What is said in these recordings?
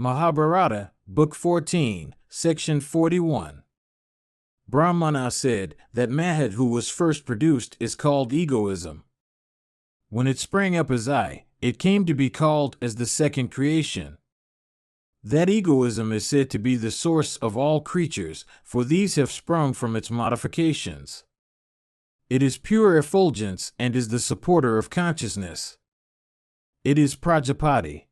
Mahabharata, Book 14, Section 41. Brahmana said that Mahat, who was first produced, is called egoism. When it sprang up as I, it came to be called as the second creation. That egoism is said to be the source of all creatures, for these have sprung from its modifications. It is pure effulgence and is the supporter of consciousness. It is Prajapati.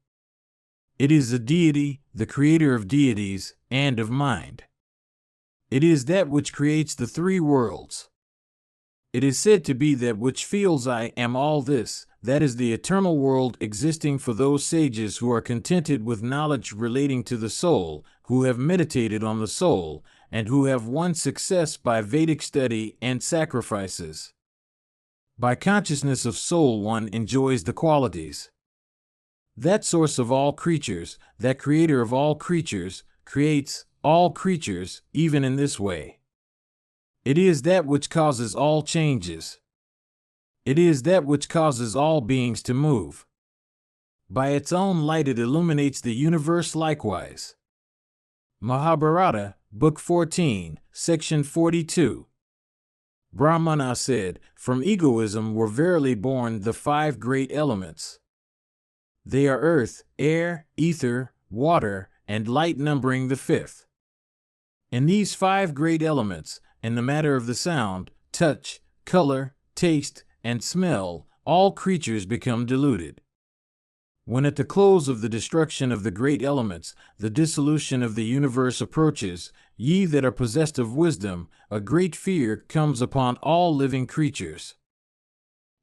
It is a deity, the creator of deities, and of mind. It is that which creates the three worlds. It is said to be that which feels I am all this, that is the eternal world existing for those sages who are contented with knowledge relating to the soul, who have meditated on the soul, and who have won success by Vedic study and sacrifices. By consciousness of soul one enjoys the qualities. That source of all creatures, that creator of all creatures, creates all creatures, even in this way. It is that which causes all changes. It is that which causes all beings to move. By its own light it illuminates the universe likewise. Mahabharata, Book 14, Section 42. Brahmana said, from egoism were verily born the five great elements. They are earth, air, ether, water, and light, numbering the fifth. In these five great elements, in the matter of the sound, touch, color, taste, and smell, all creatures become diluted. When at the close of the destruction of the great elements, the dissolution of the universe approaches, ye that are possessed of wisdom, a great fear comes upon all living creatures.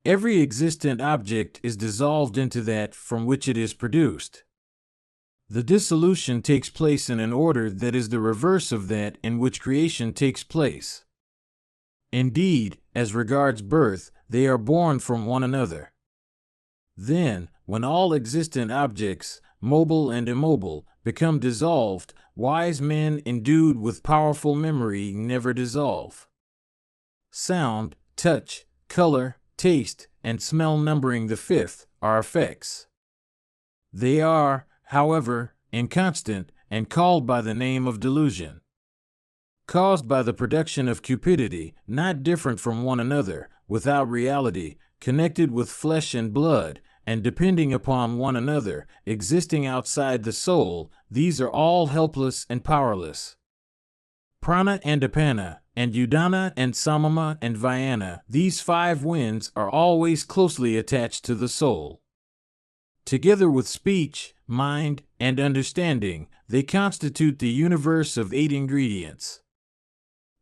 Every existent object is dissolved into that from which it is produced. The dissolution takes place in an order that is the reverse of that in which creation takes place. Indeed, as regards birth, they are born from one another. Then, when all existent objects, mobile and immobile, become dissolved, wise men endued with powerful memory never dissolve. Sound, touch, color, taste, and smell, numbering the fifth, are effects. They are, however, inconstant, and called by the name of delusion. Caused by the production of cupidity, not different from one another, without reality, connected with flesh and blood, and depending upon one another, existing outside the soul, these are all helpless and powerless. Prana and Apana, and Udana and Samama and Vyana, these five winds are always closely attached to the soul. Together with speech, mind, and understanding, they constitute the universe of 8 ingredients.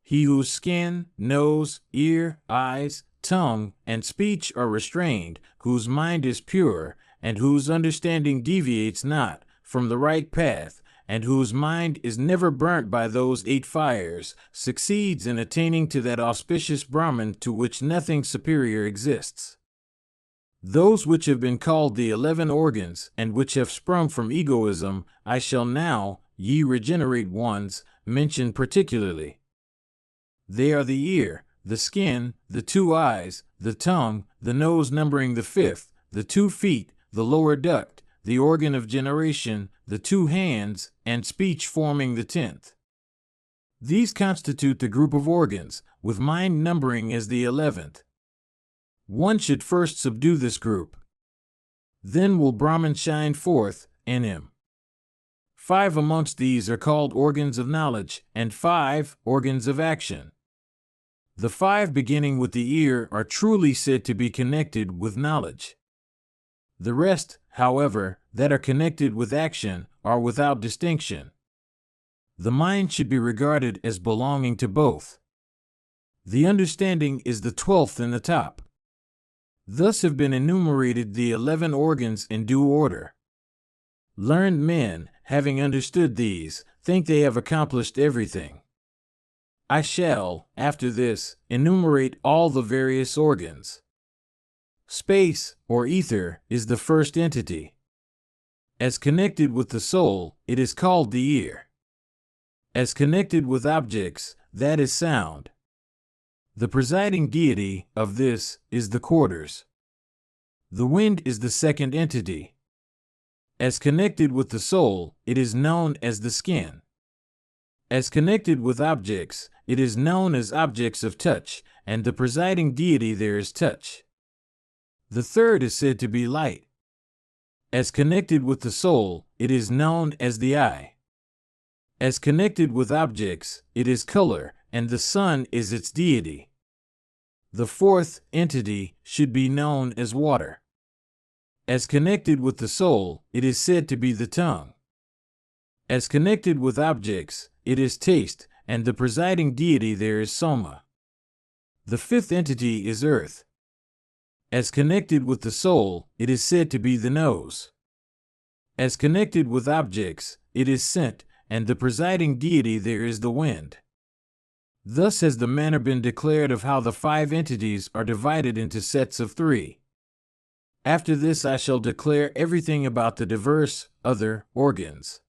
He whose skin, nose, ear, eyes, tongue, and speech are restrained, whose mind is pure, and whose understanding deviates not from the right path, and whose mind is never burnt by those 8 fires, succeeds in attaining to that auspicious Brahman to which nothing superior exists. Those which have been called the 11 organs, and which have sprung from egoism, I shall now, ye regenerate ones, mention particularly. They are the ear, the skin, the 2 eyes, the tongue, the nose, numbering the fifth, the 2 feet, the lower duct, the organ of generation, the 2 hands, and speech forming the 10th. These constitute the group of organs, with mind numbering as the 11th. One should first subdue this group. Then will Brahman shine forth in him. 5 amongst these are called organs of knowledge, and 5 organs of action. The 5 beginning with the ear are truly said to be connected with knowledge. The rest, however, that are connected with action, are without distinction. The mind should be regarded as belonging to both. The understanding is the 12th in the top. Thus have been enumerated the 11 organs in due order. Learned men, having understood these, think they have accomplished everything. I shall, after this, enumerate all the various organs. Space, or ether, is the first entity. As connected with the soul, it is called the ear. As connected with objects, that is sound. The presiding deity of this is the quarters. The wind is the second entity. As connected with the soul, it is known as the skin. As connected with objects, it is known as objects of touch, and the presiding deity there is touch. The third is said to be light. As connected with the soul, it is known as the eye. As connected with objects, it is color, and the sun is its deity. The fourth entity should be known as water. As connected with the soul, it is said to be the tongue. As connected with objects, it is taste, and the presiding deity there is soma. The fifth entity is earth. As connected with the soul, it is said to be the nose. As connected with objects, it is scent, and the presiding deity there is the wind. Thus has the manner been declared of how the five entities are divided into sets of three. After this I shall declare everything about the diverse, other, organs.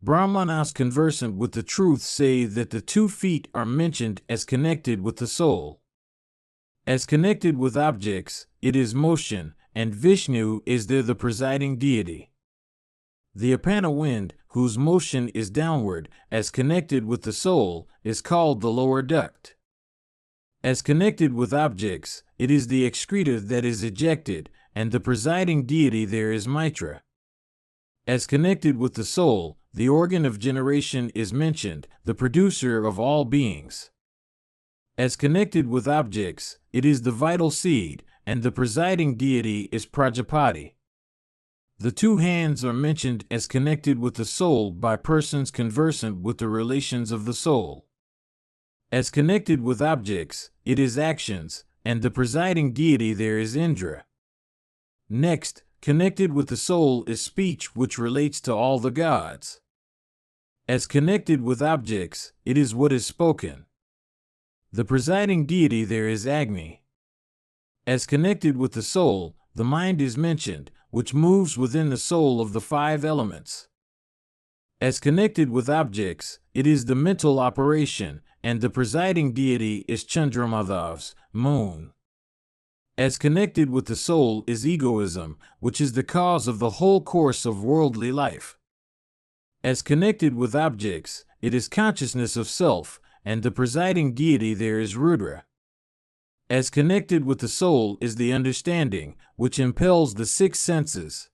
Brahmanas conversant with the truth say that the 2 feet are mentioned as connected with the soul. As connected with objects, it is motion, and Vishnu is there the presiding deity. The apana wind, whose motion is downward, as connected with the soul, is called the lower duct. As connected with objects, it is the excreta that is ejected, and the presiding deity there is Mitra. As connected with the soul, the organ of generation is mentioned, the producer of all beings. As connected with objects, it is the vital seed, and the presiding deity is Prajapati. The 2 hands are mentioned as connected with the soul by persons conversant with the relations of the soul. As connected with objects, it is actions, and the presiding deity there is Indra. Next, connected with the soul is speech, which relates to all the gods. As connected with objects, it is what is spoken. The presiding deity there is Agni. As connected with the soul, the mind is mentioned, which moves within the soul of the 5 elements. As connected with objects, it is the mental operation, and the presiding deity is Chandramadhav's, moon. As connected with the soul is egoism, which is the cause of the whole course of worldly life. As connected with objects, it is consciousness of self, and the presiding deity there is Rudra. As connected with the soul is the understanding, which impels the 6 senses.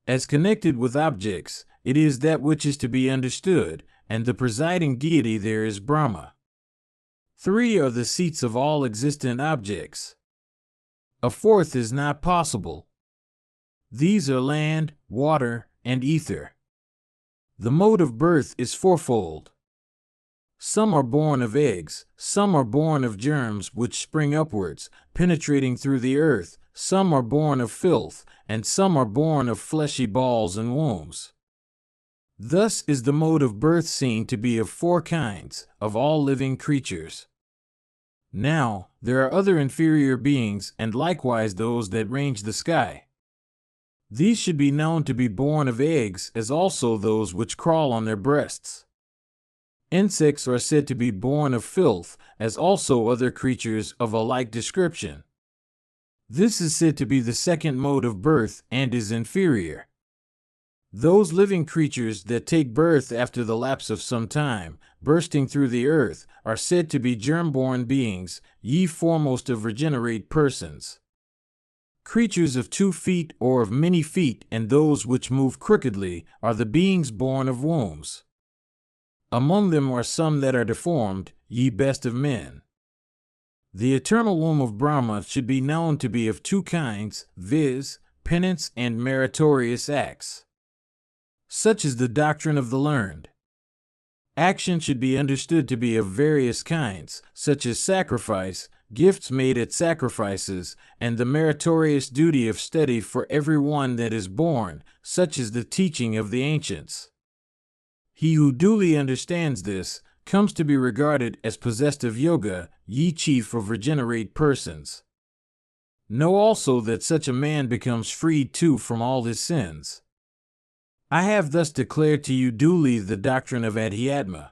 As connected with objects, it is that which is to be understood, and the presiding deity there is Brahma. 3 are the seats of all existent objects. A 4th is not possible. These are land, water, and ether. The mode of birth is 4-fold. Some are born of eggs, some are born of germs which spring upwards, penetrating through the earth, some are born of filth, and some are born of fleshy balls and wombs. Thus is the mode of birth seen to be of 4 kinds, of all living creatures. Now, there are other inferior beings, and likewise those that range the sky. These should be known to be born of eggs, as also those which crawl on their breasts. Insects are said to be born of filth, as also other creatures of a like description. This is said to be the 2nd mode of birth, and is inferior. Those living creatures that take birth after the lapse of some time, bursting through the earth, are said to be germ-born beings, ye foremost of regenerate persons. Creatures of 2 feet or of many feet, and those which move crookedly, are the beings born of wombs. Among them are some that are deformed, ye best of men. The eternal womb of Brahma should be known to be of 2 kinds, viz., penance and meritorious acts. Such is the doctrine of the learned. Action should be understood to be of various kinds, such as sacrifice, gifts made at sacrifices, and the meritorious duty of study for every one that is born, such is the teaching of the ancients. He who duly understands this comes to be regarded as possessed of yoga, ye chief of regenerate persons. Know also that such a man becomes freed too from all his sins. I have thus declared to you duly the doctrine of Adhyatma.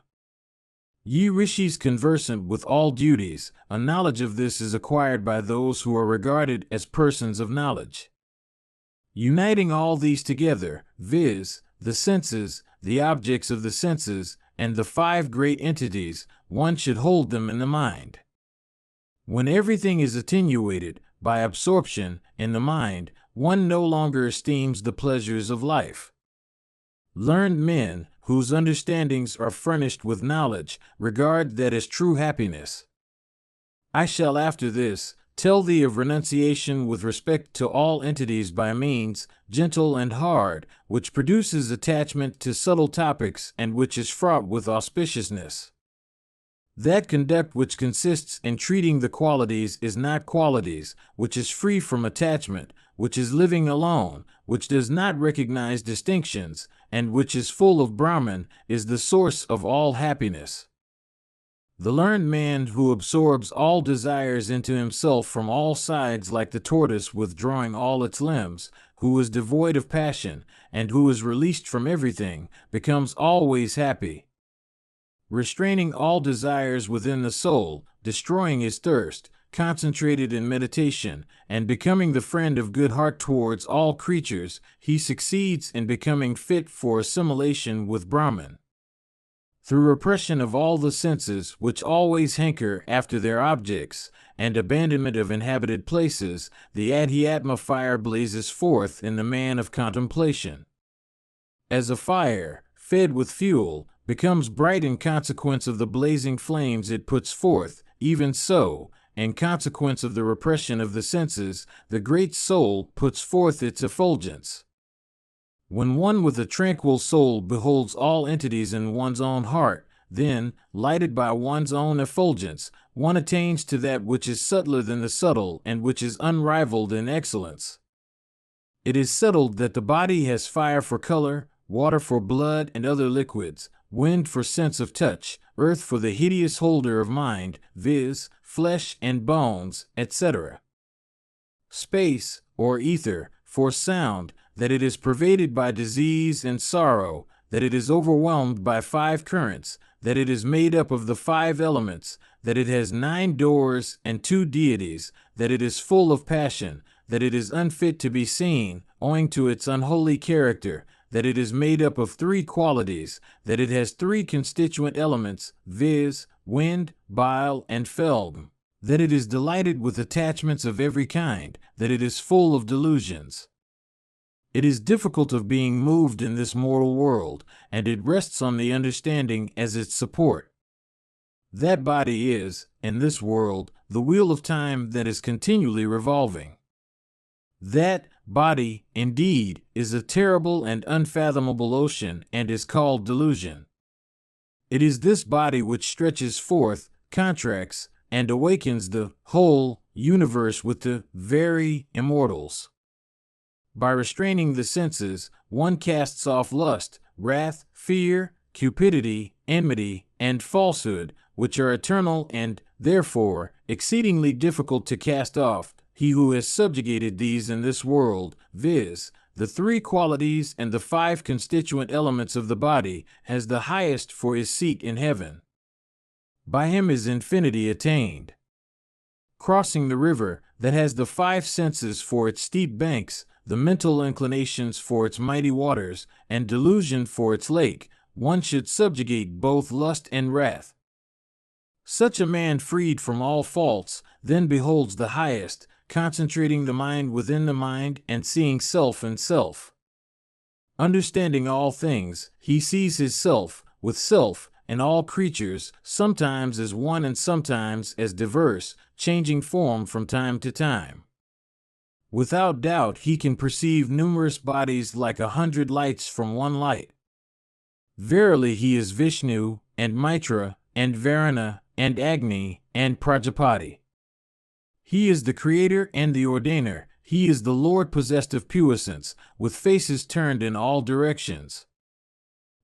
Ye rishis conversant with all duties, a knowledge of this is acquired by those who are regarded as persons of knowledge. Uniting all these together, viz., the senses, the objects of the senses, and the five great entities, one should hold them in the mind. When everything is attenuated by absorption in the mind, one no longer esteems the pleasures of life. Learned men, whose understandings are furnished with knowledge, regard that as true happiness. I shall after this tell thee of renunciation with respect to all entities by means, gentle and hard, which produces attachment to subtle topics and which is fraught with auspiciousness. That conduct which consists in treating the qualities is not qualities, which is free from attachment, which is living alone, which does not recognize distinctions, and which is full of Brahman, is the source of all happiness. The learned man who absorbs all desires into himself from all sides like the tortoise withdrawing all its limbs, who is devoid of passion, and who is released from everything, becomes always happy. Restraining all desires within the soul, destroying his thirst, concentrated in meditation, and becoming the friend of good heart towards all creatures, he succeeds in becoming fit for assimilation with Brahman. Through repression of all the senses which always hanker after their objects, and abandonment of inhabited places, the Adhyatma fire blazes forth in the man of contemplation. As a fire, fed with fuel, becomes bright in consequence of the blazing flames it puts forth, even so, in consequence of the repression of the senses, the great soul puts forth its effulgence. When one with a tranquil soul beholds all entities in one's own heart, then, lighted by one's own effulgence, one attains to that which is subtler than the subtle and which is unrivaled in excellence. It is settled that the body has fire for color, water for blood and other liquids, wind for sense of touch, earth for the hideous holder of mind, viz., flesh and bones, etc. Space, or ether, for sound, that it is pervaded by disease and sorrow, that it is overwhelmed by five currents, that it is made up of the five elements, that it has 9 doors and 2 deities, that it is full of passion, that it is unfit to be seen, owing to its unholy character, that it is made up of 3 qualities, that it has 3 constituent elements, viz., wind, bile, and phlegm, that it is delighted with attachments of every kind, that it is full of delusions. It is difficult of being moved in this mortal world, and it rests on the understanding as its support. That body is, in this world, the wheel of time that is continually revolving. That body, indeed, is a terrible and unfathomable ocean and is called delusion. It is this body which stretches forth, contracts, and awakens the whole universe with the very immortals. By restraining the senses, one casts off lust, wrath, fear, cupidity, enmity, and falsehood, which are eternal and, therefore, exceedingly difficult to cast off. He who has subjugated these in this world, viz., the 3 qualities and the 5 constituent elements of the body, has the highest for his seat in heaven. By him is infinity attained. Crossing the river, that has the 5 senses for its steep banks, the mental inclinations for its mighty waters, and delusion for its lake, one should subjugate both lust and wrath. Such a man, freed from all faults, then beholds the highest, concentrating the mind within the mind and seeing self in self. Understanding all things, he sees his self, with self, and all creatures, sometimes as one and sometimes as diverse, changing form from time to time. Without doubt he can perceive numerous bodies like 100 lights from one light. Verily he is Vishnu, and Mitra, and Varuna, and Agni, and Prajapati. He is the creator and the ordainer. He is the Lord possessed of puissance, with faces turned in all directions.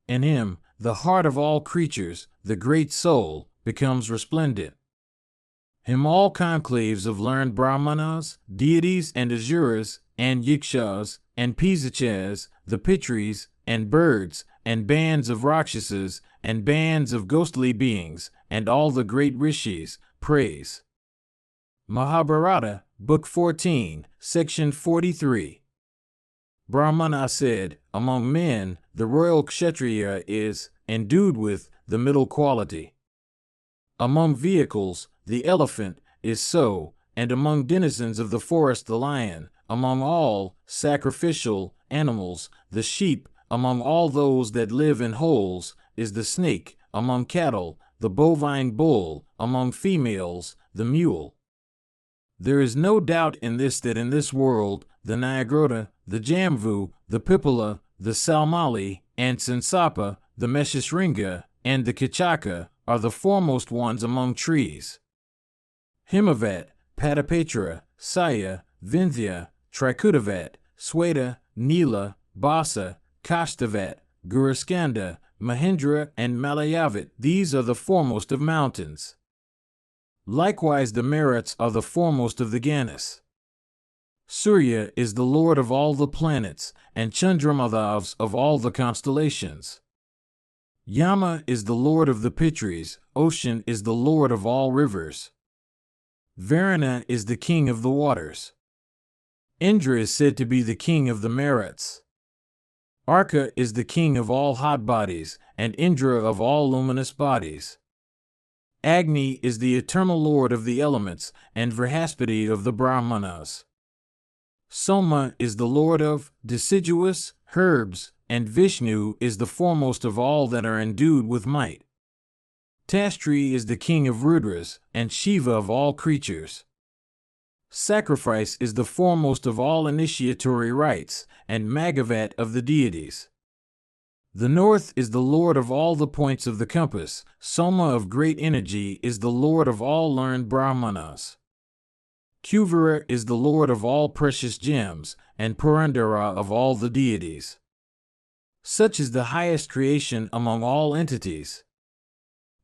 In him, the heart of all creatures, the great soul, becomes resplendent. Him all conclaves of learned brahmanas, deities and asuras, and yakshas, and pisachas, the pitris, and birds, and bands of rakshasas, and bands of ghostly beings, and all the great rishis, praise. Mahabharata, Book 14, Section 43. Brahmana said, among men, the royal Kshatriya is endued with the middle quality. Among vehicles, the elephant is so, and among denizens of the forest the lion, among all sacrificial animals, the sheep, among all those that live in holes, is the snake, among cattle, the bovine bull, among females, the mule. There is no doubt in this that in this world, the Nyagrota, the Jamvu, the Pipala, the Salmali, and Sinsapa, the Meshishringa, and the Kichaka, are the foremost ones among trees. Himavat, Patapatra, Saya, Vindhya, Trikudavat, Sweta, Nila, Basa, Kashtavat, Guruskanda, Mahendra, and Malayavat, these are the foremost of mountains. Likewise the Maruts are the foremost of the Ganas. Surya is the lord of all the planets, and Chandramadhavs of all the constellations. Yama is the lord of the Pitris, ocean is the lord of all rivers. Varuna is the king of the waters. Indra is said to be the king of the Maruts. Arka is the king of all hot bodies, and Indra of all luminous bodies. Agni is the eternal lord of the elements, and Vrihaspati of the Brahmanas. Soma is the lord of deciduous herbs, and Vishnu is the foremost of all that are endued with might. Tastri is the king of Rudras, and Shiva of all creatures. Sacrifice is the foremost of all initiatory rites, and Magavat of the deities. The north is the lord of all the points of the compass. Soma of great energy is the lord of all learned Brahmanas. Kuvara is the lord of all precious gems, and Purandara of all the deities. Such is the highest creation among all entities.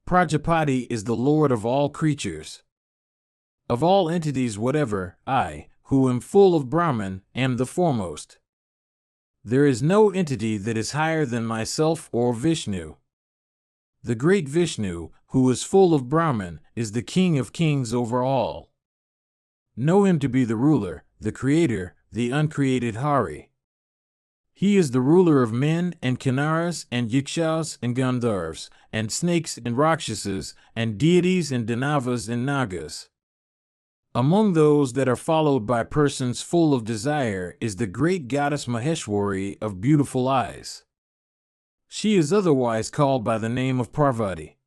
Prajapati is the lord of all creatures. Of all entities whatever, I, who am full of Brahman, am the foremost. There is no entity that is higher than myself or Vishnu. The great Vishnu, who is full of Brahman, is the king of kings over all. Know him to be the ruler, the creator, the uncreated Hari. He is the ruler of men and Kinnaras and Yakshas and Gandharvas, and snakes and Rakshasas, and deities and Danavas and Nagas. Among those that are followed by persons full of desire is the great goddess Maheshwari of beautiful eyes. She is otherwise called by the name of Parvati.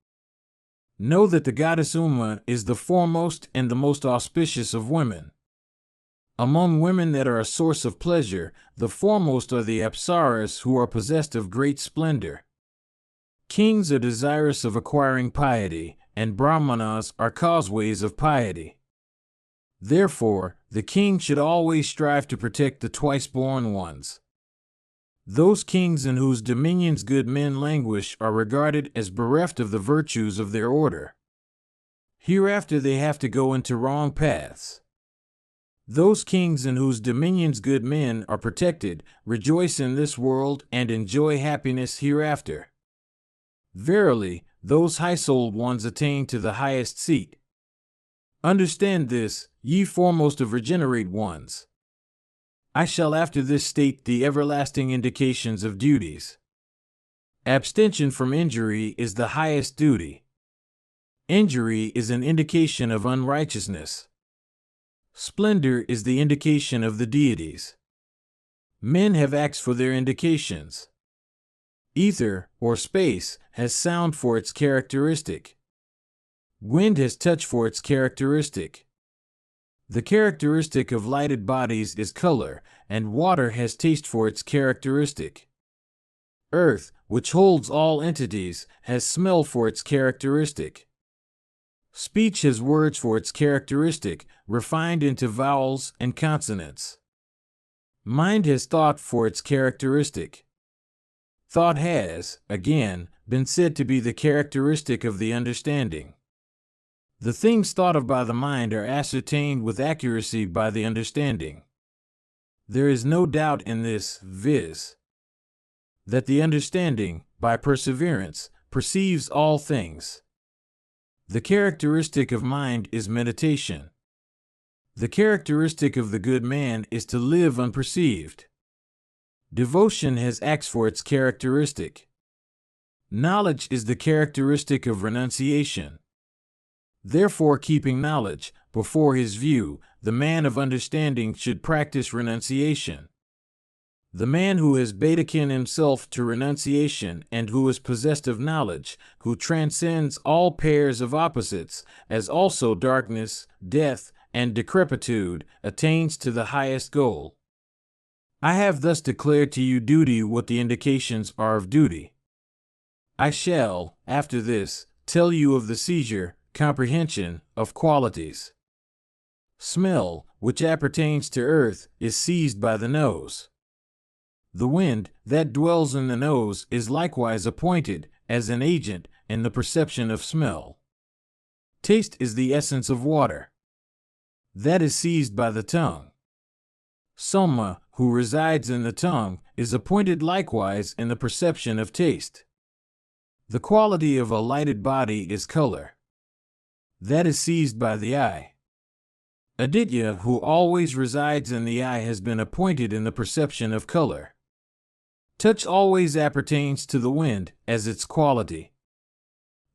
Know that the goddess Uma is the foremost and the most auspicious of women. Among women that are a source of pleasure, the foremost are the Apsaras who are possessed of great splendor. Kings are desirous of acquiring piety, and Brahmanas are causeways of piety. Therefore, the king should always strive to protect the twice-born ones. Those kings in whose dominions good men languish are regarded as bereft of the virtues of their order. Hereafter they have to go into wrong paths. Those kings in whose dominions good men are protected rejoice in this world and enjoy happiness hereafter. Verily, those high-souled ones attain to the highest seat. Understand this, ye foremost of regenerate ones. I shall after this state the everlasting indications of duties. Abstention from injury is the highest duty. Injury is an indication of unrighteousness. Splendor is the indication of the deities. Men have acts for their indications. Ether, or space, has sound for its characteristic. Wind has touch for its characteristic. The characteristic of lighted bodies is color, and water has taste for its characteristic. Earth, which holds all entities, has smell for its characteristic. Speech has words for its characteristic, refined into vowels and consonants. Mind has thought for its characteristic. Thought has, again, been said to be the characteristic of the understanding. The things thought of by the mind are ascertained with accuracy by the understanding. There is no doubt in this, viz., that the understanding, by perseverance, perceives all things. The characteristic of mind is meditation. The characteristic of the good man is to live unperceived. Devotion has acts for its characteristic. Knowledge is the characteristic of renunciation. Therefore, keeping knowledge before his view, the man of understanding should practice renunciation. The man who has betaken himself to renunciation and who is possessed of knowledge, who transcends all pairs of opposites, as also darkness, death, and decrepitude, attains to the highest goal. I have thus declared to you duty what the indications are of duty. I shall, after this, tell you of the seizure, comprehension, of qualities. Smell, which appertains to earth, is seized by the nose. The wind that dwells in the nose is likewise appointed as an agent in the perception of smell. Taste is the essence of water. That is seized by the tongue. Soma, who resides in the tongue, is appointed likewise in the perception of taste. The quality of a lighted body is color. That is seized by the eye. Aditya, who always resides in the eye, has been appointed in the perception of color. Touch always appertains to the wind as its quality.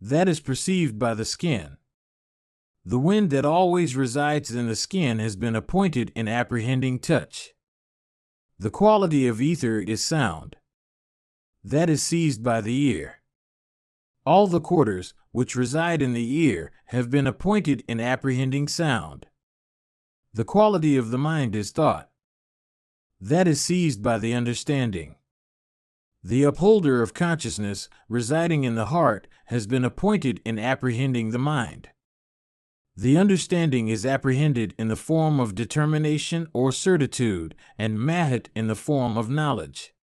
That is perceived by the skin. The wind that always resides in the skin has been appointed in apprehending touch. The quality of ether is sound. That is seized by the ear. All the quarters which reside in the ear have been appointed in apprehending sound. The quality of the mind is thought. That is seized by the understanding. The upholder of consciousness, residing in the heart, has been appointed in apprehending the mind. The understanding is apprehended in the form of determination or certitude, and mahat in the form of knowledge.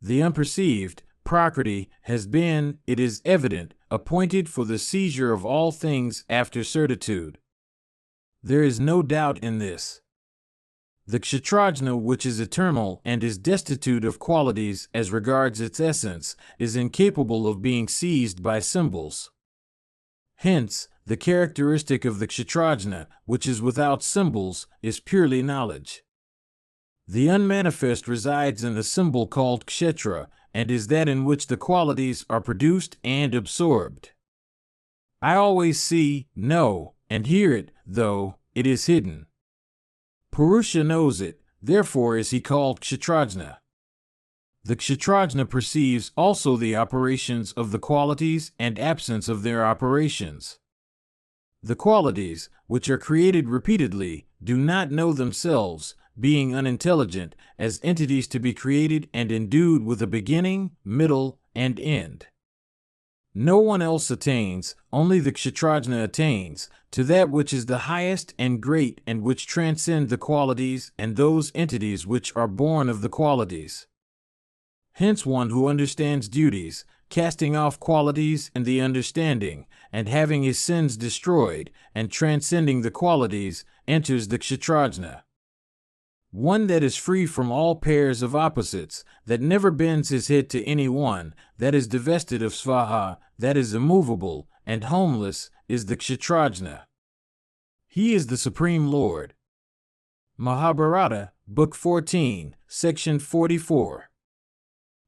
The unperceived, prakriti, has been, it is evident, appointed for the seizure of all things after certitude. There is no doubt in this. The kshatrajna, which is eternal and is destitute of qualities as regards its essence, is incapable of being seized by symbols. Hence, the characteristic of the kshatrajna, which is without symbols, is purely knowledge. The unmanifest resides in the symbol called kshetra, and is that in which the qualities are produced and absorbed. I always see, know, and hear it, though it is hidden. Purusha knows it, therefore is he called kshatrajna. The kshatrajna perceives also the operations of the qualities and absence of their operations. The qualities, which are created repeatedly, do not know themselves, being unintelligent, as entities to be created and endued with a beginning, middle, and end. No one else attains, only the kshatrajna attains, to that which is the highest and great and which transcend the qualities and those entities which are born of the qualities. Hence one who understands duties, casting off qualities and the understanding, and having his sins destroyed, and transcending the qualities, enters the kshatrajna. One that is free from all pairs of opposites, that never bends his head to any one, that is divested of svaha, that is immovable, and homeless, is the kshatrajna. He is the Supreme Lord. Mahabharata, Book 14, Section 44.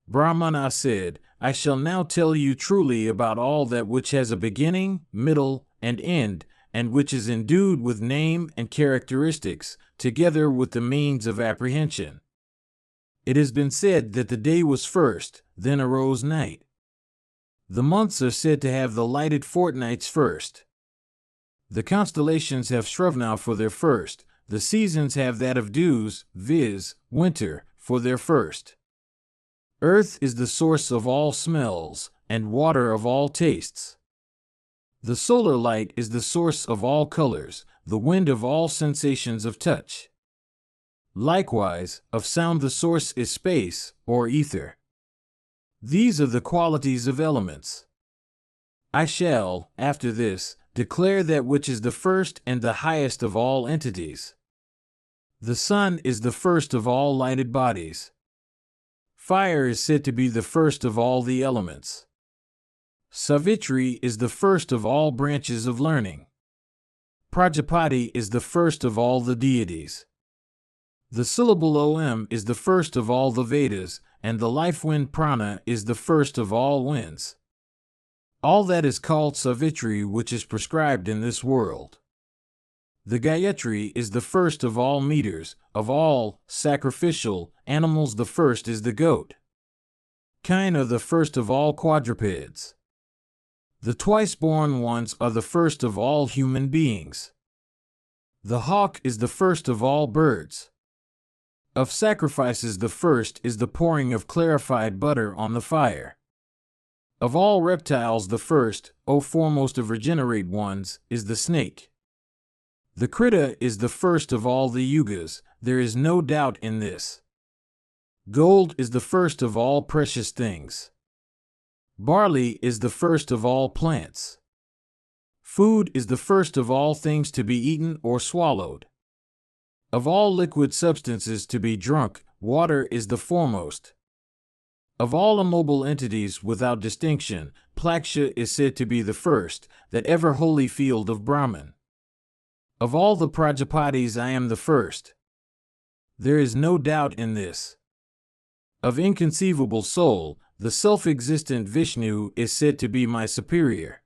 Brahmana said, I shall now tell you truly about all that which has a beginning, middle, and end, and which is endued with name and characteristics, together with the means of apprehension. It has been said that the day was first, then arose night. The months are said to have the lighted fortnights first. The constellations have Shravana for their first, the seasons have that of dews, viz., winter, for their first. Earth is the source of all smells, and water of all tastes. The solar light is the source of all colors, the wind of all sensations of touch. Likewise, of sound the source is space, or ether. These are the qualities of elements. I shall, after this, declare that which is the first and the highest of all entities. The sun is the first of all lighted bodies. Fire is said to be the first of all the elements. Savitri is the first of all branches of learning. Prajapati is the first of all the deities. The syllable Om is the first of all the Vedas, and the life wind prana is the first of all winds. All that is called Savitri, which is prescribed in this world. The Gayatri is the first of all meters, of all sacrificial animals the first is the goat. Kine are the first of all quadrupeds. The twice-born ones are the first of all human beings. The hawk is the first of all birds. Of sacrifices the first is the pouring of clarified butter on the fire. Of all reptiles the first, O foremost of regenerate ones, is the snake. The Krita is the first of all the yugas, there is no doubt in this. Gold is the first of all precious things. Barley is the first of all plants. Food is the first of all things to be eaten or swallowed. Of all liquid substances to be drunk, water is the foremost. Of all immobile entities without distinction, Plaksha is said to be the first, that ever holy field of Brahman. Of all the Prajapatis I am the first. There is no doubt in this. Of inconceivable soul, the self-existent Vishnu is said to be my superior.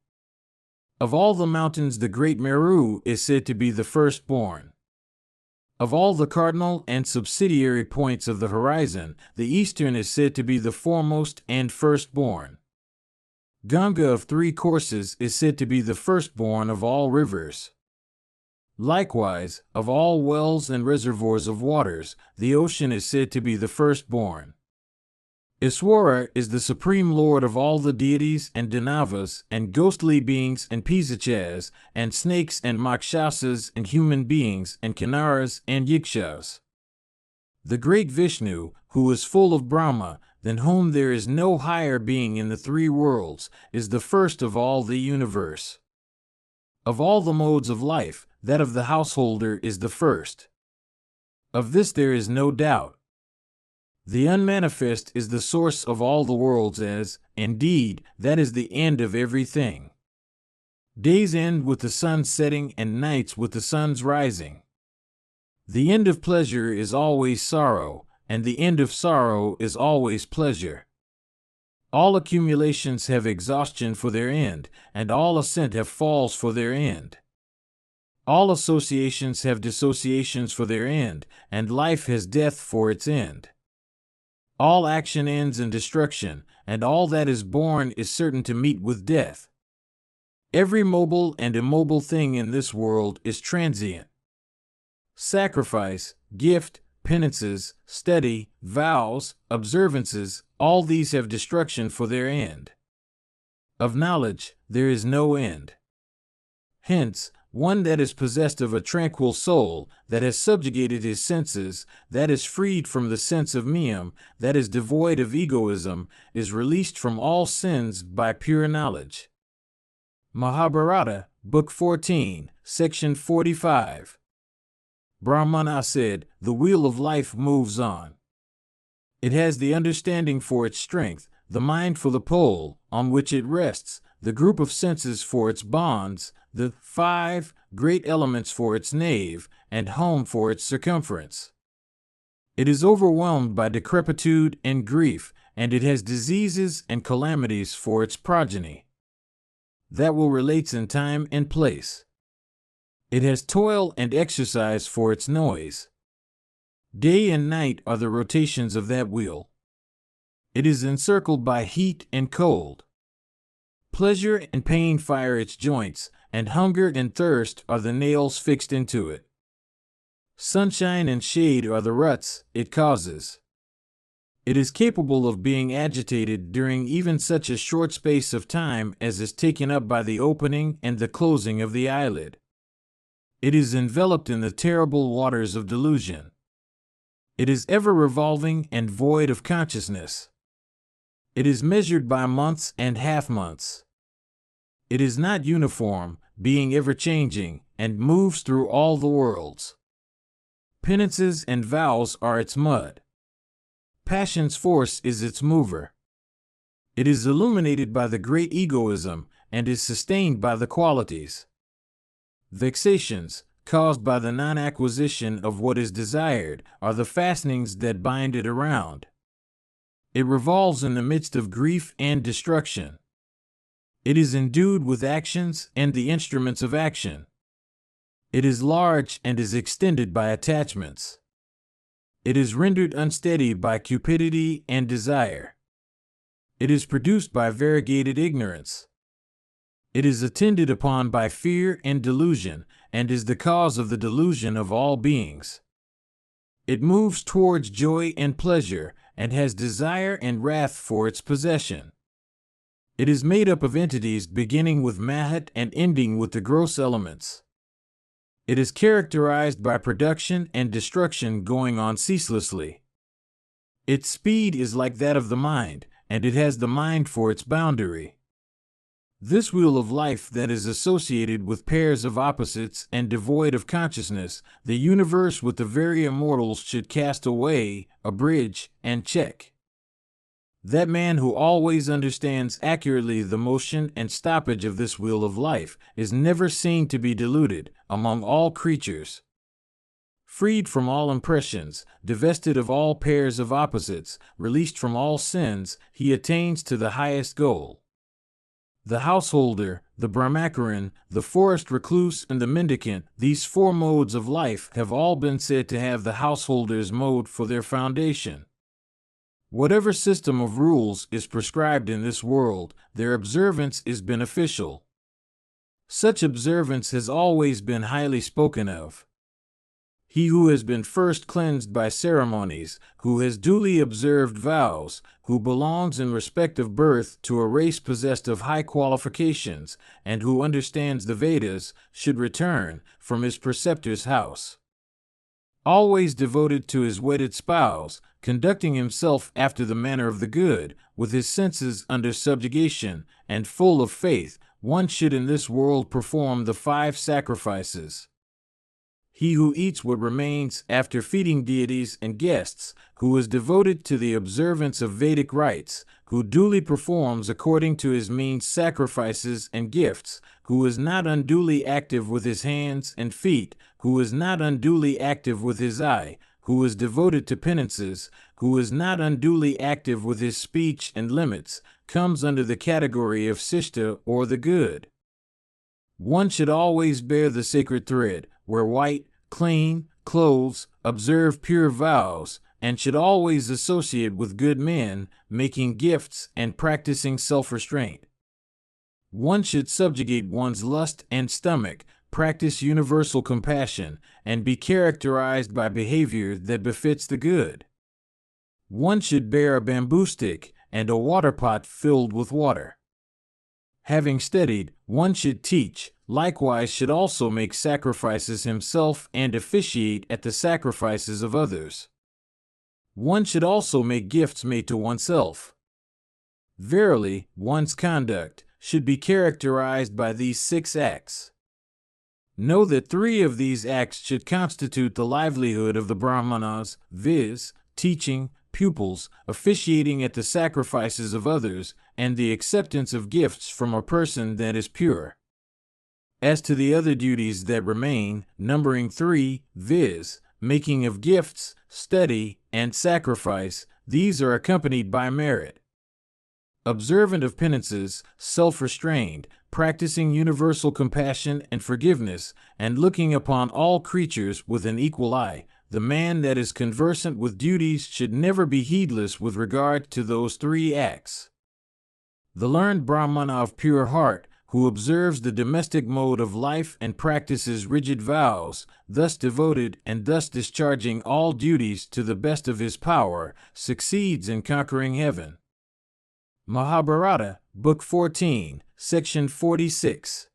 Of all the mountains the great Meru is said to be the firstborn. Of all the cardinal and subsidiary points of the horizon, the eastern is said to be the foremost and firstborn. Ganga of three courses is said to be the firstborn of all rivers. Likewise, of all wells and reservoirs of waters, the ocean is said to be the firstborn. Iswara is the supreme lord of all the deities and Danavas and ghostly beings and Pisachas and snakes and Makshasas and human beings and Kinnaras and Yikshas. The great Vishnu, who is full of Brahma, than whom there is no higher being in the three worlds, is the first of all the universe. Of all the modes of life, that of the householder is the first. Of this there is no doubt. The unmanifest is the source of all the worlds as, indeed, that is the end of everything. Days end with the sun setting and nights with the sun's rising. The end of pleasure is always sorrow, and the end of sorrow is always pleasure. All accumulations have exhaustion for their end, and all ascent have falls for their end. All associations have dissociations for their end, and life has death for its end. All action ends in destruction, and all that is born is certain to meet with death. Every mobile and immobile thing in this world is transient. Sacrifice, gift, penances, study, vows, observances, all these have destruction for their end. Of knowledge, there is no end. Hence, one that is possessed of a tranquil soul, that has subjugated his senses, that is freed from the sense of miyam, that is devoid of egoism, is released from all sins by pure knowledge. Mahabharata, Book 14, Section 45. Brahmana said, the wheel of life moves on. It has the understanding for its strength, the mind for the pole on which it rests, the group of senses for its bonds, the 5 great elements for its nave, and home for its circumference. It is overwhelmed by decrepitude and grief, and it has diseases and calamities for its progeny. That will relates in time and place. It has toil and exercise for its noise. Day and night are the rotations of that wheel. It is encircled by heat and cold. Pleasure and pain fire its joints, and hunger and thirst are the nails fixed into it. Sunshine and shade are the ruts it causes. It is capable of being agitated during even such a short space of time as is taken up by the opening and the closing of the eyelid. It is enveloped in the terrible waters of delusion. It is ever revolving and void of consciousness. It is measured by months and half-months. It is not uniform, being ever-changing, and moves through all the worlds. Penances and vows are its mud. Passion's force is its mover. It is illuminated by the great egoism, and is sustained by the qualities. Vexations, caused by the non-acquisition of what is desired, are the fastenings that bind it around. It revolves in the midst of grief and destruction. It is endued with actions and the instruments of action. It is large and is extended by attachments. It is rendered unsteady by cupidity and desire. It is produced by variegated ignorance. It is attended upon by fear and delusion, and is the cause of the delusion of all beings. It moves towards joy and pleasure, and has desire and wrath for its possession. It is made up of entities beginning with Mahat and ending with the gross elements. It is characterized by production and destruction going on ceaselessly. Its speed is like that of the mind, and it has the mind for its boundary. This wheel of life that is associated with pairs of opposites and devoid of consciousness, the universe with the very immortals should cast away, abridge, and check. That man who always understands accurately the motion and stoppage of this wheel of life is never seen to be deluded among all creatures. Freed from all impressions, divested of all pairs of opposites, released from all sins, he attains to the highest goal. The householder, the Brahmacharin, the forest recluse, and the mendicant, these four modes of life have all been said to have the householder's mode for their foundation. Whatever system of rules is prescribed in this world, their observance is beneficial. Such observance has always been highly spoken of. He who has been first cleansed by ceremonies, who has duly observed vows, who belongs in respect of birth to a race possessed of high qualifications, and who understands the Vedas, should return from his preceptor's house. Always devoted to his wedded spouse, conducting himself after the manner of the good, with his senses under subjugation, and full of faith, one should in this world perform the 5 sacrifices. He who eats what remains after feeding deities and guests, who is devoted to the observance of Vedic rites, who duly performs according to his means sacrifices and gifts, who is not unduly active with his hands and feet, who is not unduly active with his eye, who is devoted to penances, who is not unduly active with his speech and limits, comes under the category of Sishta or the good. One should always bear the sacred thread, wear white, clean clothes, observe pure vows, and should always associate with good men, making gifts and practicing self-restraint. One should subjugate one's lust and stomach, practice universal compassion, and be characterized by behavior that befits the good. One should bear a bamboo stick and a water pot filled with water. Having studied, one should teach, likewise should also make sacrifices himself and officiate at the sacrifices of others. One should also make gifts made to oneself. Verily, one's conduct should be characterized by these 6 acts. Know that 3 of these acts should constitute the livelihood of the Brahmanas, viz., teaching, pupils, officiating at the sacrifices of others, and the acceptance of gifts from a person that is pure. As to the other duties that remain, numbering 3, viz., making of gifts, study, and sacrifice, these are accompanied by merit. Observant of penances, self-restrained, practicing universal compassion and forgiveness, and looking upon all creatures with an equal eye, the man that is conversant with duties should never be heedless with regard to those 3 acts. The learned Brahmana of pure heart, who observes the domestic mode of life and practices rigid vows, thus devoted and thus discharging all duties to the best of his power, succeeds in conquering heaven. Mahabharata, Book 14, Section 46.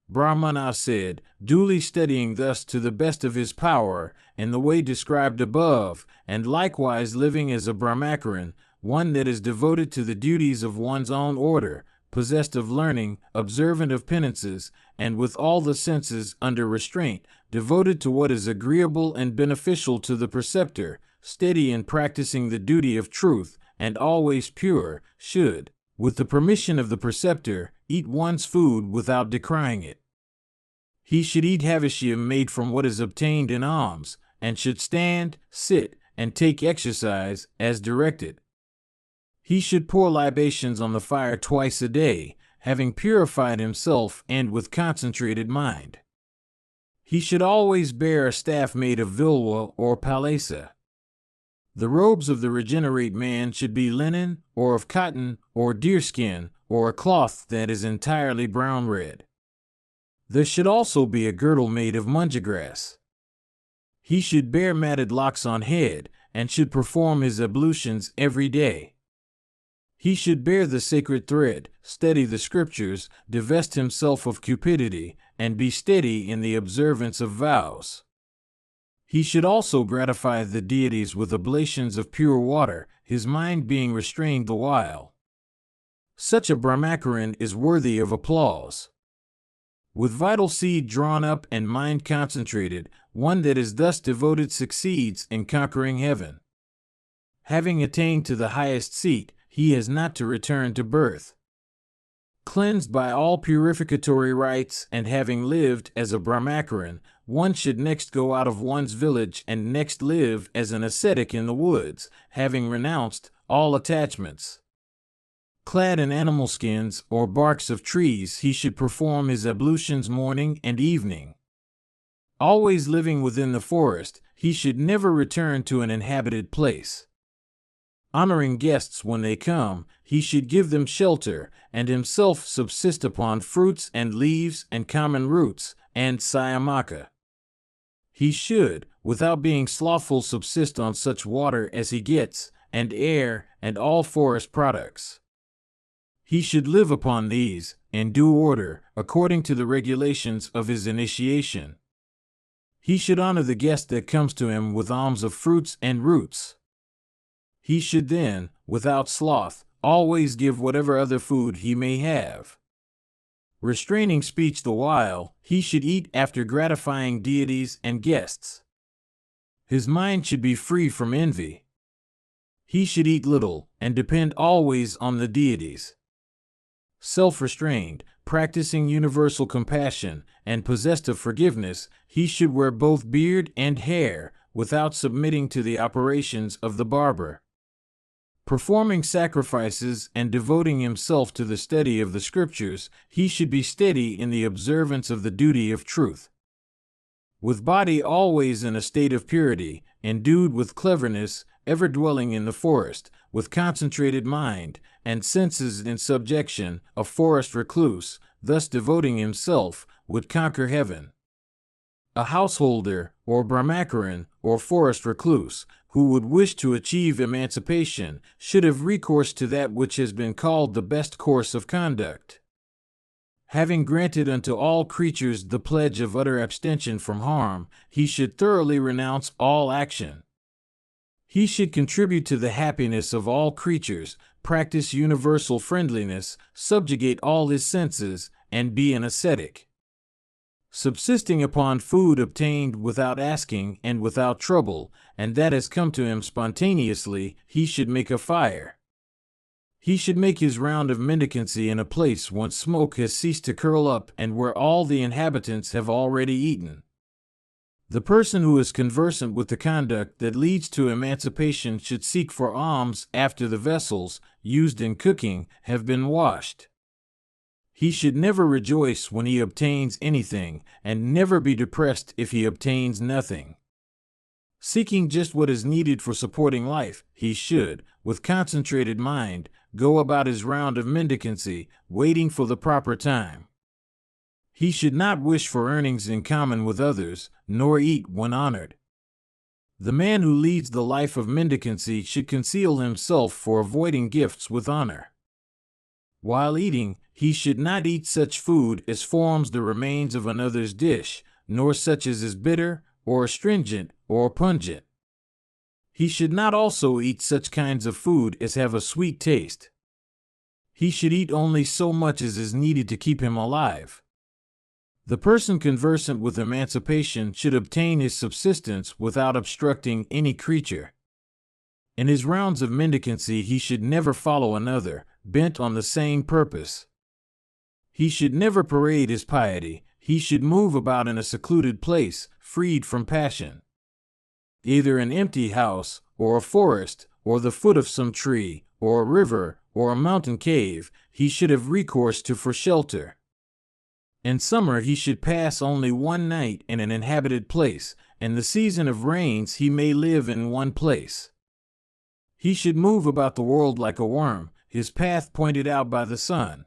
Brahmana said, duly studying thus to the best of his power, in the way described above, and likewise living as a Brahmacharin, one that is devoted to the duties of one's own order, possessed of learning, observant of penances, and with all the senses under restraint, devoted to what is agreeable and beneficial to the preceptor, steady in practicing the duty of truth, and always pure, should, with the permission of the preceptor, eat one's food without decrying it. He should eat havishya made from what is obtained in alms, and should stand, sit, and take exercise as directed. He should pour libations on the fire twice a day, having purified himself and with concentrated mind. He should always bear a staff made of vilwa or palesa. The robes of the regenerate man should be linen, or of cotton, or deerskin, or a cloth that is entirely brown-red. There should also be a girdle made of munja grass. He should bear matted locks on head, and should perform his ablutions every day. He should bear the sacred thread, study the scriptures, divest himself of cupidity, and be steady in the observance of vows. He should also gratify the deities with oblations of pure water, his mind being restrained the while. Such a Brahmacharin is worthy of applause. With vital seed drawn up and mind concentrated, one that is thus devoted succeeds in conquering heaven. Having attained to the highest seat, he has not to return to birth. Cleansed by all purificatory rites and having lived as a Brahmacharin, one should next go out of one's village and next live as an ascetic in the woods, having renounced all attachments. Clad in animal skins or barks of trees, he should perform his ablutions morning and evening. Always living within the forest, he should never return to an inhabited place. Honoring guests when they come, he should give them shelter, and himself subsist upon fruits and leaves and common roots, and sayamaka. He should, without being slothful, subsist on such water as he gets, and air, and all forest products. He should live upon these, in due order, according to the regulations of his initiation. He should honor the guest that comes to him with alms of fruits and roots. He should then, without sloth, always give whatever other food he may have. Restraining speech the while, he should eat after gratifying deities and guests. His mind should be free from envy. He should eat little, and depend always on the deities. Self-restrained, practicing universal compassion, and possessed of forgiveness, he should wear both beard and hair, without submitting to the operations of the barber. Performing sacrifices and devoting himself to the study of the scriptures, he should be steady in the observance of the duty of truth. With body always in a state of purity, endued with cleverness, ever dwelling in the forest, with concentrated mind, and senses in subjection, a forest recluse, thus devoting himself, would conquer heaven. A householder, or Brahmacharin, or forest recluse, who would wish to achieve emancipation, should have recourse to that which has been called the best course of conduct. Having granted unto all creatures the pledge of utter abstention from harm, he should thoroughly renounce all action. He should contribute to the happiness of all creatures, practice universal friendliness, subjugate all his senses, and be an ascetic. Subsisting upon food obtained without asking and without trouble, and that has come to him spontaneously, he should make a fire. He should make his round of mendicancy in a place whence smoke has ceased to curl up and where all the inhabitants have already eaten. The person who is conversant with the conduct that leads to emancipation should seek for alms after the vessels, used in cooking, have been washed. He should never rejoice when he obtains anything, and never be depressed if he obtains nothing. Seeking just what is needed for supporting life, he should, with concentrated mind, go about his round of mendicancy, waiting for the proper time. He should not wish for earnings in common with others, nor eat when honored. The man who leads the life of mendicancy should conceal himself for avoiding gifts with honor. While eating, he should not eat such food as forms the remains of another's dish, nor such as is bitter, or astringent, or pungent. He should not also eat such kinds of food as have a sweet taste. He should eat only so much as is needed to keep him alive. The person conversant with emancipation should obtain his subsistence without obstructing any creature. In his rounds of mendicancy he should never follow another, bent on the same purpose. He should never parade his piety, he should move about in a secluded place, freed from passion. Either an empty house, or a forest, or the foot of some tree, or a river, or a mountain cave, he should have recourse to for shelter. In summer he should pass only one night in an inhabited place, and the season of rains he may live in one place. He should move about the world like a worm, his path pointed out by the sun.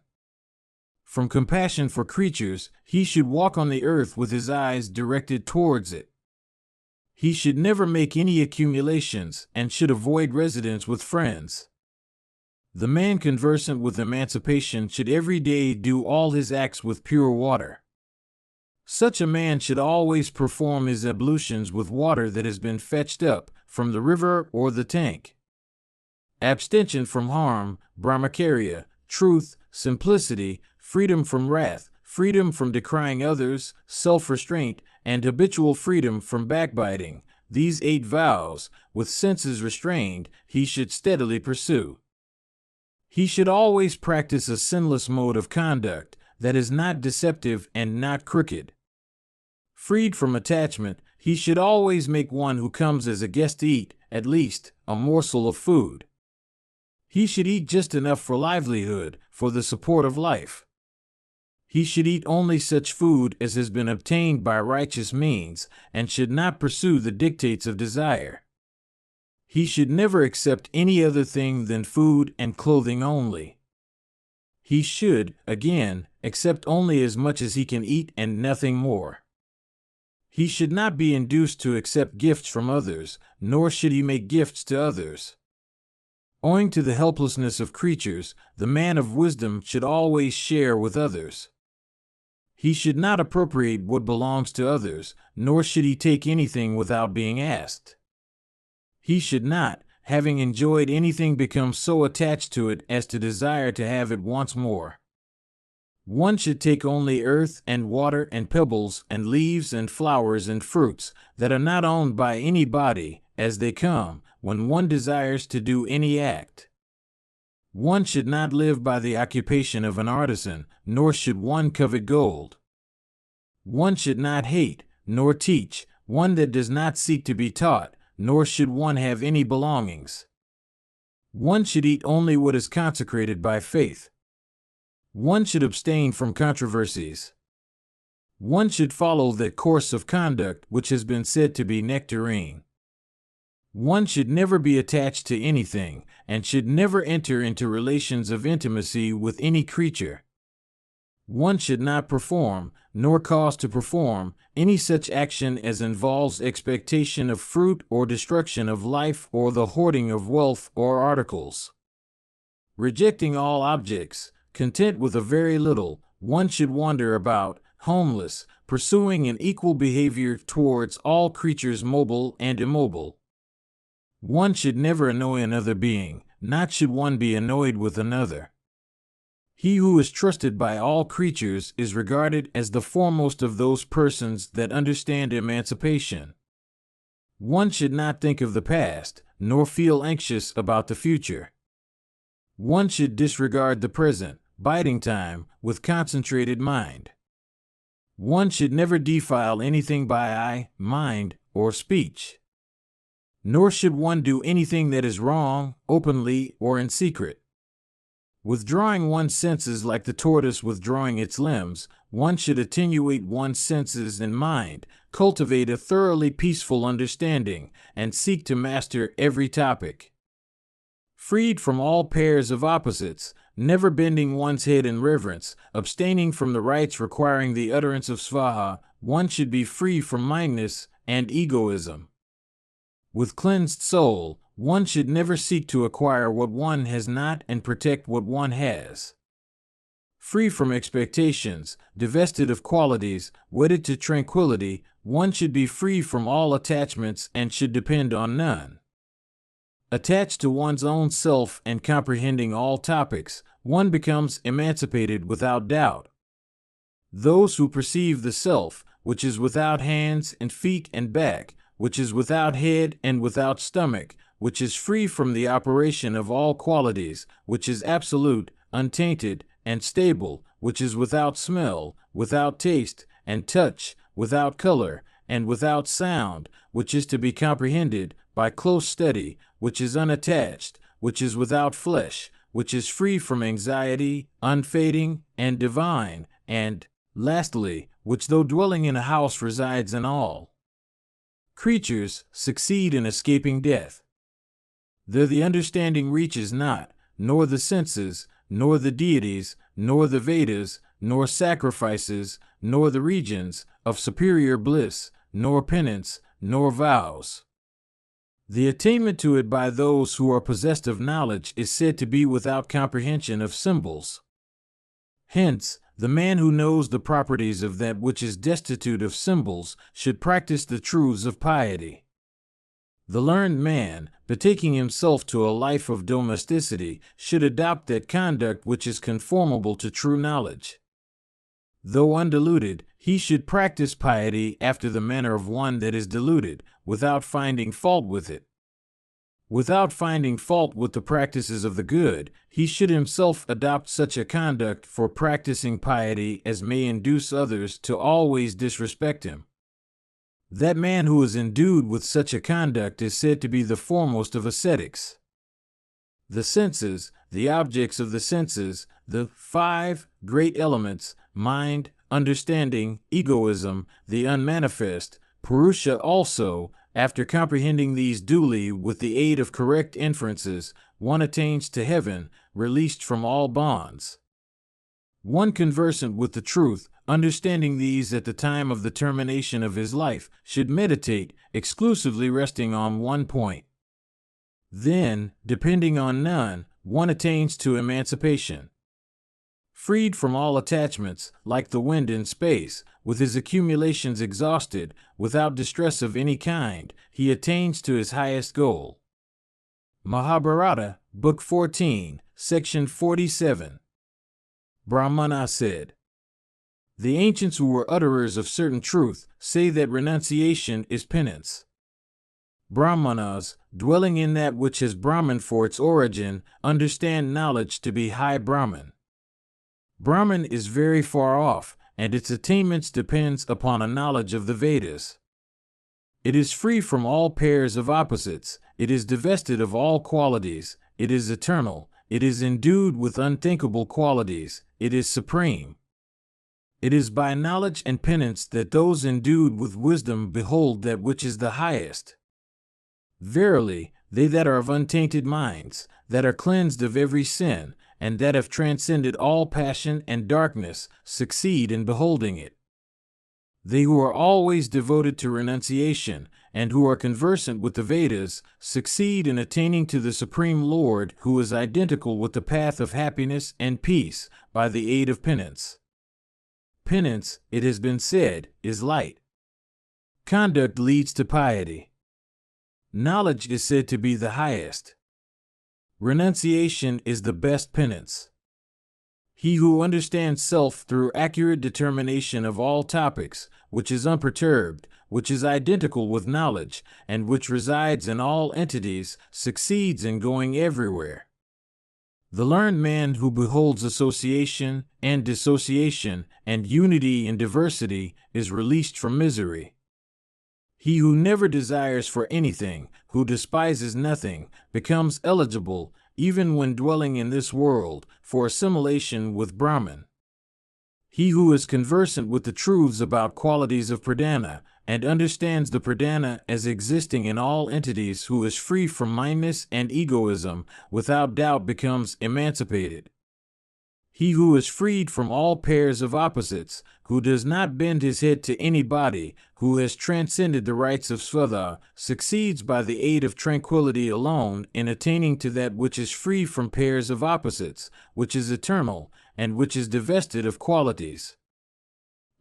From compassion for creatures, he should walk on the earth with his eyes directed towards it. He should never make any accumulations, and should avoid residence with friends. The man conversant with emancipation should every day do all his acts with pure water. Such a man should always perform his ablutions with water that has been fetched up from the river or the tank. Abstention from harm, brahmacharya, truth, simplicity, freedom from wrath, freedom from decrying others, self-restraint, and habitual freedom from backbiting, these 8 vows, with senses restrained, he should steadily pursue. He should always practice a sinless mode of conduct that is not deceptive and not crooked. Freed from attachment, he should always make one who comes as a guest eat, at least, a morsel of food. He should eat just enough for livelihood, for the support of life. He should eat only such food as has been obtained by righteous means, and should not pursue the dictates of desire. He should never accept any other thing than food and clothing only. He should, again, accept only as much as he can eat and nothing more. He should not be induced to accept gifts from others, nor should he make gifts to others. Owing to the helplessness of creatures, the man of wisdom should always share with others. He should not appropriate what belongs to others, nor should he take anything without being asked. He should not, having enjoyed anything, become so attached to it as to desire to have it once more. One should take only earth and water and pebbles and leaves and flowers and fruits that are not owned by anybody as they come when one desires to do any act. One should not live by the occupation of an artisan, nor should one covet gold. One should not hate, nor teach, one that does not seek to be taught, nor should one have any belongings. One should eat only what is consecrated by faith. One should abstain from controversies. One should follow that course of conduct which has been said to be nectarine. One should never be attached to anything, and should never enter into relations of intimacy with any creature. One should not perform, nor cause to perform, any such action as involves expectation of fruit or destruction of life or the hoarding of wealth or articles. Rejecting all objects, content with a very little, one should wander about, homeless, pursuing an equal behavior towards all creatures mobile and immobile. One should never annoy another being, not should one be annoyed with another. He who is trusted by all creatures is regarded as the foremost of those persons that understand emancipation. One should not think of the past, nor feel anxious about the future. One should disregard the present, biding time, with concentrated mind. One should never defile anything by eye, mind, or speech. Nor should one do anything that is wrong, openly or in secret. Withdrawing one's senses like the tortoise withdrawing its limbs, one should attenuate one's senses and mind, cultivate a thoroughly peaceful understanding, and seek to master every topic. Freed from all pairs of opposites, never bending one's head in reverence, abstaining from the rites requiring the utterance of svaha, one should be free from mindness and egoism. With cleansed soul, one should never seek to acquire what one has not and protect what one has. Free from expectations, divested of qualities, wedded to tranquility, one should be free from all attachments and should depend on none. Attached to one's own self and comprehending all topics, one becomes emancipated without doubt. Those who perceive the self, which is without hands and feet and back, which is without head and without stomach, which is free from the operation of all qualities, which is absolute, untainted, and stable, which is without smell, without taste, and touch, without color, and without sound, which is to be comprehended by close study, which is unattached, which is without flesh, which is free from anxiety, unfading, and divine, and, lastly, which though dwelling in a house resides in all creatures, succeed in escaping death. There the understanding reaches not, nor the senses, nor the deities, nor the Vedas, nor sacrifices, nor the regions of superior bliss, nor penance, nor vows. The attainment to it by those who are possessed of knowledge is said to be without comprehension of symbols. Hence, the man who knows the properties of that which is destitute of symbols should practice the truths of piety. The learned man, betaking himself to a life of domesticity, should adopt that conduct which is conformable to true knowledge. Though undiluted, he should practice piety after the manner of one that is diluted, without finding fault with it. Without finding fault with the practices of the good, he should himself adopt such a conduct for practicing piety as may induce others to always disrespect him. That man who is endued with such a conduct is said to be the foremost of ascetics. The senses, the objects of the senses, the 5 great elements, mind, understanding, egoism, the unmanifest, Purusha also, after comprehending these duly with the aid of correct inferences, one attains to heaven, released from all bonds. One conversant with the truth, understanding these at the time of the termination of his life, should meditate, exclusively resting on one point. Then, depending on none, one attains to emancipation. Freed from all attachments, like the wind in space, with his accumulations exhausted, without distress of any kind, he attains to his highest goal. Mahabharata, Book 14, Section 47. Brahmana said, "The ancients who were utterers of certain truth say that renunciation is penance. Brahmanas, dwelling in that which has Brahman for its origin, understand knowledge to be high Brahman. Brahman is very far off, and its attainments depends upon a knowledge of the Vedas. It is free from all pairs of opposites, it is divested of all qualities, it is eternal, it is endued with unthinkable qualities, it is supreme. It is by knowledge and penance that those endued with wisdom behold that which is the highest. Verily, they that are of untainted minds, that are cleansed of every sin, and that have transcended all passion and darkness, succeed in beholding it. They who are always devoted to renunciation, and who are conversant with the Vedas, succeed in attaining to the Supreme Lord, who is identical with the path of happiness and peace, by the aid of penance. Penance, it has been said, is light. Conduct leads to piety. Knowledge is said to be the highest. Renunciation is the best penance. He who understands self through accurate determination of all topics, which is unperturbed, which is identical with knowledge, and which resides in all entities, succeeds in going everywhere. The learned man who beholds association and dissociation and unity and diversity is released from misery. He who never desires for anything, who despises nothing, becomes eligible, even when dwelling in this world, for assimilation with Brahman. He who is conversant with the truths about qualities of pradhana, and understands the pradhana as existing in all entities, who is free from mindness and egoism, without doubt becomes emancipated. He who is freed from all pairs of opposites, who does not bend his head to anybody, who has transcended the rights of Svadha, succeeds by the aid of tranquility alone in attaining to that which is free from pairs of opposites, which is eternal, and which is divested of qualities.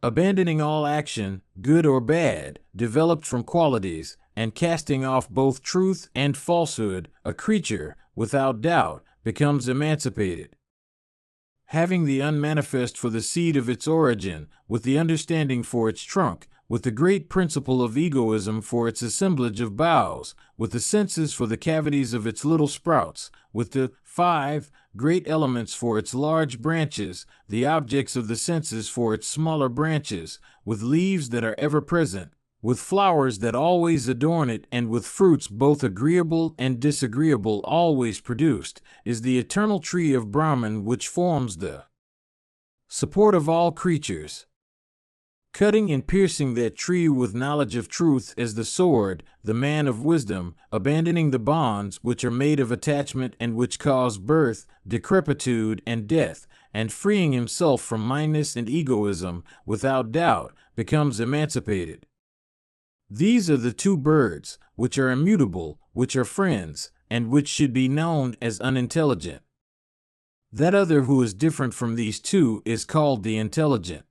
Abandoning all action, good or bad, developed from qualities, and casting off both truth and falsehood, a creature, without doubt, becomes emancipated. Having the unmanifest for the seed of its origin, with the understanding for its trunk, with the great principle of egoism for its assemblage of boughs, with the senses for the cavities of its little sprouts, with the 5 great elements for its large branches, the objects of the senses for its smaller branches, with leaves that are ever present, with flowers that always adorn it, and with fruits both agreeable and disagreeable always produced, is the eternal tree of Brahman, which forms the support of all creatures. Cutting and piercing that tree with knowledge of truth as the sword, the man of wisdom, abandoning the bonds which are made of attachment and which cause birth, decrepitude, and death, and freeing himself from mindness and egoism, without doubt, becomes emancipated. These are the two birds, which are immutable, which are friends, and which should be known as unintelligent. That other who is different from these two is called the intelligent.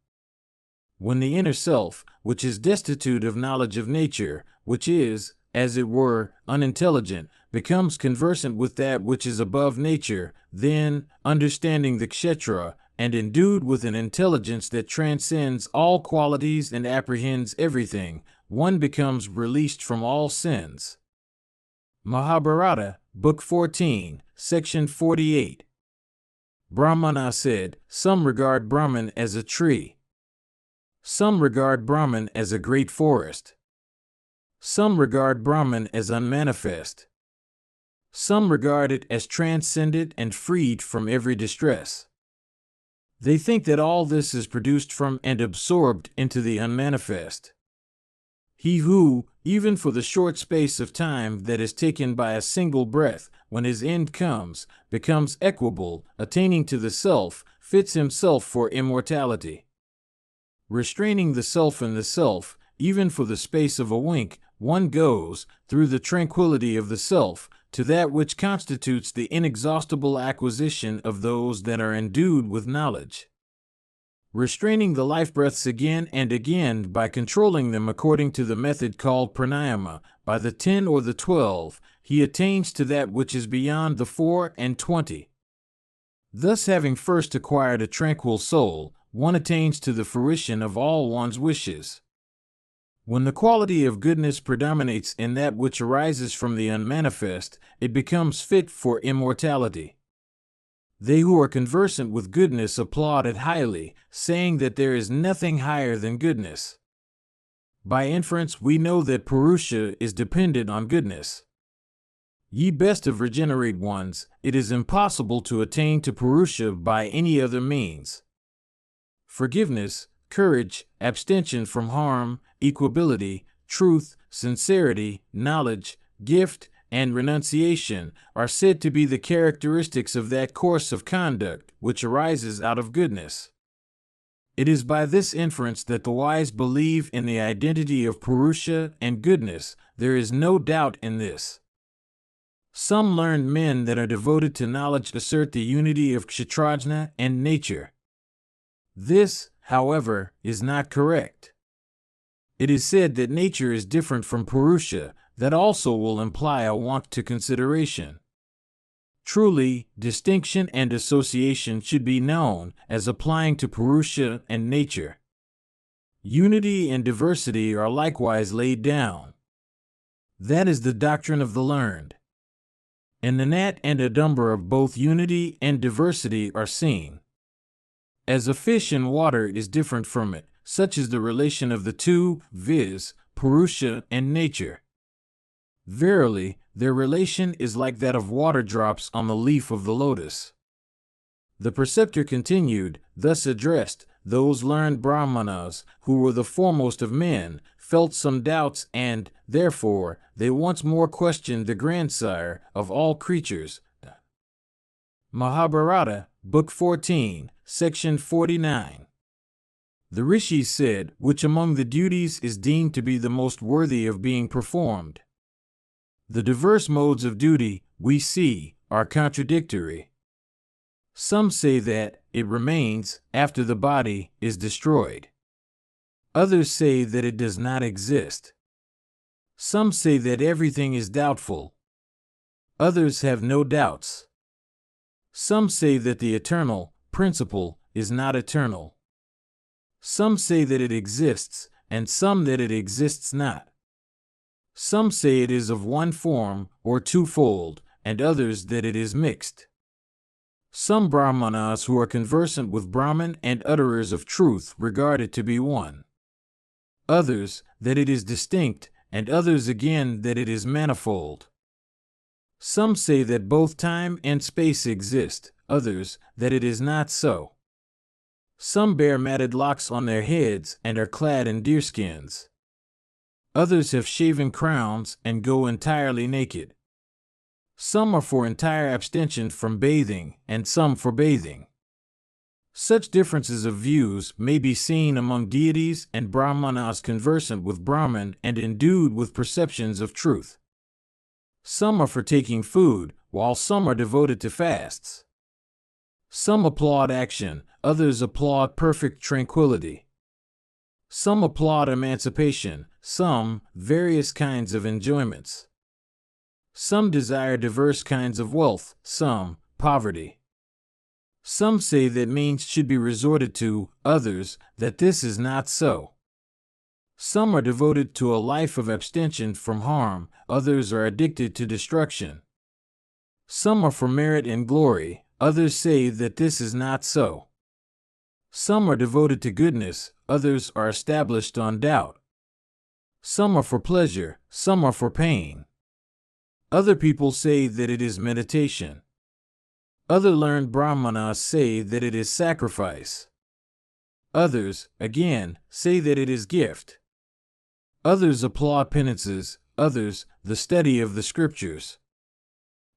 When the inner self, which is destitute of knowledge of nature, which is, as it were, unintelligent, becomes conversant with that which is above nature, then, understanding the kshetra, and endued with an intelligence that transcends all qualities and apprehends everything, one becomes released from all sins. Mahabharata, Book 14, Section 48. Brahmana said, some regard Brahman as a tree. Some regard Brahman as a great forest. Some regard Brahman as unmanifest. Some regard it as transcendent and freed from every distress. They think that all this is produced from and absorbed into the unmanifest. He who, even for the short space of time that is taken by a single breath, when his end comes, becomes equable, attaining to the self, fits himself for immortality. Restraining the self in the self, even for the space of a wink, one goes, through the tranquility of the self, to that which constitutes the inexhaustible acquisition of those that are endued with knowledge. Restraining the life breaths again and again by controlling them according to the method called pranayama, by the 10 or the 12, he attains to that which is beyond the 4 and 20. Thus, having first acquired a tranquil soul, one attains to the fruition of all one's wishes. When the quality of goodness predominates in that which arises from the unmanifest, it becomes fit for immortality. They who are conversant with goodness applaud it highly, saying that there is nothing higher than goodness. By inference, we know that Purusha is dependent on goodness. Ye best of regenerate ones, it is impossible to attain to Purusha by any other means. Forgiveness, courage, abstention from harm, equability, truth, sincerity, knowledge, gift, and renunciation are said to be the characteristics of that course of conduct which arises out of goodness. It is by this inference that the wise believe in the identity of Purusha and goodness. There is no doubt in this. Some learned men that are devoted to knowledge assert the unity of kshetrajna and nature. This, however, is not correct. It is said that nature is different from Purusha. That also will imply a want to consideration. Truly, distinction and association should be known as applying to Purusha and nature. Unity and diversity are likewise laid down. That is the doctrine of the learned. And the gnat and adumber of both unity and diversity are seen. As a fish in water is different from it, such is the relation of the two, viz., Purusha and nature. Verily, their relation is like that of water drops on the leaf of the lotus. The preceptor continued, thus addressed, those learned Brahmanas, who were the foremost of men, felt some doubts and, therefore, they once more questioned the grandsire of all creatures. Mahabharata, Book 14, Section 49. The rishis said, which among the duties is deemed to be the most worthy of being performed? The diverse modes of duty, we see, are contradictory. Some say that it remains after the body is destroyed. Others say that it does not exist. Some say that everything is doubtful. Others have no doubts. Some say that the eternal principle is not eternal. Some say that it exists, and some that it exists not. Some say it is of one form, or twofold, and others that it is mixed. Some Brahmanas who are conversant with Brahman and utterers of truth regard it to be one. others that it is distinct, and others again that it is manifold. Some say that both time and space exist, others that it is not so. Some bear matted locks on their heads and are clad in deerskins. Others have shaven crowns and go entirely naked. Some are for entire abstention from bathing, and some for bathing. Such differences of views may be seen among deities and brahmanas conversant with Brahman and endued with perceptions of truth. Some are for taking food, while some are devoted to fasts. Some applaud action, others applaud perfect tranquility. Some applaud emancipation, some various kinds of enjoyments. Some desire diverse kinds of wealth, some poverty. Some say that means should be resorted to, others that this is not so. Some are devoted to a life of abstention from harm, others are addicted to destruction. Some are for merit and glory, others say that this is not so. Some are devoted to goodness, others are established on doubt. Some are for pleasure, some are for pain. Other people say that it is meditation. Other learned brahmanas say that it is sacrifice. Others, again, say that it is gift. Others applaud penances, others, the study of the scriptures.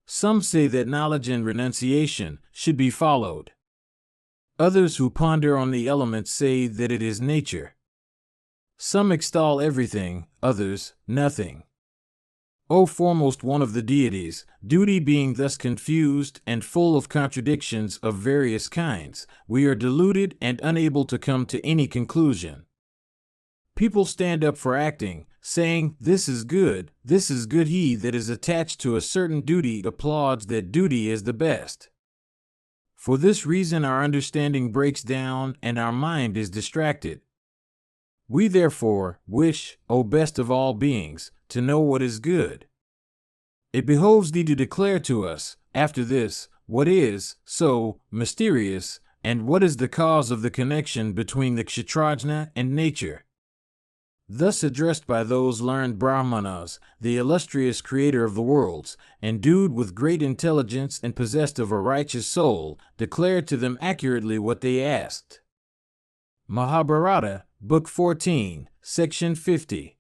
Some say that knowledge and renunciation should be followed. Others who ponder on the elements say that it is nature. Some extol everything, others, nothing. O foremost one of the deities, duty being thus confused and full of contradictions of various kinds, we are deluded and unable to come to any conclusion. People stand up for acting, saying, this is good. He that is attached to a certain duty applauds that duty is the best. For this reason our understanding breaks down and our mind is distracted. We therefore wish, O best of all beings, to know what is good. It behoves thee to declare to us, after this, what is so mysterious, and what is the cause of the connection between the kshatrajna and nature. Thus addressed by those learned brahmanas, the illustrious creator of the worlds, endued with great intelligence and possessed of a righteous soul, declared to them accurately what they asked. Mahabharata, Book 14, Section 50.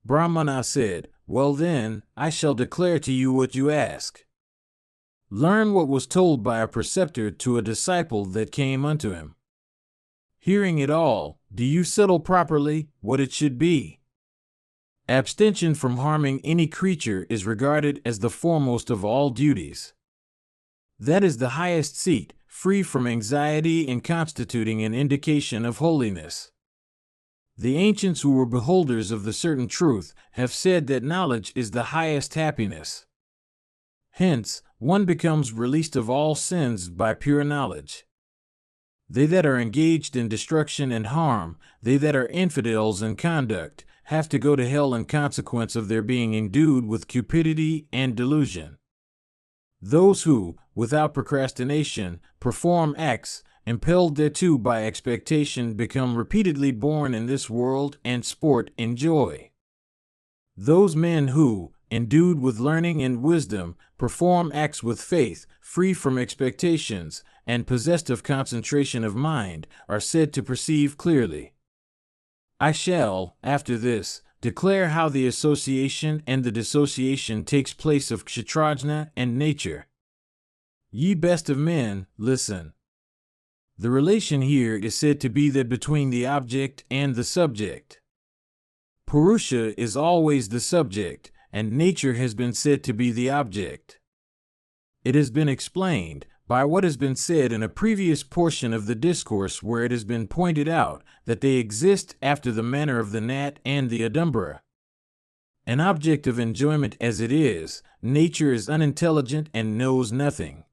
Brahmana said, well then, I shall declare to you what you ask. Learn what was told by a preceptor to a disciple that came unto him. Hearing it all, do you settle properly what it should be? Abstention from harming any creature is regarded as the foremost of all duties. That is the highest seat, free from anxiety and constituting an indication of holiness. The ancients who were beholders of the certain truth have said that knowledge is the highest happiness. Hence, one becomes released of all sins by pure knowledge. They that are engaged in destruction and harm, they that are infidels in conduct, have to go to hell in consequence of their being endued with cupidity and delusion. Those who, without procrastination, perform acts, impelled thereto by expectation, become repeatedly born in this world and sport in joy. Those men who, endued with learning and wisdom, perform acts with faith, free from expectations, and possessed of concentration of mind, are said to perceive clearly. I shall, after this, declare how the association and the dissociation takes place of kshatrajna and nature. Ye best of men, listen. The relation here is said to be that between the object and the subject. Purusha is always the subject, and nature has been said to be the object. It has been explained by what has been said in a previous portion of the discourse, where it has been pointed out that they exist after the manner of the gnat and the adumbra. An object of enjoyment as it is, nature is unintelligent and knows nothing.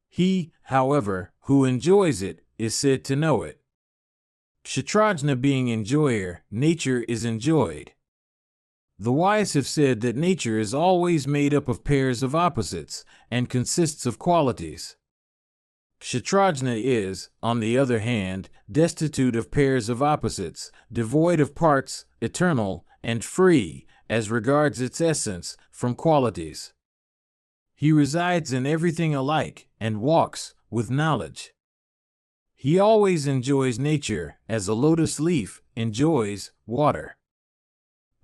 He, however, who enjoys it, is said to know it. Kshatrajna being enjoyer, nature is enjoyed. The wise have said that nature is always made up of pairs of opposites, and consists of qualities. Kshetrajna is, on the other hand, destitute of pairs of opposites, devoid of parts, eternal, and free, as regards its essence, from qualities. He resides in everything alike, and walks, with knowledge. He always enjoys nature, as a lotus leaf enjoys water.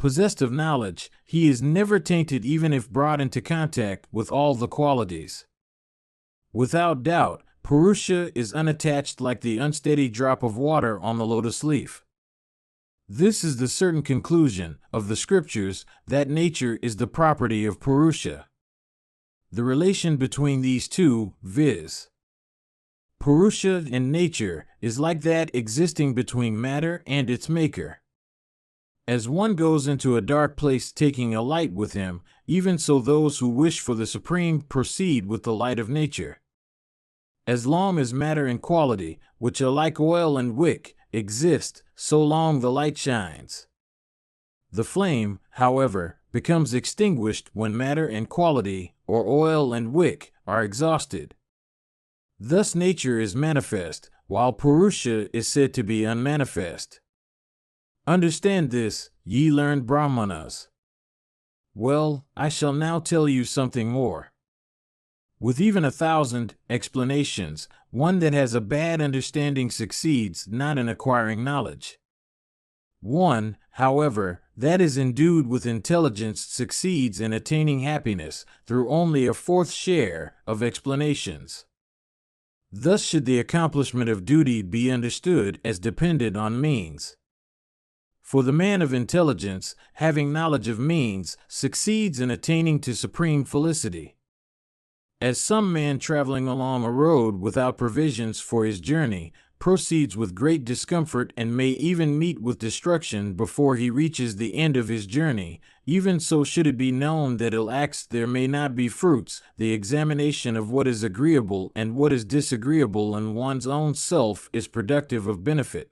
Possessed of knowledge, he is never tainted even if brought into contact with all the qualities. Without doubt, Purusha is unattached like the unsteady drop of water on the lotus leaf. This is the certain conclusion of the scriptures that nature is the property of Purusha. The relation between these two, viz. Purusha and nature, is like that existing between matter and its maker. As one goes into a dark place taking a light with him, even so those who wish for the supreme proceed with the light of nature. As long as matter and quality, which are like oil and wick, exist, so long the light shines. The flame, however, becomes extinguished when matter and quality, or oil and wick, are exhausted. Thus nature is manifest, while Purusha is said to be unmanifest. Understand this, ye learned Brahmanas. Well, I shall now tell you something more. With even 1,000 explanations, one that has a bad understanding succeeds not in acquiring knowledge. One, however, that is endued with intelligence succeeds in attaining happiness through only a fourth share of explanations. Thus should the accomplishment of duty be understood as dependent on means. For the man of intelligence, having knowledge of means, succeeds in attaining to supreme felicity. As some man traveling along a road without provisions for his journey proceeds with great discomfort and may even meet with destruction before he reaches the end of his journey, even so should it be known that ill acts there may not be fruits. The examination of what is agreeable and what is disagreeable in one's own self is productive of benefit.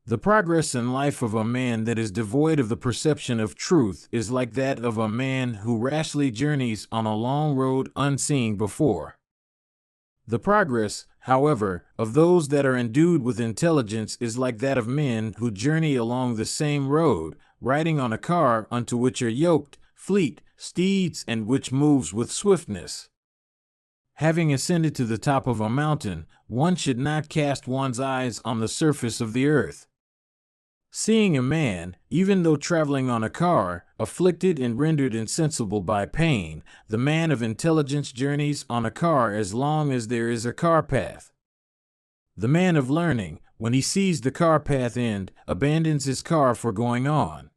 The progress in life of a man that is devoid of the perception of truth is like that of a man who rashly journeys on a long road unseen before. The progress, however, of those that are endued with intelligence is like that of men who journey along the same road, riding on a car unto which are yoked, fleet steeds and which moves with swiftness. Having ascended to the top of a mountain, one should not cast one's eyes on the surface of the earth. Seeing a man, even though traveling on a car, afflicted and rendered insensible by pain, the man of intelligence journeys on a car as long as there is a car path. The man of learning, when he sees the car path end, abandons his car for going on.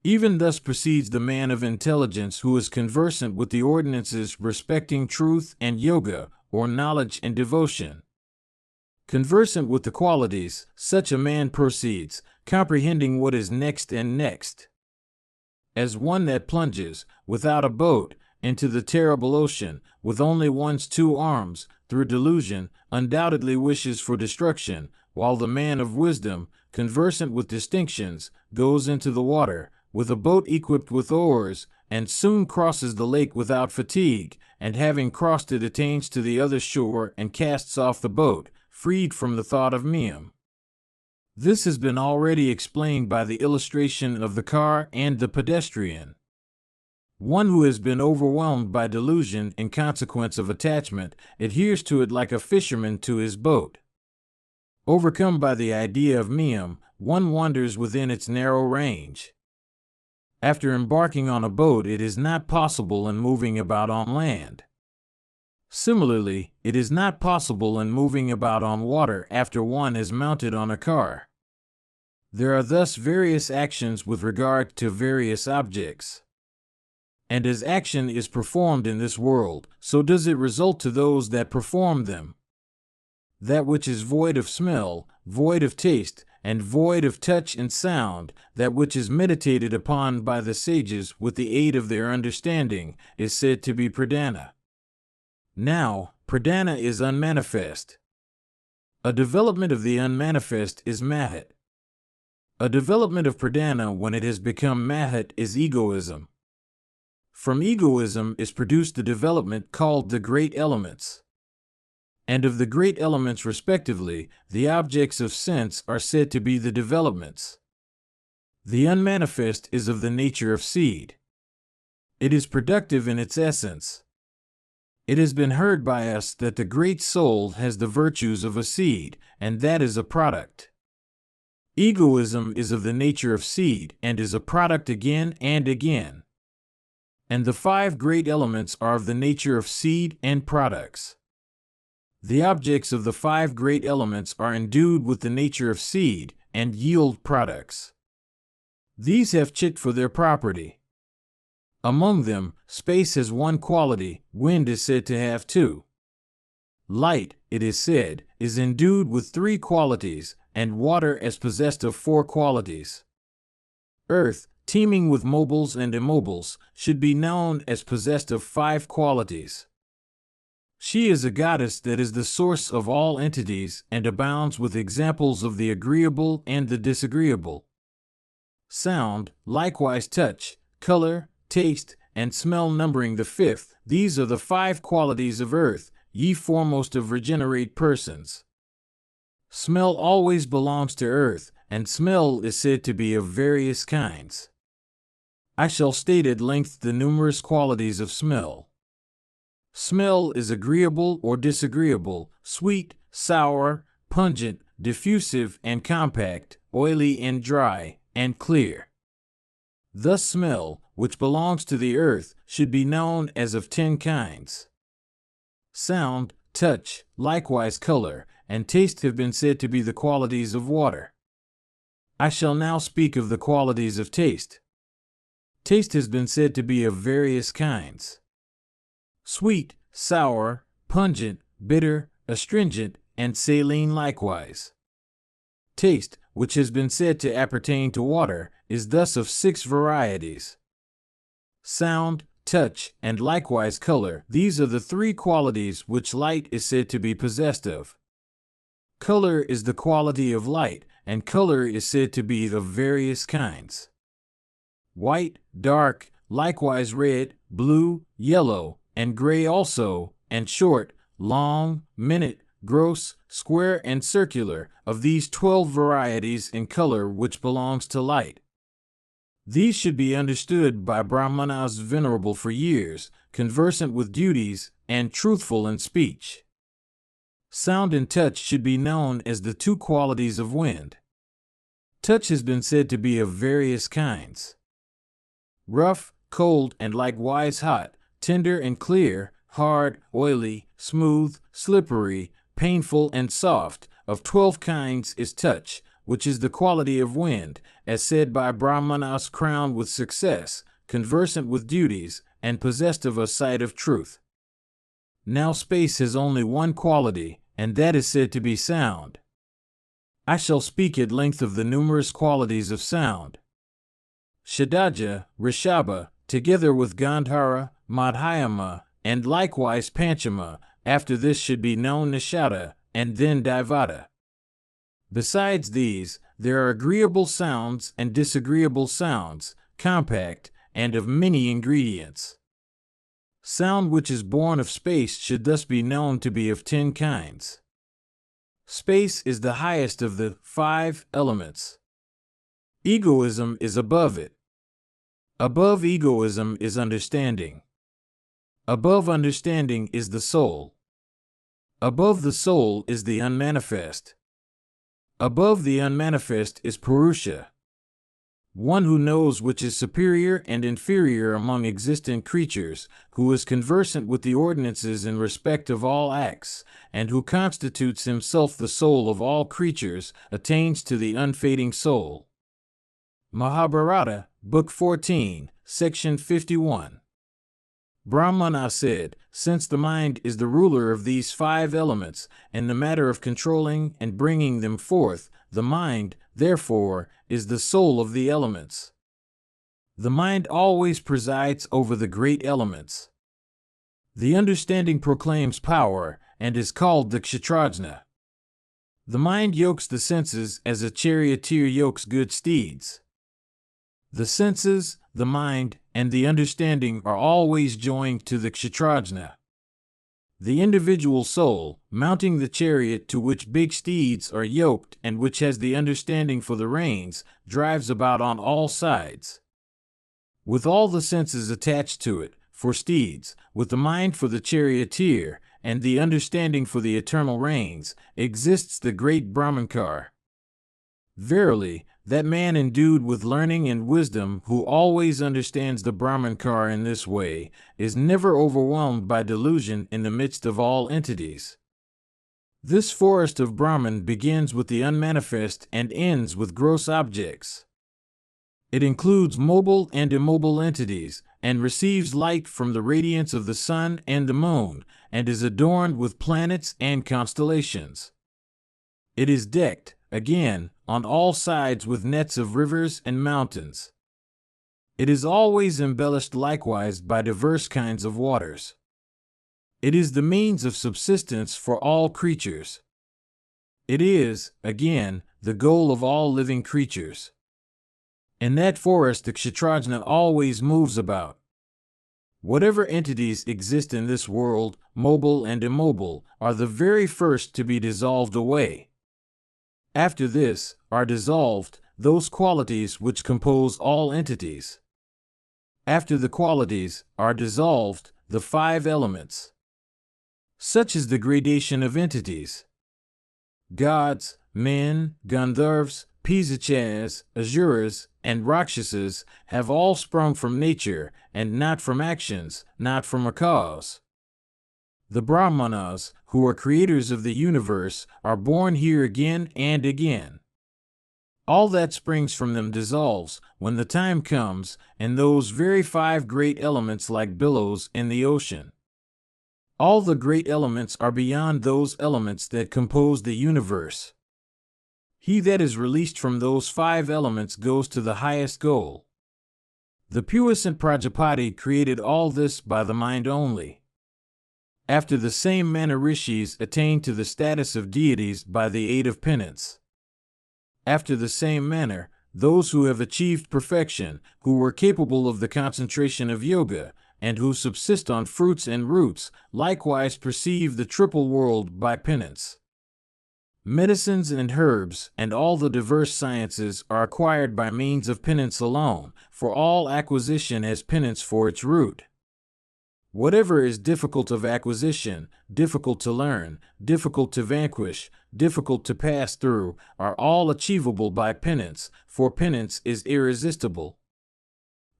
Even thus proceeds the man of intelligence who is conversant with the ordinances respecting truth and yoga, or knowledge and devotion. Conversant with the qualities, such a man proceeds, comprehending what is next and next. As one that plunges, without a boat, into the terrible ocean, with only one's 2 arms, through delusion, undoubtedly wishes for destruction, while the man of wisdom, conversant with distinctions, goes into the water, with a boat equipped with oars, and soon crosses the lake without fatigue, and having crossed it attains to the other shore and casts off the boat, freed from the thought of meum. This has been already explained by the illustration of the car and the pedestrian. One who has been overwhelmed by delusion in consequence of attachment adheres to it like a fisherman to his boat. Overcome by the idea of meum, one wanders within its narrow range. After embarking on a boat, it is not possible in moving about on land. Similarly, it is not possible in moving about on water after one is mounted on a car. There are thus various actions with regard to various objects. And as action is performed in this world, so does it result to those that perform them. That which is void of smell, void of taste, and void of touch and sound, that which is meditated upon by the sages with the aid of their understanding, is said to be pradhana. Now, pradhana is unmanifest. A development of the unmanifest is mahat. A development of pradhana when it has become mahat is egoism. From egoism is produced the development called the great elements. and of the great elements respectively, the objects of sense are said to be the developments. The unmanifest is of the nature of seed. It is productive in its essence. It has been heard by us that the great soul has the virtues of a seed, and that is a product. Egoism is of the nature of seed and is a product again and again. And the 5 great elements are of the nature of seed and products. The objects of the 5 great elements are endued with the nature of seed and yield products. These have chit for their property. Among them, space has 1 quality, wind is said to have 2. Light, it is said, is endued with 3 qualities, and water as possessed of 4 qualities. Earth, teeming with mobiles and immobiles, should be known as possessed of 5 qualities. She is a goddess that is the source of all entities and abounds with examples of the agreeable and the disagreeable. Sound, likewise touch, color, taste, and smell numbering the 5th, these are the 5 qualities of earth, ye foremost of regenerate persons. Smell always belongs to earth, and smell is said to be of various kinds. I shall state at length the numerous qualities of smell. Smell is agreeable or disagreeable, sweet, sour, pungent, diffusive and compact, oily and dry, and clear. Thus smell, which belongs to the earth, should be known as of 10 kinds. Sound, touch, likewise color, and taste have been said to be the qualities of water. I shall now speak of the qualities of taste. Taste has been said to be of various kinds: sweet, sour, pungent, bitter, astringent, and saline likewise. Taste, which has been said to appertain to water, is thus of 6 varieties. Sound, touch, and likewise color, these are the 3 qualities which light is said to be possessed of. Color is the quality of light, and color is said to be of various kinds: white, dark, likewise red, blue, yellow, and gray also, and short, long, minute, gross, square, and circular, of these 12 varieties in color which belongs to light. These should be understood by Brahmanas venerable for years, conversant with duties, and truthful in speech. Sound and touch should be known as the 2 qualities of wind. Touch has been said to be of various kinds: rough, cold, and likewise hot, tender and clear, hard, oily, smooth, slippery, painful, and soft. Of 12 kinds is touch, which is the quality of wind, as said by Brahmanas crowned with success, conversant with duties, and possessed of a sight of truth. Now space has only 1 quality, and that is said to be sound. I shall speak at length of the numerous qualities of sound. Shadaja, Rishabha, together with Gandhara, Madhyama, and likewise Panchama, after this should be known Nishada, and then Daivata. Besides these, there are agreeable sounds and disagreeable sounds, compact, and of many ingredients. Sound which is born of space should thus be known to be of 10 kinds. Space is the highest of the 5 elements. Egoism is above it. Above egoism is understanding. Above understanding is the soul. Above the soul is the unmanifest. Above the unmanifest is Purusha, one who knows which is superior and inferior among existent creatures, who is conversant with the ordinances in respect of all acts, and who constitutes himself the soul of all creatures, attains to the unfading soul. Mahabharata, Book 14, Section 51. Brahmana said, since the mind is the ruler of these 5 elements, and the matter of controlling and bringing them forth, the mind, therefore, is the soul of the elements. The mind always presides over the great elements. The understanding proclaims power, and is called the kshatrajna. The mind yokes the senses as a charioteer yokes good steeds. The senses, the mind, and the understanding are always joined to the kshatrajna. The individual soul, mounting the chariot to which big steeds are yoked and which has the understanding for the reins, drives about on all sides. With all the senses attached to it, for steeds, with the mind for the charioteer, and the understanding for the eternal reins, exists the great Brahmankar. Verily, that man endued with learning and wisdom who always understands the Brahmankar in this way is never overwhelmed by delusion in the midst of all entities. This forest of Brahman begins with the unmanifest and ends with gross objects. It includes mobile and immobile entities, and receives light from the radiance of the sun and the moon, and is adorned with planets and constellations. It is decked, again, on all sides with nets of rivers and mountains. It is always embellished likewise by diverse kinds of waters. It is the means of subsistence for all creatures. It is, again, the goal of all living creatures. In that forest the Kshatrajna always moves about. Whatever entities exist in this world, mobile and immobile, are the very first to be dissolved away. After this, are dissolved those qualities which compose all entities. After the qualities, are dissolved the 5 elements. Such is the gradation of entities. Gods, men, Gandharvas, Pisachas, Asuras, and Rakshasas have all sprung from nature, and not from actions, not from a cause. The Brahmanas, who are creators of the universe, are born here again and again. All that springs from them dissolves, when the time comes, in those very 5 great elements like billows in the ocean. All the great elements are beyond those elements that compose the universe. He that is released from those 5 elements goes to the highest goal. The puissant Prajapati created all this by the mind only. After the same manner rishis attain to the status of deities by the aid of penance. After the same manner, those who have achieved perfection, who were capable of the concentration of yoga, and who subsist on fruits and roots, likewise perceive the triple world by penance. Medicines and herbs and all the diverse sciences are acquired by means of penance alone, for all acquisition has penance for its root. Whatever is difficult of acquisition, difficult to learn, difficult to vanquish, difficult to pass through, are all achievable by penance, for penance is irresistible.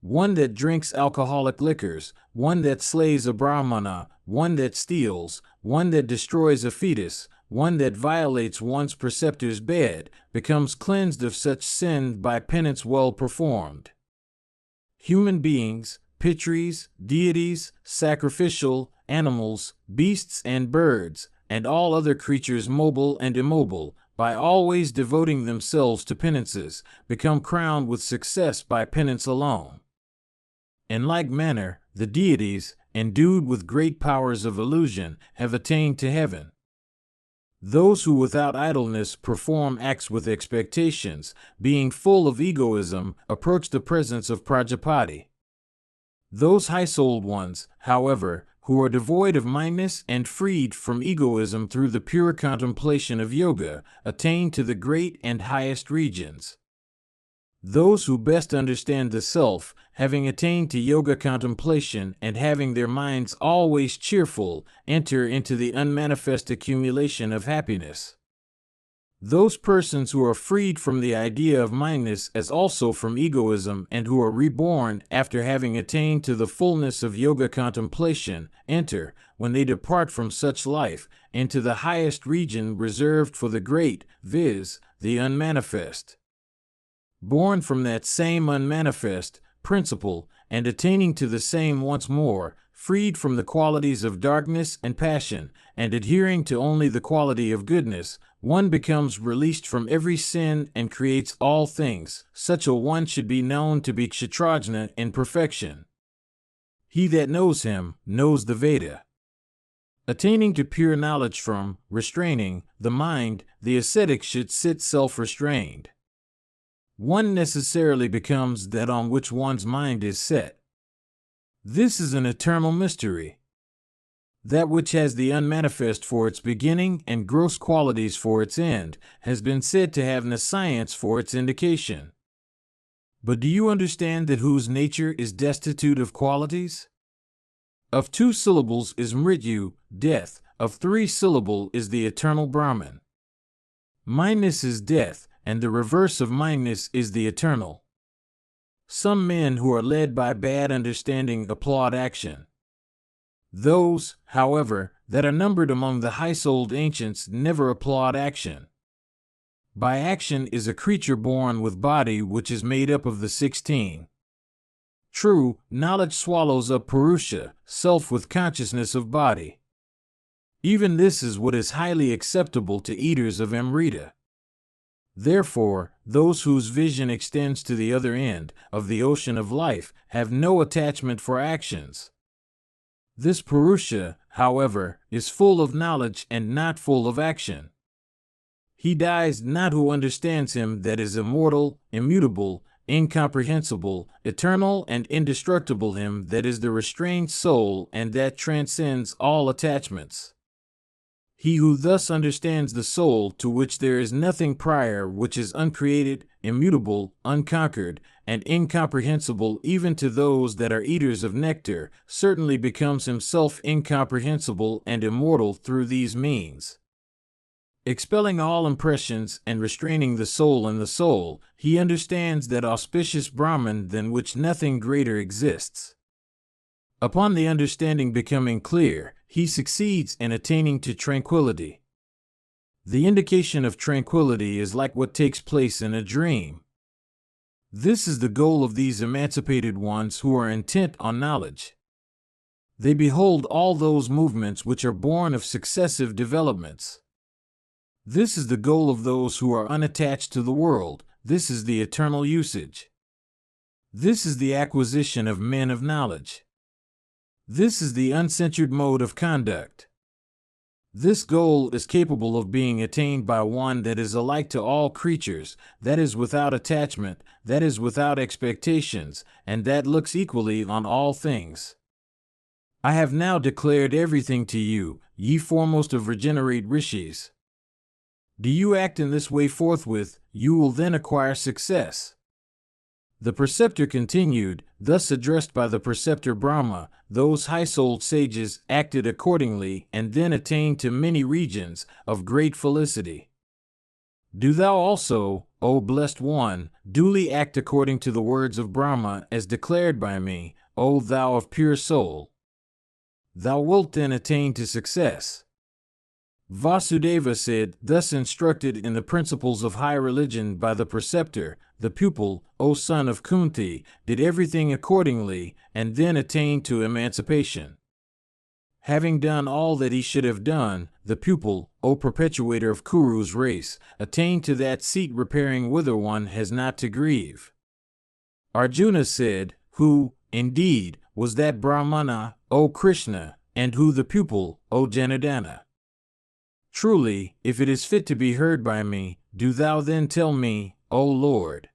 One that drinks alcoholic liquors, one that slays a Brahmana, one that steals, one that destroys a fetus, one that violates one's preceptor's bed, becomes cleansed of such sin by penance well performed. Human beings, pitris, deities, sacrificial, animals, beasts and birds, and all other creatures mobile and immobile, by always devoting themselves to penances, become crowned with success by penance alone. In like manner, the deities, endued with great powers of illusion, have attained to heaven. Those who without idleness perform acts with expectations, being full of egoism, approach the presence of Prajapati. Those high-souled ones, however, who are devoid of mindness and freed from egoism through the pure contemplation of yoga, attain to the great and highest regions. Those who best understand the self, having attained to yoga contemplation and having their minds always cheerful, enter into the unmanifest accumulation of happiness. Those persons who are freed from the idea of mindness as also from egoism and who are reborn after having attained to the fullness of yoga contemplation, enter, when they depart from such life, into the highest region reserved for the great, viz., the unmanifest. Born from that same unmanifest principle, and attaining to the same once more, freed from the qualities of darkness and passion, and adhering to only the quality of goodness, one becomes released from every sin and creates all things. Such a one should be known to be Kshatrajna in perfection. He that knows him knows the Veda. Attaining to pure knowledge from restraining the mind, the ascetic should sit self-restrained. One necessarily becomes that on which one's mind is set. This is an eternal mystery. That which has the unmanifest for its beginning and gross qualities for its end has been said to have nescience for its indication. But do you understand that whose nature is destitute of qualities? Of 2 syllables is mrityu, death, of 3 syllable is the eternal Brahman. Mindness is death, and the reverse of mindness is the eternal. Some men who are led by bad understanding applaud action. Those, however, that are numbered among the high-souled ancients never applaud action. By action is a creature born with body which is made up of the 16. True, knowledge swallows up purusha, self with consciousness of body. Even this is what is highly acceptable to eaters of amrita. Therefore, those whose vision extends to the other end of the ocean of life have no attachment for actions. This purusha, however, is full of knowledge and not full of action. He dies not who understands him that is immortal, immutable, incomprehensible, eternal, and indestructible, him that is the restrained soul and that transcends all attachments. He who thus understands the soul to which there is nothing prior, which is uncreated, immutable, unconquered, and incomprehensible even to those that are eaters of nectar, certainly becomes himself incomprehensible and immortal through these means. Expelling all impressions and restraining the soul in the soul, he understands that auspicious Brahman than which nothing greater exists. Upon the understanding becoming clear, he succeeds in attaining to tranquility. The indication of tranquility is like what takes place in a dream. This is the goal of these emancipated ones who are intent on knowledge. They behold all those movements which are born of successive developments. This is the goal of those who are unattached to the world. This is the eternal usage. This is the acquisition of men of knowledge. This is the uncensored mode of conduct. This goal is capable of being attained by one that is alike to all creatures, that is without attachment, that is without expectations, and that looks equally on all things. I have now declared everything to you, ye foremost of regenerate rishis. Do you act in this way forthwith, you will then acquire success. The preceptor continued, thus addressed by the preceptor Brahma, those high-souled sages acted accordingly and then attained to many regions of great felicity. Do thou also, O blessed one, duly act according to the words of Brahma as declared by me, O thou of pure soul. Thou wilt then attain to success. Vasudeva said, thus instructed in the principles of high religion by the preceptor, the pupil, O son of Kunti, did everything accordingly, and then attained to emancipation. Having done all that he should have done, the pupil, O perpetuator of Kuru's race, attained to that seat repairing whither one has not to grieve. Arjuna said, who, indeed, was that Brahmana, O Krishna, and who the pupil, O Janardana? Truly, if it is fit to be heard by me, do thou then tell me, O Lord.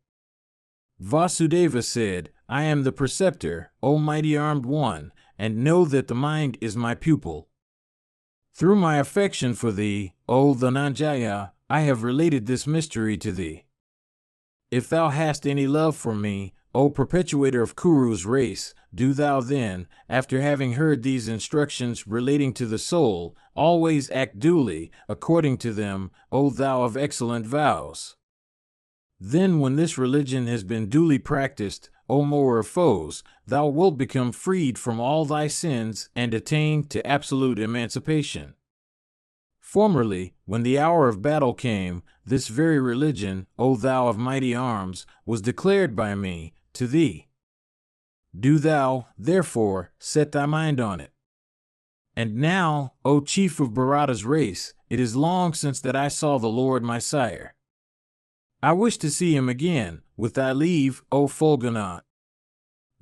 Vasudeva said, I am the preceptor, O mighty armed one, and know that the mind is my pupil. Through my affection for thee, O Dhananjaya, I have related this mystery to thee. If thou hast any love for me, O perpetuator of Kuru's race, do thou then, after having heard these instructions relating to the soul, always act duly, according to them, O thou of excellent vows. Then when this religion has been duly practiced, O mower of foes, thou wilt become freed from all thy sins and attain to absolute emancipation. Formerly, when the hour of battle came, this very religion, O thou of mighty arms, was declared by me to thee. Do thou, therefore, set thy mind on it. And now, O chief of Bharata's race, it is long since that I saw the Lord my sire. I wish to see him again, with thy leave, O Fulganath.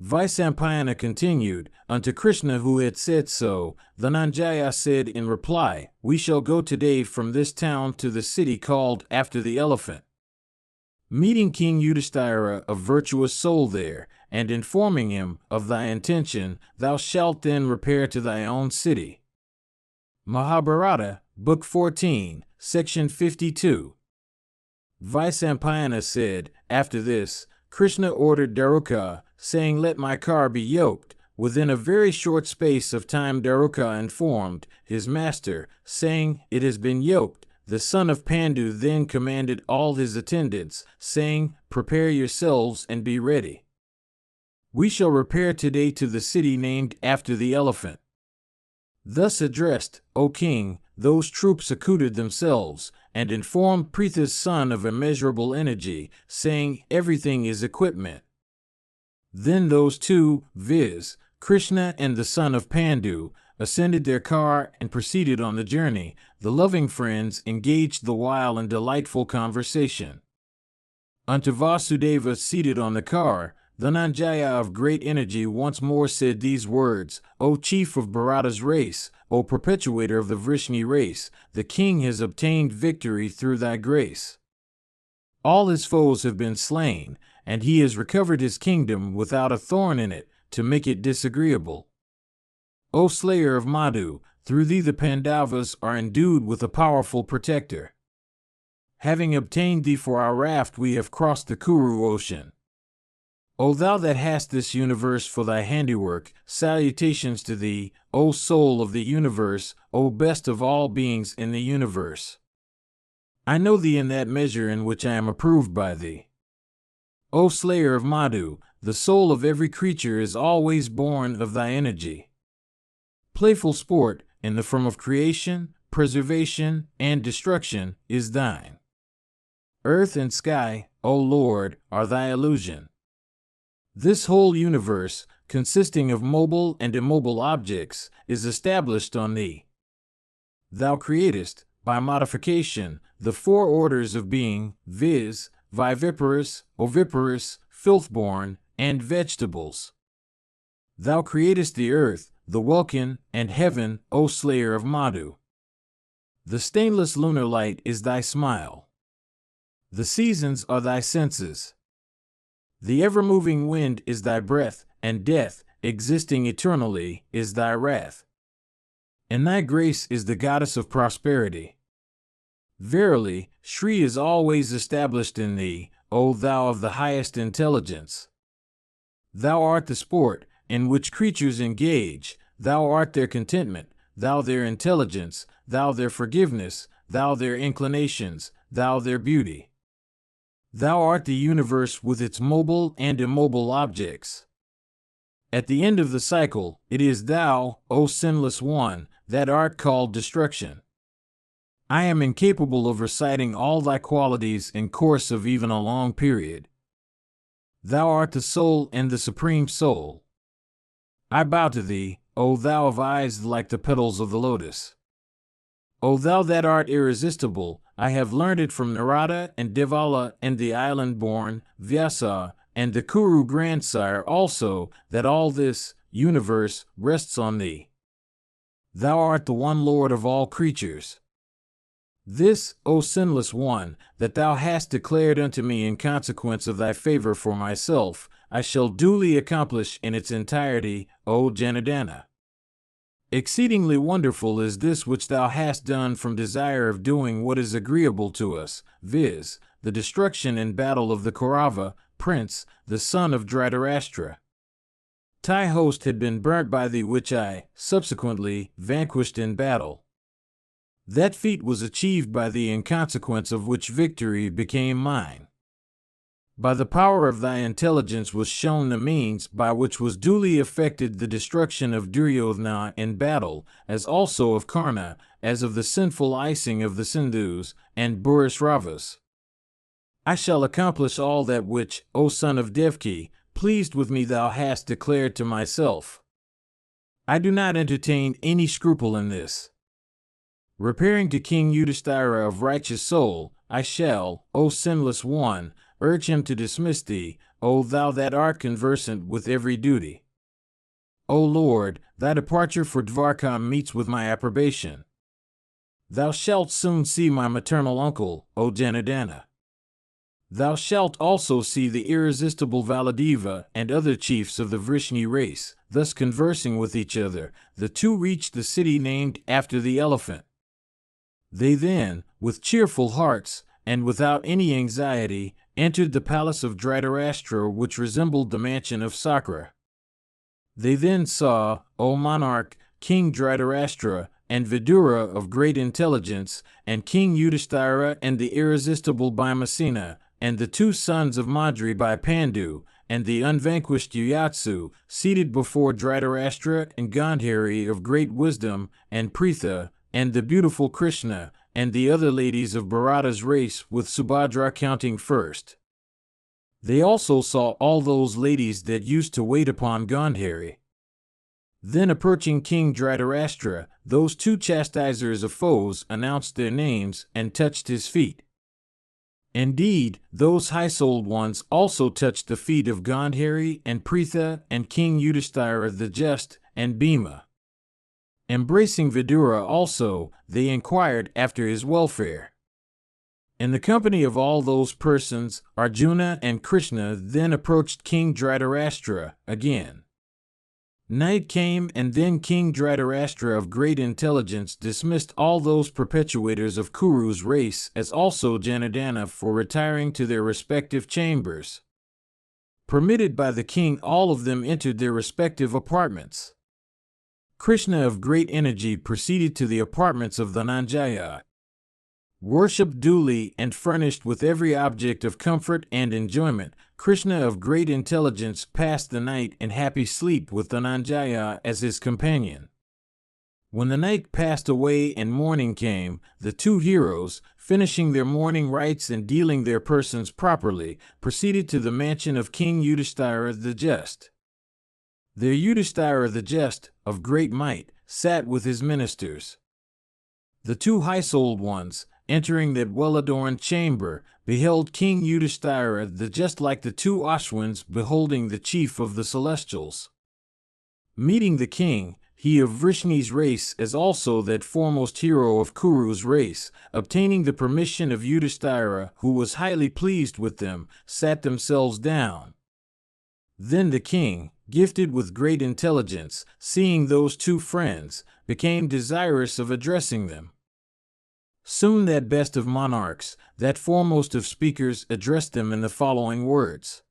Vaisampayana continued, unto Krishna who had said so, Dhananjaya said in reply, we shall go today from this town to the city called after the elephant. Meeting King Yudhishthira of virtuous soul there, and informing him of thy intention, thou shalt then repair to thy own city. Mahabharata, Book 14, Section 52. Vyasa said, after this, Krishna ordered Daruka, saying, "Let my car be yoked." Within a very short space of time Daruka informed his master, saying, "It has been yoked." The son of Pandu then commanded all his attendants, saying, "Prepare yourselves and be ready. We shall repair today to the city named after the elephant." Thus addressed, O king, those troops accoutred themselves, and informed Pritha's son of immeasurable energy, saying, "Everything is equipment." Then those two, viz., Krishna and the son of Pandu, ascended their car and proceeded on the journey. The loving friends engaged the while in delightful conversation. Unto Vasudeva seated on the car, Dhananjaya of great energy once more said these words, "O chief of Bharata's race, O perpetuator of the Vrishni race, the king has obtained victory through thy grace. All his foes have been slain, and he has recovered his kingdom without a thorn in it, to make it disagreeable. O slayer of Madhu, through thee the Pandavas are endued with a powerful protector. Having obtained thee for our raft, we have crossed the Kuru ocean. O thou that hast this universe for thy handiwork, salutations to thee, O soul of the universe, O best of all beings in the universe. I know thee in that measure in which I am approved by thee. O slayer of Madhu, the soul of every creature is always born of thy energy. Playful sport, in the form of creation, preservation, and destruction, is thine. Earth and sky, O Lord, are thy illusion. This whole universe, consisting of mobile and immobile objects, is established on thee. Thou createst, by modification, the four orders of being, viz., viviparous, oviparous, filthborn, and vegetables. Thou createst the earth, the welkin, and heaven, O slayer of Madhu. The stainless lunar light is thy smile. The seasons are thy senses. The ever-moving wind is thy breath, and death, existing eternally, is thy wrath. And thy grace is the goddess of prosperity. Verily, Shri is always established in thee, O thou of the highest intelligence. Thou art the sport, in which creatures engage, thou art their contentment, thou their intelligence, thou their forgiveness, thou their inclinations, thou their beauty. Thou art the universe with its mobile and immobile objects. At the end of the cycle, it is thou, O sinless one, that art called destruction. I am incapable of reciting all thy qualities in course of even a long period. Thou art the soul and the supreme soul. I bow to thee, O thou of eyes like the petals of the lotus. O thou that art irresistible, I have learned it from Narada and Devala and the island-born Vyasa and the Kuru grandsire also, that all this universe rests on thee. Thou art the one Lord of all creatures. This, O sinless one, that thou hast declared unto me in consequence of thy favor for myself, I shall duly accomplish in its entirety, O Janardana. Exceedingly wonderful is this which thou hast done from desire of doing what is agreeable to us, viz., the destruction in battle of the Kaurava prince, the son of Dhritarashtra. Thy host had been burnt by thee, which I, subsequently, vanquished in battle. That feat was achieved by thee, in consequence of which victory became mine. By the power of thy intelligence was shown the means by which was duly effected the destruction of Duryodhana in battle, as also of Karna, as of the sinful icing of the Sindhus, and Purusharthas. I shall accomplish all that which, O son of Devki, pleased with me thou hast declared to myself. I do not entertain any scruple in this. Repairing to King Yudhishthira of righteous soul, I shall, O sinless one, urge him to dismiss thee, O thou that art conversant with every duty. O Lord, thy departure for Dvarka meets with my approbation. Thou shalt soon see my maternal uncle, O Janardana. Thou shalt also see the irresistible Valadeva and other chiefs of the Vrishni race, thus conversing with each other. The two reached the city named after the elephant. They then, with cheerful hearts, and without any anxiety, entered the palace of Dhritarashtra, which resembled the mansion of Sakra. They then saw, O monarch, King Dhritarashtra, and Vidura of great intelligence, and King Yudhishthira and the irresistible Bhimasena, and the two sons of Madri by Pandu, and the unvanquished Yuyatsu, seated before Dhritarashtra, and Gandhari of great wisdom, and Pritha, and the beautiful Krishna, and the other ladies of Bharata's race, with Subhadra counting first. They also saw all those ladies that used to wait upon Gandhari. Then approaching King Dhritarashtra, those two chastisers of foes announced their names and touched his feet. Indeed, those high-souled ones also touched the feet of Gandhari and Pritha and King Yudhishthira the Just and Bhima. Embracing Vidura also, they inquired after his welfare. In the company of all those persons, Arjuna and Krishna then approached King Dhritarashtra again. Night came, and then King Dhritarashtra of great intelligence dismissed all those perpetuators of Kuru's race, as also Janardana, for retiring to their respective chambers. Permitted by the king, all of them entered their respective apartments. Krishna of great energy proceeded to the apartments of Dhananjaya. Worshipped duly and furnished with every object of comfort and enjoyment, Krishna of great intelligence passed the night in happy sleep with Dhananjaya as his companion. When the night passed away and morning came, the two heroes, finishing their morning rites and dealing their persons properly, proceeded to the mansion of King Yudhishthira the Just. There Yudhishthira the Just, of great might, sat with his ministers. The two high-souled ones, entering that well-adorned chamber, beheld King Yudhishthira the Just like the two Ashwins beholding the chief of the celestials. Meeting the king, he of Vrishni's race as also that foremost hero of Kuru's race, obtaining the permission of Yudhishthira, who was highly pleased with them, sat themselves down. Then the king, gifted with great intelligence, seeing those two friends, became desirous of addressing them. Soon that best of monarchs, that foremost of speakers, addressed them in the following words.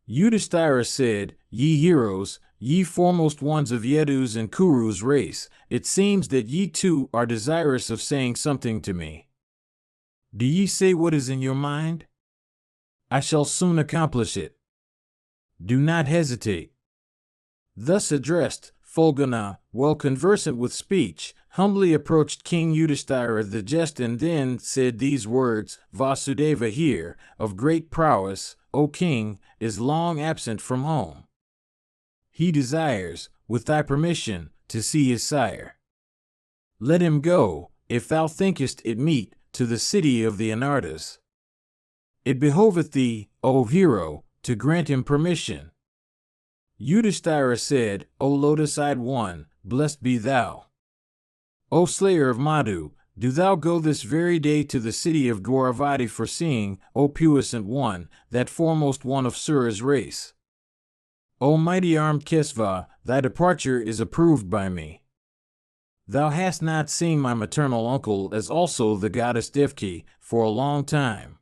Yudhishthira said, Ye heroes, ye foremost ones of Yadu's and Kuru's race, it seems that ye too are desirous of saying something to me. Do ye say what is in your mind? I shall soon accomplish it. Do not hesitate. Thus addressed, Fulgana, well conversant with speech, humbly approached King Yudhishthira the Just and then said these words, Vasudeva here, of great prowess, O king, is long absent from home. He desires, with thy permission, to see his sire. Let him go, if thou thinkest it meet, to the city of the Anartas. It behoveth thee, O hero, to grant him permission. Yudhishthira said, O lotus-eyed one, blessed be thou. O slayer of Madhu, do thou go this very day to the city of Gauravati for seeing, O puissant one, that foremost one of Sura's race. O mighty armed Kesva, thy departure is approved by me. Thou hast not seen my maternal uncle as also the goddess Devki, for a long time.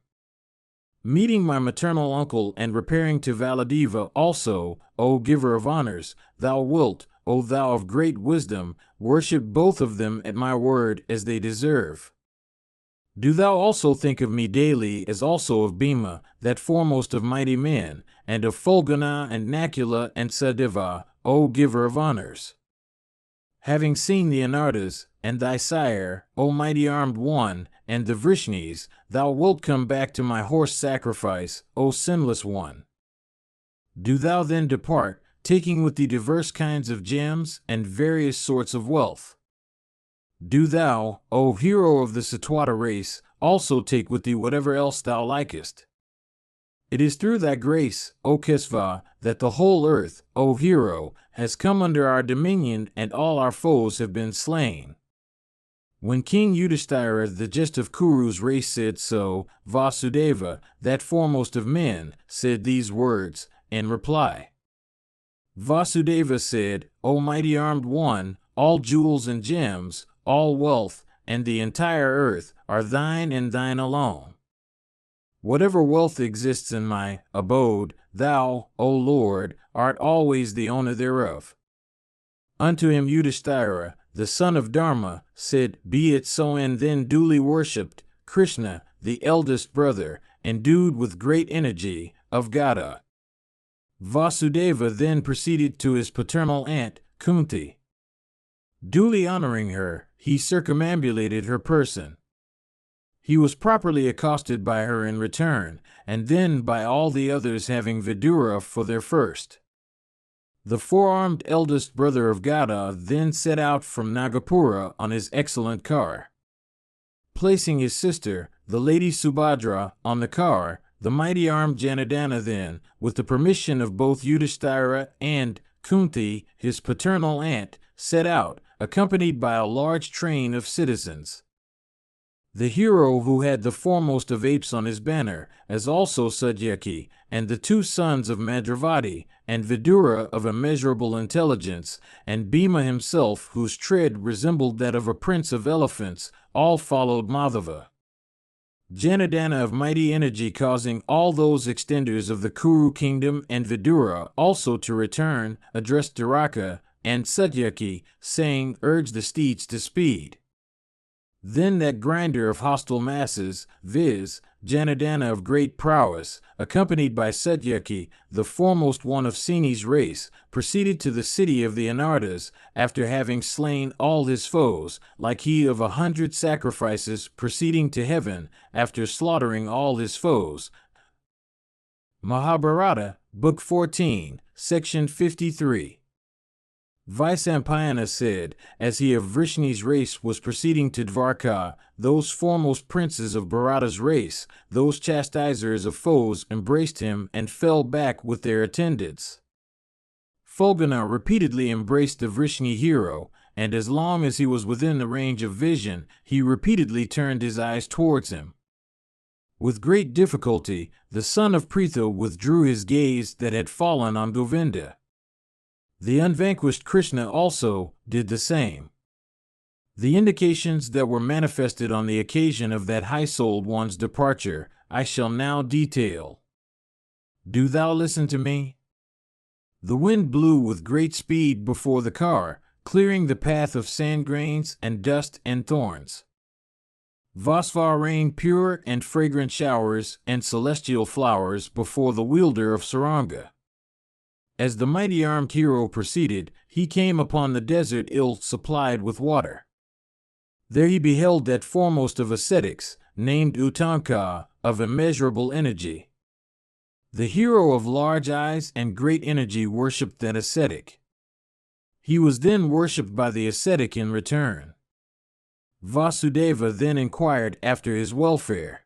Meeting my maternal uncle and repairing to Valadeva also, O giver of honors, thou wilt, O thou of great wisdom, worship both of them at my word as they deserve. Do thou also think of me daily as also of Bhima, that foremost of mighty men, and of Fulgana and Nakula and Sadeva, O giver of honors. Having seen the Anartas, and thy sire, O mighty armed one, and the Vrishnis, thou wilt come back to my horse sacrifice, O sinless one. Do thou then depart, taking with thee diverse kinds of gems and various sorts of wealth. Do thou, O hero of the Satwata race, also take with thee whatever else thou likest. It is through thy grace, O Kesva, that the whole earth, O hero, has come under our dominion and all our foes have been slain. When King Yudhishthira, the just of Kuru's race, said so, Vasudeva, that foremost of men, said these words, in reply. Vasudeva said, O mighty armed one, all jewels and gems, all wealth, and the entire earth are thine and thine alone. Whatever wealth exists in my abode, thou, O Lord, art always the owner thereof. Unto him Yudhishthira, the son of Dharma, said, Be it so, and then duly worshipped Krishna, the eldest brother, endued with great energy, of Gada. Vasudeva then proceeded to his paternal aunt, Kunti. Duly honoring her, he circumambulated her person. He was properly accosted by her in return, and then by all the others, having Vidura for their first. The four-armed eldest brother of Gada then set out from Nagapura on his excellent car. Placing his sister, the lady Subhadra, on the car, the mighty armed Janardana then, with the permission of both Yudhishthira and Kunti, his paternal aunt, set out, accompanied by a large train of citizens. The hero who had the foremost of apes on his banner, as also Satyaki, and the two sons of Madravati, and Vidura of immeasurable intelligence, and Bhima himself, whose tread resembled that of a prince of elephants, all followed Madhava. Janardana of mighty energy, causing all those extenders of the Kuru kingdom and Vidura also to return, addressed Dwaraka and Satyaki, saying, Urge the steeds to speed. Then that grinder of hostile masses, viz., Janardana of great prowess, accompanied by Satyaki, the foremost one of Sini's race, proceeded to the city of the Anartas, after having slain all his foes, like he of 100 sacrifices proceeding to heaven, after slaughtering all his foes. Mahabharata, Book 14, Section 53. Vaisampayana said, as he of Vrishni's race was proceeding to Dvarka, those foremost princes of Bharata's race, those chastisers of foes, embraced him and fell back with their attendants. Fulgana repeatedly embraced the Vrishni hero, and as long as he was within the range of vision, he repeatedly turned his eyes towards him. With great difficulty, the son of Pritha withdrew his gaze that had fallen on Govinda. The unvanquished Krishna also did the same. The indications that were manifested on the occasion of that high-souled one's departure, I shall now detail. Do thou listen to me? The wind blew with great speed before the car, clearing the path of sand grains and dust and thorns. Vasva rained pure and fragrant showers and celestial flowers before the wielder of Saranga. As the mighty armed hero proceeded, he came upon the desert ill supplied with water. There he beheld that foremost of ascetics, named Utanka, of immeasurable energy. The hero of large eyes and great energy worshipped that ascetic. He was then worshipped by the ascetic in return. Vasudeva then inquired after his welfare.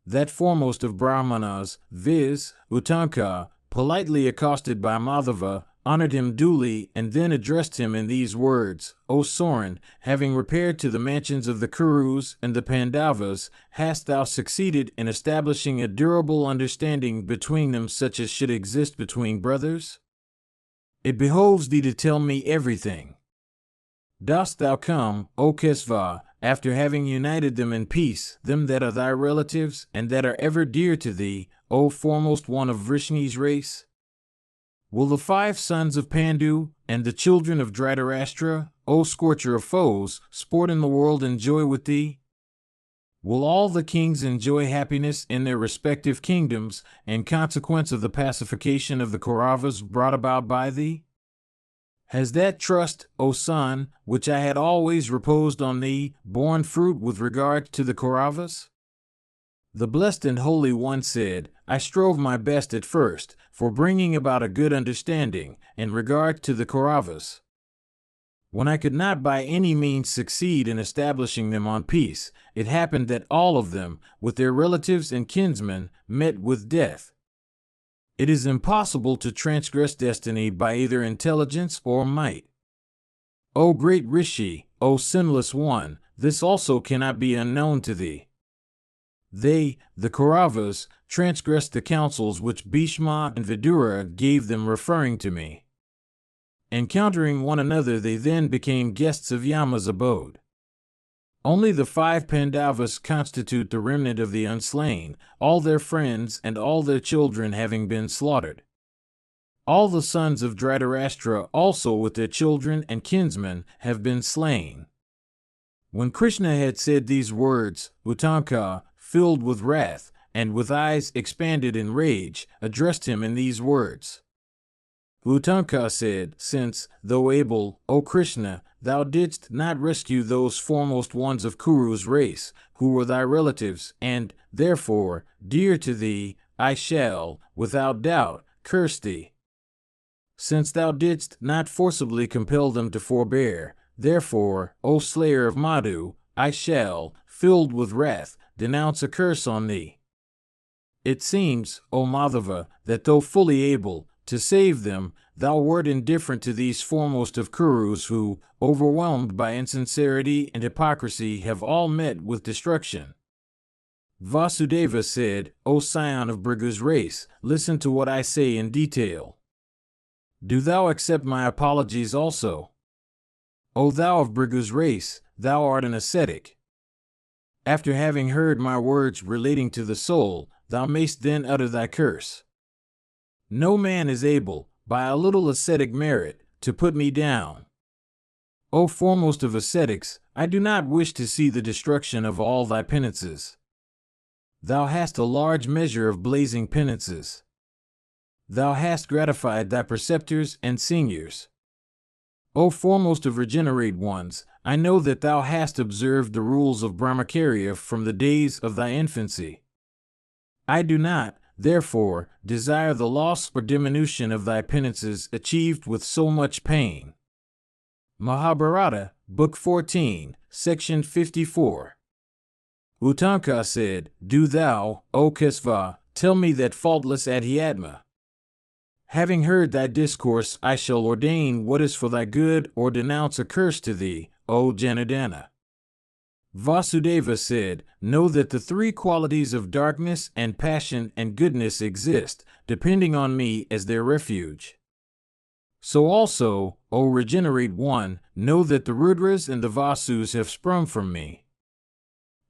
That foremost of Brahmanas, viz., Utanka, politely accosted by Madhava, honored him duly, and then addressed him in these words, O Soren, having repaired to the mansions of the Kurus and the Pandavas, hast thou succeeded in establishing a durable understanding between them such as should exist between brothers? It behoves thee to tell me everything. Dost thou come, O Kesva, after having united them in peace, them that are thy relatives and that are ever dear to thee, O foremost one of Vrishni's race? Will the 5 sons of Pandu and the children of Dhritarashtra, O scorcher of foes, sport in the world and joy with thee? Will all the kings enjoy happiness in their respective kingdoms, in consequence of the pacification of the Kauravas brought about by thee? Has that trust, O son, which I had always reposed on thee, borne fruit with regard to the Kauravas? The blessed and holy one said, I strove my best at first, for bringing about a good understanding, in regard to the Kauravas. When I could not by any means succeed in establishing them on peace, it happened that all of them, with their relatives and kinsmen, met with death. It is impossible to transgress destiny by either intelligence or might. O great Rishi, O sinless one, This also cannot be unknown to thee. They, the Kauravas, transgressed the counsels which Bhishma and Vidura gave them referring to me. Encountering one another, they then became guests of Yama's abode. Only the 5 Pandavas constitute the remnant of the unslain, all their friends and all their children having been slaughtered. All the sons of Dhritarashtra also with their children and kinsmen have been slain. When Krishna had said these words, Uttanka, filled with wrath, and with eyes expanded in rage, addressed him in these words. Uttanka said, Since, though able, O Krishna, thou didst not rescue those foremost ones of Kuru's race, who were thy relatives, and, therefore, dear to thee, I shall, without doubt, curse thee. Since thou didst not forcibly compel them to forbear, therefore, O slayer of Madhu, I shall, filled with wrath, denounce a curse on thee. It seems, O Madhava, that though fully able to save them, thou wert indifferent to these foremost of Kurus who, overwhelmed by insincerity and hypocrisy, have all met with destruction. Vasudeva said, O scion of Bhrigu's race, listen to what I say in detail. Do thou accept my apologies also? O thou of Bhrigu's race, thou art an ascetic. After having heard my words relating to the soul, thou mayst then utter thy curse. No man is able, by a little ascetic merit, to put me down. O foremost of ascetics, I do not wish to see the destruction of all thy penances. Thou hast a large measure of blazing penances. Thou hast gratified thy preceptors and seniors. O foremost of regenerate ones, I know that thou hast observed the rules of Brahmacharya from the days of thy infancy. I do not, therefore, desire the loss or diminution of thy penances achieved with so much pain. Mahabharata, Book 14, Section 54. Uttanka said, Do thou, O Kesava, tell me that faultless Adhyatma. Having heard thy discourse, I shall ordain what is for thy good or denounce a curse to thee, O Janardana. Vasudeva said, Know that the 3 qualities of darkness and passion and goodness exist, depending on me as their refuge. So also, O regenerate one, know that the Rudras and the Vasus have sprung from me.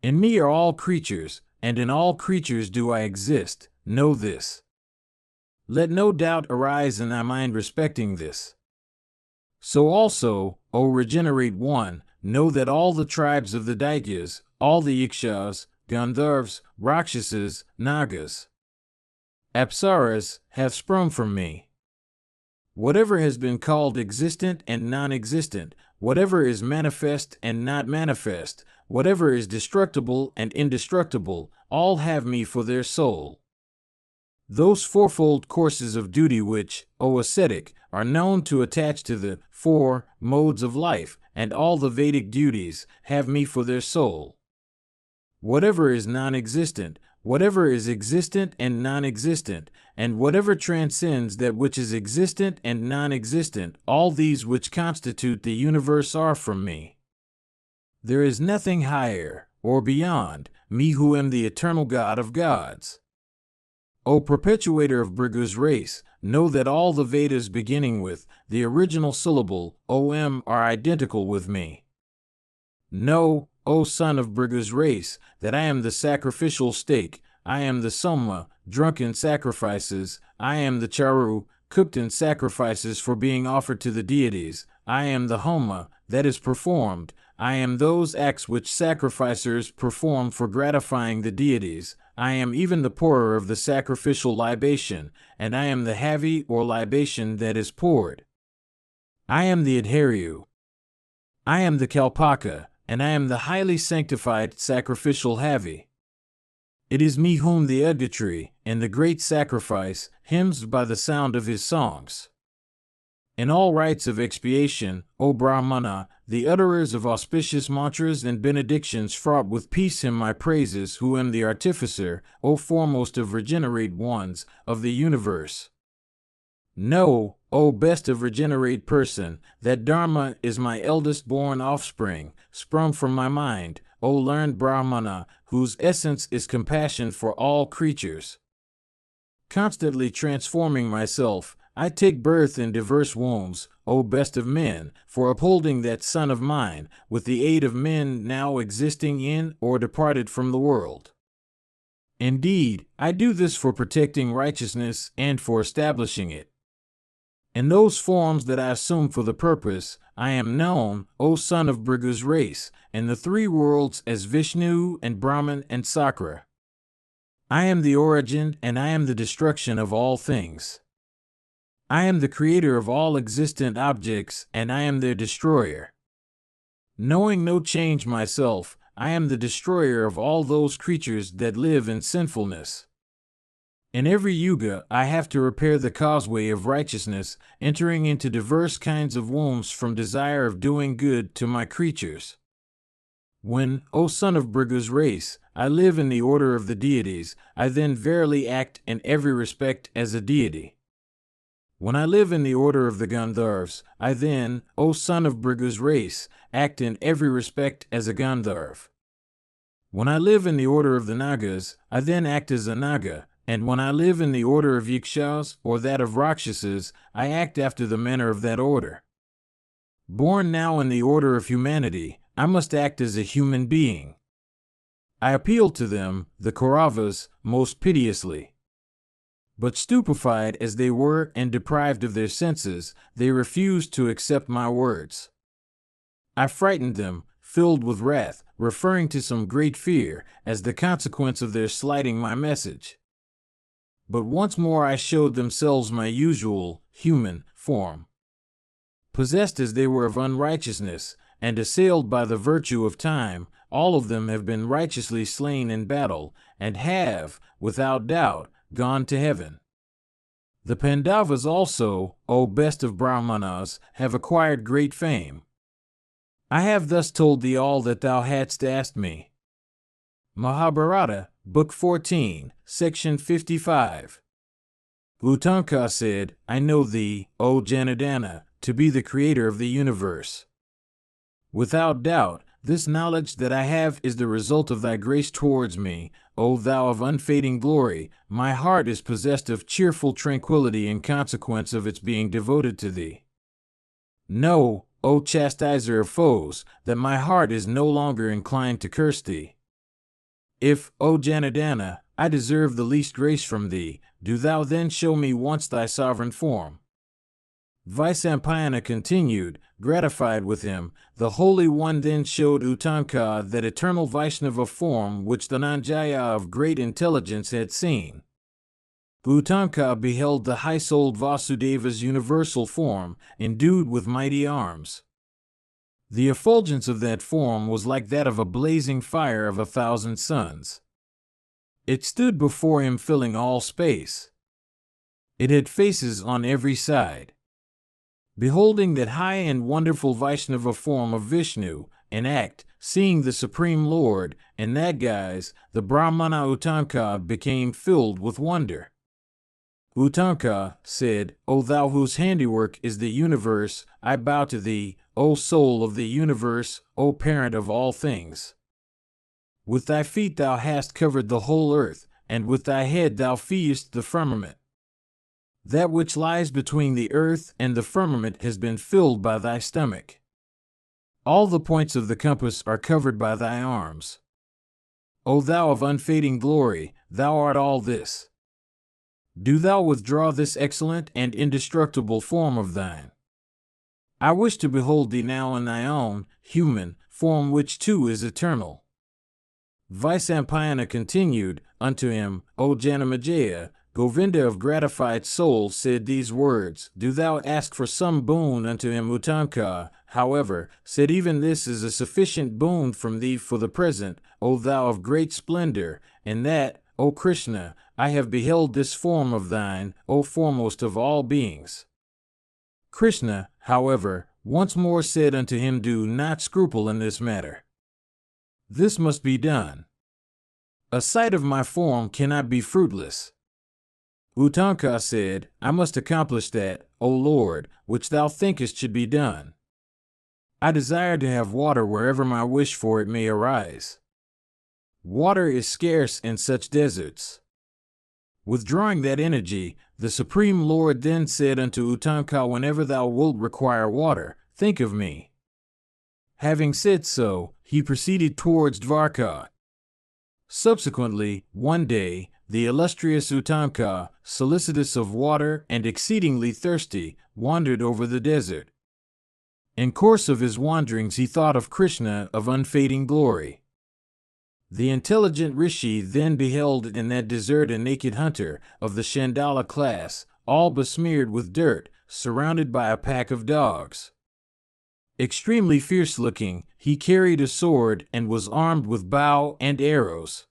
In me are all creatures, and in all creatures do I exist, know this. Let no doubt arise in thy mind respecting this. So also, O regenerate one, know that all the tribes of the Daityas, all the Ikshas, Gandharvas, Rakshasas, Nagas, Apsaras, have sprung from me. Whatever has been called existent and non-existent, whatever is manifest and not manifest, whatever is destructible and indestructible, all have me for their soul. Those 4-fold courses of duty which, O ascetic, are known to attach to the 4 modes of life, and all the Vedic duties, have me for their soul. Whatever is non-existent, whatever is existent and non-existent, and whatever transcends that which is existent and non-existent, all these which constitute the universe are from me. There is nothing higher, or beyond, me who am the eternal God of gods. O perpetuator of Bhrigu's race, know that all the Vedas beginning with the original syllable, Om, are identical with me. Know, O son of Bhrigu's race, that I am the sacrificial stake, I am the Soma, drunk in sacrifices, I am the Charu, cooked in sacrifices for being offered to the deities, I am the Homa, that is performed, I am those acts which sacrificers perform for gratifying the deities, I am even the pourer of the sacrificial libation, and I am the havi or libation that is poured. I am the Adharyu. I am the Kalpaka, and I am the highly sanctified sacrificial havi. It is me whom the Udgatri, in the great sacrifice, hymns by the sound of his songs. In all rites of expiation, O Brahmana, the utterers of auspicious mantras and benedictions fraught with peace hymn my praises, who am the artificer, O foremost of regenerate ones, of the universe. Know, O best of regenerate person, that Dharma is my eldest born offspring, sprung from my mind, O learned Brahmana, whose essence is compassion for all creatures. Constantly transforming myself, I take birth in diverse wombs, O best of men, for upholding that son of mine, with the aid of men now existing in or departed from the world. Indeed, I do this for protecting righteousness and for establishing it. In those forms that I assume for the purpose, I am known, O son of Bhrigu's race, in the three worlds as Vishnu and Brahman and Sakra. I am the origin and I am the destruction of all things. I am the creator of all existent objects and I am their destroyer. Knowing no change myself, I am the destroyer of all those creatures that live in sinfulness. In every yuga, I have to repair the causeway of righteousness, entering into diverse kinds of wombs from desire of doing good to my creatures. When, O son of Bhrigu's race, I live in the order of the deities, I then verily act in every respect as a deity. When I live in the order of the Gandharvas, I then, O son of Bhrigu's race, act in every respect as a Gandharv. When I live in the order of the Nagas, I then act as a Naga, and when I live in the order of Yakshas or that of Rakshasas, I act after the manner of that order. Born now in the order of humanity, I must act as a human being. I appeal to them, the Kauravas, most piteously. But stupefied as they were and deprived of their senses, they refused to accept my words. I frightened them, filled with wrath, referring to some great fear, as the consequence of their slighting my message. But once more I showed themselves my usual, human, form. Possessed as they were of unrighteousness, and assailed by the virtue of time, all of them have been righteously slain in battle, and have, without doubt, gone to heaven. The Pandavas also, O best of Brahmanas, have acquired great fame. I have thus told thee all that thou hadst asked me. Mahabharata, Book 14, Section 55. Utanka said, I know thee, O Janardana, to be the creator of the universe. Without doubt, this knowledge that I have is the result of thy grace towards me, O thou of unfading glory. My heart is possessed of cheerful tranquility in consequence of its being devoted to thee. Know, O chastiser of foes, that my heart is no longer inclined to curse thee. If, O Janardana, I deserve the least grace from thee, do thou then show me once thy sovereign form. Vyasa continued, gratified with him. The Holy One then showed Utanka that eternal Vaishnava form which the Nanjaya of great intelligence had seen. Utanka beheld the high-souled Vasudeva's universal form, endued with mighty arms. The effulgence of that form was like that of a blazing fire of 1,000 suns. It stood before him filling all space. It had faces on every side. Beholding that high and wonderful Vaishnava form of Vishnu, in act, seeing the Supreme Lord, in that guise, the Brahmana Utanka became filled with wonder. Utanka said, O thou whose handiwork is the universe, I bow to thee, O soul of the universe, O parent of all things. With thy feet thou hast covered the whole earth, and with thy head thou feedest the firmament. That which lies between the earth and the firmament has been filled by thy stomach. All the points of the compass are covered by thy arms. O thou of unfading glory, thou art all this. Do thou withdraw this excellent and indestructible form of thine. I wish to behold thee now in thy own, human, form which too is eternal. Vyasa continued, unto him, O Janamejaya, Govinda of gratified soul said these words, Do thou ask for some boon unto him Utanka, however, said even this is a sufficient boon from thee for the present, O thou of great splendor, and that, O Krishna, I have beheld this form of thine, O foremost of all beings. Krishna, however, once more said unto him, Do not scruple in this matter. This must be done. A sight of my form cannot be fruitless. Uttamka said, I must accomplish that, O Lord, which thou thinkest should be done. I desire to have water wherever my wish for it may arise. Water is scarce in such deserts. Withdrawing that energy, the Supreme Lord then said unto Uttamka, whenever thou wilt require water, think of me. Having said so, he proceeded towards Dvarka. Subsequently, one day, the illustrious Uttamka, solicitous of water and exceedingly thirsty, wandered over the desert. In course of his wanderings he thought of Krishna of unfading glory. The intelligent rishi then beheld in that desert a naked hunter of the Chandala class, all besmeared with dirt, surrounded by a pack of dogs. Extremely fierce-looking, he carried a sword and was armed with bow and arrows.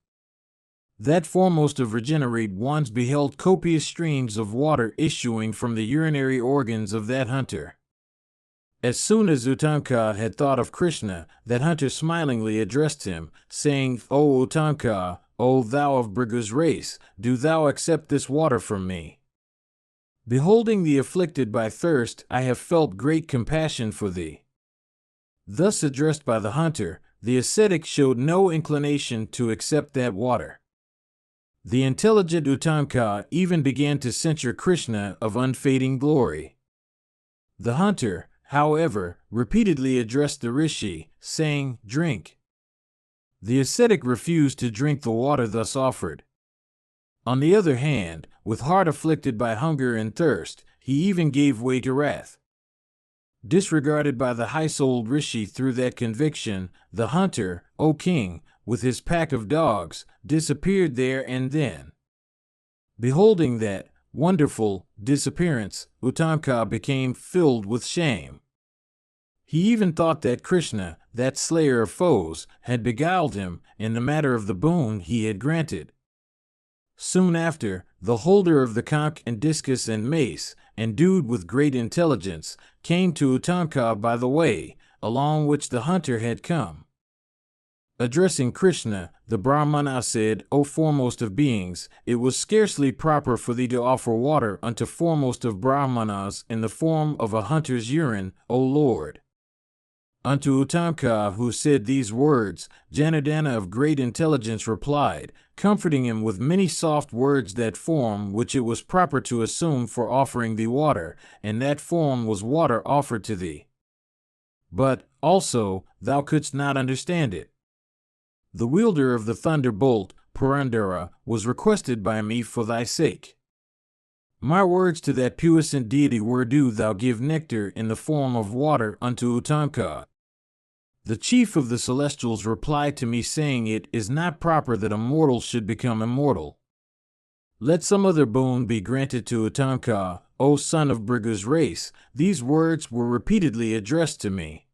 That foremost of regenerate ones beheld copious streams of water issuing from the urinary organs of that hunter. As soon as Uttamka had thought of Krishna, that hunter smilingly addressed him, saying, O Uttamka, O thou of Bhrigu's race, do thou accept this water from me. Beholding thee afflicted by thirst, I have felt great compassion for thee. Thus addressed by the hunter, the ascetic showed no inclination to accept that water. The intelligent Uttamka even began to censure Krishna of unfading glory. The hunter, however, repeatedly addressed the rishi, saying, Drink. The ascetic refused to drink the water thus offered. On the other hand, with heart afflicted by hunger and thirst, he even gave way to wrath. Disregarded by the high-souled rishi through that conviction, the hunter, O king, with his pack of dogs, disappeared there and then. Beholding that wonderful disappearance, Uttamka became filled with shame. He even thought that Krishna, that slayer of foes, had beguiled him in the matter of the boon he had granted. Soon after, the holder of the conch and discus and mace, endued with great intelligence, came to Uttamka by the way, along which the hunter had come. Addressing Krishna, the Brahmana said, O foremost of beings, it was scarcely proper for thee to offer water unto foremost of Brahmanas in the form of a hunter's urine, O Lord. Unto Uttamka, who said these words, Janardana of great intelligence replied, comforting him with many soft words, that form which it was proper to assume for offering thee water, and that form was water offered to thee. But, also, thou couldst not understand it. The wielder of the thunderbolt, Purandara, was requested by me for thy sake. My words to that puissant deity were, do thou give nectar in the form of water unto Uttamka. The chief of the celestials replied to me, saying, it is not proper that a mortal should become immortal. Let some other boon be granted to Uttamka, O son of Bhrigu's race. These words were repeatedly addressed to me.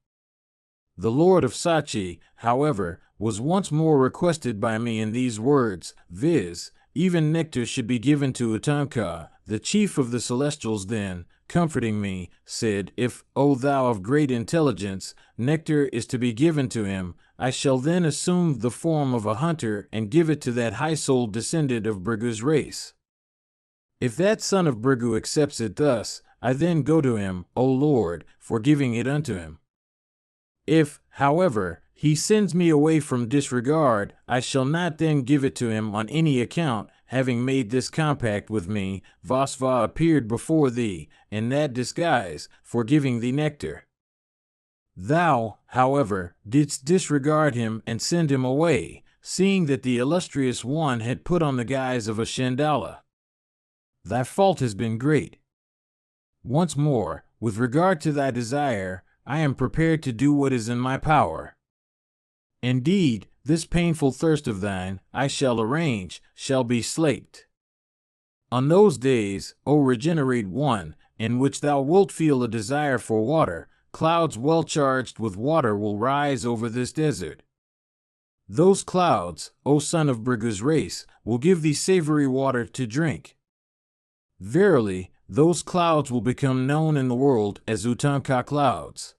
The Lord of Sachi, however, was once more requested by me in these words, viz., even nectar should be given to Uttamka. The chief of the celestials then, comforting me, said, if, O thou of great intelligence, nectar is to be given to him, I shall then assume the form of a hunter and give it to that high-souled descendant of Bhrigu's race. If that son of Bhrigu accepts it thus, I then go to him, O Lord, for giving it unto him. If, however, he sends me away from disregard, I shall not then give it to him on any account. Having made this compact with me, Vyasa appeared before thee, in that disguise, for giving thee nectar. Thou, however, didst disregard him and send him away, seeing that the illustrious one had put on the guise of a Chandala. Thy fault has been great. Once more, with regard to thy desire, I am prepared to do what is in my power. Indeed, this painful thirst of thine, I shall arrange, shall be slaked. On those days, O regenerate one, in which thou wilt feel a desire for water, clouds well charged with water will rise over this desert. Those clouds, O son of Bhrigu's race, will give thee savory water to drink. Verily, those clouds will become known in the world as Uttamka clouds.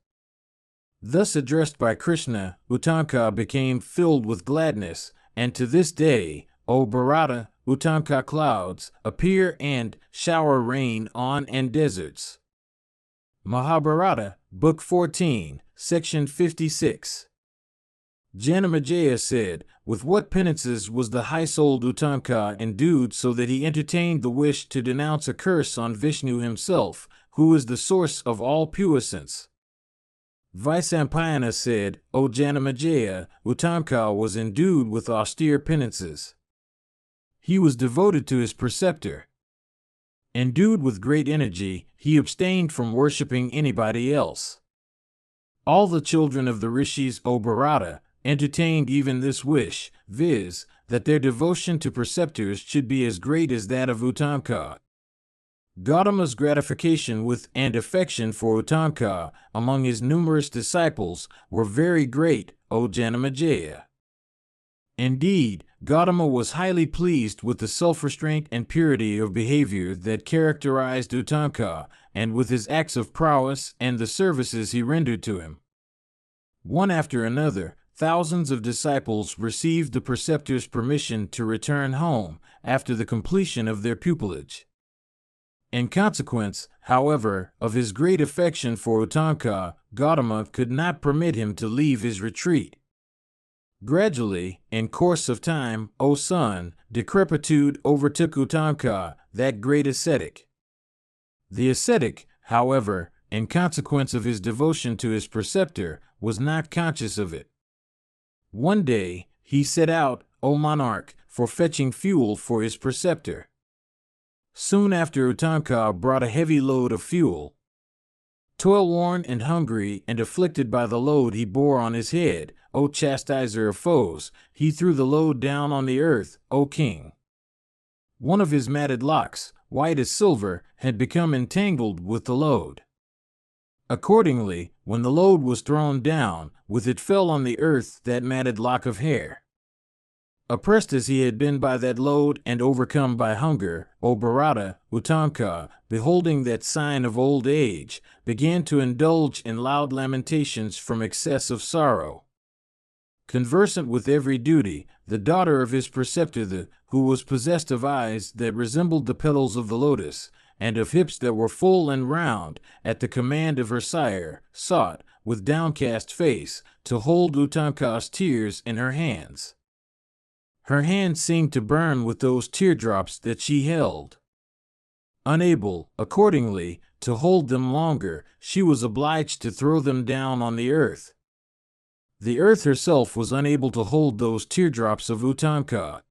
Thus addressed by Krishna, Uttamka became filled with gladness, and to this day, O Bharata, Uttamka clouds, appear and shower rain on and deserts. Mahabharata, Book 14, Section 56. Janamejaya said, with what penances was the high-souled Uttamka endued so that he entertained the wish to denounce a curse on Vishnu himself, who is the source of all puissance? Vyasa said, O Janamejaya, Uttamka was endued with austere penances. He was devoted to his preceptor. Endued with great energy, he abstained from worshipping anybody else. All the children of the rishis, O Bharata, entertained even this wish, viz., that their devotion to preceptors should be as great as that of Uttamka. Gautama's gratification with and affection for Uttamka among his numerous disciples were very great, O Janamejaya. Indeed, Gautama was highly pleased with the self-restraint and purity of behavior that characterized Uttamka, and with his acts of prowess and the services he rendered to him. One after another, thousands of disciples received the preceptor's permission to return home after the completion of their pupillage. In consequence, however, of his great affection for Uttamka, Gautama could not permit him to leave his retreat. Gradually, in course of time, O son, decrepitude overtook Uttamka, that great ascetic. The ascetic, however, in consequence of his devotion to his preceptor, was not conscious of it. One day, he set out, O monarch, for fetching fuel for his preceptor. Soon after, Uttamka brought a heavy load of fuel. Toil-worn and hungry and afflicted by the load he bore on his head, O chastiser of foes, he threw the load down on the earth, O king. One of his matted locks, white as silver, had become entangled with the load. Accordingly, when the load was thrown down, with it fell on the earth that matted lock of hair. Oppressed as he had been by that load and overcome by hunger, O Bharata, Uttamka, beholding that sign of old age, began to indulge in loud lamentations from excess of sorrow. Conversant with every duty, the daughter of his preceptor, who was possessed of eyes that resembled the petals of the lotus, and of hips that were full and round, at the command of her sire, sought, with downcast face, to hold Uttamka's tears in her hands. Her hands seemed to burn with those teardrops that she held. Unable, accordingly, to hold them longer, she was obliged to throw them down on the earth. The earth herself was unable to hold those teardrops of Uttamka.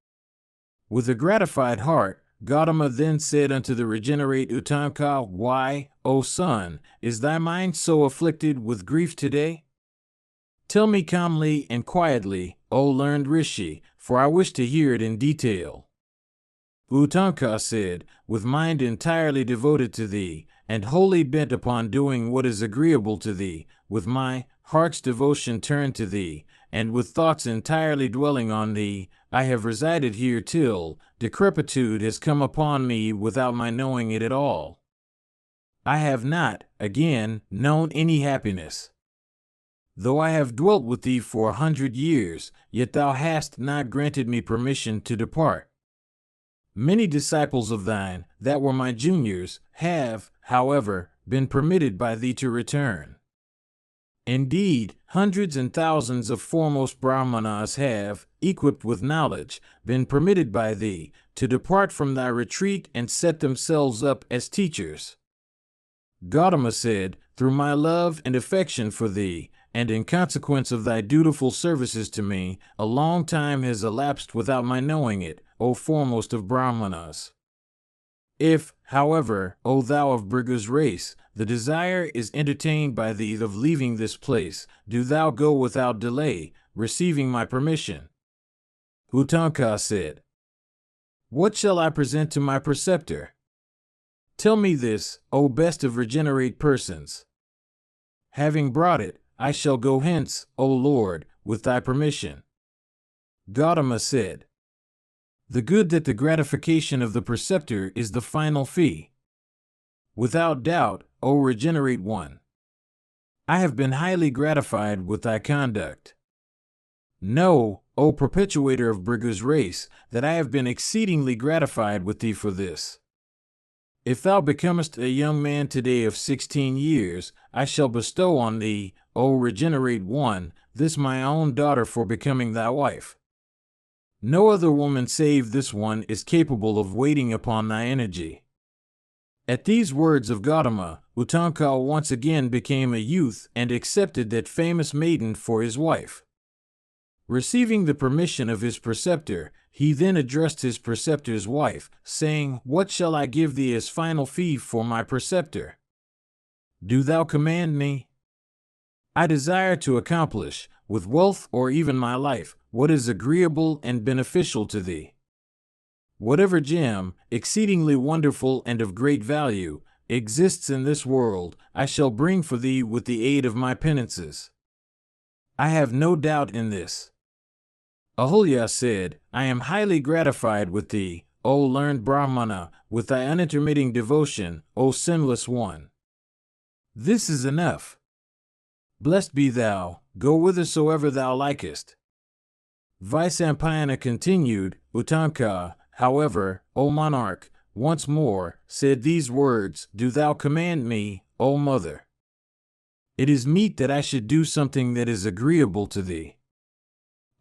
With a gratified heart, Gautama then said unto the regenerate Uttamka, Why, O son, is thy mind so afflicted with grief today? Tell me calmly and quietly, O learned rishi, for I wish to hear it in detail. Uttamka said, with mind entirely devoted to thee, and wholly bent upon doing what is agreeable to thee, with my heart's devotion turned to thee, and with thoughts entirely dwelling on thee, I have resided here till decrepitude has come upon me without my knowing it at all. I have not, again, known any happiness. Though I have dwelt with thee for 100 years, yet thou hast not granted me permission to depart. Many disciples of thine, that were my juniors, have, however, been permitted by thee to return. Indeed, hundreds and thousands of foremost Brahmanas have, equipped with knowledge, been permitted by thee to depart from thy retreat and set themselves up as teachers. Gautama said, through my love and affection for thee, and in consequence of thy dutiful services to me, a long time has elapsed without my knowing it, O foremost of Brahmanas. If, however, O thou of Bhrigu's race, the desire is entertained by thee of leaving this place, do thou go without delay, receiving my permission. Uttamka said, What shall I present to my preceptor? Tell me this, O best of regenerate persons. Having brought it, I shall go hence, O Lord, with thy permission. Gautama said, The good that the gratification of the preceptor is the final fee. Without doubt, O regenerate one. I have been highly gratified with thy conduct. Know, O perpetuator of Brigu's race, that I have been exceedingly gratified with thee for this. If thou becomest a young man today of 16 years, I shall bestow on thee, O regenerate one, this my own daughter for becoming thy wife. No other woman save this one is capable of waiting upon thy energy. At these words of Gautama, Uttanka once again became a youth and accepted that famous maiden for his wife. Receiving the permission of his preceptor, he then addressed his preceptor's wife, saying, What shall I give thee as final fee for my preceptor? Do thou command me? I desire to accomplish, with wealth or even my life, what is agreeable and beneficial to thee. Whatever gem, exceedingly wonderful and of great value, exists in this world, I shall bring for thee with the aid of my penances. I have no doubt in this. Ahulya said, I am highly gratified with thee, O learned Brahmana, with thy unintermitting devotion, O sinless one. This is enough. Blessed be thou, go whithersoever thou likest. Vaisampayana continued, Uttanka, however, O monarch, once more, said these words, Do thou command me, O mother. It is meet that I should do something that is agreeable to thee.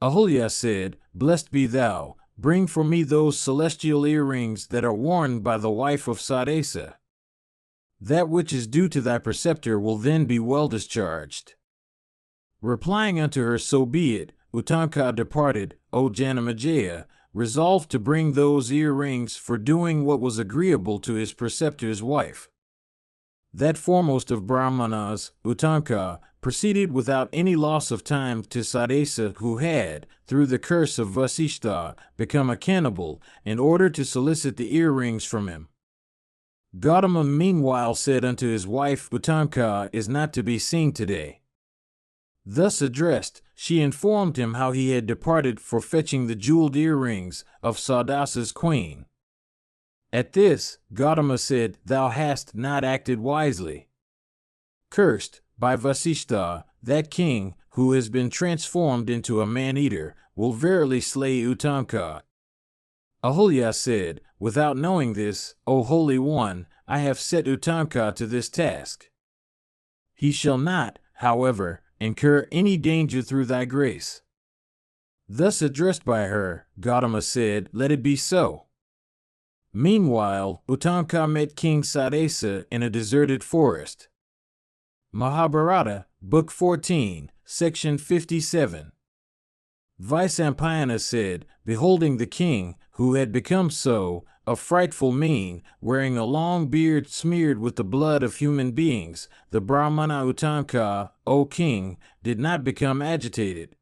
Ahulya said, Blessed be thou, bring for me those celestial earrings that are worn by the wife of Sadasa. That which is due to thy preceptor will then be well discharged. Replying unto her, So be it, Uttanka departed, O Janamejaya, resolved to bring those earrings for doing what was agreeable to his preceptor's wife. That foremost of Brahmanas, Uttanka, proceeded without any loss of time to Sadasa, who had, through the curse of Vasishtha, become a cannibal, in order to solicit the earrings from him. Gautama meanwhile said unto his wife, Uttanka is not to be seen today. Thus addressed, she informed him how he had departed for fetching the jeweled earrings of Sadasa's queen. At this, Gautama said, Thou hast not acted wisely. Cursed, by Vasishtha, that king, who has been transformed into a man-eater, will verily slay Uttanka. Ahulya said, Without knowing this, O Holy One, I have set Uttanka to this task. He shall not, however, incur any danger through thy grace. Thus addressed by her, Gautama said, Let it be so. Meanwhile, Uttanka met King Sadasa in a deserted forest. Mahabharata, Book 14, Section 57. Vaisampayana said, Beholding the king, who had become so, a frightful mien, wearing a long beard smeared with the blood of human beings, the Brahmana Uttanka, O king, did not become agitated.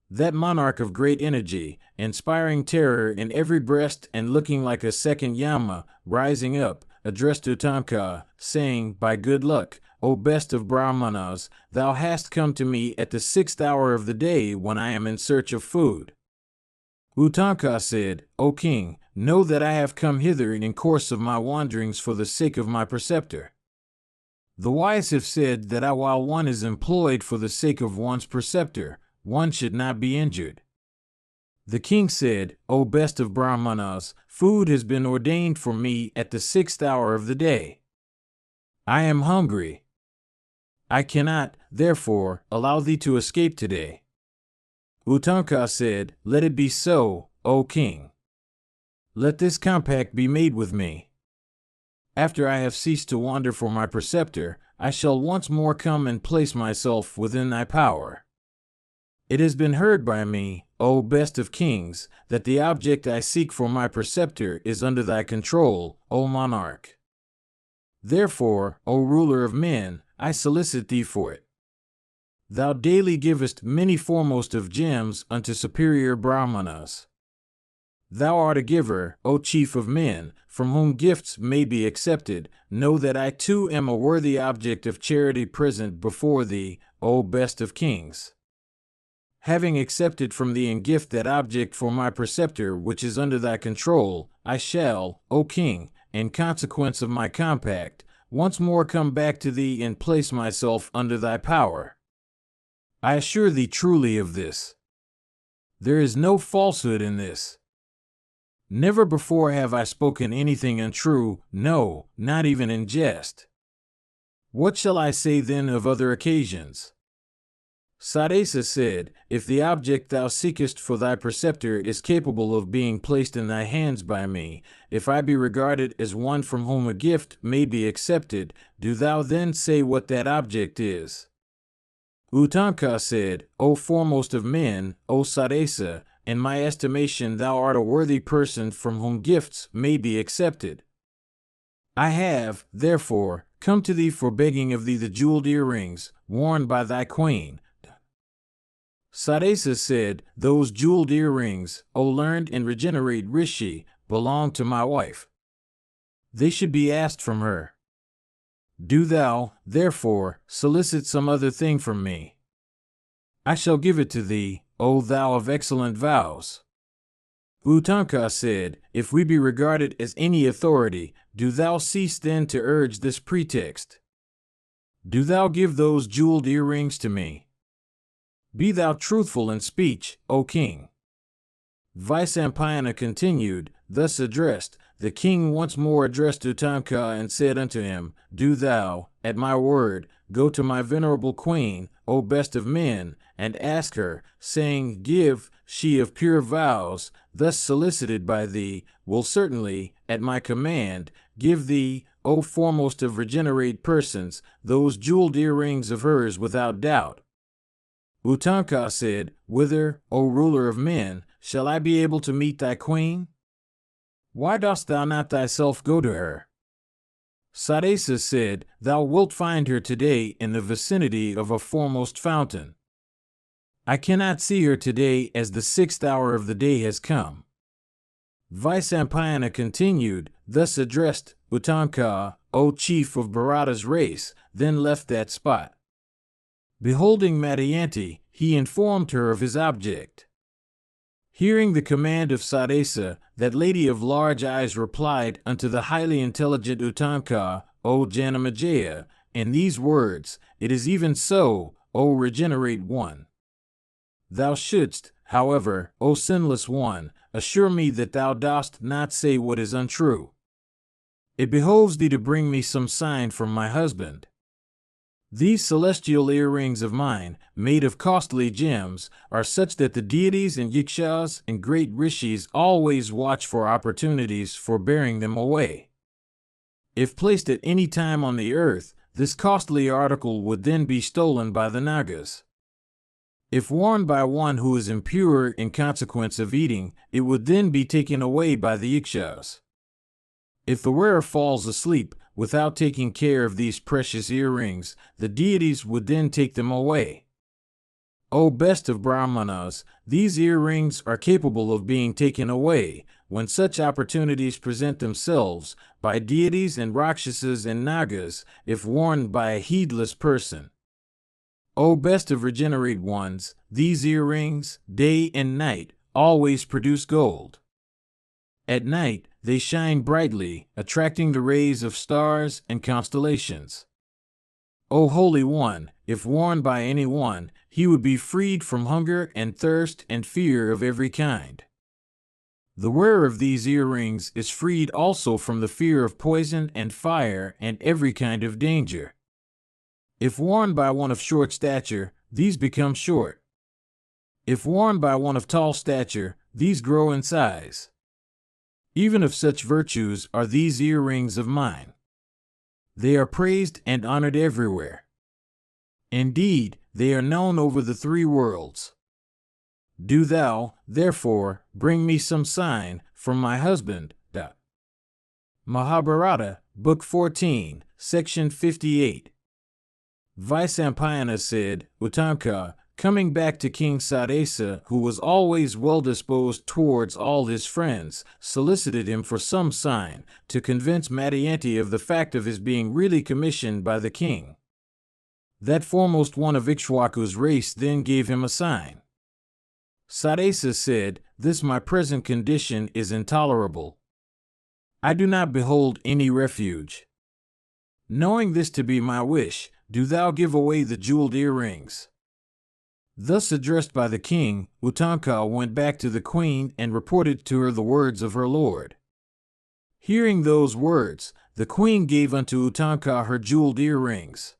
That monarch of great energy, inspiring terror in every breast and looking like a second Yama, rising up, addressed Uttanka, saying, By good luck, O best of Brahmanas, thou hast come to me at the 6th hour of the day when I am in search of food. Uttanka said, O king, know that I have come hither in course of my wanderings for the sake of my preceptor. The wise have said that while one is employed for the sake of one's preceptor, one should not be injured. The king said, O best of Brahmanas, food has been ordained for me at the 6th hour of the day. I am hungry. I cannot, therefore, allow thee to escape today. Uttanka said, Let it be so, O king. Let this compact be made with me. After I have ceased to wander for my preceptor, I shall once more come and place myself within thy power. It has been heard by me, O best of kings, that the object I seek for my preceptor is under thy control, O monarch. Therefore, O ruler of men, I solicit thee for it. Thou daily givest many foremost of gems unto superior Brahmanas. Thou art a giver, O chief of men, from whom gifts may be accepted. Know that I too am a worthy object of charity present before thee, O best of kings. Having accepted from thee in gift that object for my preceptor which is under thy control, I shall, O king, in consequence of my compact, once more come back to thee and place myself under thy power. I assure thee truly of this. There is no falsehood in this. Never before have I spoken anything untrue, no, not even in jest. What shall I say then of other occasions? Sadesa said, if the object thou seekest for thy preceptor is capable of being placed in thy hands by me, if I be regarded as one from whom a gift may be accepted, do thou then say what that object is. Uttanka said, O foremost of men, O Sadesa, in my estimation thou art a worthy person from whom gifts may be accepted. I have, therefore, come to thee for begging of thee the jeweled earrings, worn by thy queen. Sadesa said, those jeweled earrings, O learned and regenerate Rishi, belong to my wife. They should be asked from her. Do thou, therefore, solicit some other thing from me. I shall give it to thee, O thou of excellent vows. Uttanka said, if we be regarded as any authority, do thou cease then to urge this pretext. Do thou give those jeweled earrings to me. Be thou truthful in speech, O king. Vyasa continued, thus addressed, the king once more addressed Uttanka and said unto him, do thou, at my word, go to my venerable queen, O best of men, and ask her, saying, give, she of pure vows, thus solicited by thee, will certainly, at my command, give thee, O foremost of regenerate persons, those jeweled earrings of hers without doubt. Uttanka said, whither, O ruler of men, shall I be able to meet thy queen? Why dost thou not thyself go to her? Sadesa said, thou wilt find her today in the vicinity of a foremost fountain. I cannot see her today as the 6th hour of the day has come. Vyasa continued, thus addressed Uttanka, O chief of Bharata's race, then left that spot. Beholding Madhyanti, he informed her of his object. Hearing the command of Sadesa, that lady of large eyes replied unto the highly intelligent Uttanka, O Janamejaya, in these words, it is even so, O regenerate one. Thou shouldst, however, O sinless one, assure me that thou dost not say what is untrue. It behoves thee to bring me some sign from my husband. These celestial earrings of mine, made of costly gems, are such that the deities and yakshas and great rishis always watch for opportunities for bearing them away. If placed at any time on the earth, this costly article would then be stolen by the Nagas. If worn by one who is impure in consequence of eating, it would then be taken away by the yakshas. If the wearer falls asleep, without taking care of these precious earrings, the deities would then take them away. O best of Brahmanas, these earrings are capable of being taken away, when such opportunities present themselves, by deities and rakshasas and nagas, if worn by a heedless person. O best of regenerate ones, these earrings, day and night, always produce gold. At night, they shine brightly, attracting the rays of stars and constellations. O Holy One, if worn by any one, he would be freed from hunger and thirst and fear of every kind. The wearer of these earrings is freed also from the fear of poison and fire and every kind of danger. If worn by one of short stature, these become short. If worn by one of tall stature, these grow in size. Even of such virtues are these earrings of mine. They are praised and honored everywhere. Indeed, they are known over the 3 worlds. Do thou, therefore, bring me some sign from my husband. Mahabharata, Book 14, Section 58. Vyasa said, Uttanka, coming back to King Sadesa, who was always well disposed towards all his friends, solicited him for some sign, to convince Madhyanti of the fact of his being really commissioned by the king. That foremost one of Ikshwaku's race then gave him a sign. Sadesa said, this my present condition is intolerable. I do not behold any refuge. Knowing this to be my wish, do thou give away the jeweled earrings. Thus addressed by the king, Utanka went back to the queen and reported to her the words of her lord. Hearing those words, the queen gave unto Utanka her jeweled earrings.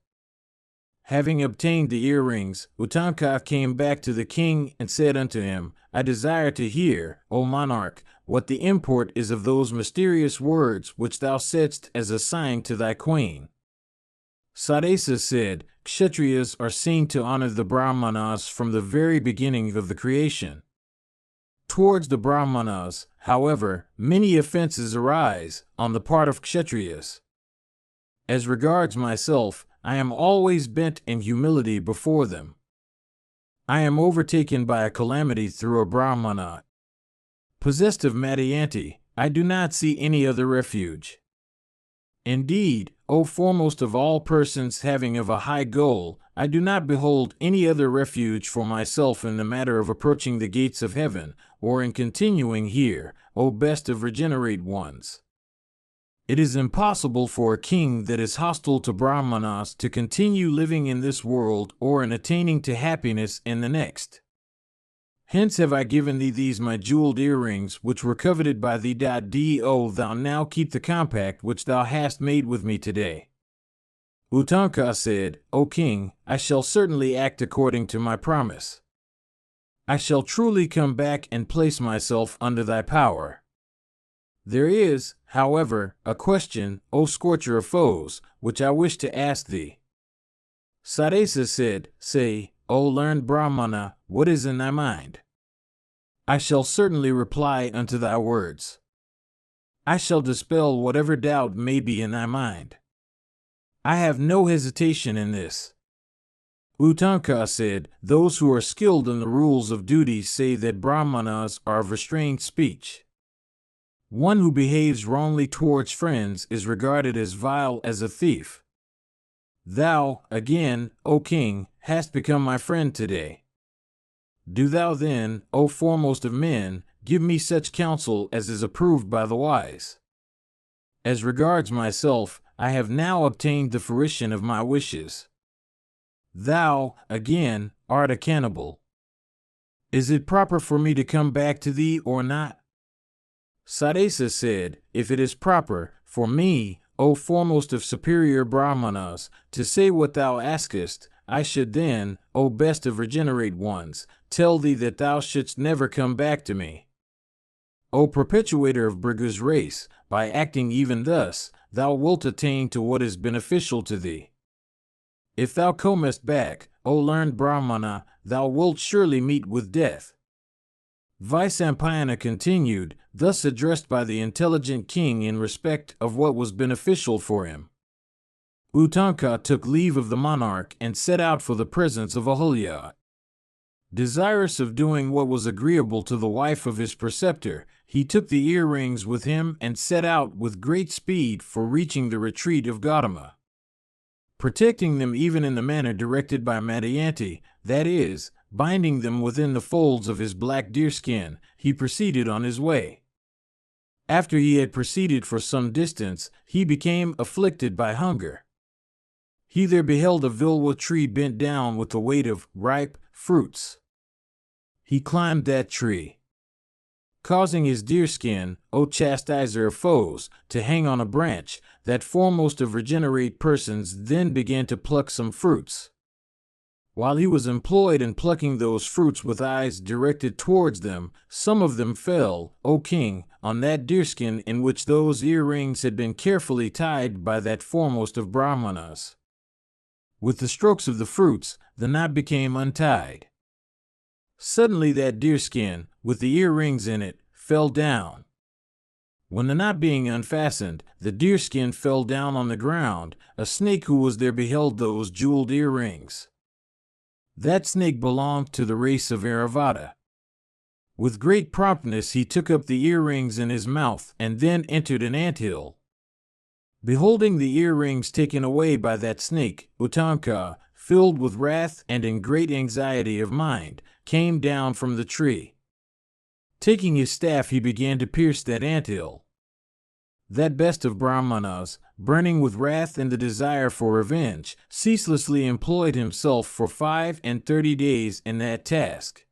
Having obtained the earrings, Utanka came back to the king and said unto him, I desire to hear, O monarch, what the import is of those mysterious words which thou saidst as a sign to thy queen. Sadesa said, Kshatriyas are seen to honor the Brahmanas from the very beginning of the creation. Towards the Brahmanas, however, many offenses arise on the part of Kshatriyas. As regards myself, I am always bent in humility before them. I am overtaken by a calamity through a Brahmana. Possessed of Madhyanti, I do not see any other refuge. Indeed, O foremost of all persons having of a high goal, I do not behold any other refuge for myself in the matter of approaching the gates of heaven, or in continuing here, O best of regenerate ones. It is impossible for a king that is hostile to Brahmanas to continue living in this world or in attaining to happiness in the next. Hence have I given thee these my jeweled earrings, which were coveted by thee. Do thou now keep the compact which thou hast made with me today. Utanka said, O king, I shall certainly act according to my promise. I shall truly come back and place myself under thy power. There is, however, a question, O scorcher of foes, which I wish to ask thee. Sadesa said, Say, O learned Brahmana, what is in thy mind? I shall certainly reply unto thy words. I shall dispel whatever doubt may be in thy mind. I have no hesitation in this. Utanka said, Those who are skilled in the rules of duty say that Brahmanas are of restrained speech. One who behaves wrongly towards friends is regarded as vile as a thief. Thou, again, O king, hast become my friend today. Do thou then, O foremost of men, give me such counsel as is approved by the wise. As regards myself, I have now obtained the fruition of my wishes. Thou, again, art a cannibal. Is it proper for me to come back to thee or not? Sadesa said, If it is proper, for me, O foremost of superior Brahmanas, to say what thou askest, I should then, O best of regenerate ones, tell thee that thou shouldst never come back to me. O perpetuator of Bhrigu's race, by acting even thus, thou wilt attain to what is beneficial to thee. If thou comest back, O learned Brahmana, thou wilt surely meet with death. Vaisampayana continued, thus addressed by the intelligent king in respect of what was beneficial for him. Utanka took leave of the monarch and set out for the presence of Ahulya. Desirous of doing what was agreeable to the wife of his preceptor, he took the earrings with him and set out with great speed for reaching the retreat of Gautama. Protecting them even in the manner directed by Madhyanti, that is, binding them within the folds of his black deerskin, he proceeded on his way. After he had proceeded for some distance, he became afflicted by hunger. He there beheld a vilwa tree bent down with the weight of ripe fruits. He climbed that tree, causing his deerskin, O chastiser of foes, to hang on a branch. That foremost of regenerate persons then began to pluck some fruits. While he was employed in plucking those fruits with eyes directed towards them, some of them fell, O king, on that deerskin in which those earrings had been carefully tied by that foremost of Brahmanas. With the strokes of the fruits, the knot became untied. Suddenly that deerskin, with the earrings in it, fell down. When the knot being unfastened, the deerskin fell down on the ground. A snake who was there beheld those jeweled earrings. That snake belonged to the race of Airavata. With great promptness he took up the earrings in his mouth and then entered an anthill. Beholding the earrings taken away by that snake, Utanka, filled with wrath and in great anxiety of mind, came down from the tree. Taking his staff he began to pierce that anthill. That best of Brahmanas, burning with wrath and the desire for revenge, ceaselessly employed himself for 35 days in that task.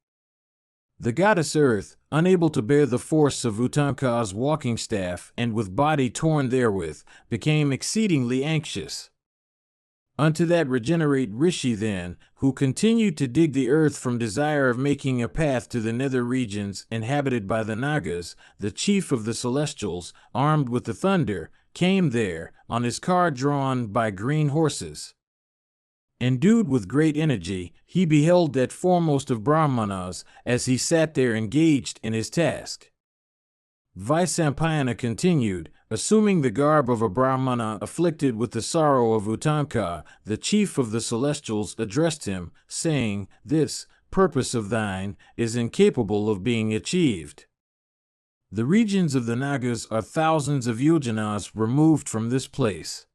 The goddess Earth, unable to bear the force of Uttamka's walking staff and with body torn therewith, became exceedingly anxious. Unto that regenerate Rishi then, who continued to dig the earth from desire of making a path to the nether regions inhabited by the Nagas, the chief of the celestials, armed with the thunder, came there, on his car drawn by green horses. Endued with great energy, he beheld that foremost of Brahmanas, as he sat there engaged in his task. Vyasa continued, assuming the garb of a Brahmana afflicted with the sorrow of Uttamka, the chief of the celestials addressed him, saying, "This purpose of thine is incapable of being achieved. The regions of the Nagas are thousands of yojanas removed from this place.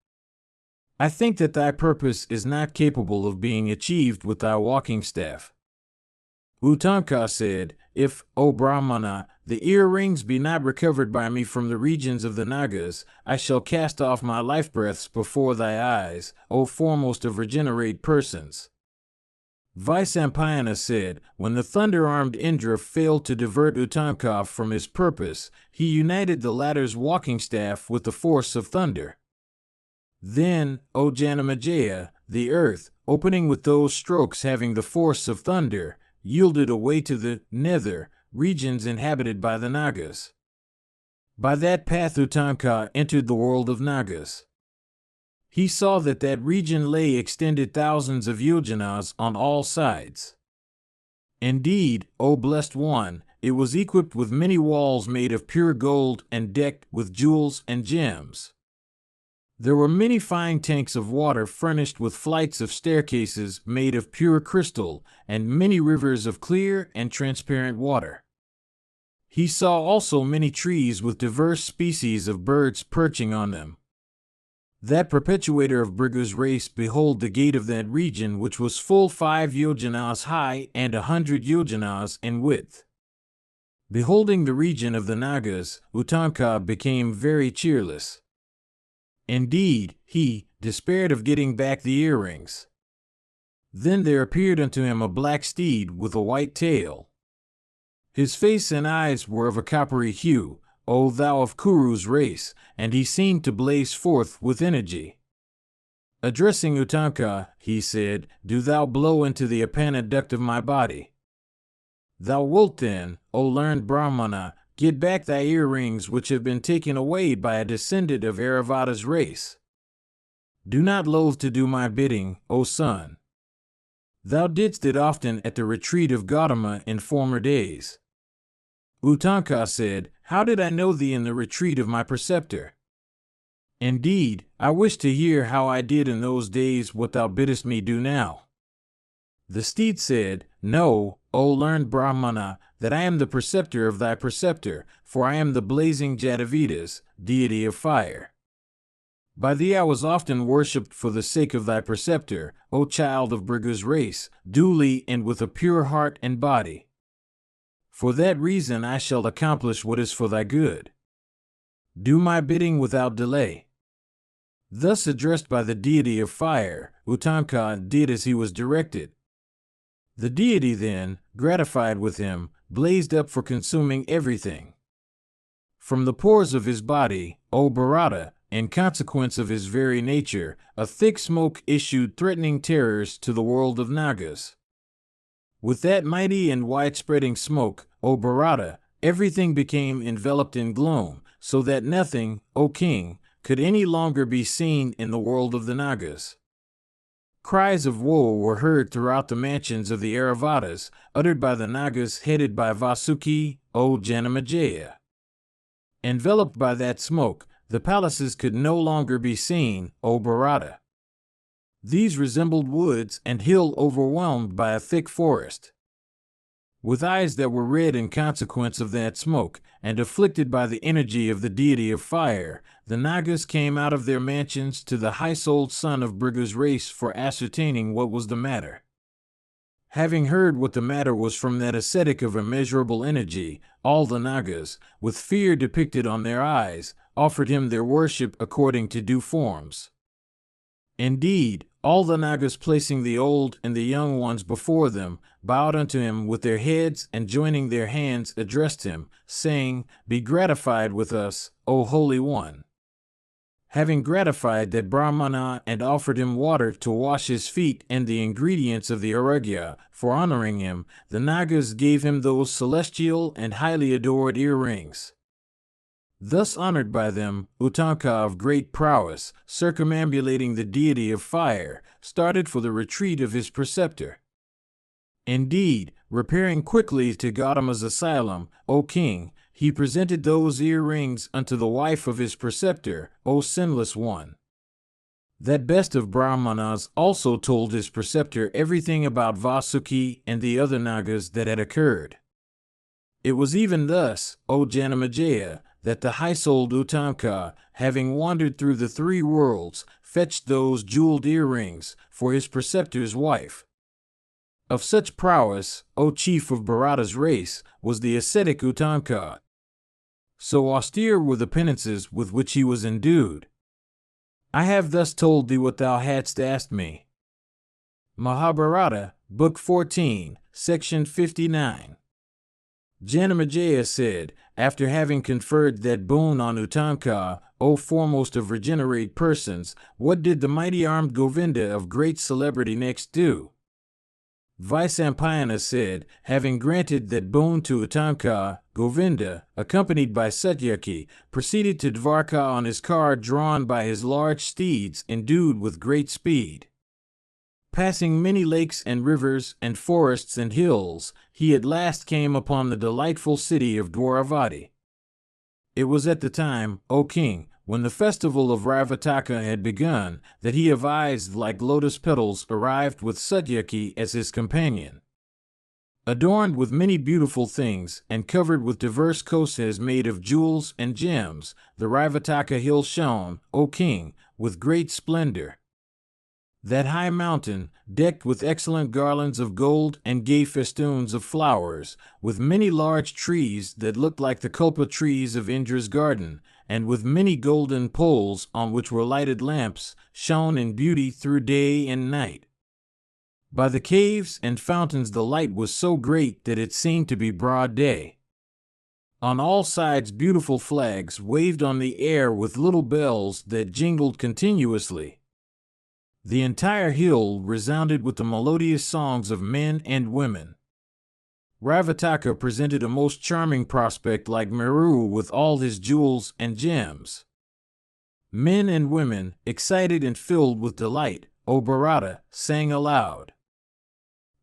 I think that thy purpose is not capable of being achieved with thy walking staff." Uttamka said, "If, O Brahmana, the earrings be not recovered by me from the regions of the Nagas, I shall cast off my life breaths before thy eyes, O foremost of regenerate persons." Vyasa said, "When the thunder-armed Indra failed to divert Uttamka from his purpose, he united the latter's walking staff with the force of thunder. Then, O Janamejaya, the earth, opening with those strokes having the force of thunder, yielded a way to the nether regions inhabited by the Nagas. By that path Uttamka entered the world of Nagas. He saw that that region lay extended thousands of yojanas on all sides. Indeed, O blessed one, it was equipped with many walls made of pure gold and decked with jewels and gems. There were many fine tanks of water furnished with flights of staircases made of pure crystal, and many rivers of clear and transparent water. He saw also many trees with diverse species of birds perching on them. That perpetuator of Bhrigu's race behold the gate of that region, which was full 5 yojanas high and 100 yojanas in width. Beholding the region of the Nagas, Uttamka became very cheerless. Indeed, he despaired of getting back the earrings. Then there appeared unto him a black steed with a white tail. His face and eyes were of a coppery hue, O thou of Kuru's race, and he seemed to blaze forth with energy. Addressing Uttamka, he said, "Do thou blow into the apana duct of my body. Thou wilt then, O learned Brahmana, get back thy earrings which have been taken away by a descendant of Airavata's race. Do not loathe to do my bidding, O son. Thou didst it often at the retreat of Gautama in former days." Uttamka said, "How did I know thee in the retreat of my preceptor? Indeed, I wish to hear how I did in those days what thou biddest me do now." The steed said, "Know, O learned Brahmana, that I am the preceptor of thy preceptor, for I am the blazing Jatavidas, deity of fire. By thee I was often worshipped for the sake of thy preceptor, O child of Bhrigu's race, duly and with a pure heart and body. For that reason I shall accomplish what is for thy good. Do my bidding without delay." Thus addressed by the deity of fire, Uttamka did as he was directed. The deity then, gratified with him, blazed up for consuming everything. From the pores of his body, O Bharata, in consequence of his very nature, a thick smoke issued threatening terrors to the world of Nagas. With that mighty and wide-spreading smoke, O Bharata, everything became enveloped in gloom, so that nothing, O king, could any longer be seen in the world of the Nagas. Cries of woe were heard throughout the mansions of the Airavatas, uttered by the Nagas headed by Vasuki, O Janamejaya. Enveloped by that smoke, the palaces could no longer be seen, O Bharata. These resembled woods and hill overwhelmed by a thick forest. With eyes that were red in consequence of that smoke, and afflicted by the energy of the deity of fire, the Nagas came out of their mansions to the high-souled son of Bhrigu's race for ascertaining what was the matter. Having heard what the matter was from that ascetic of immeasurable energy, all the Nagas, with fear depicted on their eyes, offered him their worship according to due forms. Indeed, all the Nagas, placing the old and the young ones before them, bowed unto him with their heads, and joining their hands addressed him, saying, "Be gratified with us, O Holy One." Having gratified that Brahmana and offered him water to wash his feet and the ingredients of the aragya, for honoring him, the Nagas gave him those celestial and highly adored earrings. Thus honored by them, Uttamka of great prowess, circumambulating the deity of fire, started for the retreat of his preceptor. Indeed, repairing quickly to Gautama's asylum, O king, he presented those earrings unto the wife of his preceptor, O sinless one. That best of Brahmanas also told his preceptor everything about Vasuki and the other Nagas that had occurred. It was even thus, O Janamejaya, that the high-souled Uttamka, having wandered through the three worlds, fetched those jeweled earrings for his preceptor's wife. Of such prowess, O chief of Bharata's race, was the ascetic Uttamka. So austere were the penances with which he was endued. I have thus told thee what thou hadst asked me. Mahabharata, Book 14, Section 59. Janamejaya said, after having conferred that boon on Uttamka, O foremost of regenerate persons, what did the mighty armed Govinda of great celebrity next do? Vaisampayana said, having granted that boon to Uttamka, Govinda, accompanied by Satyaki, proceeded to Dvarka on his car drawn by his large steeds endued with great speed. Passing many lakes and rivers and forests and hills, he at last came upon the delightful city of Dwaravati. It was at the time, O king, when the festival of Ravataka had begun, that he of eyes like lotus petals arrived with Satyaki as his companion. Adorned with many beautiful things and covered with diverse kosas made of jewels and gems, the Ravataka hill shone, O king, with great splendor. That high mountain, decked with excellent garlands of gold and gay festoons of flowers, with many large trees that looked like the kulpa trees of Indra's garden, and with many golden poles on which were lighted lamps, shone in beauty through day and night. By the caves and fountains the light was so great that it seemed to be broad day. On all sides beautiful flags waved on the air with little bells that jingled continuously. The entire hill resounded with the melodious songs of men and women. Ravataka presented a most charming prospect like Meru with all his jewels and gems. Men and women, excited and filled with delight, O Bharata, sang aloud.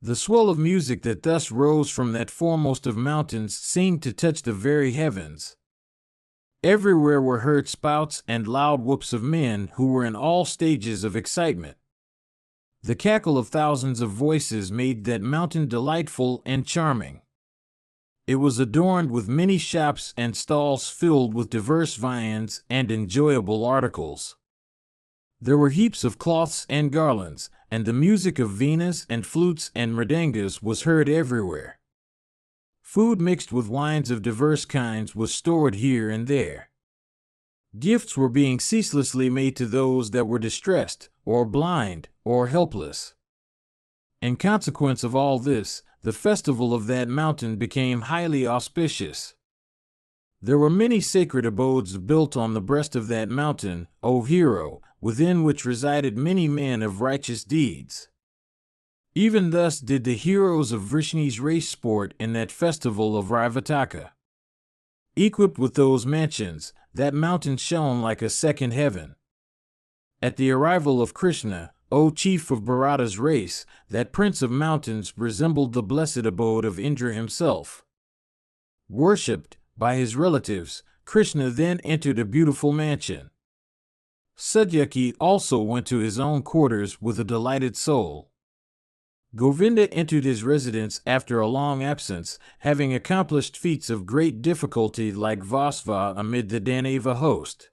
The swell of music that thus rose from that foremost of mountains seemed to touch the very heavens. Everywhere were heard spouts and loud whoops of men who were in all stages of excitement. The cackle of thousands of voices made that mountain delightful and charming. It was adorned with many shops and stalls filled with diverse viands and enjoyable articles. There were heaps of cloths and garlands, and the music of venas and flutes and mridangas was heard everywhere. Food mixed with wines of diverse kinds was stored here and there. Gifts were being ceaselessly made to those that were distressed, or blind, or helpless. In consequence of all this, the festival of that mountain became highly auspicious. There were many sacred abodes built on the breast of that mountain, O hero, within which resided many men of righteous deeds. Even thus did the heroes of Vrishni's race sport in that festival of Ravataka. Equipped with those mansions, that mountain shone like a second heaven. At the arrival of Krishna, O chief of Bharata's race, that prince of mountains resembled the blessed abode of Indra himself. Worshipped by his relatives, Krishna then entered a beautiful mansion. Satyaki also went to his own quarters with a delighted soul. Govinda entered his residence after a long absence, having accomplished feats of great difficulty like Vasva amid the Danava host.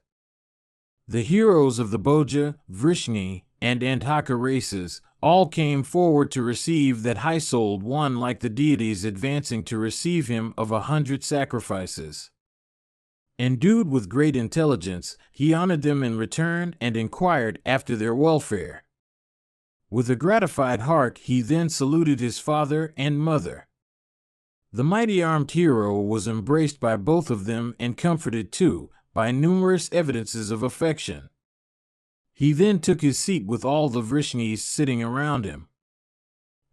The heroes of the Bhoja, Vrishni, and Antaka races, all came forward to receive that high-souled one, like the deities advancing to receive him of 100 sacrifices. Endued with great intelligence, he honored them in return and inquired after their welfare. With a gratified heart, he then saluted his father and mother. The mighty armed hero was embraced by both of them and comforted too, by numerous evidences of affection. He then took his seat with all the Vrishnis sitting around him.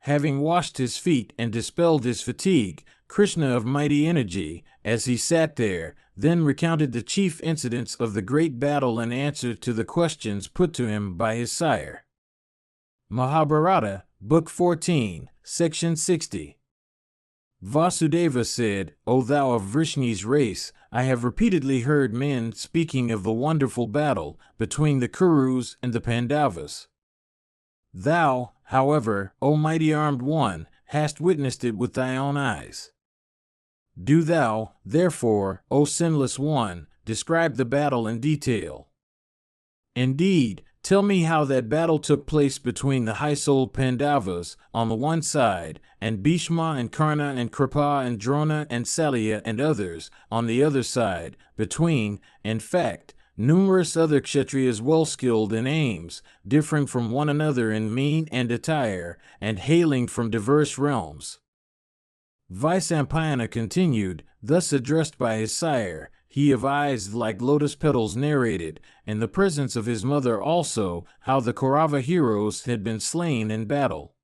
Having washed his feet and dispelled his fatigue, Krishna of mighty energy, as he sat there, then recounted the chief incidents of the great battle and answered to the questions put to him by his sire. Mahabharata, Book 14, Section 60. Vasudeva said, O thou of Vrishni's race, I have repeatedly heard men speaking of the wonderful battle between the Kurus and the Pandavas. Thou, however, O mighty armed one, hast witnessed it with thy own eyes. Do thou, therefore, O sinless one, describe the battle in detail. Indeed, tell me how that battle took place between the high-souled Pandavas on the one side, and Bhishma and Karna and Kripa and Drona and Salya and others on the other side, between, in fact, numerous other Kshatriyas well skilled in aims, differing from one another in mien and attire, and hailing from diverse realms. Vaisampayana continued, thus addressed by his sire, he of eyes like lotus petals narrated, in the presence of his mother also, how the Kaurava heroes had been slain in battle.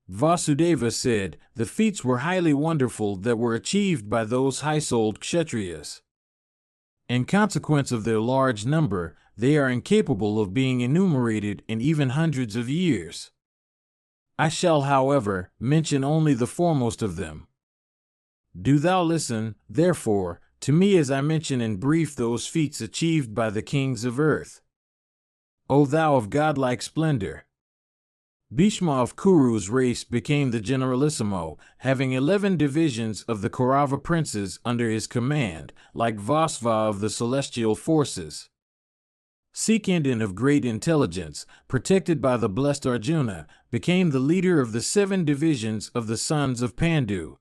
Vasudeva said, the feats were highly wonderful that were achieved by those high-souled Kshatriyas. In consequence of their large number, they are incapable of being enumerated in even hundreds of years. I shall, however, mention only the foremost of them. Do thou listen, therefore, to me as I mention in brief those feats achieved by the kings of earth. O thou of godlike splendor! Bhishma of Kuru's race became the generalissimo, having 11 divisions of the Kaurava princes under his command, like Vasva of the celestial forces. Sikandin of great intelligence, protected by the blessed Arjuna, became the leader of the 7 divisions of the sons of Pandu.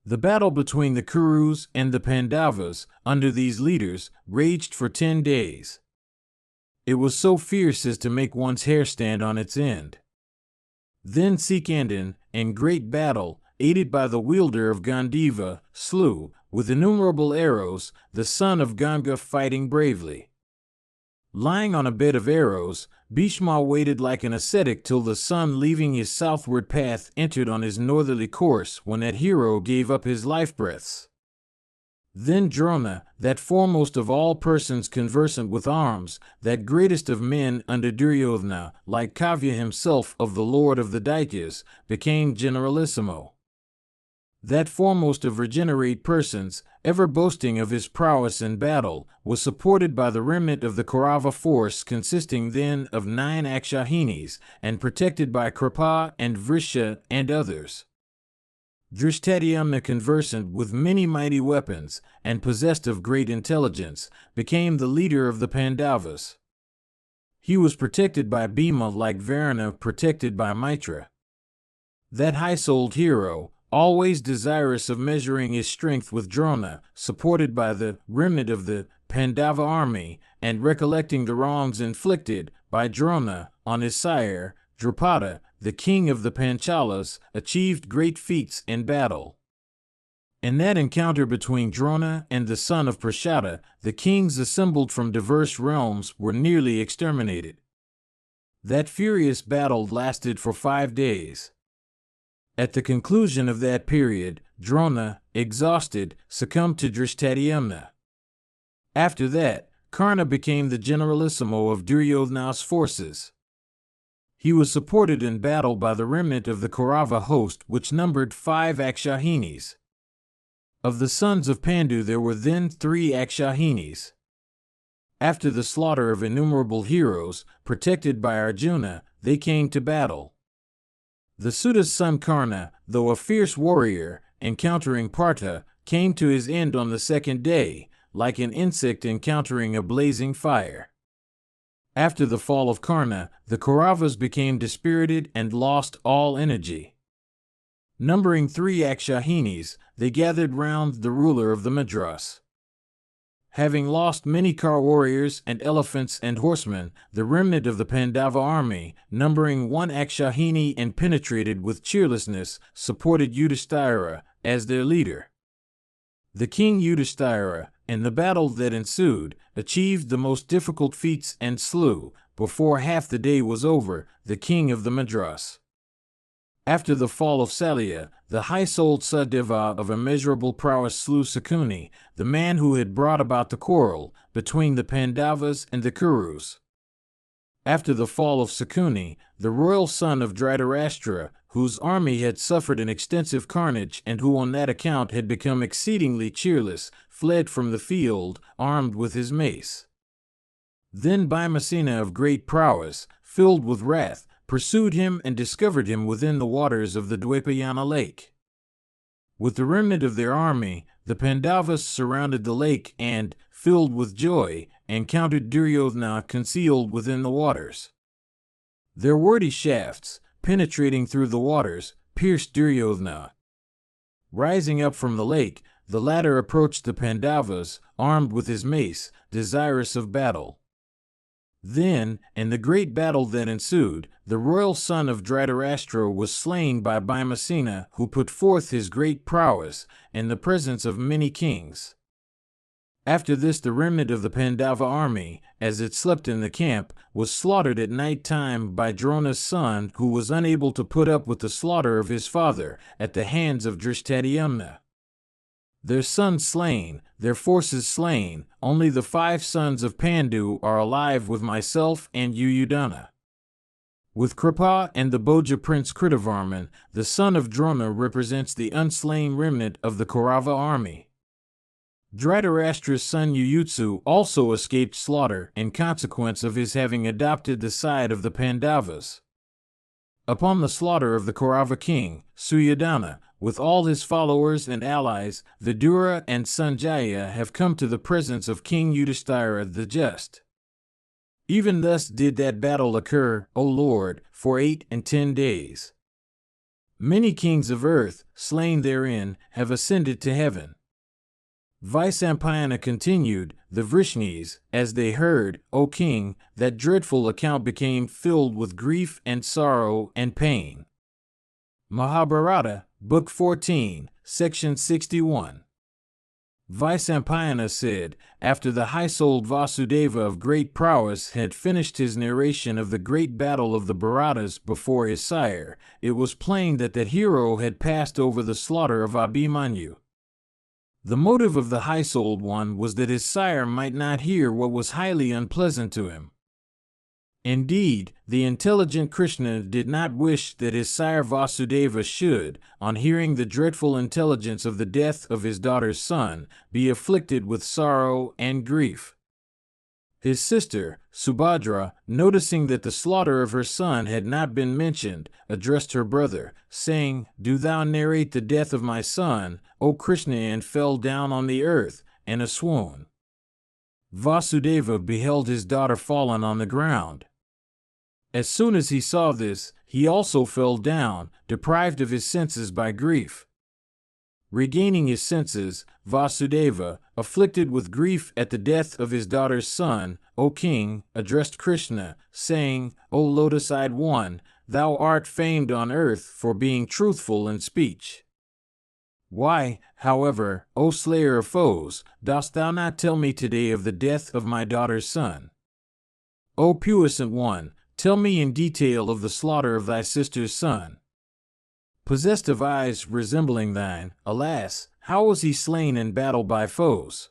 The battle between the Kurus and the Pandavas, under these leaders, raged for 10 days. It was so fierce as to make one's hair stand on its end. Then Sikandin, in great battle, aided by the wielder of Gandiva, slew, with innumerable arrows, the son of Ganga fighting bravely. Lying on a bed of arrows, Bhishma waited like an ascetic till the sun, leaving his southward path, entered on his northerly course, when that hero gave up his life breaths. Then Drona, that foremost of all persons conversant with arms, that greatest of men under Duryodhana, like Kavya himself of the lord of the Daityas, became generalissimo. That foremost of regenerate persons, ever boasting of his prowess in battle, was supported by the remnant of the Kaurava force, consisting then of 9 Akshahinis, and protected by Kripa and Vrisha and others. Drishtadyumna, conversant with many mighty weapons, and possessed of great intelligence, became the leader of the Pandavas. He was protected by Bhima like Varuna protected by Mitra. That high-souled hero, always desirous of measuring his strength with Drona, supported by the remnant of the Pandava army, and recollecting the wrongs inflicted by Drona on his sire, Drupada, the king of the Panchalas, achieved great feats in battle. In that encounter between Drona and the son of Prashada, the kings assembled from diverse realms were nearly exterminated. That furious battle lasted for 5 days. At the conclusion of that period, Drona, exhausted, succumbed to Drishtadyumna. After that, Karna became the generalissimo of Duryodhana's forces. He was supported in battle by the remnant of the Kaurava host, which numbered 5 Akshahinis. Of the sons of Pandu there were then 3 Akshahinis. After the slaughter of innumerable heroes, protected by Arjuna, they came to battle. The Suta's son Karna, though a fierce warrior, encountering Partha, came to his end on the 2nd day, like an insect encountering a blazing fire. After the fall of Karna, the Kauravas became dispirited and lost all energy. Numbering 3 Akshahinis, they gathered round the ruler of the Madras. Having lost many car warriors and elephants and horsemen, the remnant of the Pandava army, numbering 1 Akshahini and penetrated with cheerlessness, supported Yudhishthira as their leader. The king Yudhishthira, in the battle that ensued, achieved the most difficult feats and slew, before half the day was over, the king of the Madras. After the fall of Salya, the high-souled Sadeva of immeasurable prowess slew Sakuni, the man who had brought about the quarrel between the Pandavas and the Kurus. After the fall of Sakuni, the royal son of Dhritarashtra, whose army had suffered an extensive carnage and who on that account had become exceedingly cheerless, fled from the field, armed with his mace. Then Bhimasena of great prowess, filled with wrath, pursued him and discovered him within the waters of the Dwapayana lake. With the remnant of their army, the Pandavas surrounded the lake and, filled with joy, encountered Duryodhana concealed within the waters. Their wordy shafts, penetrating through the waters, pierced Duryodhana. Rising up from the lake, the latter approached the Pandavas, armed with his mace, desirous of battle. Then, in the great battle that ensued, the royal son of Dhritarashtra was slain by Bhimasena, who put forth his great prowess in the presence of many kings. After this, the remnant of the Pandava army, as it slept in the camp, was slaughtered at night time by Drona's son, who was unable to put up with the slaughter of his father at the hands of Drishtadyumna. Their sons slain, their forces slain, only the 5 sons of Pandu are alive with myself and Yuyudhana. With Kripa and the Bhoja prince Kritavarman, the son of Drona represents the unslain remnant of the Kaurava army. Dhritarashtra's son Yuyutsu also escaped slaughter in consequence of his having adopted the side of the Pandavas. Upon the slaughter of the Kaurava king, Suryodhana, with all his followers and allies, Vidura and Sanjaya have come to the presence of King Yudhishthira the Just. Even thus did that battle occur, O Lord, for 8 and 10 days. Many kings of earth, slain therein, have ascended to heaven. Vaisampayana continued, the Vrishnis, as they heard, O king, that dreadful account became filled with grief and sorrow and pain. Mahabharata, Book 14, Section 61. Vaisampayana said, after the high-souled Vasudeva of great prowess had finished his narration of the great battle of the Bharatas before his sire, it was plain that that hero had passed over the slaughter of Abhimanyu. The motive of the high-souled one was that his sire might not hear what was highly unpleasant to him. Indeed, the intelligent Krishna did not wish that his sire Vasudeva should, on hearing the dreadful intelligence of the death of his daughter's son, be afflicted with sorrow and grief. His sister, Subhadra, noticing that the slaughter of her son had not been mentioned, addressed her brother, saying, Do thou narrate the death of my son, O Krishna, and fell down on the earth, in a swoon. Vasudeva beheld his daughter fallen on the ground. As soon as he saw this, he also fell down, deprived of his senses by grief. Regaining his senses, Vasudeva, afflicted with grief at the death of his daughter's son, O king, addressed Krishna, saying, O lotus-eyed one, thou art famed on earth for being truthful in speech. Why, however, O slayer of foes, dost thou not tell me today of the death of my daughter's son? O puissant one, tell me in detail of the slaughter of thy sister's son. Possessed of eyes resembling thine, alas, how was he slain in battle by foes?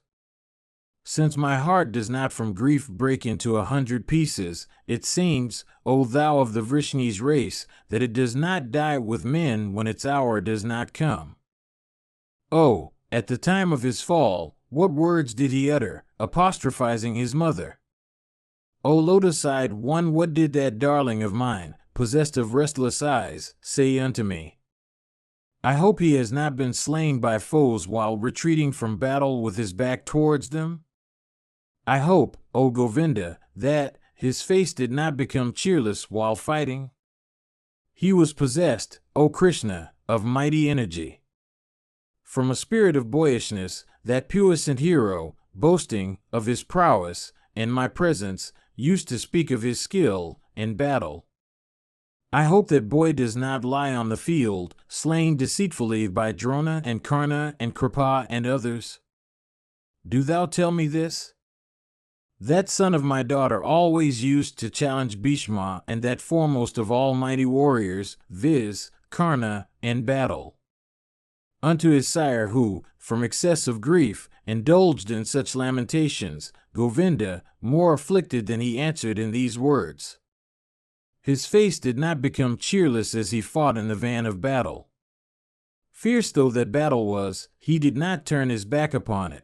Since my heart does not from grief break into 100 pieces, it seems, O thou of the Vrishni's race, that it does not die with men when its hour does not come. Oh, at the time of his fall, what words did he utter, apostrophizing his mother? O lotus-eyed one, what did that darling of mine, possessed of restless eyes, say unto me? I hope he has not been slain by foes while retreating from battle with his back towards them. I hope, O Govinda, that, his face did not become cheerless while fighting. He was possessed, O Krishna, of mighty energy. From a spirit of boyishness, that puissant hero, boasting of his prowess and my presence, used to speak of his skill in battle. I hope that boy does not lie on the field, slain deceitfully by Drona and Karna and Kripa and others. Do thou tell me this? That son of my daughter always used to challenge Bhishma and that foremost of all mighty warriors, viz., Karna, in battle. Unto his sire who, from excess of grief, indulged in such lamentations, Govinda, more afflicted than he answered in these words. His face did not become cheerless as he fought in the van of battle. Fierce though that battle was, he did not turn his back upon it.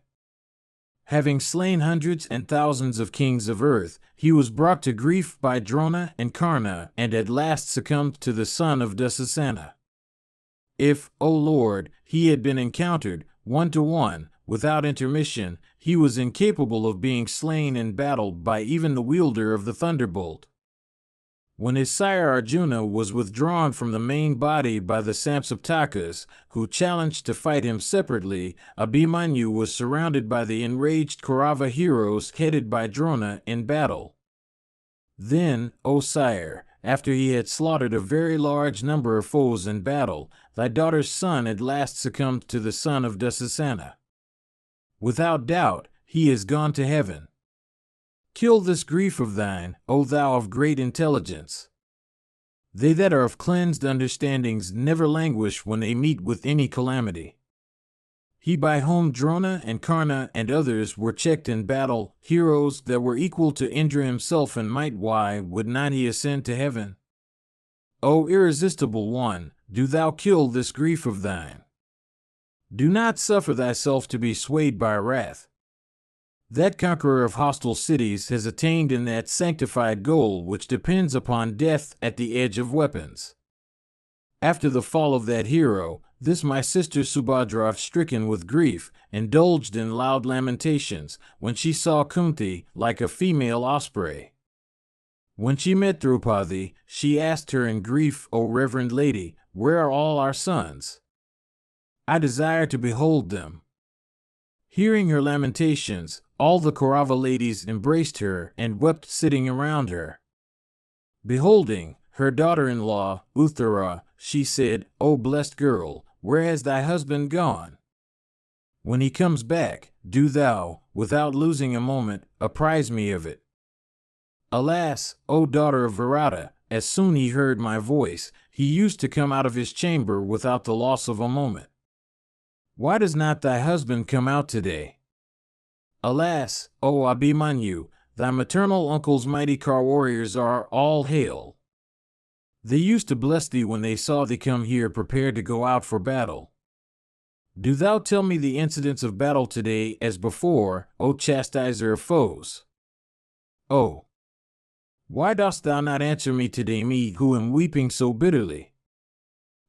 Having slain hundreds and thousands of kings of earth, he was brought to grief by Drona and Karna and at last succumbed to the son of Dusasana. If, O Lord, he had been encountered, 1-to-1, without intermission, he was incapable of being slain in battle by even the wielder of the thunderbolt. When his sire Arjuna was withdrawn from the main body by the Samsaptakas, who challenged to fight him separately, Abhimanyu was surrounded by the enraged Kaurava heroes headed by Drona in battle. Then, O sire, after he had slaughtered a very large number of foes in battle, thy daughter's son at last succumbed to the son of Dusasana. Without doubt, he is gone to heaven. Kill this grief of thine, O thou of great intelligence. They that are of cleansed understandings never languish when they meet with any calamity. He by whom Drona and Karna and others were checked in battle, heroes that were equal to Indra himself in might, why would not he ascend to heaven? O irresistible one, do thou kill this grief of thine. Do not suffer thyself to be swayed by wrath. That conqueror of hostile cities has attained in that sanctified goal which depends upon death at the edge of weapons. After the fall of that hero, this my sister Subhadra, stricken with grief, indulged in loud lamentations when she saw Kunti like a female osprey. When she met Draupadi, she asked her in grief, O reverend lady, where are all our sons? I desire to behold them. Hearing her lamentations, all the Kaurava ladies embraced her and wept sitting around her. Beholding her daughter-in-law, Uttara, she said, O blessed girl, where has thy husband gone? When he comes back, do thou, without losing a moment, apprise me of it. Alas, O daughter of Virata, as soon he heard my voice, he used to come out of his chamber without the loss of a moment. Why does not thy husband come out today? Alas, O Abhimanyu, thy maternal uncle's mighty car warriors are all hail. They used to bless thee when they saw thee come here prepared to go out for battle. Do thou tell me the incidents of battle today as before, O chastiser of foes. Oh, why dost thou not answer me today, me who am weeping so bitterly?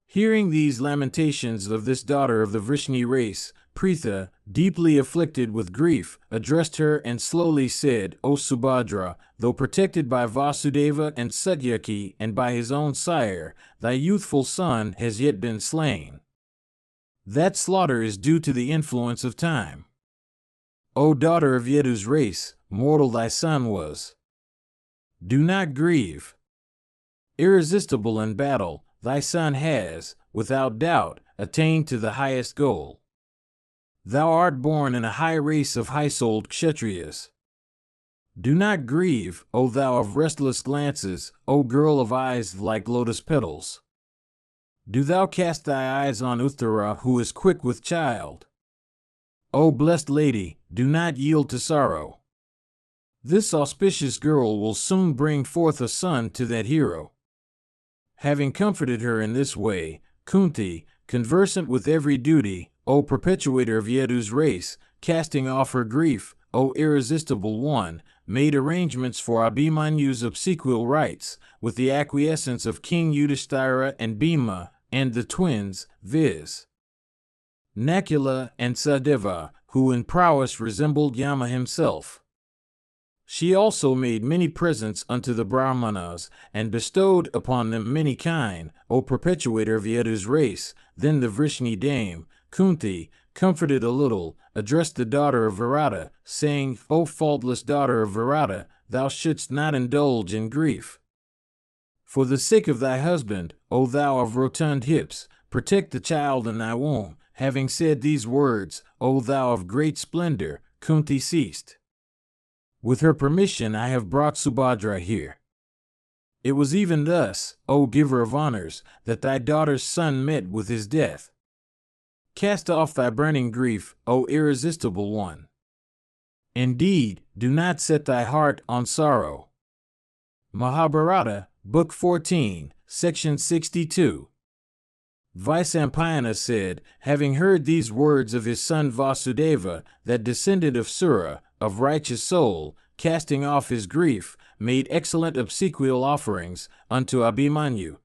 Hearing these lamentations of this daughter of the Vrishni race, Pritha, deeply afflicted with grief, addressed her and slowly said, O Subhadra, though protected by Vasudeva and Satyaki and by his own sire, thy youthful son has yet been slain. That slaughter is due to the influence of time. O daughter of Yedu's race, mortal thy son was. Do not grieve. Irresistible in battle, thy son has, without doubt, attained to the highest goal. Thou art born in a high race of high-souled Kshatriyas. Do not grieve, O thou of restless glances, O girl of eyes like lotus petals. Do thou cast thy eyes on Uttara, who is quick with child. O blessed lady, do not yield to sorrow. This auspicious girl will soon bring forth a son to that hero. Having comforted her in this way, Kunti, conversant with every duty, O perpetuator of Yedu's race, casting off her grief, O irresistible one, made arrangements for Abhimanyu's obsequial rites, with the acquiescence of King Yudhishthira and Bhima, and the twins, viz. Nakula and Sadeva, who in prowess resembled Yama himself. She also made many presents unto the Brahmanas, and bestowed upon them many kind, O perpetuator of Yadu's race. Then the Vrishni dame, Kunti, comforted a little, addressed the daughter of Virata, saying, O faultless daughter of Virata, thou shouldst not indulge in grief. For the sake of thy husband, O thou of rotund hips, protect the child in thy womb. Having said these words, O thou of great splendor, Kunti ceased. With her permission I have brought Subhadra here. It was even thus, O giver of honors, that thy daughter's son met with his death. Cast off thy burning grief, O irresistible one. Indeed, do not set thy heart on sorrow. Mahabharata, Book 14, Section 62. Vyasa said, having heard these words of his son Vasudeva, that descended of Sura, of righteous soul, casting off his grief, made excellent obsequial offerings unto Abhimanyu.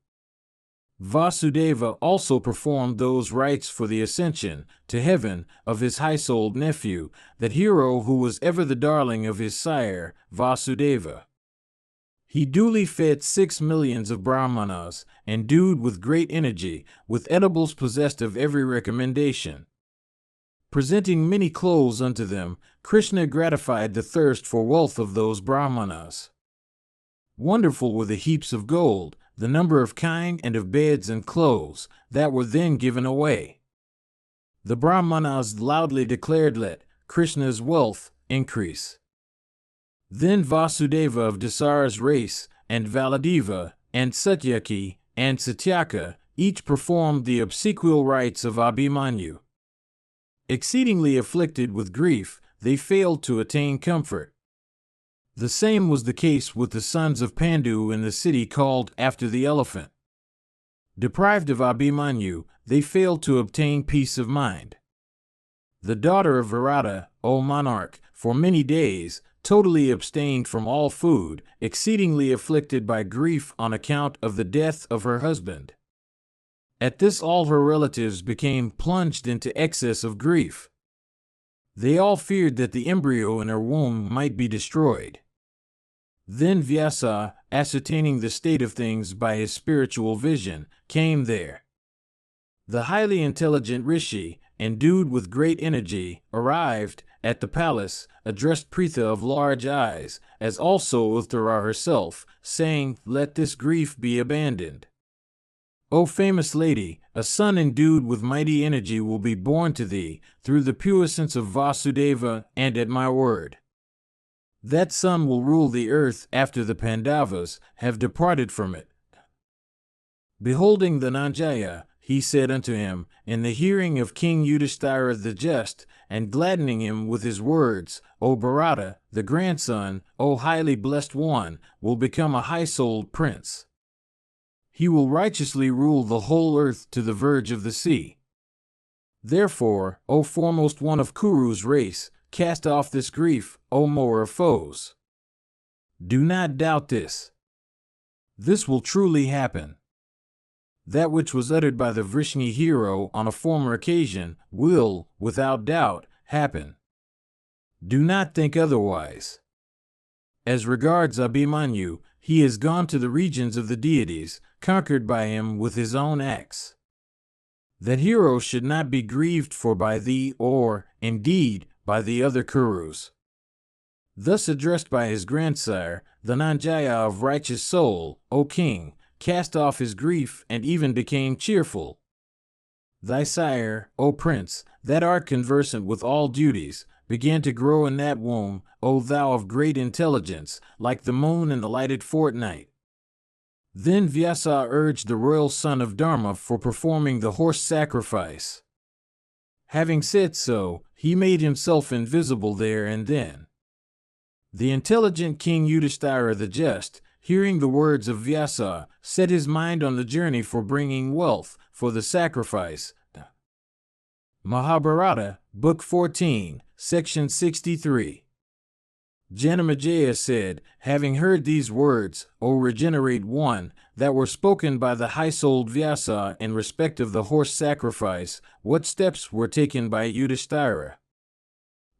Vasudeva also performed those rites for the ascension to heaven of his high-souled nephew, that hero who was ever the darling of his sire, Vasudeva. He duly fed 6 millions of Brahmanas, endued with great energy, with edibles possessed of every recommendation. Presenting many clothes unto them, Krishna gratified the thirst for wealth of those Brahmanas. Wonderful were the heaps of gold, the number of kine and of beds and clothes, that were then given away. The Brahmanas loudly declared, let Krishna's wealth increase. Then Vasudeva of Dasara's race, and Valadeva, and Satyaki, and Satyaka, each performed the obsequial rites of Abhimanyu. Exceedingly afflicted with grief, they failed to attain comfort. The same was the case with the sons of Pandu in the city called after the elephant. Deprived of Abhimanyu, they failed to obtain peace of mind. The daughter of Virata, O monarch, for many days, totally abstained from all food, exceedingly afflicted by grief on account of the death of her husband. At this all her relatives became plunged into excess of grief. They all feared that the embryo in her womb might be destroyed. Then Vyasa, ascertaining the state of things by his spiritual vision, came there. The highly intelligent Rishi, endued with great energy, arrived at the palace, addressed Pritha of large eyes, as also Uttara herself, saying, let this grief be abandoned. O famous lady, a son endued with mighty energy will be born to thee, through the puissance of Vasudeva, and at my word. That son will rule the earth after the Pandavas have departed from it. Beholding the Nanjaya, he said unto him, in the hearing of King Yudhishthira the just, and gladdening him with his words, O Bharata, the grandson, O highly blessed one, will become a high-souled prince. He will righteously rule the whole earth to the verge of the sea. Therefore, O foremost one of Kuru's race, cast off this grief, O mower of foes. Do not doubt this. This will truly happen. That which was uttered by the Vrishni hero on a former occasion will, without doubt, happen. Do not think otherwise. As regards Abhimanyu, he has gone to the regions of the deities, conquered by him with his own axe. That hero should not be grieved for by thee or, indeed, by the other Kurus. Thus addressed by his grandsire, the Nanjaya of righteous soul, O king, cast off his grief and even became cheerful. Thy sire, O prince, that art conversant with all duties, began to grow in that womb, O thou of great intelligence, like the moon in the lighted fortnight. Then Vyasa urged the royal son of Dharma for performing the horse sacrifice. Having said so, he made himself invisible there and then. The intelligent King Yudhishthira the just, hearing the words of Vyasa, set his mind on the journey for bringing wealth for the sacrifice. Mahabharata, Book 14, Section 63. Janamejaya said, having heard these words, O regenerate one, that were spoken by the high-souled Vyasa in respect of the horse sacrifice, what steps were taken by Yudhishthira?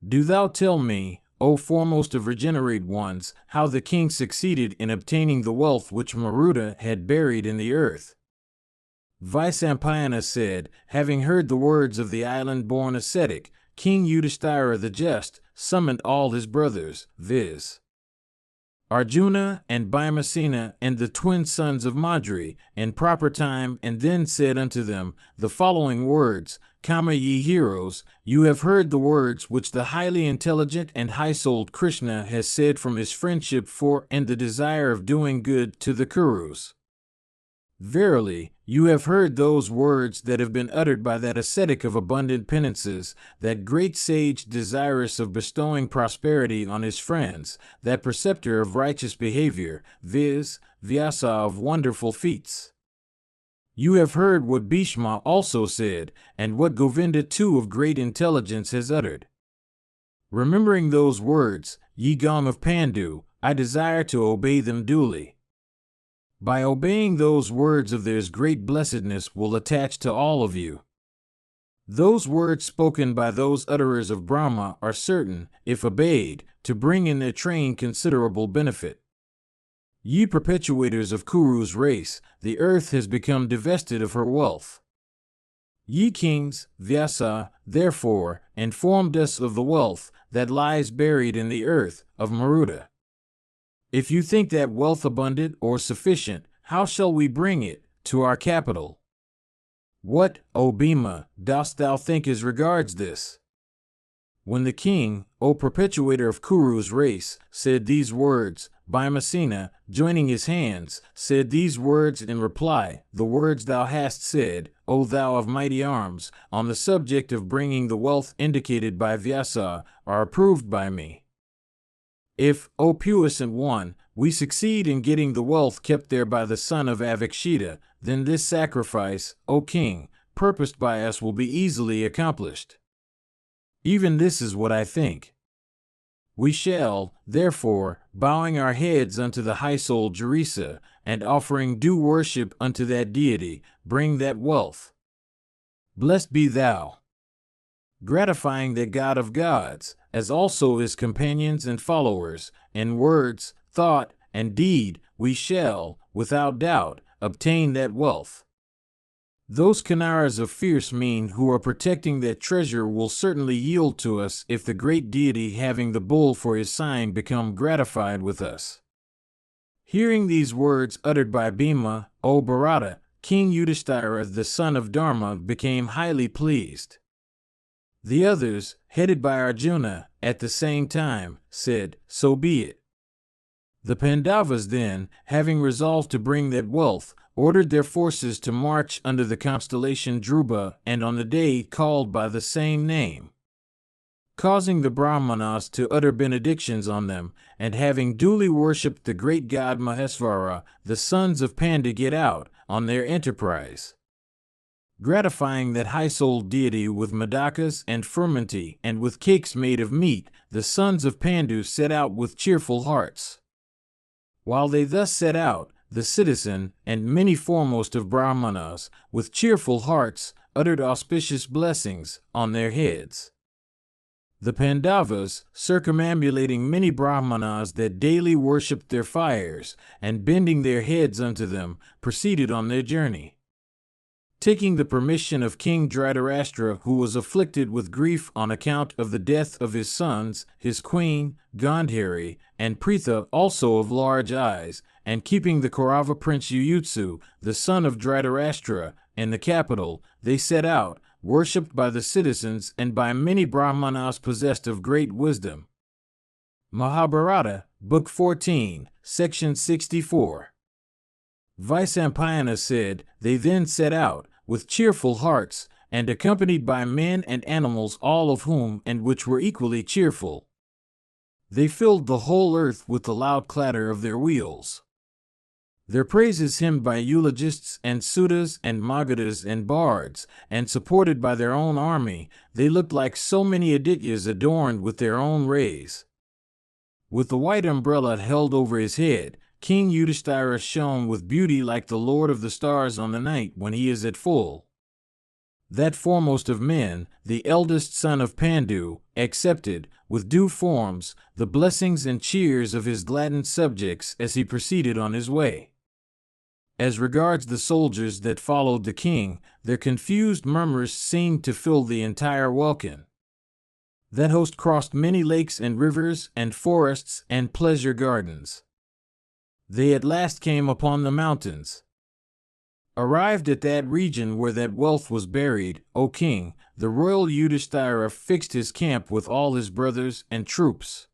Do thou tell me, O foremost of regenerate ones, how the king succeeded in obtaining the wealth which Maruta had buried in the earth. Vyasa said, having heard the words of the island-born ascetic, King Yudhishthira the Just summoned all his brothers, viz. Arjuna and Bhimasena and the twin sons of Madri, in proper time, and then said unto them the following words, Come, ye heroes, you have heard the words which the highly intelligent and high-souled Krishna has said from his friendship for and the desire of doing good to the Kurus. Verily, you have heard those words that have been uttered by that ascetic of abundant penances, that great sage desirous of bestowing prosperity on his friends, that preceptor of righteous behavior, viz., Vyasa of wonderful feats. You have heard what Bhishma also said, and what Govinda too of great intelligence has uttered. Remembering those words, ye gang of Pandu, I desire to obey them duly. By obeying those words of theirs, great blessedness will attach to all of you. Those words spoken by those utterers of Brahma are certain, if obeyed, to bring in their train considerable benefit. Ye perpetuators of Kuru's race, the earth has become divested of her wealth. Ye kings, Vyasa, therefore, informed us of the wealth that lies buried in the earth of Maruta. If you think that wealth abundant or sufficient, how shall we bring it to our capital? What, O Bhima, dost thou think as regards this? When the king, O perpetuator of Kuru's race, said these words, Bhimasena, joining his hands, said these words in reply, the words thou hast said, O thou of mighty arms, on the subject of bringing the wealth indicated by Vyasa, are approved by me. If, O puissant one, we succeed in getting the wealth kept there by the son of Avikshita, then this sacrifice, O king, purposed by us will be easily accomplished. Even this is what I think. We shall, therefore, bowing our heads unto the high-souled Jerisa, and offering due worship unto that deity, bring that wealth. Blessed be thou. Gratifying that God of gods, as also his companions and followers, in words, thought, and deed, we shall, without doubt, obtain that wealth. Those Kinnaras of fierce mien who are protecting that treasure will certainly yield to us if the great deity having the bull for his sign become gratified with us. Hearing these words uttered by Bhima, O Bharata, King Yudhishthira the son of Dharma became highly pleased. The others, headed by Arjuna, at the same time, said, So be it. The Pandavas then, having resolved to bring that wealth, ordered their forces to march under the constellation Dhruva and on the day called by the same name, causing the Brahmanas to utter benedictions on them, and having duly worshipped the great god Mahesvara, the sons of Panda get out on their enterprise. Gratifying that high-souled deity with madakas and fermenti, and with cakes made of meat, the sons of Pandu set out with cheerful hearts. While they thus set out, the citizen, and many foremost of Brahmanas, with cheerful hearts, uttered auspicious blessings on their heads. The Pandavas, circumambulating many Brahmanas that daily worshipped their fires, and bending their heads unto them, proceeded on their journey. Taking the permission of King Dhritarashtra, who was afflicted with grief on account of the death of his sons, his queen, Gandhari, and Pritha also of large eyes, and keeping the Kaurava prince Yuyutsu, the son of Dhritarashtra, in the capital, they set out, worshipped by the citizens and by many Brahmanas possessed of great wisdom. Mahabharata, Book 14, Section 64. Vyasa said, They then set out, with cheerful hearts, and accompanied by men and animals, all of whom and which were equally cheerful. They filled the whole earth with the loud clatter of their wheels. Their praises hymned by eulogists and Sudras and Magadhas and bards, and supported by their own army, they looked like so many Adityas adorned with their own rays. With the white umbrella held over his head, King Yudhishthira shone with beauty like the Lord of the Stars on the night when he is at full. That foremost of men, the eldest son of Pandu, accepted, with due forms, the blessings and cheers of his gladdened subjects as he proceeded on his way. As regards the soldiers that followed the king, their confused murmurs seemed to fill the entire welkin. That host crossed many lakes and rivers and forests and pleasure gardens. They at last came upon the mountains. Arrived at that region where that wealth was buried, O king, the royal Yudhishthira fixed his camp with all his brothers and troops.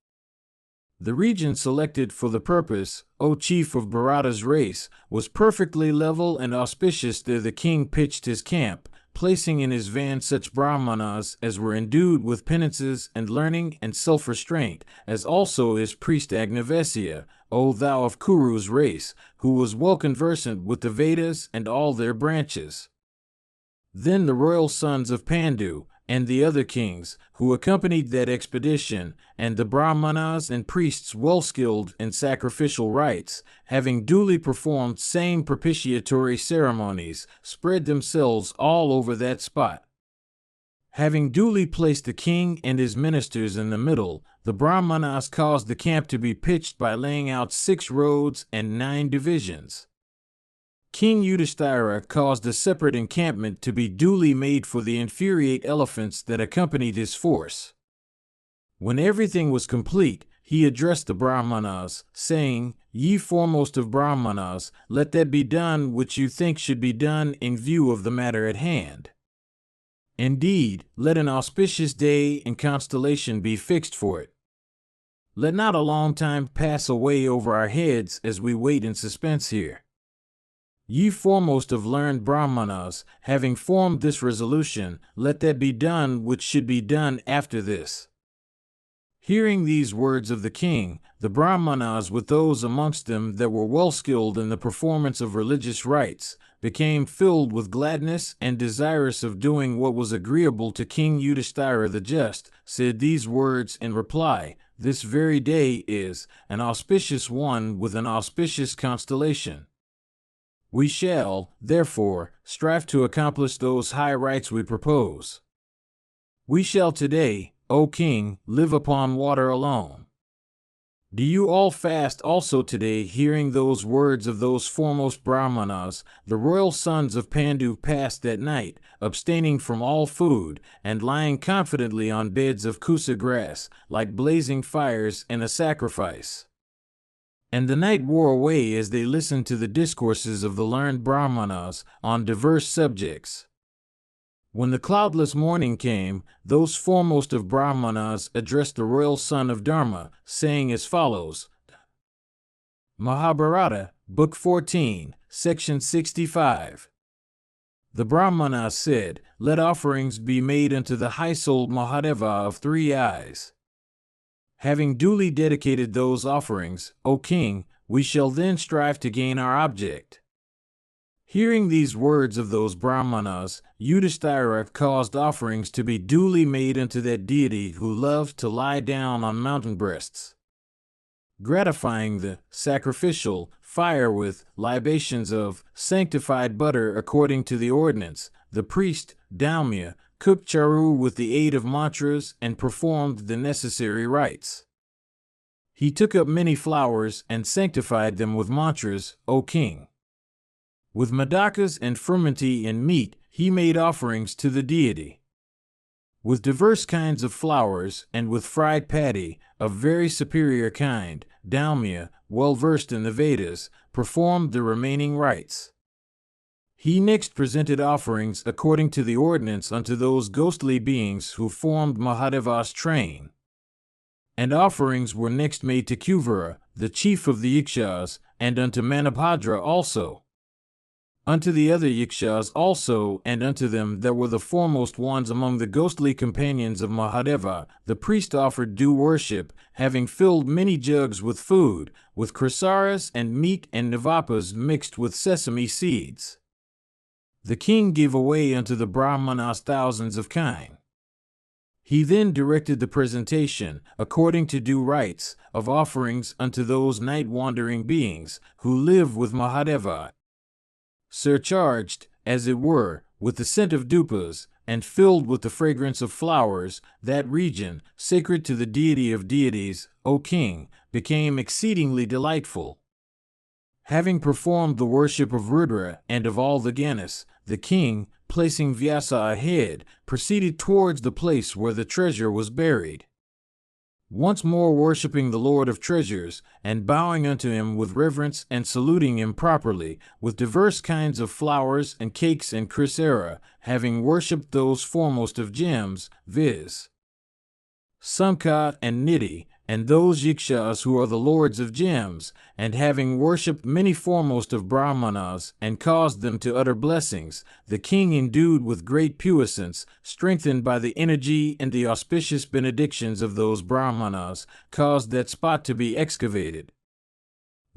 The region selected for the purpose, O chief of Bharata's race, was perfectly level and auspicious. There the king pitched his camp, placing in his van such brahmanas as were endued with penances and learning and self-restraint, as also his priest Agnavesya, O thou of Kuru's race, who was well conversant with the Vedas and all their branches. Then the royal sons of Pandu, and the other kings, who accompanied that expedition, and the brahmanas and priests well skilled in sacrificial rites, having duly performed same propitiatory ceremonies, spread themselves all over that spot. Having duly placed the king and his ministers in the middle, the brahmanas caused the camp to be pitched by laying out 6 roads and 9 divisions. King Yudhishthira caused a separate encampment to be duly made for the infuriate elephants that accompanied his force. When everything was complete, he addressed the brahmanas, saying, Ye foremost of brahmanas, let that be done which you think should be done in view of the matter at hand. Indeed, let an auspicious day and constellation be fixed for it. Let not a long time pass away over our heads as we wait in suspense here. Ye foremost of learned brahmanas, having formed this resolution, let that be done which should be done after this. Hearing these words of the king, the brahmanas with those amongst them that were well skilled in the performance of religious rites, became filled with gladness and desirous of doing what was agreeable to King Yudhishthira the Just, said these words in reply, This very day is an auspicious one with an auspicious constellation. We shall, therefore, strive to accomplish those high rites we propose. We shall today, O king, live upon water alone. Do you all fast also today? Hearing those words of those foremost brahmanas, the royal sons of Pandu passed that night, abstaining from all food, and lying confidently on beds of kusa grass, like blazing fires in a sacrifice. And the night wore away as they listened to the discourses of the learned brahmanas on diverse subjects. When the cloudless morning came, those foremost of brahmanas addressed the royal son of Dharma, saying as follows, Mahabharata, Book 14, Section 65. The brahmanas said, Let offerings be made unto the high-souled Mahadeva of 3 eyes. Having duly dedicated those offerings, O king, we shall then strive to gain our object. Hearing these words of those brahmanas, Yudhishthira caused offerings to be duly made unto that deity who loved to lie down on mountain breasts, gratifying the sacrificial fire with libations of sanctified butter according to the ordinance. The priest, Daumya, cooked charu with the aid of mantras and performed the necessary rites. He took up many flowers and sanctified them with mantras, O king. With madakas and frumenty and meat, he made offerings to the deity. With diverse kinds of flowers and with fried paddy, of very superior kind, Daumya, well versed in the Vedas, performed the remaining rites. He next presented offerings according to the ordinance unto those ghostly beings who formed Mahadeva's train. And offerings were next made to Kuvara, the chief of the Yakshas, and unto Manabhadra also. Unto the other Yakshas also, and unto them that were the foremost ones among the ghostly companions of Mahadeva, the priest offered due worship, having filled many jugs with food, with krasaras and meat and navapas mixed with sesame seeds. The king gave away unto the brahmanas thousands of kine. He then directed the presentation, according to due rites, of offerings unto those night-wandering beings, who live with Mahadeva, surcharged, as it were, with the scent of dupas, and filled with the fragrance of flowers, that region, sacred to the deity of deities, O king, became exceedingly delightful. Having performed the worship of Rudra and of all the Ganas, the king, placing Vyasa ahead, proceeded towards the place where the treasure was buried. Once more worshipping the Lord of Treasures, and bowing unto him with reverence and saluting him properly, with diverse kinds of flowers and cakes and chrysera, having worshipped those foremost of gems, viz. Samkat and Nidhi, and those Yikshas who are the lords of gems, and having worshipped many foremost of Brahmanas, and caused them to utter blessings, the king, endued with great puissance, strengthened by the energy and the auspicious benedictions of those Brahmanas, caused that spot to be excavated.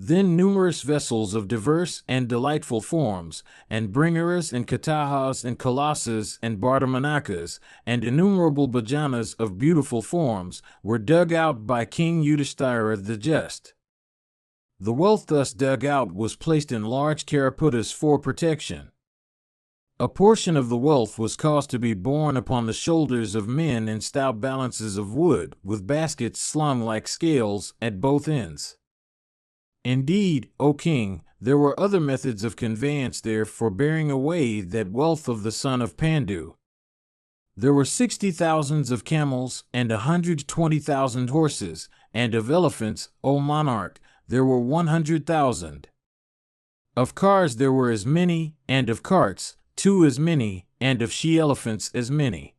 Then numerous vessels of diverse and delightful forms, and bringaras and katahas and kalasas and bardhamanakas, and innumerable bhajanas of beautiful forms, were dug out by King Yudhishthira the Just. The wealth thus dug out was placed in large karaputas for protection. A portion of the wealth was caused to be borne upon the shoulders of men in stout balances of wood, with baskets slung like scales at both ends. Indeed, O king, there were other methods of conveyance there for bearing away that wealth of the son of Pandu. There were 60,000 of camels and 120,000 horses, and of elephants, O monarch, there were 100,000. Of cars there were as many, and of carts, 2 as many, and of she-elephants as many.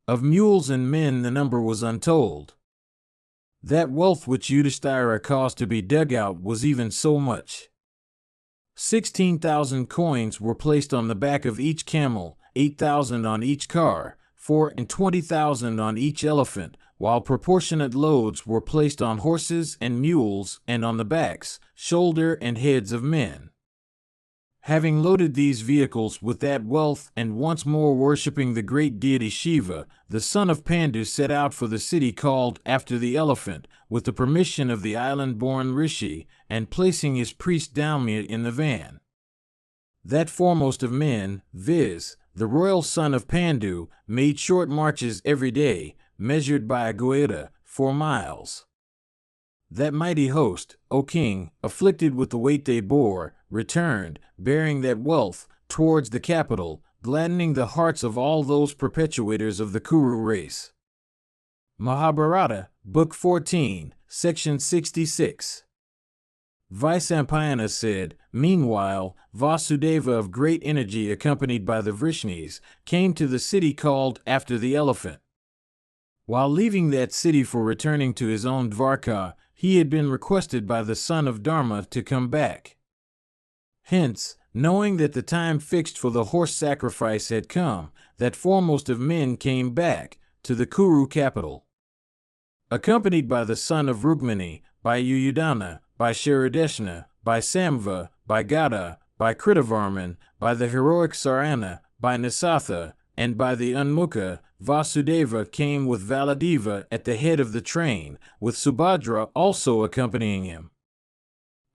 Of mules and men the number was untold. That wealth which Yudhishthira caused to be dug out was even so much. 16,000 coins were placed on the back of each camel, 8,000 on each car, 24,000 on each elephant, while proportionate loads were placed on horses and mules and on the backs, shoulder and heads of men. Having loaded these vehicles with that wealth and once more worshipping the great deity Shiva, the son of Pandu set out for the city called after the elephant, with the permission of the island-born Rishi, and placing his priest Dalmia in the van. That foremost of men, viz., the royal son of Pandu, made short marches every day, measured by a goeta, 4 miles. That mighty host, O king, afflicted with the weight they bore, returned, bearing that wealth, towards the capital, gladdening the hearts of all those perpetuators of the Kuru race. Mahabharata, Book 14, Section 66. Vaisampayana said, meanwhile, Vasudeva of great energy accompanied by the Vrishnis, came to the city called after the elephant. While leaving that city for returning to his own Dvarka, he had been requested by the son of Dharma to come back. Hence, knowing that the time fixed for the horse sacrifice had come, that foremost of men came back to the Kuru capital. Accompanied by the son of Rukmini, by Yuyudhana, by Sharadeshna, by Samva, by Gada, by Kritavarman, by the heroic Sarana, by Nisatha, and by the Unmukha, Vasudeva came with Valadeva at the head of the train, with Subhadra also accompanying him.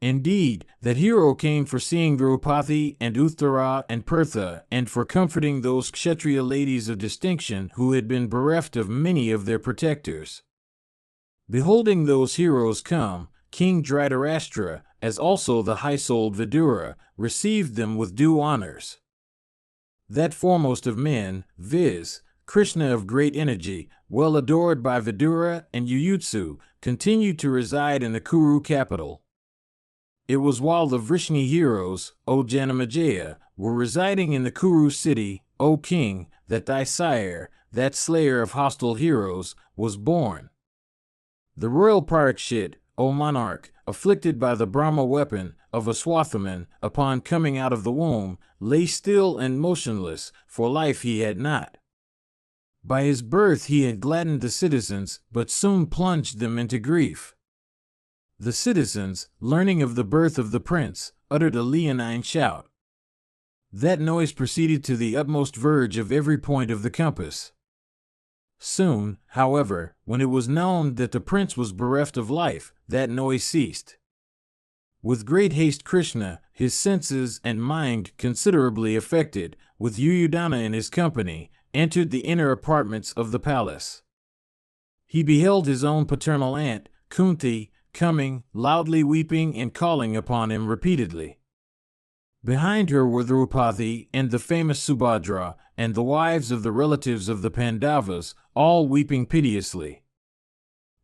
Indeed, that hero came for seeing Draupadi and Uttara and Pertha, and for comforting those Kshatriya ladies of distinction who had been bereft of many of their protectors. Beholding those heroes come, King Dhritarashtra, as also the high-souled Vidura, received them with due honors. That foremost of men, viz., Krishna of great energy, well adored by Vidura and Yuyutsu, continued to reside in the Kuru capital. It was while the Vrishni heroes, O Janamejaya, were residing in the Kuru city, O king, that thy sire, that slayer of hostile heroes, was born. The royal Parikshit, O monarch, afflicted by the Brahma weapon of Aswathaman, upon coming out of the womb, lay still and motionless, for life he had not. By his birth he had gladdened the citizens, but soon plunged them into grief. The citizens, learning of the birth of the prince, uttered a leonine shout. That noise proceeded to the utmost verge of every point of the compass. Soon, however, when it was known that the prince was bereft of life, that noise ceased. With great haste Krishna, his senses and mind considerably affected, with Duryodhana in his company, entered the inner apartments of the palace. He beheld his own paternal aunt, Kunti, coming, loudly weeping and calling upon him repeatedly. Behind her were Draupadi and the famous Subhadra, and the wives of the relatives of the Pandavas, all weeping piteously.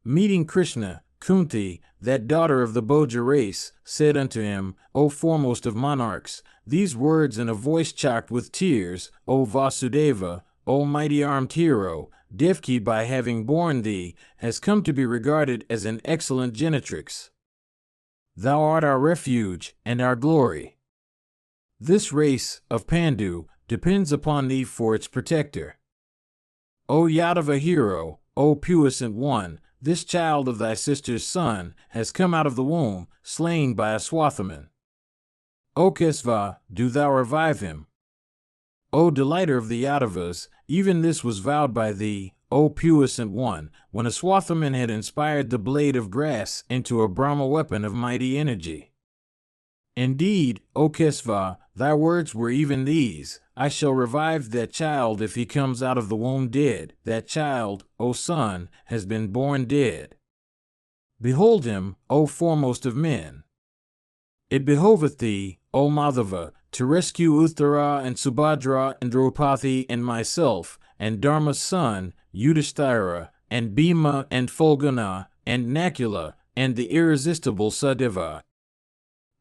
Meeting Krishna, Kunti, that daughter of the Bhoja race, said unto him, O foremost of monarchs, these words in a voice chocked with tears, O Vasudeva, O mighty armed hero, Devaki by having borne thee, has come to be regarded as an excellent genitrix. Thou art our refuge and our glory. This race of Pandu depends upon thee for its protector. O Yadava hero, O puissant one, this child of thy sister's son has come out of the womb, slain by a Swathaman. O Kesava, do thou revive him. O delighter of the Yadavas, even this was vowed by thee, O puissant one, when a Swathaman had inspired the blade of grass into a Brahma weapon of mighty energy. Indeed, O Kesava, thy words were even these, I shall revive that child if he comes out of the womb dead. That child, O son, has been born dead. Behold him, O foremost of men. It behoveth thee, O Madhava, to rescue Uttara and Subhadra and Draupadi and myself, and Dharma's son, Yudhishthira, and Bhima and Fulguna, and Nakula, and the irresistible Sadeva.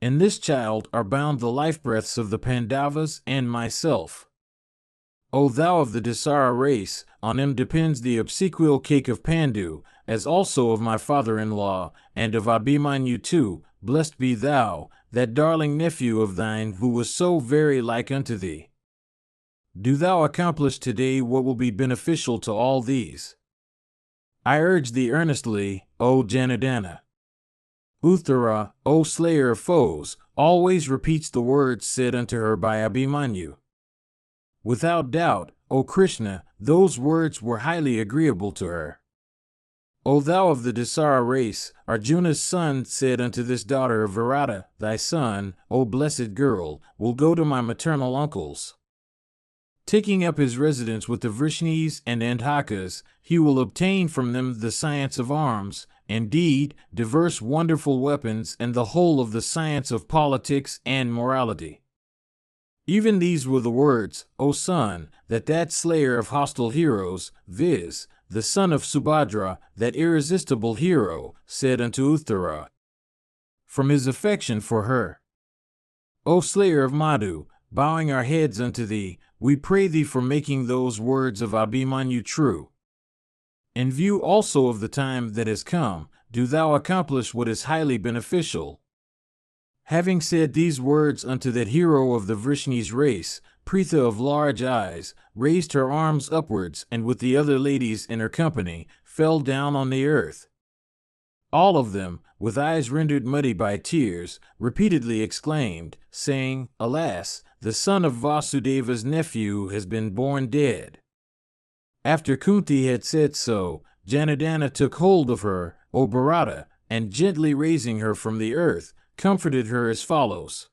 In this child are bound the life breaths of the Pandavas and myself. O thou of the Dasara race, on him depends the obsequial cake of Pandu, as also of my father-in-law, and of Abhimanyu too, blessed be thou, that darling nephew of thine who was so very like unto thee. Do thou accomplish today what will be beneficial to all these. I urge thee earnestly, O Janardana. Uttara, O slayer of foes, always repeats the words said unto her by Abhimanyu. Without doubt, O Krishna, those words were highly agreeable to her. O thou of the Dasara race, Arjuna's son said unto this daughter of Virata, thy son, O blessed girl, will go to my maternal uncles. Taking up his residence with the Vrishnis and Andhakas, he will obtain from them the science of arms, indeed, diverse wonderful weapons, and the whole of the science of politics and morality. Even these were the words, O son, that slayer of hostile heroes, viz., the son of Subhadra, that irresistible hero, said unto Uttara, from his affection for her. O slayer of Madhu, bowing our heads unto thee, we pray thee for making those words of Abhimanyu true. In view also of the time that has come, do thou accomplish what is highly beneficial. Having said these words unto that hero of the Vrishni's race, Pritha of large eyes raised her arms upwards and with the other ladies in her company fell down on the earth. All of them, with eyes rendered muddy by tears, repeatedly exclaimed, saying, Alas, the son of Vasudeva's nephew has been born dead. After Kunti had said so, Janardana took hold of her, O Bharata, and gently raising her from the earth, comforted her as follows.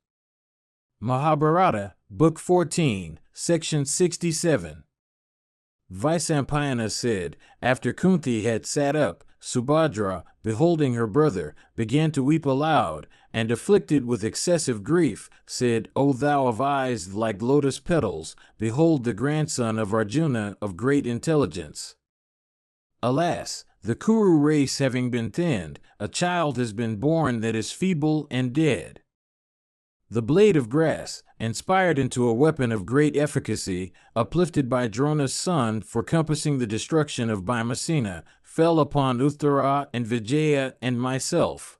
Mahabharata, Book 14, Section 67. Vaisampayana said, after Kunti had sat up, Subhadra, beholding her brother, began to weep aloud, and afflicted with excessive grief, said, O thou of eyes like lotus petals, behold the grandson of Arjuna of great intelligence. Alas, the Kuru race having been thinned, a child has been born that is feeble and dead. The blade of grass, inspired into a weapon of great efficacy, uplifted by Drona's son for compassing the destruction of Bhimasena, fell upon Uttara and Vijaya and myself.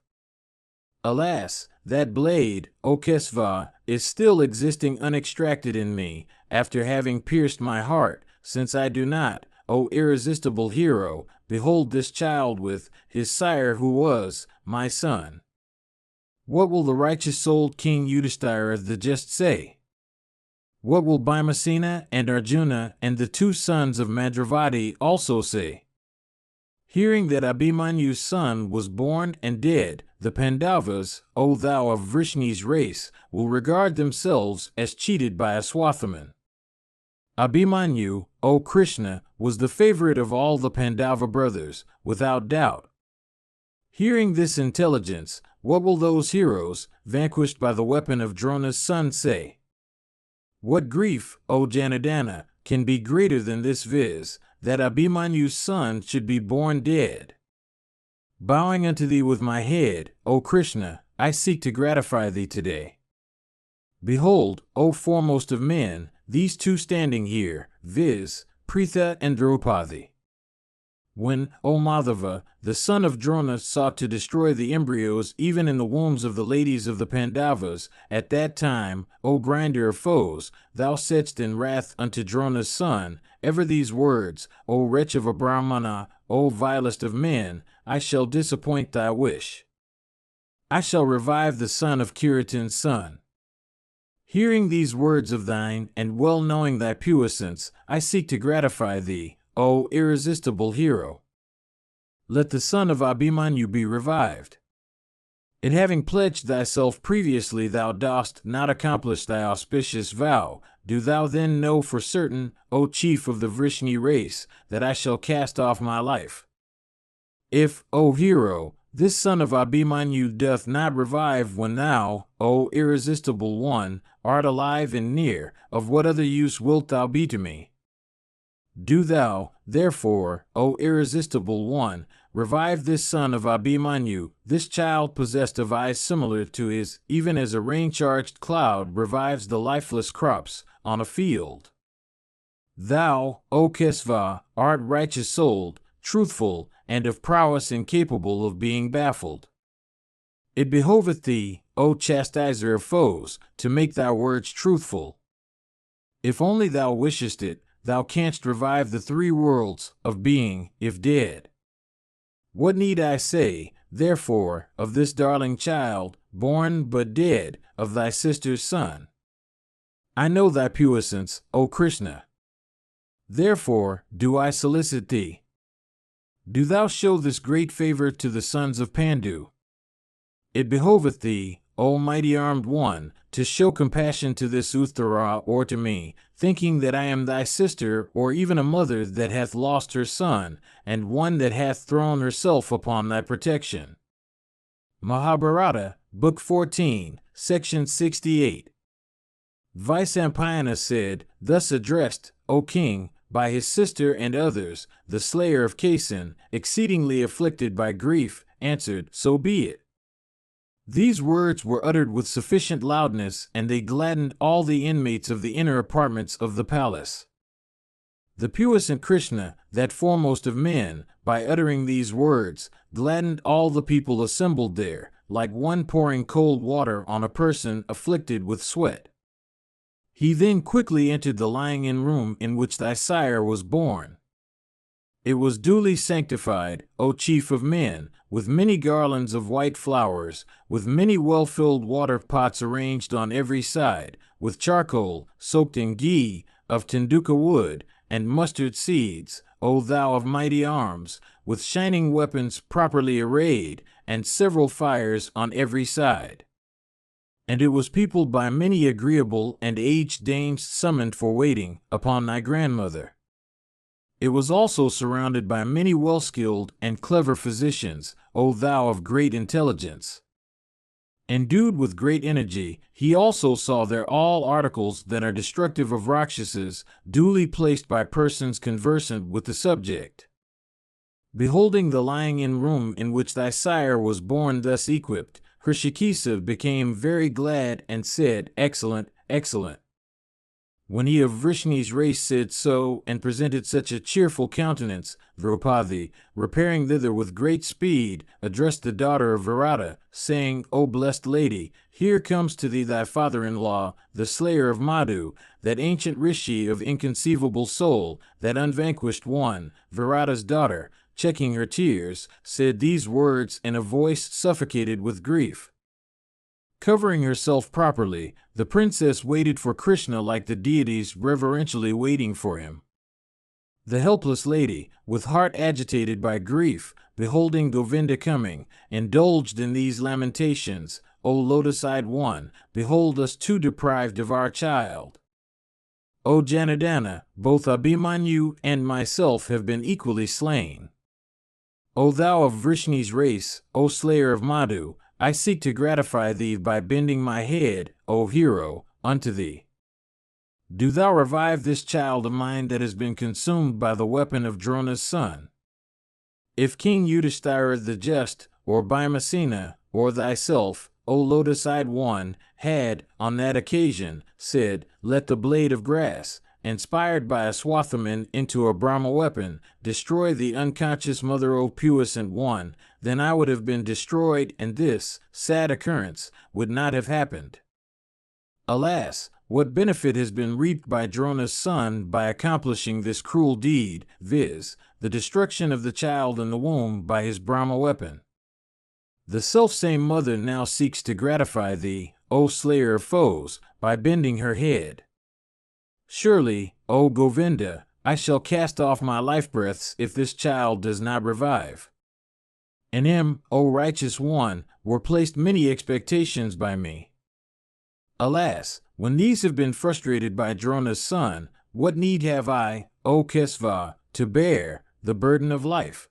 Alas, that blade, O Kesava, is still existing unextracted in me, after having pierced my heart, since I do not, O irresistible hero, behold this child with his sire who was my son. What will the righteous-souled King Yudhishthira the just say? What will Bhimasena and Arjuna and the two sons of Madravati also say? Hearing that Abhimanyu's son was born and dead, the Pandavas, O thou of Vrishni's race, will regard themselves as cheated by a Swathaman. Abhimanyu, O Krishna, was the favorite of all the Pandava brothers, without doubt. Hearing this intelligence, what will those heroes, vanquished by the weapon of Drona's son, say? What grief, O Janardana, can be greater than this, viz., that Abhimanyu's son should be born dead? Bowing unto thee with my head, O Krishna, I seek to gratify thee today. Behold, O foremost of men, these two standing here, viz., Pritha and Draupadi. When, O Madhava, the son of Drona sought to destroy the embryos even in the wombs of the ladies of the Pandavas, at that time, O grinder of foes, thou saidst in wrath unto Drona's son, ever these words, O wretch of a Brahmana, O vilest of men, I shall disappoint thy wish. I shall revive the son of Kiratin's son. Hearing these words of thine, and well knowing thy puissance, I seek to gratify thee, O irresistible hero. Let the son of Abhimanyu be revived. In having pledged thyself previously thou dost not accomplish thy auspicious vow, do thou then know for certain, O chief of the Vrishni race, that I shall cast off my life. If, O hero, this son of Abhimanyu doth not revive when thou, O irresistible one, art alive and near, of what other use wilt thou be to me? Do thou, therefore, O irresistible one, revive this son of Abhimanyu, this child possessed of eyes similar to his, even as a rain-charged cloud revives the lifeless crops on a field. Thou, O Kesva, art righteous-souled, truthful, and of prowess incapable of being baffled. It behoveth thee, O chastiser of foes, to make thy words truthful. If only thou wishest it, thou canst revive the three worlds of being, if dead. What need I say, therefore, of this darling child, born but dead, of thy sister's son? I know thy puissance, O Krishna. Therefore do I solicit thee. Do thou show this great favor to the sons of Pandu. It behoveth thee, O mighty armed one, to show compassion to this Uttara or to me, thinking that I am thy sister or even a mother that hath lost her son, and one that hath thrown herself upon thy protection. Mahabharata, Book 14, Section 68. Vaisampayana said, thus addressed, O king, by his sister and others, the slayer of Kasan, exceedingly afflicted by grief, answered, so be it. These words were uttered with sufficient loudness, and they gladdened all the inmates of the inner apartments of the palace. The puissant Krishna, that foremost of men, by uttering these words, gladdened all the people assembled there, like one pouring cold water on a person afflicted with sweat. He then quickly entered the lying-in room in which thy sire was born. It was duly sanctified, O chief of men, with many garlands of white flowers, with many well-filled water pots arranged on every side, with charcoal, soaked in ghee, of tenduka wood, and mustard seeds, O thou of mighty arms, with shining weapons properly arrayed, and several fires on every side. And it was peopled by many agreeable and aged dames summoned for waiting upon thy grandmother. It was also surrounded by many well-skilled and clever physicians, O thou of great intelligence. Endued with great energy, he also saw there all articles that are destructive of Rakshasas, duly placed by persons conversant with the subject. Beholding the lying-in room in which thy sire was born thus equipped, Hrishikesa became very glad and said, excellent, excellent. When he of Vrishni's race said so, and presented such a cheerful countenance, Draupadi, repairing thither with great speed, addressed the daughter of Virata, saying, O blessed lady, here comes to thee thy father-in-law, the slayer of Madhu, that ancient rishi of inconceivable soul, that unvanquished one. Virata's daughter, checking her tears, said these words in a voice suffocated with grief. Covering herself properly, the princess waited for Krishna like the deities reverentially waiting for him. The helpless lady, with heart agitated by grief, beholding Govinda coming, indulged in these lamentations, O lotus-eyed one, behold us too deprived of our child. O Janardana, both Abhimanyu and myself have been equally slain. O thou of Vrishni's race, O slayer of Madhu, I seek to gratify thee by bending my head, O hero, unto thee. Do thou revive this child of mine that has been consumed by the weapon of Drona's son. If King Yudhishthira the Just, or Bhimasena, or thyself, O lotus-eyed one, had, on that occasion, said, let the blade of grass, inspired by a Swathaman into a Brahma weapon, destroy the unconscious mother, O puissant one, then I would have been destroyed, and this sad occurrence would not have happened. Alas, what benefit has been reaped by Drona's son by accomplishing this cruel deed, viz., the destruction of the child in the womb by his Brahma weapon? The selfsame mother now seeks to gratify thee, O slayer of foes, by bending her head. Surely, O Govinda, I shall cast off my life breaths if this child does not revive. In him, O righteous one, were placed many expectations by me. Alas, when these have been frustrated by Drona's son, what need have I, O Kesava, to bear the burden of life?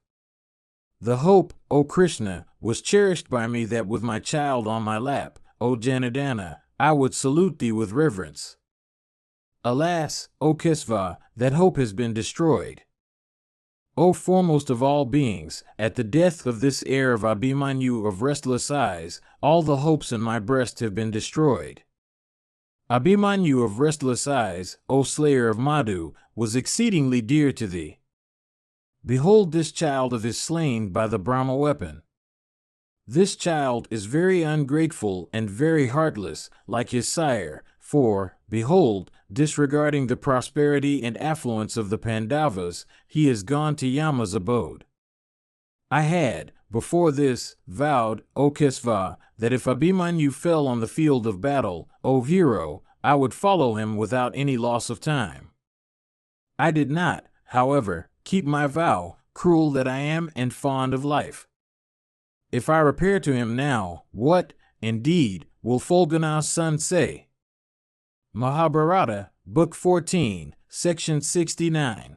The hope, O Krishna, was cherished by me that with my child on my lap, O Janardana, I would salute thee with reverence. Alas, O Kesava, that hope has been destroyed. O foremost of all beings, at the death of this heir of Abhimanyu of restless eyes, all the hopes in my breast have been destroyed. Abhimanyu of restless eyes, O slayer of Madhu, was exceedingly dear to thee. Behold this child of his slain by the Brahma weapon. This child is very ungrateful and very heartless, like his sire, for, behold, disregarding the prosperity and affluence of the Pandavas, he is gone to Yama's abode. I had, before this, vowed, O Kesava, that if Abhimanyu fell on the field of battle, O hero, I would follow him without any loss of time. I did not, however, keep my vow, cruel that I am and fond of life. If I repair to him now, what, indeed, will Phalguna's son say? Mahabharata, Book 14, Section 69.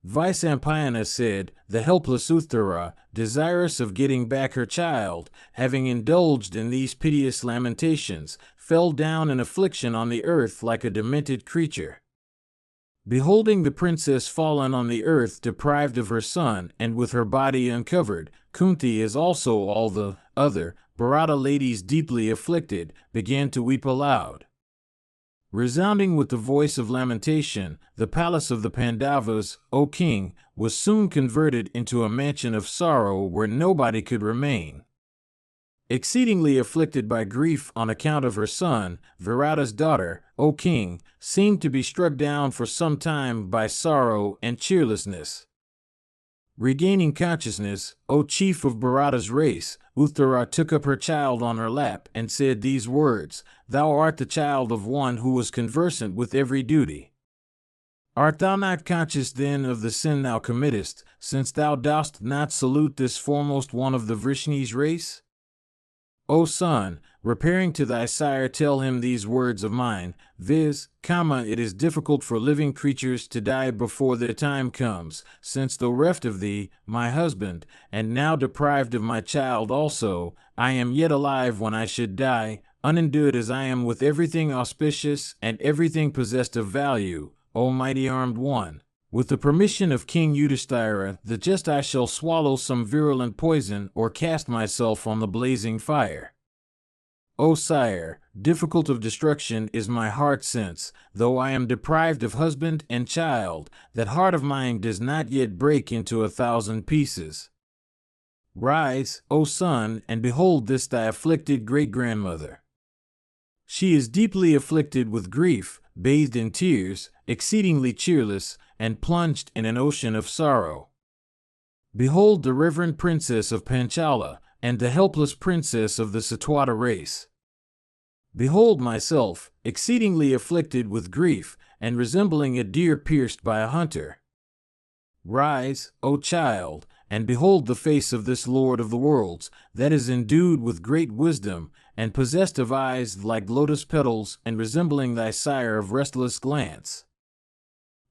Vyasa said, the helpless Uttara, desirous of getting back her child, having indulged in these piteous lamentations, fell down in affliction on the earth like a demented creature. Beholding the princess fallen on the earth deprived of her son and with her body uncovered, Kunti, as also all the other Bharata ladies deeply afflicted, began to weep aloud. Resounding with the voice of lamentation, the palace of the Pandavas, O king, was soon converted into a mansion of sorrow where nobody could remain. Exceedingly afflicted by grief on account of her son, Virata's daughter, O king, seemed to be struck down for some time by sorrow and cheerlessness. Regaining consciousness, O chief of Bharata's race, Uttara took up her child on her lap and said these words, Thou art the child of one who was conversant with every duty. Art thou not conscious then of the sin thou committest, since thou dost not salute this foremost one of the Vrishni's race? O son, repairing to thy sire, tell him these words of mine, viz., it is difficult for living creatures to die before their time comes, since though reft of thee, my husband, and now deprived of my child also, I am yet alive when I should die, unendued as I am with everything auspicious and everything possessed of value, O mighty armed one. With the permission of King Yudhishthira, the just, I shall swallow some virulent poison or cast myself on the blazing fire. O sire, difficult of destruction is my heart since, though I am deprived of husband and child, that heart of mine does not yet break into 1,000 pieces. Rise, O son, and behold this thy afflicted great-grandmother. She is deeply afflicted with grief, bathed in tears, exceedingly cheerless, and plunged in an ocean of sorrow. Behold the reverend princess of Panchala, and the helpless princess of the Satwata race. Behold myself, exceedingly afflicted with grief, and resembling a deer pierced by a hunter. Rise, O child, and behold the face of this Lord of the worlds, that is endued with great wisdom, and possessed of eyes like lotus petals, and resembling thy sire of restless glance.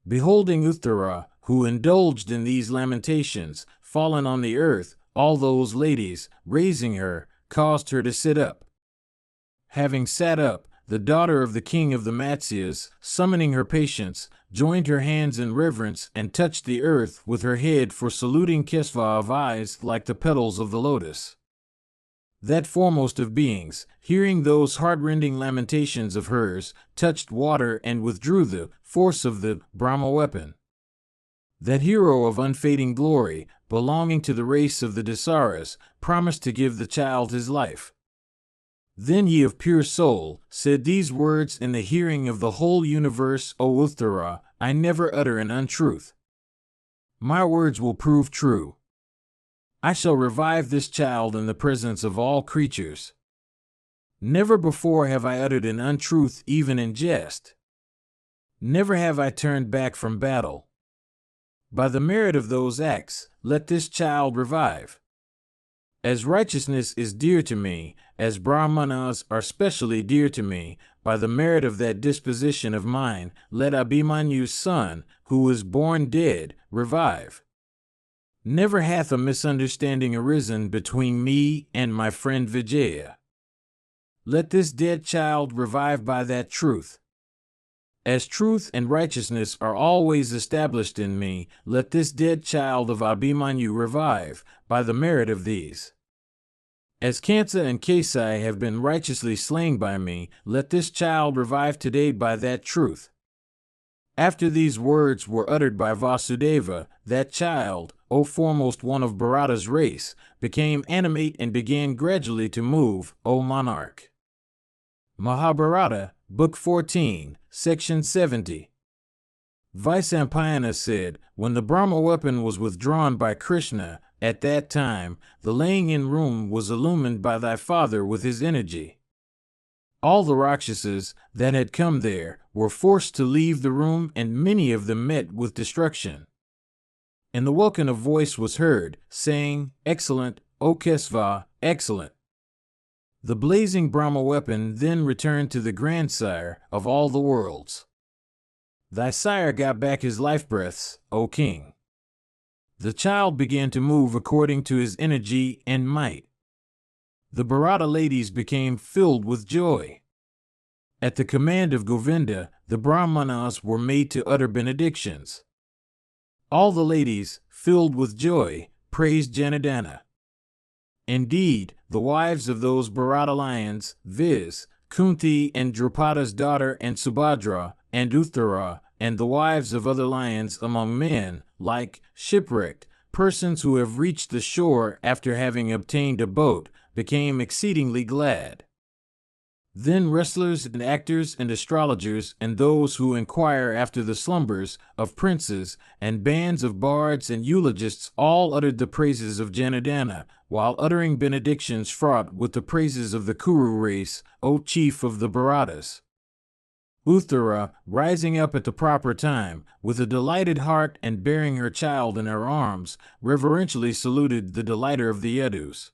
Beholding Uttara, who indulged in these lamentations, fallen on the earth, all those ladies, raising her, caused her to sit up. Having sat up, the daughter of the king of the Matsyas, summoning her patience, joined her hands in reverence and touched the earth with her head for saluting Kesva of eyes like the petals of the lotus. That foremost of beings, hearing those heart-rending lamentations of hers, touched water and withdrew the force of the Brahma weapon. That hero of unfading glory, belonging to the race of the Dasaras, promised to give the child his life. Then ye of pure soul said these words in the hearing of the whole universe, O Uttara, I never utter an untruth. My words will prove true. I shall revive this child in the presence of all creatures. Never before have I uttered an untruth even in jest. Never have I turned back from battle. By the merit of those acts, let this child revive. As righteousness is dear to me, as Brahmanas are specially dear to me, by the merit of that disposition of mine, let Abhimanyu's son, who was born dead, revive. Never hath a misunderstanding arisen between me and my friend Vijaya. Let this dead child revive by that truth. As truth and righteousness are always established in me, let this dead child of Abhimanyu revive, by the merit of these. As Kansa and Kisari have been righteously slain by me, let this child revive today by that truth. After these words were uttered by Vasudeva, that child, O foremost one of Bharata's race, became animate and began gradually to move, O monarch. Mahabharata, Book 14, Section 70. Vaisampayana said, when the Brahma weapon was withdrawn by Krishna, at that time, the laying-in room was illumined by thy father with his energy. All the Rakshasas that had come there were forced to leave the room, and many of them met with destruction. And the welkin of voice was heard, saying, Excellent, O Kesva, excellent. The blazing Brahma weapon then returned to the grandsire of all the worlds. Thy sire got back his life breaths, O king. The child began to move according to his energy and might. The Bharata ladies became filled with joy. At the command of Govinda, the Brahmanas were made to utter benedictions. All the ladies, filled with joy, praised Janardana. Indeed, the wives of those Bharata lions, viz., Kunti and Draupada's daughter and Subhadra, and Uttara, and the wives of other lions among men, like shipwrecked persons who have reached the shore after having obtained a boat, became exceedingly glad. Then wrestlers and actors and astrologers and those who inquire after the slumbers of princes and bands of bards and eulogists all uttered the praises of Janardana, while uttering benedictions fraught with the praises of the Kuru race, O chief of the Bharatas. Uttara, rising up at the proper time, with a delighted heart and bearing her child in her arms, reverentially saluted the delighter of the Yadus.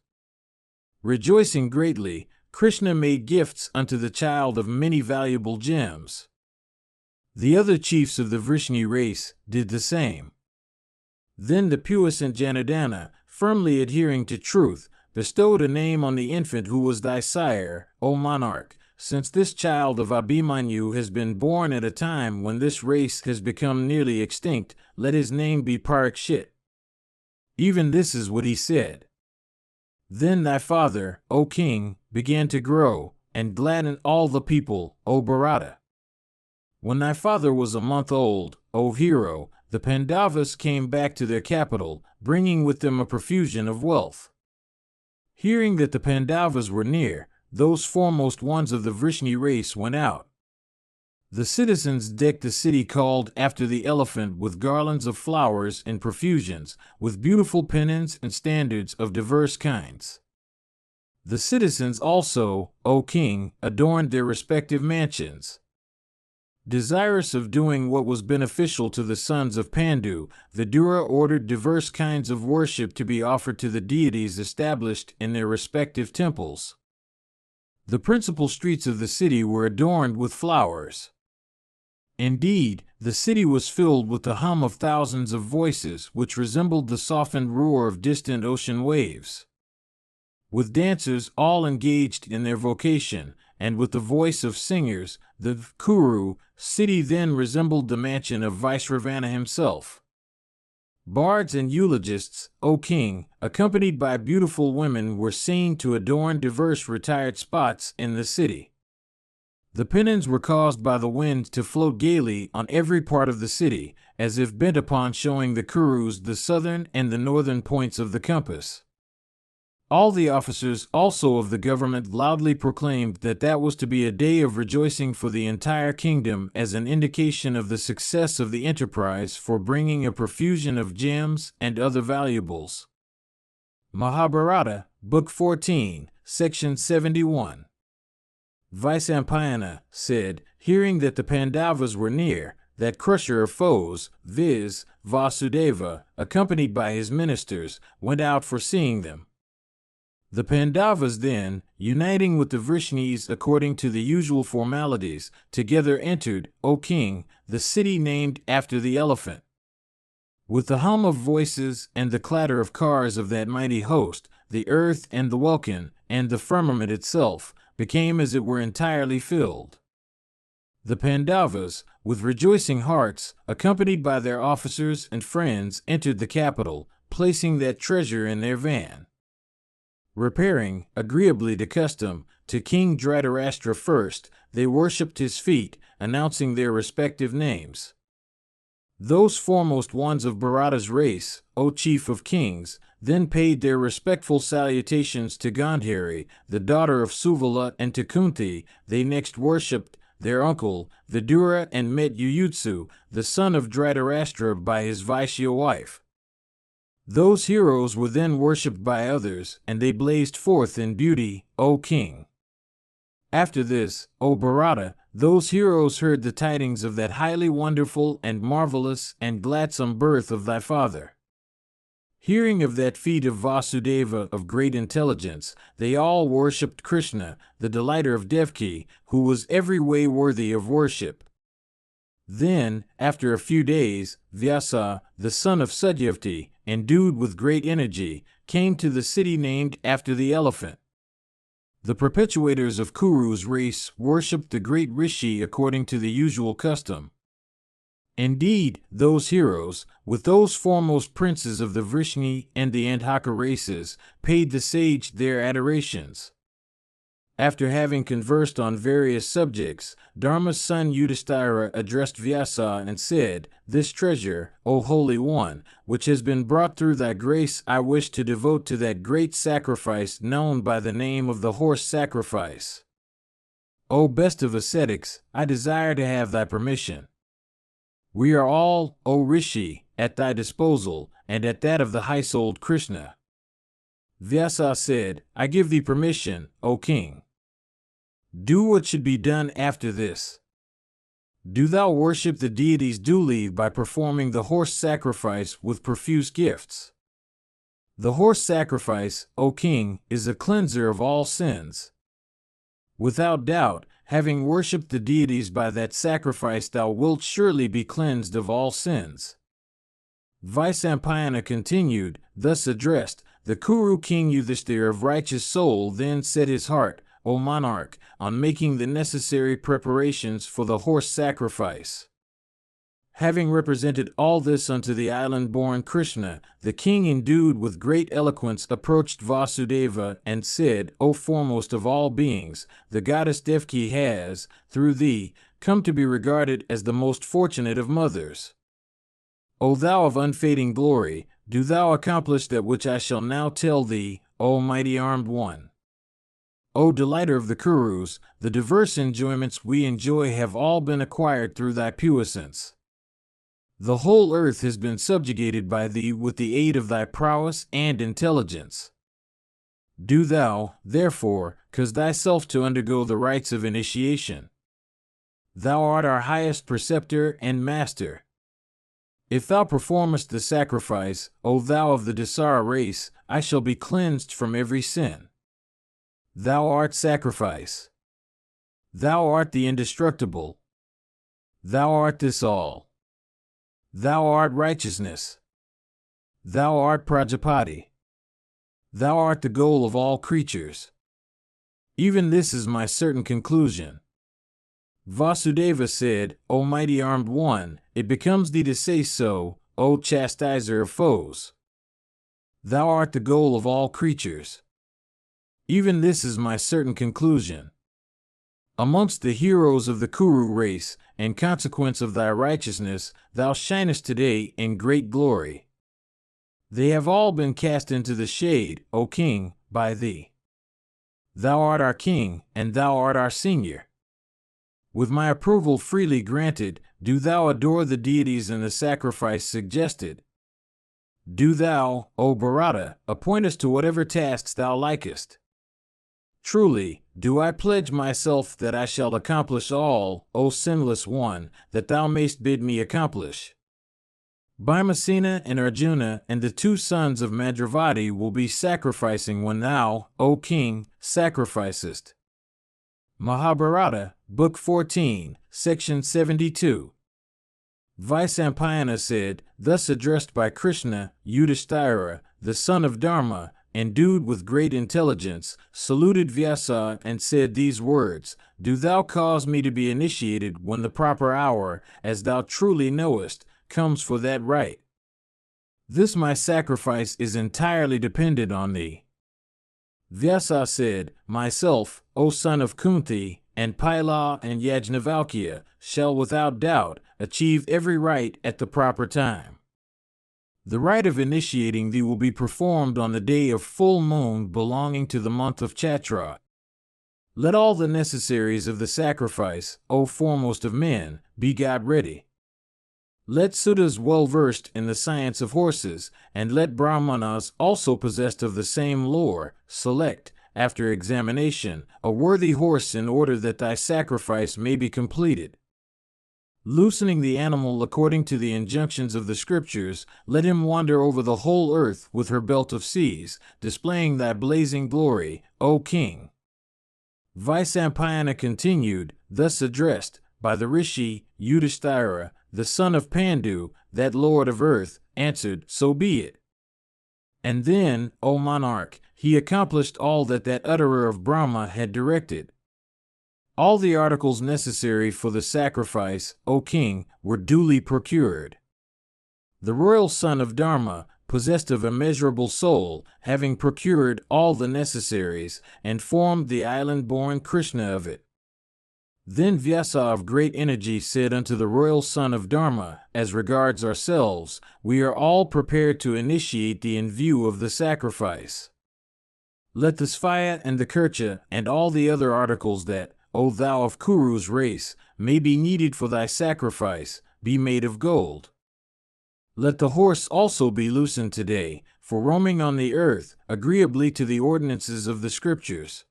Rejoicing greatly, Krishna made gifts unto the child of many valuable gems. The other chiefs of the Vrishni race did the same. Then the puissant Janardana, firmly adhering to truth, bestowed a name on the infant who was thy sire, O monarch. Since this child of Abhimanyu has been born at a time when this race has become nearly extinct, let his name be Parikshit. Even this is what he said. Then thy father, O king, began to grow, and gladden all the people, O Bharata. When thy father was a month old, O hero, the Pandavas came back to their capital, bringing with them a profusion of wealth. Hearing that the Pandavas were near, those foremost ones of the Vrishni race went out. The citizens decked the city called after the elephant with garlands of flowers in profusions, with beautiful pennons and standards of diverse kinds. The citizens also, O king, adorned their respective mansions. Desirous of doing what was beneficial to the sons of Pandu, Vidura ordered diverse kinds of worship to be offered to the deities established in their respective temples. The principal streets of the city were adorned with flowers. Indeed, the city was filled with the hum of thousands of voices which resembled the softened roar of distant ocean waves. With dancers all engaged in their vocation, and with the voice of singers, the Kuru city then resembled the mansion of Vaisravana himself. Bards and eulogists, O king, accompanied by beautiful women, were seen to adorn diverse retired spots in the city. The pennons were caused by the wind to float gaily on every part of the city, as if bent upon showing the Kurus the southern and the northern points of the compass. All the officers also of the government loudly proclaimed that that was to be a day of rejoicing for the entire kingdom as an indication of the success of the enterprise for bringing a profusion of gems and other valuables. Mahabharata, Book 14, Section 71. Vyasa said, hearing that the Pandavas were near, that crusher of foes, viz., Vasudeva, accompanied by his ministers, went out for seeing them. The Pandavas then, uniting with the Vrishnis according to the usual formalities, together entered, O king, the city named after the elephant. With the hum of voices and the clatter of cars of that mighty host, the earth and the welkin, and the firmament itself, became as it were entirely filled. The Pandavas, with rejoicing hearts, accompanied by their officers and friends, entered the capital, placing that treasure in their van. Repairing, agreeably to custom, to King Dhritarashtra first, they worshipped his feet, announcing their respective names. Those foremost ones of Bharata's race, O chief of kings, then paid their respectful salutations to Gandhari, the daughter of Suvala, and to Kunti. They next worshipped their uncle, Vidura, and met Yuyutsu, the son of Dhritarashtra, by his Vaishya wife. Those heroes were then worshipped by others, and they blazed forth in beauty, O king. After this, O Bharata, those heroes heard the tidings of that highly wonderful and marvelous and gladsome birth of thy father. Hearing of that feat of Vasudeva of great intelligence, they all worshipped Krishna, the delighter of Devaki, who was every way worthy of worship. Then, after a few days, Vyasa, the son of Satyavati, endued with great energy, came to the city named after the elephant. The perpetuators of Kuru's race worshipped the great Rishi according to the usual custom. Indeed, those heroes, with those foremost princes of the Vrishni and the Andhaka races, paid the sage their adorations. After having conversed on various subjects, Dharma's son Yudhishthira addressed Vyasa and said, This treasure, O Holy One, which has been brought through thy grace, I wish to devote to that great sacrifice known by the name of the horse sacrifice. O best of ascetics, I desire to have thy permission. We are all, O Rishi, at thy disposal, and at that of the high-souled Krishna. Vyasa said, I give thee permission, O king. Do what should be done after this. Do thou worship the deities duly by performing the horse sacrifice with profuse gifts. The horse sacrifice, O king, is a cleanser of all sins. Without doubt, having worshipped the deities by that sacrifice, thou wilt surely be cleansed of all sins. Vaisampayana continued, thus addressed, the Kuru king Yudhishthira of righteous soul then set his heart, O monarch, on making the necessary preparations for the horse sacrifice. Having represented all this unto the island-born Krishna, the king, endued with great eloquence, approached Vasudeva and said, O foremost of all beings, the goddess Devaki has, through thee, come to be regarded as the most fortunate of mothers. O thou of unfading glory, do thou accomplish that which I shall now tell thee, O mighty armed one. O delighter of the Kurus, the diverse enjoyments we enjoy have all been acquired through thy puissance. The whole earth has been subjugated by thee with the aid of thy prowess and intelligence. Do thou, therefore, cause thyself to undergo the rites of initiation. Thou art our highest preceptor and master. If thou performest the sacrifice, O thou of the Kisari race, I shall be cleansed from every sin. Thou art sacrifice. Thou art the indestructible. Thou art this all. Thou art righteousness. Thou art Prajapati. Thou art the goal of all creatures. Even this is my certain conclusion. Vasudeva said, O mighty armed one, it becomes thee to say so, O chastiser of foes. Thou art the goal of all creatures. Even this is my certain conclusion. Amongst the heroes of the Kuru race, in consequence of thy righteousness, thou shinest today in great glory. They have all been cast into the shade, O king, by thee. Thou art our king, and thou art our senior. With my approval freely granted, do thou adore the deities in the sacrifice suggested. Do thou, O Bharata, appoint us to whatever tasks thou likest. Truly, do I pledge myself that I shall accomplish all, O sinless one, that thou mayst bid me accomplish. Bhimasena and Arjuna and the two sons of Madravati will be sacrificing when thou, O king, sacrificest. Mahabharata, Book 14, Section 72. Vaisampayana said, thus addressed by Krishna, Yudhishthira, the son of Dharma, endued with great intelligence, saluted Vyasa and said these words, Do thou cause me to be initiated when the proper hour, as thou truly knowest, comes for that right. This my sacrifice is entirely dependent on thee. Vyasa said, Myself, O son of Kunti, and Pila and Yajnavalkya, shall without doubt achieve every rite at the proper time. The rite of initiating thee will be performed on the day of full moon belonging to the month of Chaitra. Let all the necessaries of the sacrifice, O foremost of men, be got ready. Let Sudras well versed in the science of horses, and let Brahmanas also possessed of the same lore, select, after examination, a worthy horse in order that thy sacrifice may be completed. Loosening the animal according to the injunctions of the scriptures, let him wander over the whole earth with her belt of seas, displaying thy blazing glory, O king. Vaisampayana continued, thus addressed, by the rishi, Yudhishthira, the son of Pandu, that lord of earth, answered, So be it. And then, O monarch, he accomplished all that utterer of Brahma had directed. All the articles necessary for the sacrifice, O king, were duly procured. The royal son of Dharma, possessed of immeasurable soul, having procured all the necessaries, and formed the island-born Krishna of it. Then Vyasa of great energy said unto the royal son of Dharma, As regards ourselves, we are all prepared to initiate thee in view of the sacrifice. Let the Svaya and the Kircha and all the other articles that, O thou of Kuru's race, may be needed for thy sacrifice, be made of gold. Let the horse also be loosened today, for roaming on the earth, agreeably to the ordinances of the scriptures.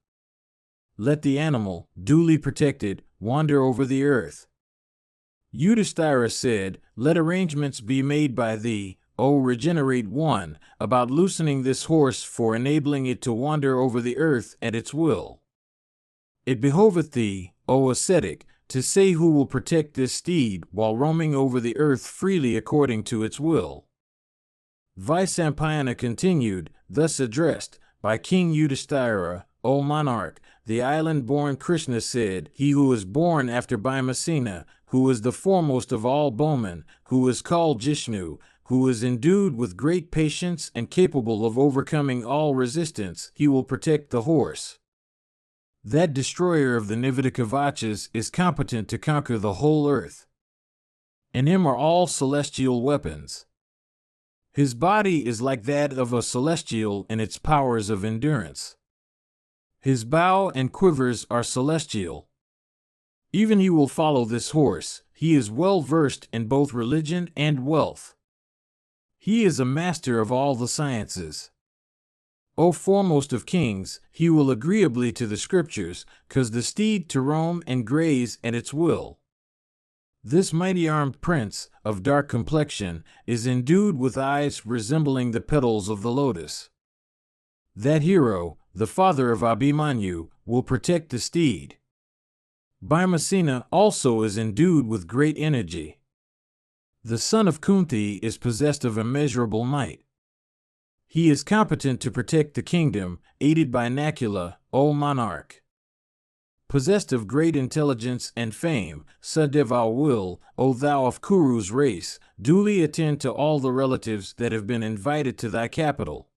Let the animal, duly protected, wander over the earth. Yudhishthira said, Let arrangements be made by thee, O regenerate one, about loosening this horse for enabling it to wander over the earth at its will. It behoveth thee, O ascetic, to say who will protect this steed while roaming over the earth freely according to its will. Vaisampayana continued, thus addressed, by King Yudhishthira, O monarch, the island-born Krishna said, He who is born after Bhimasena, who is the foremost of all bowmen, who is called Jishnu, who is endued with great patience and capable of overcoming all resistance, he will protect the horse. That destroyer of the Nivedakavachas is competent to conquer the whole earth. In him are all celestial weapons. His body is like that of a celestial in its powers of endurance. His bow and quivers are celestial. Even he will follow this horse. He is well versed in both religion and wealth. He is a master of all the sciences. O foremost of kings, he will agreeably to the scriptures, cause the steed to roam and graze at its will. This mighty armed prince, of dark complexion, is endued with eyes resembling the petals of the lotus. That hero, the father of Abhimanyu, will protect the steed. Bhimasena also is endued with great energy. The son of Kunti is possessed of immeasurable might. He is competent to protect the kingdom, aided by Nakula, O monarch. Possessed of great intelligence and fame, Sadeva will, O thou of Kuru's race, duly attend to all the relatives that have been invited to thy capital.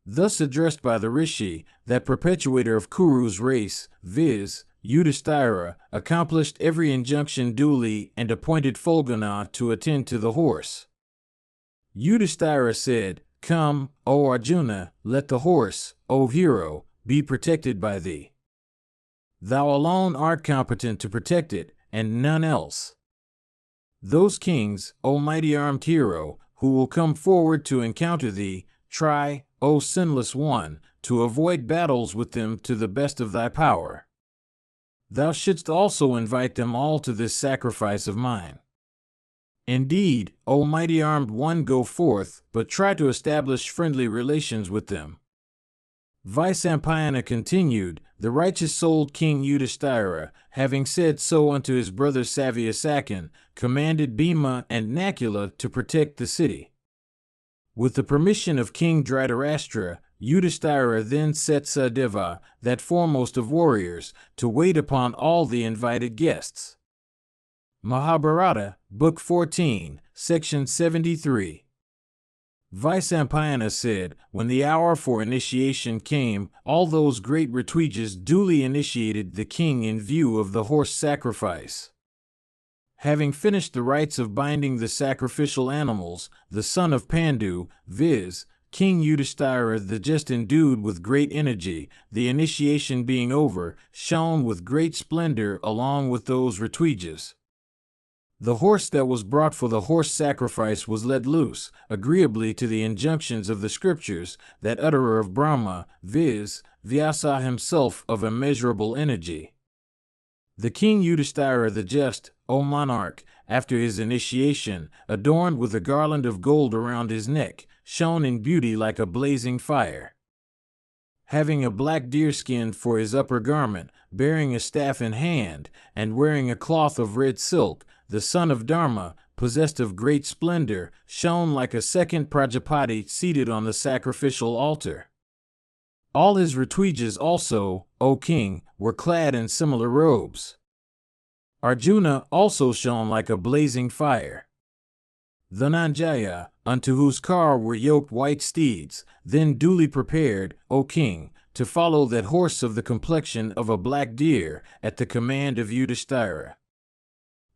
Thus addressed by the Rishi, that perpetuator of Kuru's race, viz., Yudhishthira, accomplished every injunction duly and appointed Fulgana to attend to the horse. Yudhishthira said, Come, O Arjuna, let the horse, O hero, be protected by thee. Thou alone art competent to protect it, and none else. Those kings, O mighty armed hero, who will come forward to encounter thee, try, O sinless one, to avoid battles with them to the best of thy power. Thou shouldst also invite them all to this sacrifice of mine. Indeed, O mighty armed one, go forth, but try to establish friendly relations with them. Vaisampayana continued, the righteous-souled King Yudhishthira, having said so unto his brother Savyasakan, commanded Bhima and Nakula to protect the city. With the permission of King Dhritarashtra, Yudhishthira then set Sadeva, that foremost of warriors, to wait upon all the invited guests. Mahabharata, Book 14, Section 73. Vaisampayana said, when the hour for initiation came, all those great Ritwijas duly initiated the king in view of the horse sacrifice. Having finished the rites of binding the sacrificial animals, the son of Pandu, viz., King Yudhishthira the just endued with great energy, the initiation being over, shone with great splendor along with those Ritwijas. The horse that was brought for the horse sacrifice was let loose, agreeably to the injunctions of the scriptures, that utterer of Brahma, viz., Vyasa himself of immeasurable energy. The king Yudhishthira the just, O monarch, after his initiation, adorned with a garland of gold around his neck, shone in beauty like a blazing fire. Having a black deerskin for his upper garment, bearing a staff in hand, and wearing a cloth of red silk, the son of Dharma, possessed of great splendor, shone like a second Prajapati seated on the sacrificial altar. All his Ritwijas also, O king, were clad in similar robes. Arjuna also shone like a blazing fire. Dhananjaya, unto whose car were yoked white steeds, then duly prepared, O king, to follow that horse of the complexion of a black deer, at the command of Yudhishthira.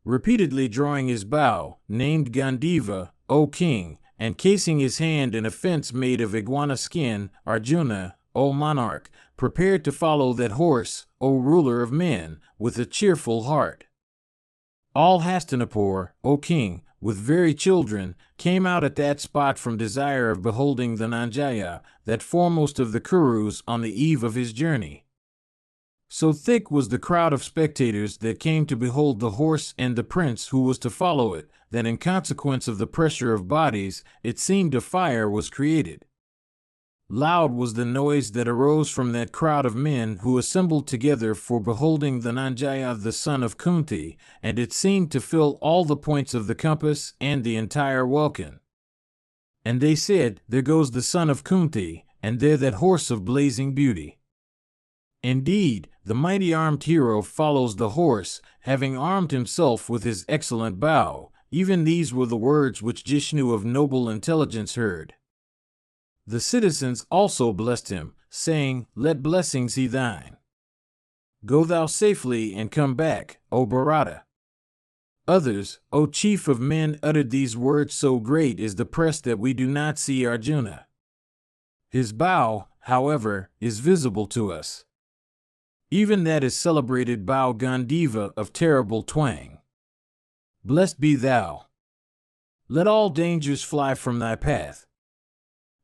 Repeatedly drawing his bow, named Gandiva, O king, and casing his hand in a fence made of iguana skin, Arjuna, O monarch, prepared to follow that horse, O ruler of men, with a cheerful heart. All Hastinapur, O king, with very children, came out at that spot from desire of beholding Dhananjaya, that foremost of the Kurus, on the eve of his journey. So thick was the crowd of spectators that came to behold the horse and the prince who was to follow it, that in consequence of the pressure of bodies, it seemed a fire was created. Loud was the noise that arose from that crowd of men who assembled together for beholding Dhananjaya the son of Kunti, and it seemed to fill all the points of the compass and the entire welkin. And they said, There goes the son of Kunti, and there that horse of blazing beauty. Indeed, the mighty armed hero follows the horse, having armed himself with his excellent bow. Even these were the words which Jishnu of noble intelligence heard. The citizens also blessed him, saying, Let blessings be thine. Go thou safely and come back, O Bharata. Others, O chief of men, uttered these words, so great is the press that we do not see Arjuna. His bow, however, is visible to us. Even that is celebrated bow Gandiva of terrible twang. Blessed be thou. Let all dangers fly from thy path.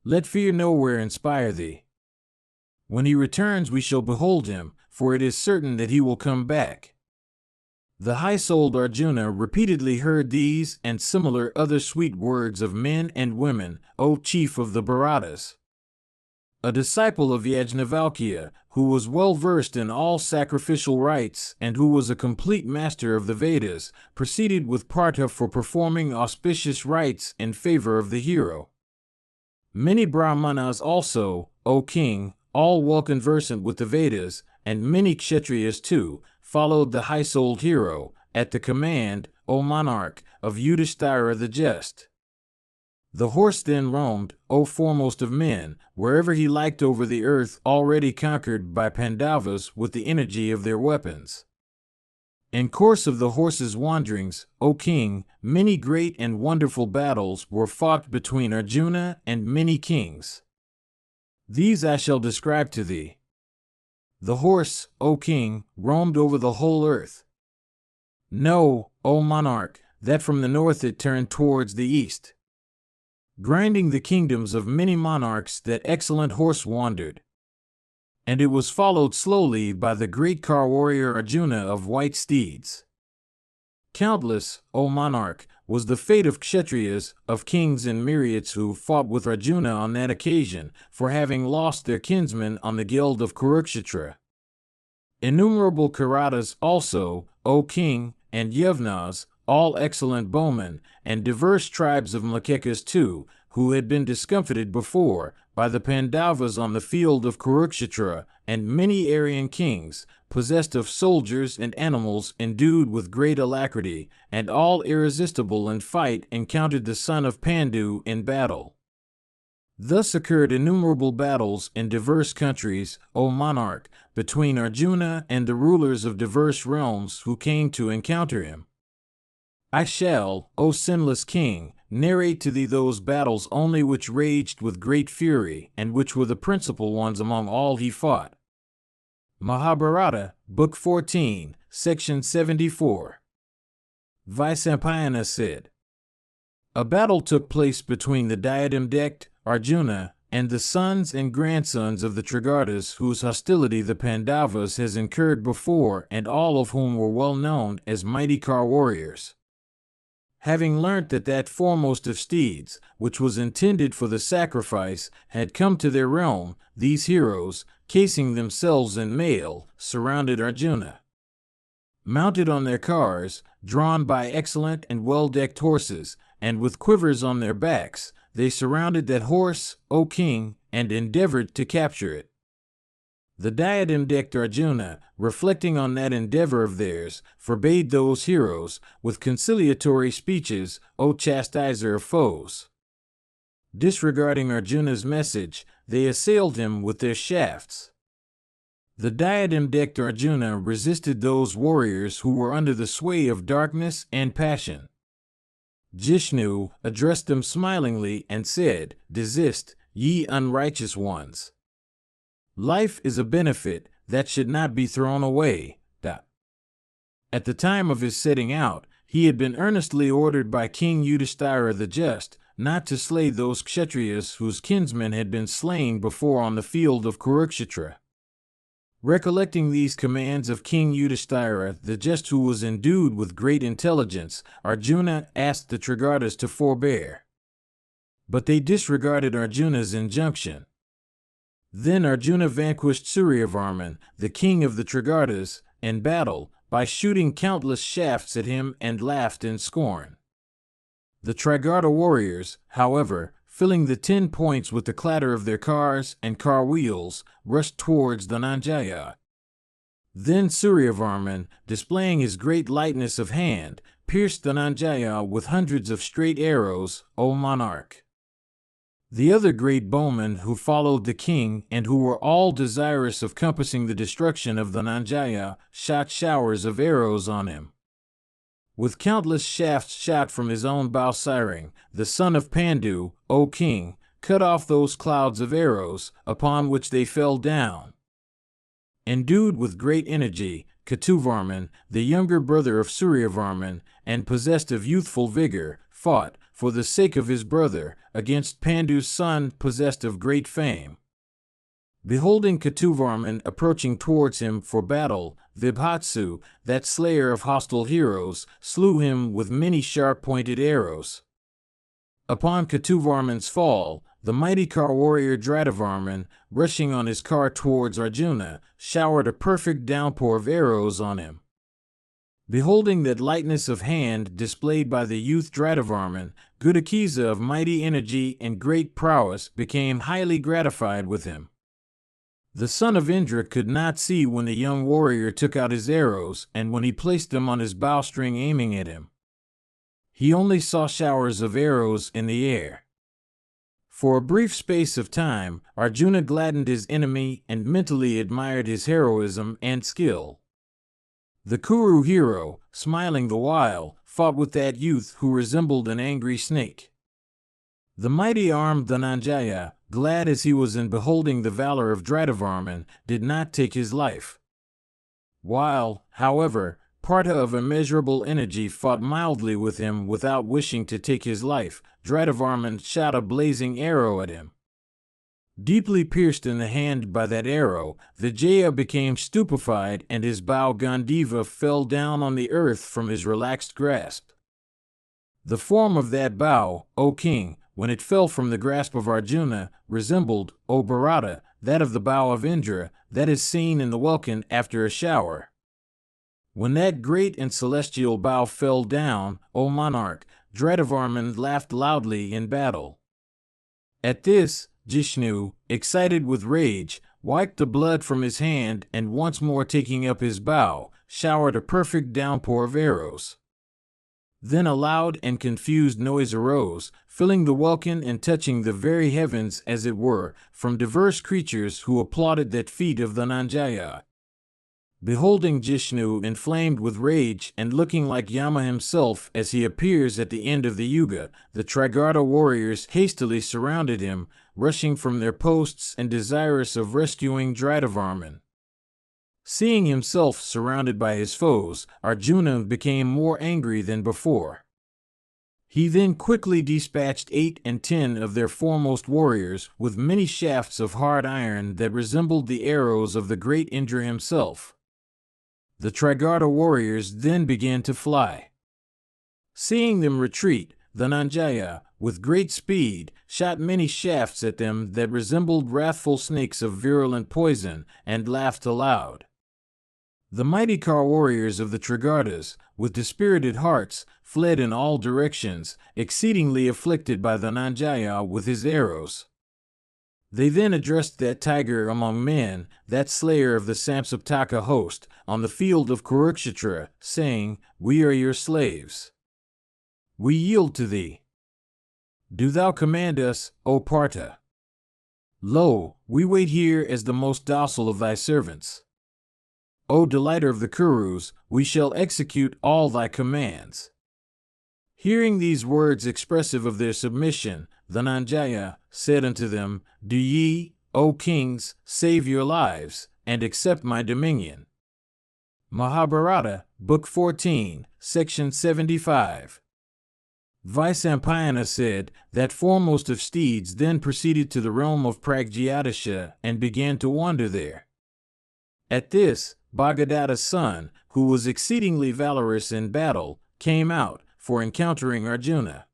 Let fear nowhere inspire thee. When he returns we shall behold him, for it is certain that he will come back. The high-souled Arjuna repeatedly heard these and similar other sweet words of men and women, O chief of the Bharatas. A disciple of Yajnavalkya, who was well versed in all sacrificial rites and who was a complete master of the Vedas, proceeded with Partha for performing auspicious rites in favor of the hero. Many Brahmanas also, O king, all well conversant with the Vedas, and many Kshatriyas too, followed the high-souled hero, at the command, O monarch, of Yudhishthira the Just. The horse then roamed, O foremost of men, wherever he liked over the earth already conquered by Pandavas with the energy of their weapons. In course of the horse's wanderings, O king, many great and wonderful battles were fought between Arjuna and many kings. These I shall describe to thee. The horse, O king, roamed over the whole earth. Know, O monarch, that from the north it turned towards the east. Grinding the kingdoms of many monarchs, that excellent horse wandered. And it was followed slowly by the great car warrior Arjuna of white steeds. Countless, O monarch, was the fate of Kshatriyas, of kings and myriads who fought with Arjuna on that occasion, for having lost their kinsmen on the guild of Kurukshetra. Innumerable Kiratas also, O king, and Yavnas, all excellent bowmen, and diverse tribes of Mlakekas too, who had been discomfited before by the Pandavas on the field of Kurukshetra, and many Aryan kings, possessed of soldiers and animals endued with great alacrity, and all irresistible in fight, encountered the son of Pandu in battle. Thus occurred innumerable battles in diverse countries, O monarch, between Arjuna and the rulers of diverse realms who came to encounter him. I shall, O sinless king, narrate to thee those battles only which raged with great fury, and which were the principal ones among all he fought. Mahabharata, Book 14, Section 74. Vyasa said, a battle took place between the diadem-decked Arjuna and the sons and grandsons of the Trigartas, whose hostility the Pandavas has incurred before, and all of whom were well known as mighty car warriors. Having learnt that that foremost of steeds, which was intended for the sacrifice, had come to their realm, these heroes, casing themselves in mail, surrounded Arjuna. Mounted on their cars, drawn by excellent and well-decked horses, and with quivers on their backs, they surrounded that horse, O king, and endeavored to capture it. The diadem-decked Arjuna, reflecting on that endeavor of theirs, forbade those heroes, with conciliatory speeches, O chastiser of foes. Disregarding Arjuna's message, they assailed him with their shafts. The diadem-decked Arjuna resisted those warriors who were under the sway of darkness and passion. Jishnu addressed them smilingly and said, Desist, ye unrighteous ones. Life is a benefit that should not be thrown away. At the time of his setting out, he had been earnestly ordered by King Yudhishthira the Just not to slay those Kshatriyas whose kinsmen had been slain before on the field of Kurukshetra. Recollecting these commands of King Yudhishthira the Just, who was endued with great intelligence, Arjuna asked the Trigartas to forbear. But they disregarded Arjuna's injunction. Then Arjuna vanquished Suryavarman, the king of the Trigartas, in battle, by shooting countless shafts at him, and laughed in scorn. The Trigarta warriors, however, filling the 10 points with the clatter of their cars and car wheels, rushed towards Dhananjaya. Then Suryavarman, displaying his great lightness of hand, pierced Dhananjaya with hundreds of straight arrows, O monarch. The other great bowmen who followed the king, and who were all desirous of compassing the destruction of Dhananjaya, shot showers of arrows on him. With countless shafts shot from his own Bowsiring, the son of Pandu, O king, cut off those clouds of arrows, upon which they fell down. Endued with great energy, Ketuvarman, the younger brother of Suryavarman, and possessed of youthful vigor, fought, for the sake of his brother, against Pandu's son, possessed of great fame. Beholding Ketuvarman approaching towards him for battle, Vibhatsu, that slayer of hostile heroes, slew him with many sharp-pointed arrows. Upon Ketuvarman's fall, the mighty car warrior Dratavarman, rushing on his car towards Arjuna, showered a perfect downpour of arrows on him. Beholding that lightness of hand displayed by the youth Dratavarman, Gudakisa of mighty energy and great prowess became highly gratified with him. The son of Indra could not see when the young warrior took out his arrows and when he placed them on his bowstring aiming at him. He only saw showers of arrows in the air. For a brief space of time, Arjuna gladdened his enemy and mentally admired his heroism and skill. The Kuru hero, smiling the while, fought with that youth who resembled an angry snake. The mighty armed Dhananjaya, glad as he was in beholding the valor of Dratavarman, did not take his life. While, however, Partha of immeasurable energy fought mildly with him without wishing to take his life, Dratavarman shot a blazing arrow at him. Deeply pierced in the hand by that arrow, Vijaya became stupefied and his bow Gandiva fell down on the earth from his relaxed grasp. The form of that bow, O king, when it fell from the grasp of Arjuna, resembled, O Bharata, that of the bow of Indra, that is seen in the welkin after a shower. When that great and celestial bow fell down, O monarch, Dratavarman laughed loudly in battle. At this, Jishnu, excited with rage, wiped the blood from his hand and once more taking up his bow, showered a perfect downpour of arrows. Then a loud and confused noise arose, filling the welkin and touching the very heavens as it were, from diverse creatures who applauded that feat of Dhananjaya. Beholding Jishnu inflamed with rage and looking like Yama himself as he appears at the end of the Yuga, the Trigarta warriors hastily surrounded him, rushing from their posts and desirous of rescuing Dratavarman. Seeing himself surrounded by his foes, Arjuna became more angry than before. He then quickly dispatched 8 and 10 of their foremost warriors with many shafts of hard iron that resembled the arrows of the great Indra himself. The Trigarta warriors then began to fly. Seeing them retreat, Dhananjaya, with great speed, shot many shafts at them that resembled wrathful snakes of virulent poison, and laughed aloud. The mighty car warriors of the Trigartas, with dispirited hearts, fled in all directions, exceedingly afflicted by Dhananjaya with his arrows. They then addressed that tiger among men, that slayer of the Samsaptaka host, on the field of Kurukshetra, saying, "We are your slaves. We yield to thee. Do thou command us, O Partha. Lo, we wait here as the most docile of thy servants. O delighter of the Kurus, we shall execute all thy commands." Hearing these words expressive of their submission, Dhananjaya said unto them, "Do ye, O kings, save your lives, and accept my dominion." Mahabharata, Book 14, Section 75. Vaisampayana said, that foremost of steeds then proceeded to the realm of Pragyatisha and began to wander there. At this, Bhagadatta's son, who was exceedingly valorous in battle, came out, for encountering Arjuna.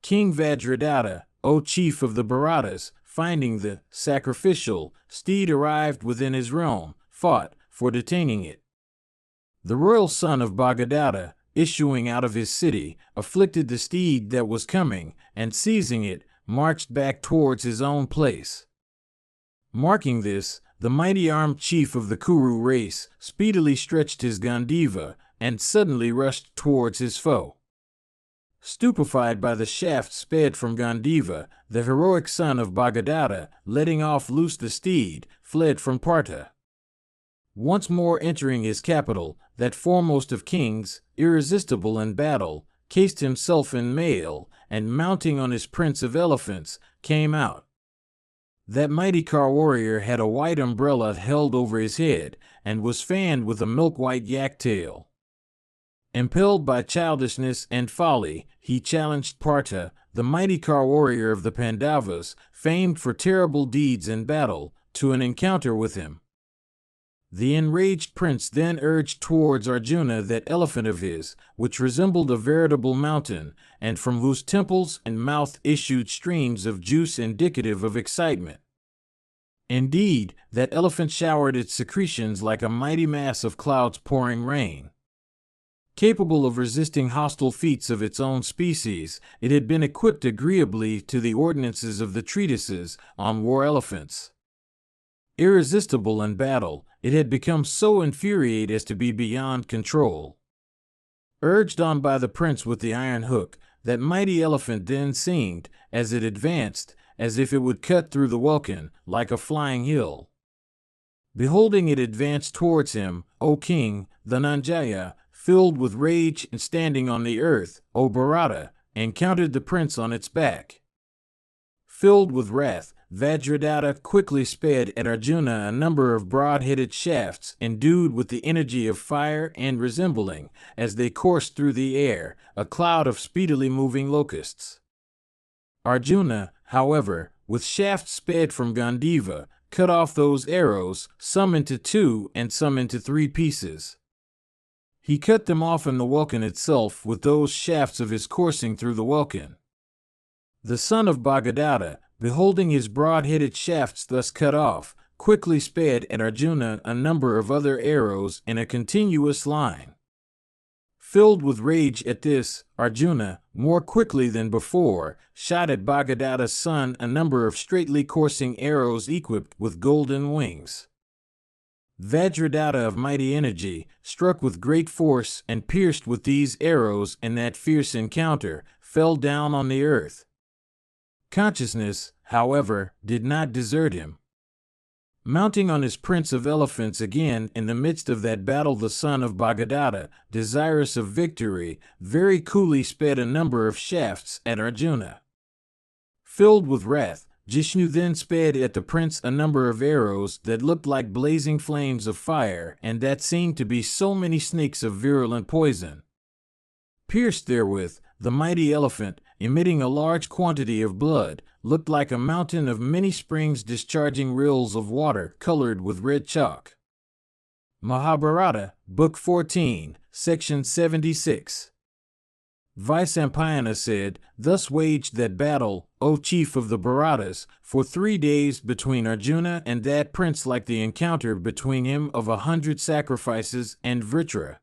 King Vajradatta, O chief of the Bharatas, finding the sacrificial steed arrived within his realm, fought for detaining it. The royal son of Bhagadatta, issuing out of his city, afflicted the steed that was coming, and seizing it, marched back towards his own place. Marking this, the mighty armed chief of the Kuru race speedily stretched his Gandiva, and suddenly rushed towards his foe. Stupefied by the shaft sped from Gandiva, the heroic son of Bhagadatta, letting off loose the steed, fled from Partha. Once more entering his capital, that foremost of kings, irresistible in battle, cased himself in mail, and mounting on his prince of elephants, came out. That mighty car warrior had a white umbrella held over his head, and was fanned with a milk-white yak tail. Impelled by childishness and folly, he challenged Partha, the mighty car warrior of the Pandavas, famed for terrible deeds in battle, to an encounter with him. The enraged prince then urged towards Arjuna that elephant of his, which resembled a veritable mountain, and from whose temples and mouth issued streams of juice indicative of excitement. Indeed, that elephant showered its secretions like a mighty mass of clouds pouring rain. Capable of resisting hostile feats of its own species, it had been equipped agreeably to the ordinances of the treatises on war elephants. Irresistible in battle, it had become so infuriated as to be beyond control. Urged on by the prince with the iron hook, that mighty elephant then seemed, as it advanced, as if it would cut through the welkin, like a flying hill. Beholding it advance towards him, O king, Dhananjaya, filled with rage and standing on the earth, O Bharata, encountered the prince on its back. Filled with wrath, Vajradhara quickly sped at Arjuna a number of broad-headed shafts endued with the energy of fire and resembling, as they coursed through the air, a cloud of speedily moving locusts. Arjuna, however, with shafts sped from Gandiva, cut off those arrows, some into 2 and some into 3 pieces. He cut them off in the welkin itself with those shafts of his coursing through the welkin. The son of Bhagadata, beholding his broad-headed shafts thus cut off, quickly sped at Arjuna a number of other arrows in a continuous line. Filled with rage at this, Arjuna, more quickly than before, shot at Bhagadata's son a number of straightly coursing arrows equipped with golden wings. Vajradhara of mighty energy, struck with great force and pierced with these arrows in that fierce encounter, fell down on the earth. Consciousness, however, did not desert him. Mounting on his prince of elephants again in the midst of that battle, the son of Bhagadata, desirous of victory, very coolly sped a number of shafts at Arjuna. Filled with wrath, Jishnu then sped at the prince a number of arrows that looked like blazing flames of fire and that seemed to be so many snakes of virulent poison. Pierced therewith, the mighty elephant, emitting a large quantity of blood, looked like a mountain of many springs discharging rills of water colored with red chalk. Mahabharata, Book 14, Section 76. Vaisampayana said, "Thus waged that battle, O chief of the Bharatas, for 3 days between Arjuna and that prince, like the encounter between him of 100 sacrifices and Vritra.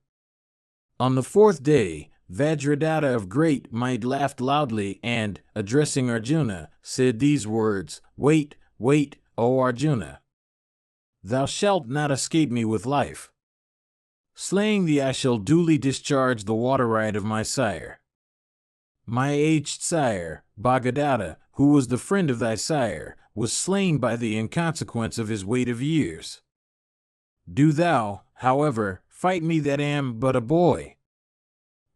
On the 4th day, Vajradhara of great might laughed loudly and, addressing Arjuna, said these words, 'Wait, wait, O Arjuna! Thou shalt not escape me with life. Slaying thee, I shall duly discharge the water right of my sire. My aged sire, Bhagadata, who was the friend of thy sire, was slain by thee in consequence of his weight of years. Do thou, however, fight me that am but a boy.'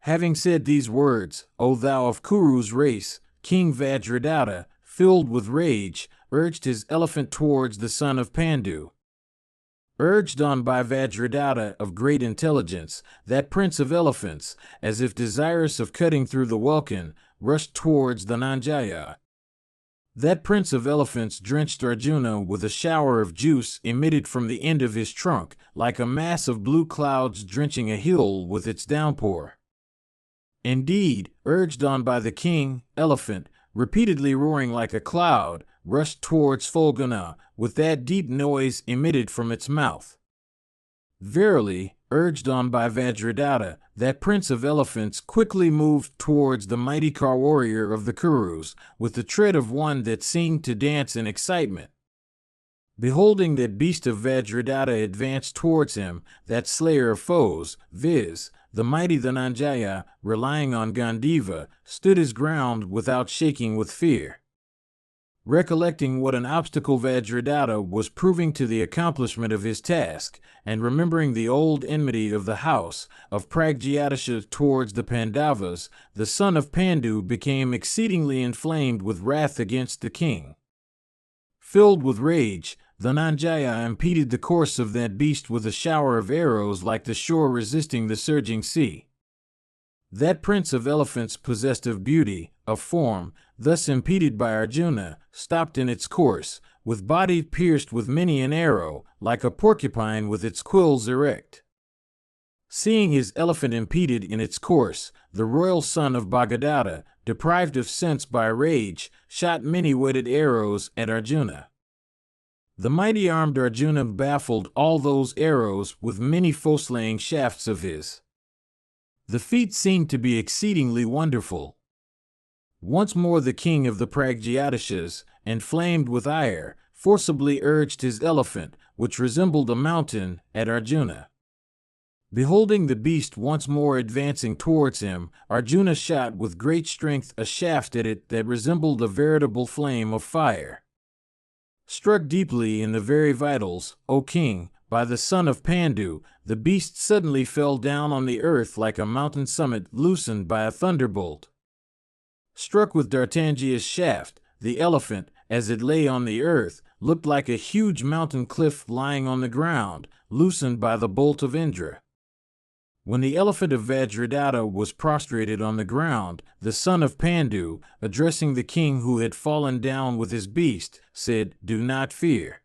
Having said these words, O thou of Kuru's race, King Vajradhara, filled with rage, urged his elephant towards the son of Pandu. Urged on by Vajradhara of great intelligence, that prince of elephants, as if desirous of cutting through the welkin, rushed towards Dhananjaya. That prince of elephants drenched Arjuna with a shower of juice emitted from the end of his trunk, like a mass of blue clouds drenching a hill with its downpour. Indeed, urged on by the king, elephant, repeatedly roaring like a cloud, rushed towards Fulguna, with that deep noise emitted from its mouth. Verily, urged on by Vajradhara, that prince of elephants quickly moved towards the mighty car warrior of the Kurus, with the tread of one that seemed to dance in excitement. Beholding that beast of Vajradhara advance towards him, that slayer of foes, viz., the mighty Dhananjaya, relying on Gandiva, stood his ground without shaking with fear. Recollecting what an obstacle Vajradhara was proving to the accomplishment of his task, and remembering the old enmity of the house of Pragyatisha towards the Pandavas, the son of Pandu became exceedingly inflamed with wrath against the king. Filled with rage, Dhananjaya impeded the course of that beast with a shower of arrows like the shore resisting the surging sea. That prince of elephants, possessed of beauty, of form, thus impeded by Arjuna, stopped in its course, with body pierced with many an arrow, like a porcupine with its quills erect. Seeing his elephant impeded in its course, the royal son of Bhagadata, deprived of sense by rage, shot many whetted arrows at Arjuna. The mighty armed Arjuna baffled all those arrows with many foe-slaying shafts of his. The feat seemed to be exceedingly wonderful. Once more the king of the Pragyatishas, inflamed with ire, forcibly urged his elephant, which resembled a mountain, at Arjuna. Beholding the beast once more advancing towards him, Arjuna shot with great strength a shaft at it that resembled a veritable flame of fire. Struck deeply in the very vitals, O king, by the son of Pandu, the beast suddenly fell down on the earth like a mountain summit loosened by a thunderbolt. Struck with D'Artangia's shaft, the elephant, as it lay on the earth, looked like a huge mountain cliff lying on the ground, loosened by the bolt of Indra. When the elephant of Vajradhara was prostrated on the ground, the son of Pandu, addressing the king who had fallen down with his beast, said, "Do not fear."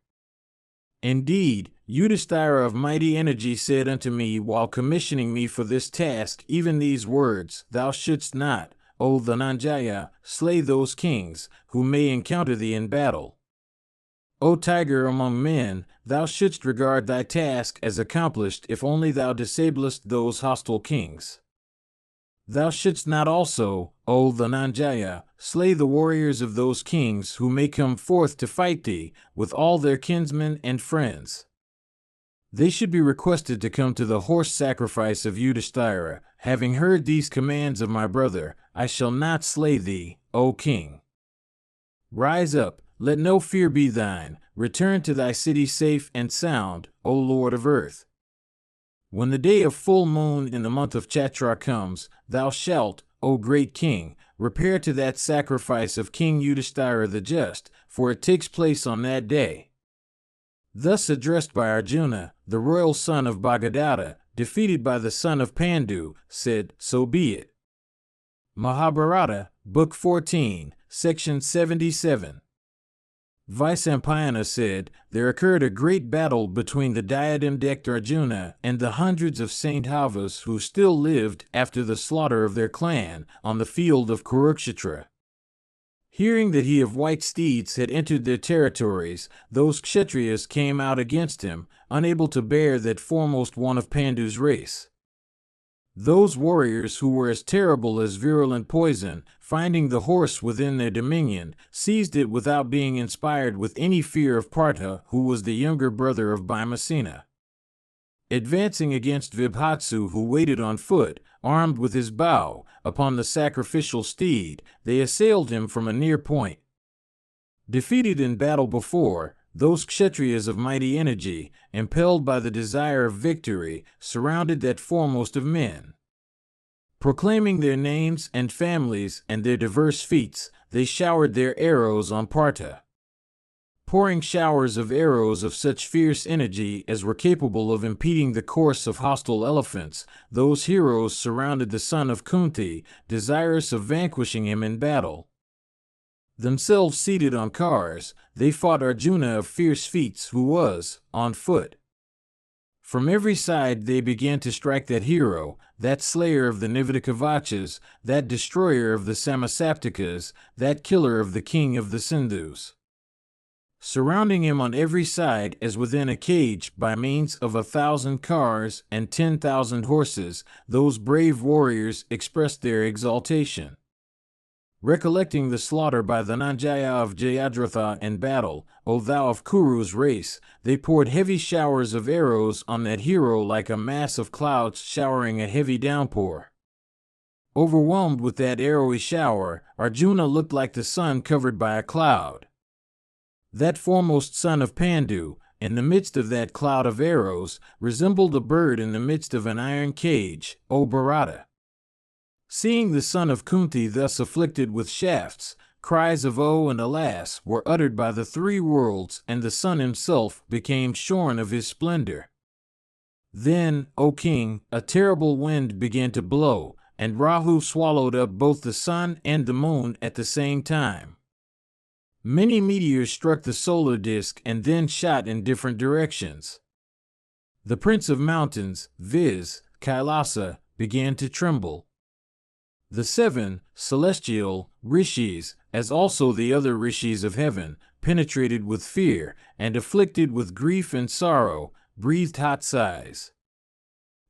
Indeed, Yudhishthira of mighty energy said unto me while commissioning me for this task even these words, "Thou shouldst not, O Dhananjaya, slay those kings, who may encounter thee in battle. O tiger among men, thou shouldst regard thy task as accomplished if only thou disablest those hostile kings. Thou shouldst not also, O Dhananjaya, slay the warriors of those kings who may come forth to fight thee, with all their kinsmen and friends. They should be requested to come to the horse sacrifice of Yudhishthira. Having heard these commands of my brother, I shall not slay thee, O king. Rise up, let no fear be thine, return to thy city safe and sound, O Lord of earth. When the day of full moon in the month of Chaitra comes, thou shalt, O great king, repair to that sacrifice of King Yudhishthira the just, for it takes place on that day. Thus addressed by Arjuna, the royal son of Bhagadata, defeated by the son of Pandu, said, "So be it." Mahabharata, Book 14, Section 77. Vaisampayana said, there occurred a great battle between the diadem-decked Arjuna and the hundreds of Saint-Havas who still lived after the slaughter of their clan on the field of Kurukshetra. Hearing that he of white steeds had entered their territories, those Kshatriyas came out against him, unable to bear that foremost one of Pandu's race. Those warriors who were as terrible as virulent poison, finding the horse within their dominion, seized it without being inspired with any fear of Partha, who was the younger brother of Bhimasena. Advancing against Vibhatsu, who waited on foot, armed with his bow, upon the sacrificial steed, they assailed him from a near point. Defeated in battle before, those Kshatriyas of mighty energy, impelled by the desire of victory, surrounded that foremost of men. Proclaiming their names and families and their diverse feats, they showered their arrows on Partha. Pouring showers of arrows of such fierce energy as were capable of impeding the course of hostile elephants, those heroes surrounded the son of Kunti, desirous of vanquishing him in battle. Themselves seated on cars, they fought Arjuna of fierce feats who was, on foot. From every side they began to strike that hero, that slayer of the Nivedakavachas, that destroyer of the Samasaptikas, that killer of the king of the Sindhus. Surrounding him on every side as within a cage by means of 1,000 cars and 10,000 horses, those brave warriors expressed their exultation. Recollecting the slaughter by the Dhananjaya of Jayadratha in battle, O thou of Kuru's race, they poured heavy showers of arrows on that hero like a mass of clouds showering a heavy downpour. Overwhelmed with that arrowy shower, Arjuna looked like the sun covered by a cloud. That foremost son of Pandu, in the midst of that cloud of arrows, resembled a bird in the midst of an iron cage, O Bharata. Seeing the son of Kunti thus afflicted with shafts, cries of "Oh" and "Alas" were uttered by the three worlds, and the sun himself became shorn of his splendor. Then, O king, a terrible wind began to blow, and Rahu swallowed up both the sun and the moon at the same time. Many meteors struck the solar disk and then shot in different directions. The prince of mountains, viz., Kailasa, began to tremble. The 7 celestial rishis, as also the other rishis of heaven, penetrated with fear and afflicted with grief and sorrow, breathed hot sighs.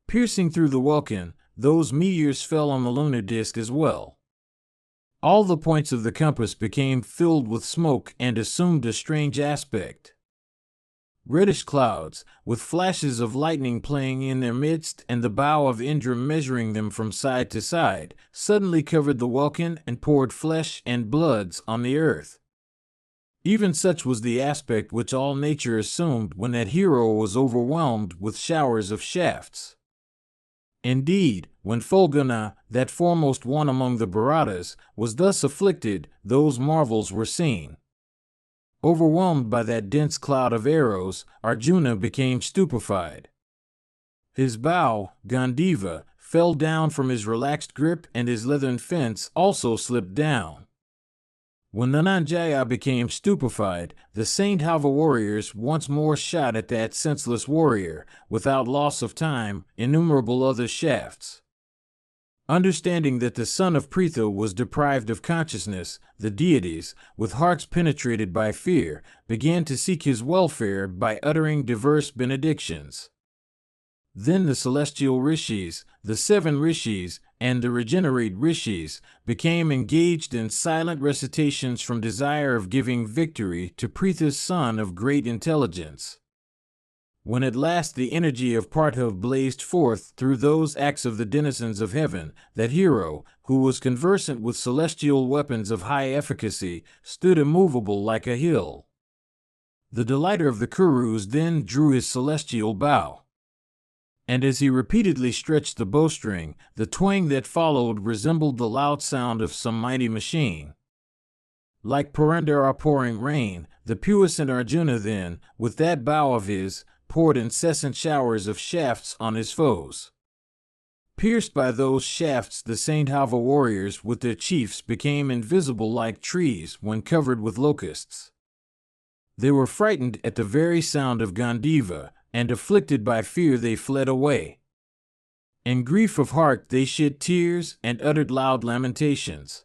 Piercing through the welkin, those meteors fell on the lunar disk as well. All the points of the compass became filled with smoke and assumed a strange aspect. Reddish clouds, with flashes of lightning playing in their midst and the bow of Indra measuring them from side to side, suddenly covered the welkin and poured flesh and bloods on the earth. Even such was the aspect which all nature assumed when that hero was overwhelmed with showers of shafts. Indeed, when Fulguna, that foremost one among the Bharatas, was thus afflicted, those marvels were seen. Overwhelmed by that dense cloud of arrows, Arjuna became stupefied. His bow, Gandiva, fell down from his relaxed grip and his leathern fence also slipped down. When Dhananjaya became stupefied, the Saint-Hava warriors once more shot at that senseless warrior, without loss of time, innumerable other shafts. Understanding that the son of Pritha was deprived of consciousness, the deities, with hearts penetrated by fear, began to seek his welfare by uttering diverse benedictions. Then the celestial rishis, the 7 rishis, and the regenerate rishis became engaged in silent recitations from desire of giving victory to Pritha's son of great intelligence. When at last the energy of Partha blazed forth through those acts of the denizens of heaven, that hero, who was conversant with celestial weapons of high efficacy, stood immovable like a hill. The delighter of the Kurus then drew his celestial bow. And as he repeatedly stretched the bowstring, the twang that followed resembled the loud sound of some mighty machine. Like Purandara pouring rain, the puissant Arjuna then, with that bow of his, poured incessant showers of shafts on his foes. Pierced by those shafts, the Saint-Hava warriors with their chiefs became invisible like trees when covered with locusts. They were frightened at the very sound of Gandiva, and afflicted by fear they fled away. In grief of heart they shed tears and uttered loud lamentations.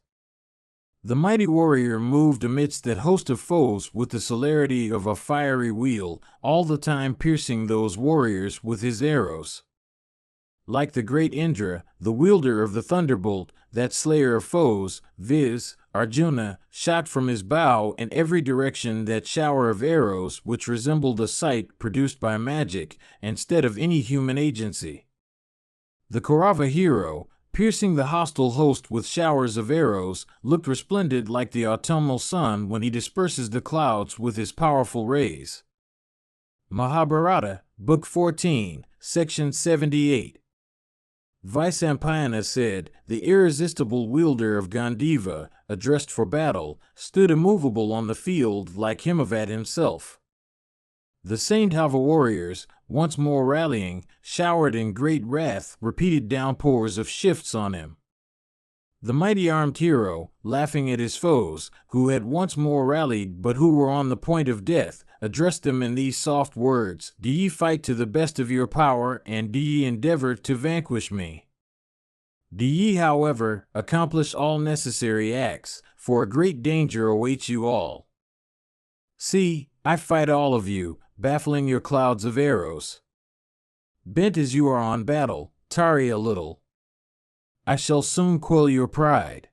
The mighty warrior moved amidst that host of foes with the celerity of a fiery wheel, all the time piercing those warriors with his arrows. Like the great Indra, the wielder of the thunderbolt, that slayer of foes, viz., Arjuna, shot from his bow in every direction that shower of arrows which resembled a sight produced by magic, instead of any human agency. The Kaurava hero, piercing the hostile host with showers of arrows, looked resplendent like the autumnal sun when he disperses the clouds with his powerful rays. Mahabharata, Book 14, Section 78. Vaisampayana said, the irresistible wielder of Gandiva, addressed for battle, stood immovable on the field like Himavat himself. The Saint-Hava warriors, once more rallying, showered in great wrath repeated downpours of shifts on him. The mighty armed hero, laughing at his foes, who had once more rallied but who were on the point of death, addressed them in these soft words, Do ye fight to the best of your power, and do ye endeavor to vanquish me? Do ye, however, accomplish all necessary acts, for a great danger awaits you all. See, I fight all of you, baffling your clouds of arrows. Bent as you are on battle, tarry a little. I shall soon quell your pride.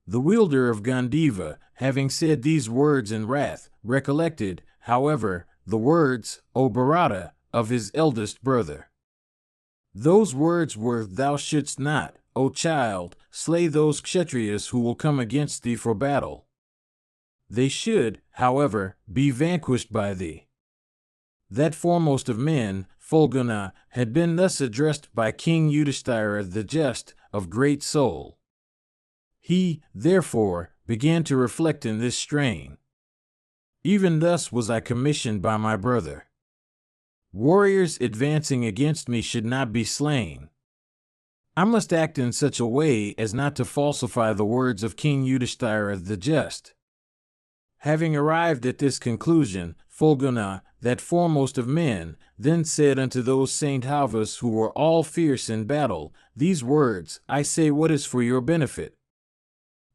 The wielder of Gandiva, having said these words in wrath, recollected, however, the words, O Bharata, of his eldest brother. Those words were, Thou shouldst not, O child, slay those Kshatriyas who will come against thee for battle. They should, however, be vanquished by thee. That foremost of men, Fulguna, had been thus addressed by King Yudhishthira the Just, of great soul. He, therefore, began to reflect in this strain. Even thus was I commissioned by my brother. Warriors advancing against me should not be slain. I must act in such a way as not to falsify the words of King Yudhishthira the Just. Having arrived at this conclusion, Fulguna, that foremost of men, then said unto those Kauravas who were all fierce in battle, these words, I say what is for your benefit.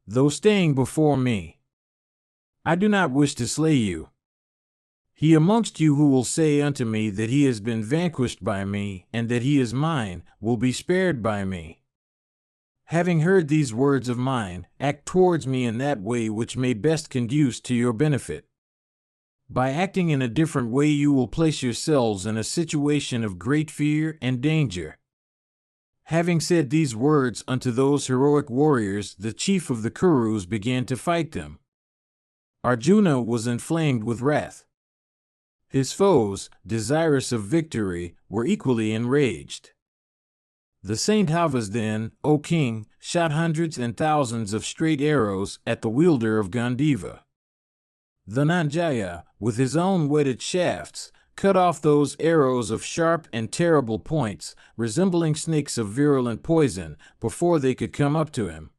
Though staying before me, I do not wish to slay you. He amongst you who will say unto me that he has been vanquished by me, and that he is mine, will be spared by me. Having heard these words of mine, act towards me in that way which may best conduce to your benefit. By acting in a different way you will place yourselves in a situation of great fear and danger. Having said these words unto those heroic warriors, the chief of the Kurus began to fight them. Arjuna was inflamed with wrath. His foes, desirous of victory, were equally enraged. The Kauravas then, O king, shot hundreds and thousands of straight arrows at the wielder of Gandiva. Dhananjaya, with his own whetted shafts, cut off those arrows of sharp and terrible points, resembling snakes of virulent poison, before they could come up to him.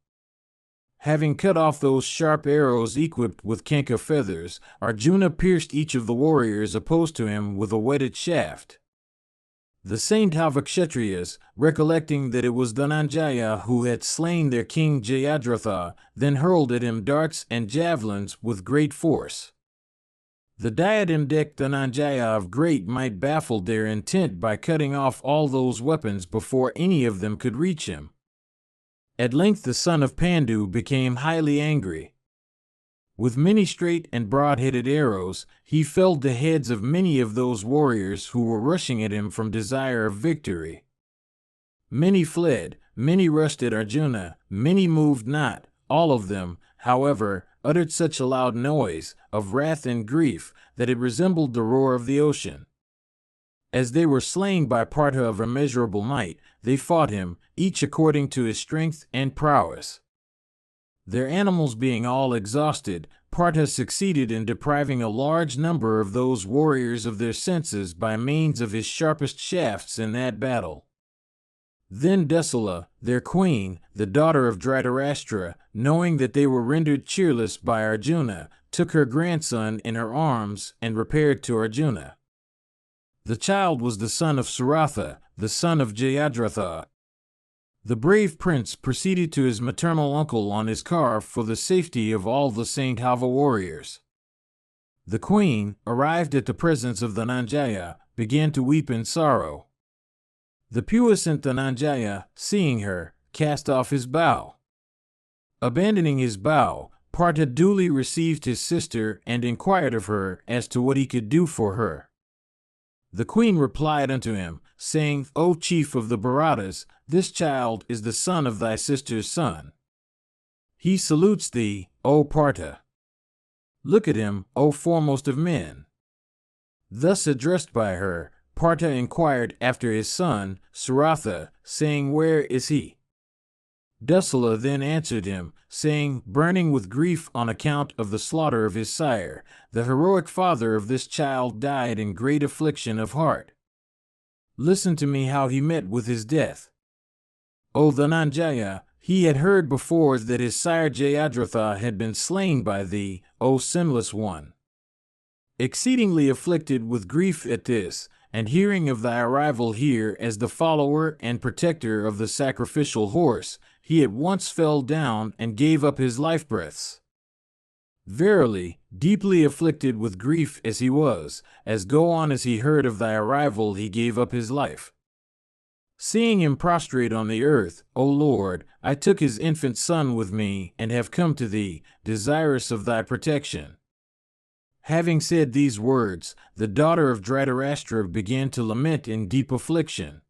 Having cut off those sharp arrows equipped with kanka feathers, Arjuna pierced each of the warriors opposed to him with a whetted shaft. The Saintava Kshatriyas, recollecting that it was Dhananjaya who had slain their king Jayadratha, then hurled at him darts and javelins with great force. The diadem-decked Dhananjaya of great might baffled their intent by cutting off all those weapons before any of them could reach him. At length the son of Pandu became highly angry. With many straight and broad-headed arrows, he felled the heads of many of those warriors who were rushing at him from desire of victory. Many fled, many rushed at Arjuna, many moved not. All of them, however, uttered such a loud noise of wrath and grief that it resembled the roar of the ocean. As they were slain by Partha of immeasurable might, they fought him, each according to his strength and prowess. Their animals being all exhausted, Partha succeeded in depriving a large number of those warriors of their senses by means of his sharpest shafts in that battle. Then Desala, their queen, the daughter of Dhritarashtra, knowing that they were rendered cheerless by Arjuna, took her grandson in her arms and repaired to Arjuna. The child was the son of Suratha, the son of Jayadratha. The brave prince proceeded to his maternal uncle on his car for the safety of all the Kauravas warriors. The queen, arrived at the presence of Dhananjaya, began to weep in sorrow. The puissant Dhananjaya, seeing her, cast off his bow. Abandoning his bow, Partha duly received his sister and inquired of her as to what he could do for her. The queen replied unto him, saying, O chief of the Bharatas, this child is the son of thy sister's son. He salutes thee, O Partha. Look at him, O foremost of men. Thus addressed by her, Partha inquired after his son, Suratha, saying, Where is he? Desala then answered him, saying, burning with grief on account of the slaughter of his sire, the heroic father of this child died in great affliction of heart. Listen to me how he met with his death. O Dhananjaya, he had heard before that his sire Jayadratha had been slain by thee, O sinless one. Exceedingly afflicted with grief at this, and hearing of thy arrival here as the follower and protector of the sacrificial horse, he at once fell down and gave up his life breaths. Verily, deeply afflicted with grief as he was, as go on as he heard of thy arrival he gave up his life. Seeing him prostrate on the earth, O Lord, I took his infant son with me and have come to thee, desirous of thy protection. Having said these words, the daughter of Dhritarashtra began to lament in deep affliction.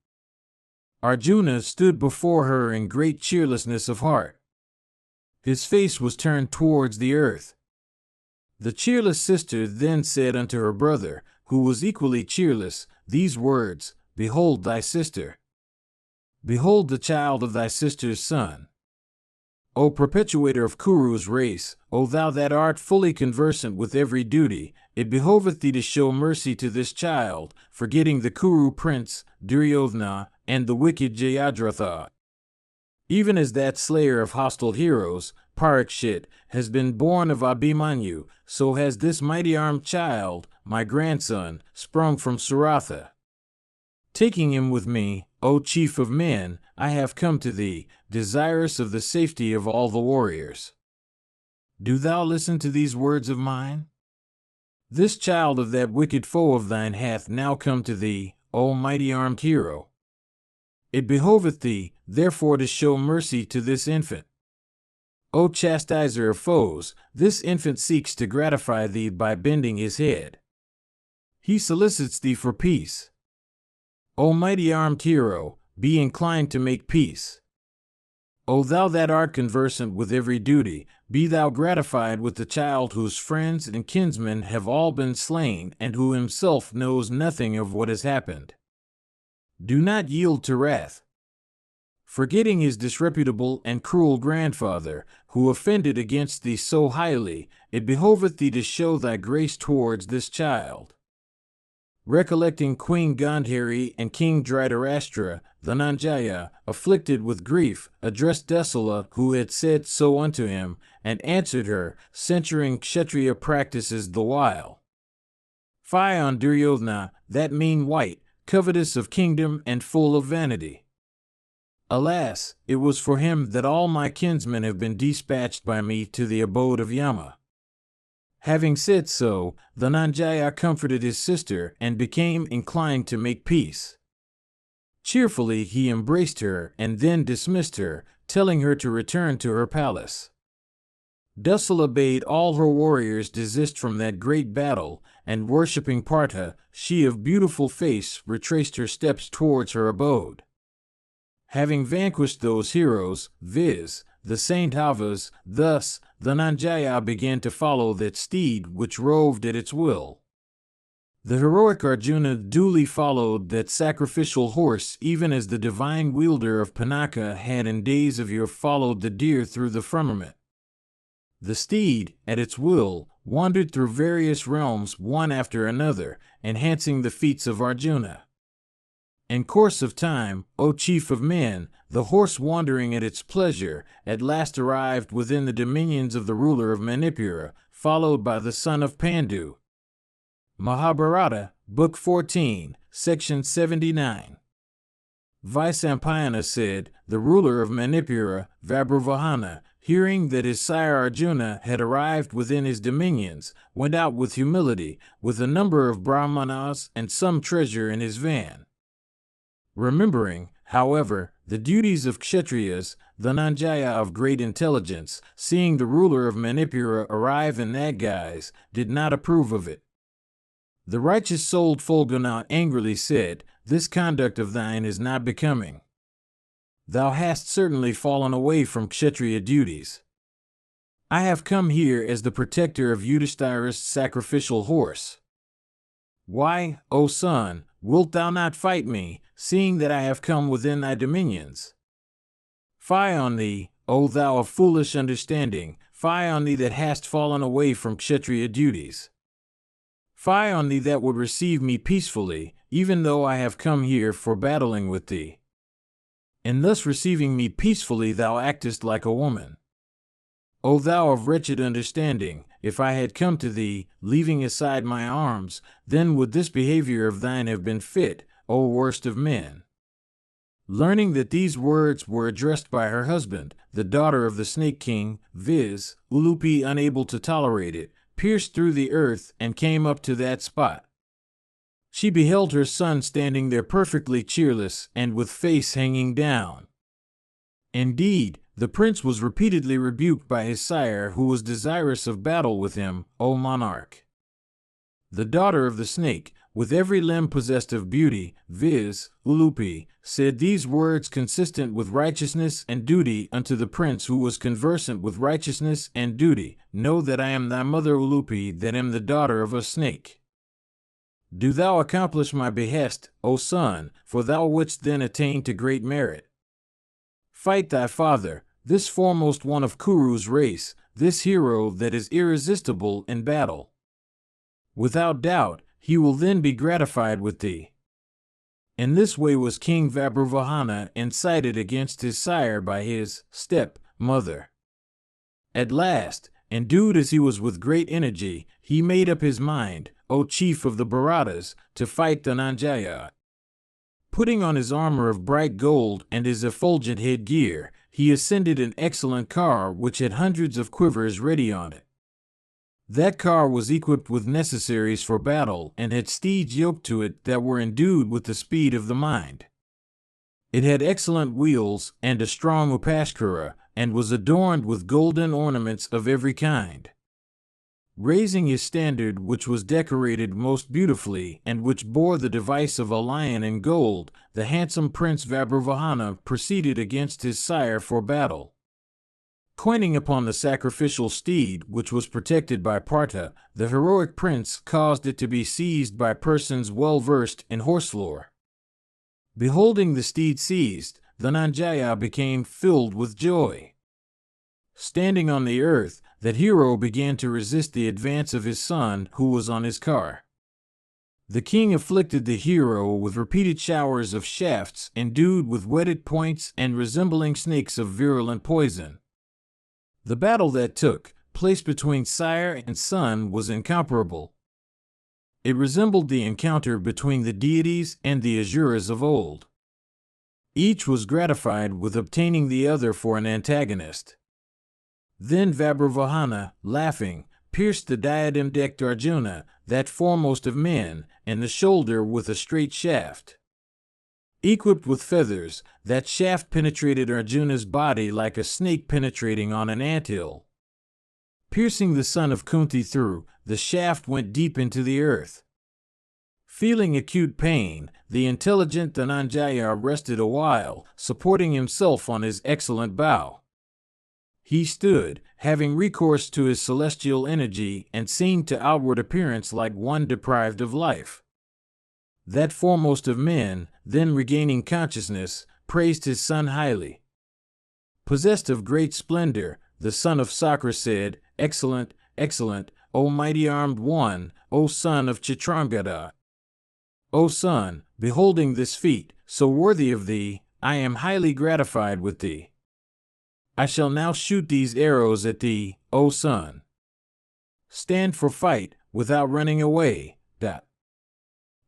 Arjuna stood before her in great cheerlessness of heart. His face was turned towards the earth. The cheerless sister then said unto her brother, who was equally cheerless, these words, Behold thy sister. Behold the child of thy sister's son. O perpetuator of Kuru's race, O thou that art fully conversant with every duty, it behoveth thee to show mercy to this child, forgetting the Kuru prince, Duryodhana, and the wicked Jayadratha. Even as that slayer of hostile heroes, Parikshit, has been born of Abhimanyu, so has this mighty-armed child, my grandson, sprung from Suratha. Taking him with me, O chief of men, I have come to thee, desirous of the safety of all the warriors. Do thou listen to these words of mine? This child of that wicked foe of thine hath now come to thee, O mighty-armed hero. It behoveth thee, therefore, to show mercy to this infant. O chastiser of foes, this infant seeks to gratify thee by bending his head. He solicits thee for peace. O mighty-armed hero, be inclined to make peace. O thou that art conversant with every duty, be thou gratified with the child whose friends and kinsmen have all been slain and who himself knows nothing of what has happened. Do not yield to wrath. Forgetting his disreputable and cruel grandfather, who offended against thee so highly, it behoveth thee to show thy grace towards this child. Recollecting Queen Gandhari and King Dhritarashtra, Dhananjaya, afflicted with grief, addressed Desala, who had said so unto him, and answered her, censuring Kshatriya practices the while. Fie on Duryodhana, that mean wight, covetous of kingdom and full of vanity. Alas, it was for him that all my kinsmen have been dispatched by me to the abode of Yama. Having said so, Dhananjaya comforted his sister and became inclined to make peace. Cheerfully he embraced her and then dismissed her, telling her to return to her palace. Desala bade all her warriors desist from that great battle, and worshipping Partha, she of beautiful face retraced her steps towards her abode. Having vanquished those heroes, viz., the Saintavas, thus Dhananjaya began to follow that steed which roved at its will. The heroic Arjuna duly followed that sacrificial horse, even as the divine wielder of Pinaka had in days of yore followed the deer through the firmament. The steed, at its will, wandered through various realms one after another, enhancing the feats of Arjuna. In course of time, O chief of men, the horse wandering at its pleasure, at last arrived within the dominions of the ruler of Manipura, followed by the son of Pandu. Mahabharata, Book 14, Section 79. Vaisampayana said, the ruler of Manipura, Vabhruvahana, hearing that his sire Arjuna had arrived within his dominions, went out with humility, with a number of brahmanas and some treasure in his van. Remembering, however, the duties of Kshatriyas, Dhananjaya of great intelligence, seeing the ruler of Manipura arrive in that guise, did not approve of it. The righteous-souled Fulguna angrily said, this conduct of thine is not becoming. Thou hast certainly fallen away from Kshatriya duties. I have come here as the protector of Yudhishthira's sacrificial horse. Why, O son, wilt thou not fight me, seeing that I have come within thy dominions? Fie on thee, O thou of foolish understanding, fie on thee that hast fallen away from Kshatriya duties. Fie on thee that would receive me peacefully, even though I have come here for battling with thee. In thus receiving me peacefully thou actest like a woman. O thou of wretched understanding, if I had come to thee, leaving aside my arms, then would this behavior of thine have been fit, O worst of men. Learning that these words were addressed by her husband, the daughter of the Snake King, viz., Ulupi, unable to tolerate it, pierced through the earth and came up to that spot. She beheld her son standing there perfectly cheerless and with face hanging down. Indeed, the prince was repeatedly rebuked by his sire, who was desirous of battle with him, O monarch. The daughter of the snake, with every limb possessed of beauty, viz., Ulupi, said these words consistent with righteousness and duty unto the prince, who was conversant with righteousness and duty. Know that I am thy mother Ulupi, that am the daughter of a snake. Do thou accomplish my behest, O son, for thou wouldst then attain to great merit. Fight thy father, this foremost one of Kuru's race, this hero that is irresistible in battle. Without doubt, he will then be gratified with thee. In this way was King Vabhruvahana incited against his sire by his step-mother. At last, endued as he was with great energy, he made up his mind, O chief of the Bharatas, to fight Dhananjaya. Putting on his armor of bright gold and his effulgent headgear, he ascended an excellent car which had hundreds of quivers ready on it. That car was equipped with necessaries for battle and had steeds yoked to it that were endued with the speed of the mind. It had excellent wheels and a strong upashkara, and was adorned with golden ornaments of every kind. Raising his standard, which was decorated most beautifully and which bore the device of a lion in gold, the handsome Prince Vabhruvahana proceeded against his sire for battle. Coining upon the sacrificial steed, which was protected by Partha, the heroic prince caused it to be seized by persons well versed in horselore. Beholding the steed seized, Dhananjaya became filled with joy. Standing on the earth, that hero began to resist the advance of his son, who was on his car. The king afflicted the hero with repeated showers of shafts endued with whetted points and resembling snakes of virulent poison. The battle that took place between sire and son was incomparable. It resembled the encounter between the deities and the Asuras of old. Each was gratified with obtaining the other for an antagonist. Then Vabhruvahana, laughing, pierced the diadem-decked Arjuna, that foremost of men, in the shoulder with a straight shaft. Equipped with feathers, that shaft penetrated Arjuna's body like a snake penetrating on an anthill. Piercing the son of Kunti through, the shaft went deep into the earth. Feeling acute pain, the intelligent Dhananjaya rested a while, supporting himself on his excellent bow. He stood, having recourse to his celestial energy, and seemed to outward appearance like one deprived of life. That foremost of men, then regaining consciousness, praised his son highly. Possessed of great splendor, the son of Sakra said, "Excellent, excellent, O mighty armed one, O son of Chitrangada. O son, beholding this feat, so worthy of thee, I am highly gratified with thee. I shall now shoot these arrows at thee, O son. Stand for fight, without running away."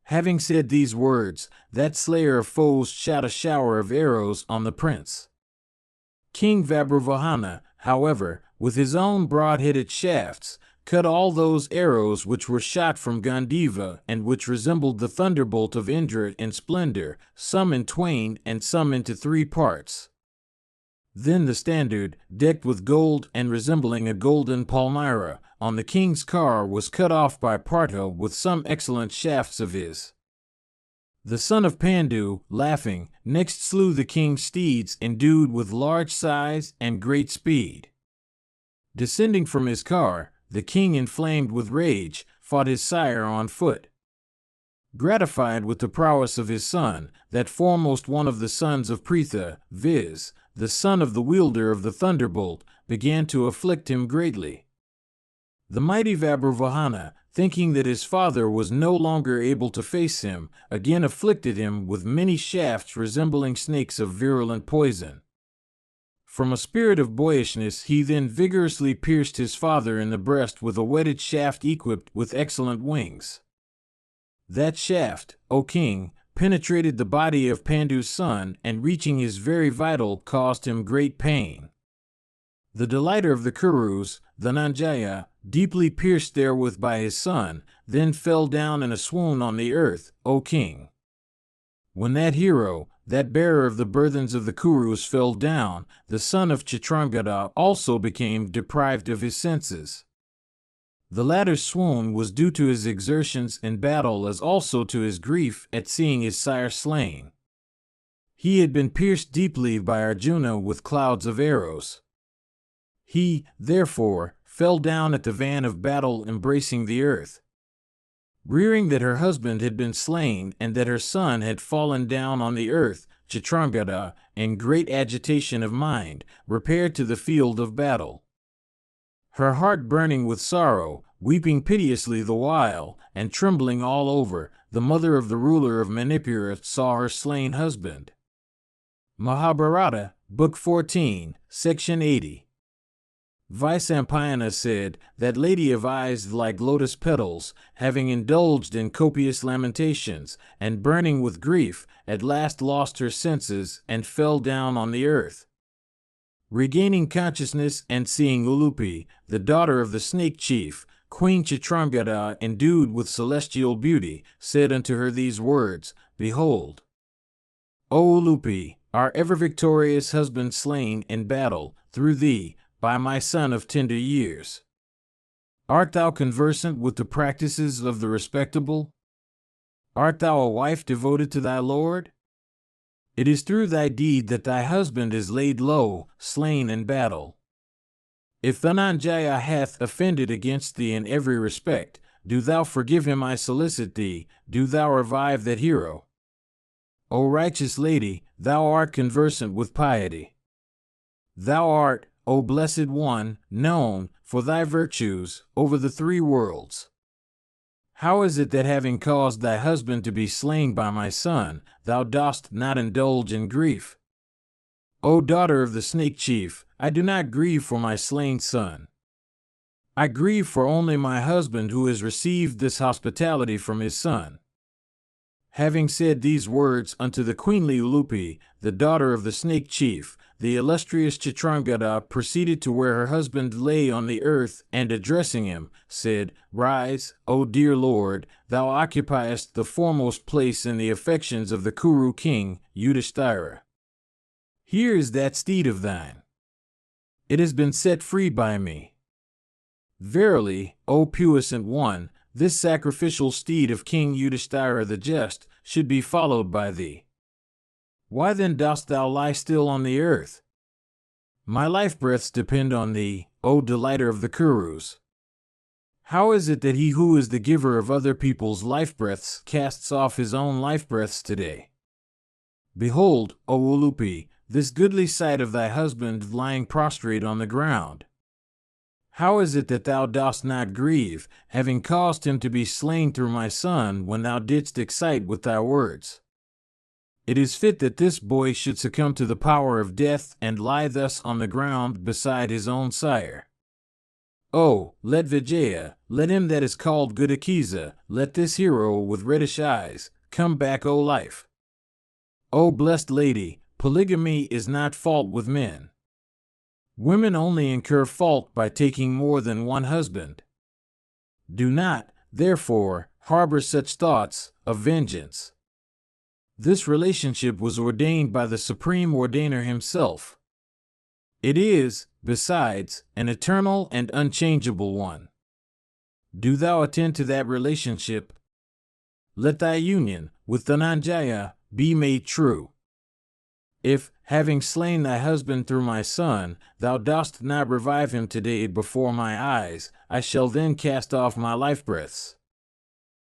Having said these words, that slayer of foes shot a shower of arrows on the prince. King Vabhruvahana, however, with his own broad-headed shafts, cut all those arrows which were shot from Gandiva and which resembled the thunderbolt of Indra in splendor, some in twain and some into 3 parts. Then the standard, decked with gold and resembling a golden palmyra, on the king's car was cut off by Partha with some excellent shafts of his. The son of Pandu, laughing, next slew the king's steeds endued with large size and great speed. Descending from his car, the king, inflamed with rage, fought his sire on foot. Gratified with the prowess of his son, that foremost one of the sons of Pritha, viz., the son of the wielder of the thunderbolt, began to afflict him greatly. The mighty Vabhruvahana, thinking that his father was no longer able to face him, again afflicted him with many shafts resembling snakes of virulent poison. From a spirit of boyishness he then vigorously pierced his father in the breast with a whetted shaft equipped with excellent wings. That shaft, O king, penetrated the body of Pandu's son, and reaching his very vital, caused him great pain. The delighter of the Kurus, Dhananjaya, deeply pierced therewith by his son, then fell down in a swoon on the earth, O king. When that hero, that bearer of the burthens of the Kurus, fell down, the son of Chitrangada also became deprived of his senses. The latter's swoon was due to his exertions in battle as also to his grief at seeing his sire slain. He had been pierced deeply by Arjuna with clouds of arrows. He, therefore, fell down at the van of battle embracing the earth. Rearing that her husband had been slain and that her son had fallen down on the earth, Chitrangada, in great agitation of mind, repaired to the field of battle. Her heart burning with sorrow, weeping piteously the while, and trembling all over, the mother of the ruler of Manipura saw her slain husband. Mahabharata, Book 14, Section 80. Vyasa said, that lady of eyes like lotus petals, having indulged in copious lamentations, and burning with grief, at last lost her senses and fell down on the earth. Regaining consciousness and seeing Ulupi, the daughter of the snake chief, Queen Chitrangada, endued with celestial beauty, said unto her these words, Behold, O Ulupi, our ever-victorious husband slain in battle, through thee, by my son of tender years. Art thou conversant with the practices of the respectable? Art thou a wife devoted to thy lord? It is through thy deed that thy husband is laid low, slain in battle. If Dhananjaya hath offended against thee in every respect, do thou forgive him, I solicit thee, do thou revive that hero. O righteous lady, thou art conversant with piety. Thou art, O blessed one, known, for thy virtues, over the three worlds. How is it that having caused thy husband to be slain by my son, thou dost not indulge in grief? O daughter of the snake chief, I do not grieve for my slain son. I grieve for only my husband who has received this hospitality from his son. Having said these words unto the queenly Ulupi, the daughter of the snake chief, the illustrious Chitrangada proceeded to where her husband lay on the earth, and addressing him, said, Rise, O dear lord, thou occupiest the foremost place in the affections of the Kuru king, Yudhishthira. Here is that steed of thine. It has been set free by me. Verily, O puissant one, this sacrificial steed of King Yudhishthira the Just should be followed by thee. Why then dost thou lie still on the earth? My life breaths depend on thee, O delighter of the Kurus. How is it that he who is the giver of other people's life breaths casts off his own life breaths today? Behold, O Ulupi, this goodly sight of thy husband lying prostrate on the ground. How is it that thou dost not grieve, having caused him to be slain through my son when thou didst excite with thy words? It is fit that this boy should succumb to the power of death and lie thus on the ground beside his own sire. Oh, let Vijaya, let him that is called Gudakiza, let this hero with reddish eyes, come back, O life. O blessed lady, polygamy is not fault with men. Women only incur fault by taking more than one husband. Do not, therefore, harbor such thoughts of vengeance. This relationship was ordained by the Supreme Ordainer himself. It is, besides, an eternal and unchangeable one. Do thou attend to that relationship. Let thy union with Dhananjaya be made true. If, having slain thy husband through my son, thou dost not revive him today before my eyes, I shall then cast off my life breaths.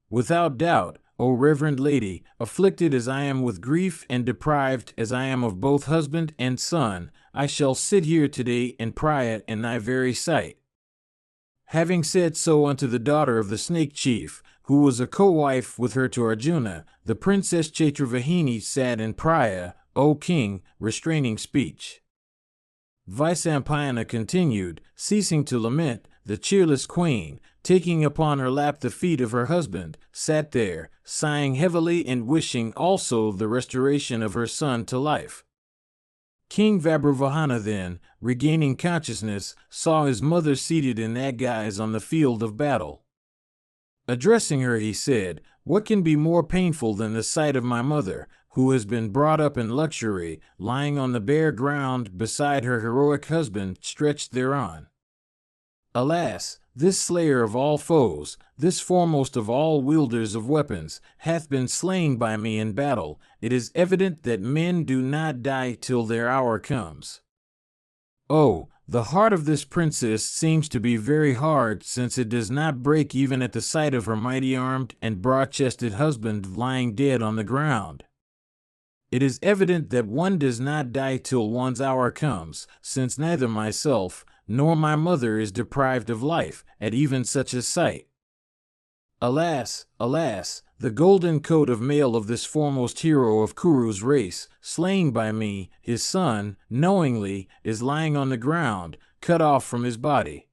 Without doubt, O reverend lady, afflicted as I am with grief and deprived as I am of both husband and son, I shall sit here today and pray in thy very sight. Having said so unto the daughter of the snake chief, who was a co-wife with her to Arjuna, the princess Chaitravahini sat in prayer, O king, restraining speech. Vyasa continued, ceasing to lament, the cheerless queen, taking upon her lap the feet of her husband, sat there, sighing heavily and wishing also the restoration of her son to life. King Vabhruvahana then, regaining consciousness, saw his mother seated in that guise on the field of battle. Addressing her, he said, What can be more painful than the sight of my mother, who has been brought up in luxury, lying on the bare ground beside her heroic husband stretched thereon? Alas, this slayer of all foes, this foremost of all wielders of weapons, hath been slain by me in battle. It is evident that men do not die till their hour comes. Oh, the heart of this princess seems to be very hard, since it does not break even at the sight of her mighty-armed and broad-chested husband lying dead on the ground. It is evident that one does not die till one's hour comes, since neither myself nor my mother is deprived of life at even such a sight. Alas, alas, the golden coat of mail of this foremost hero of Kuru's race, slain by me, his son, knowingly, is lying on the ground, cut off from his body.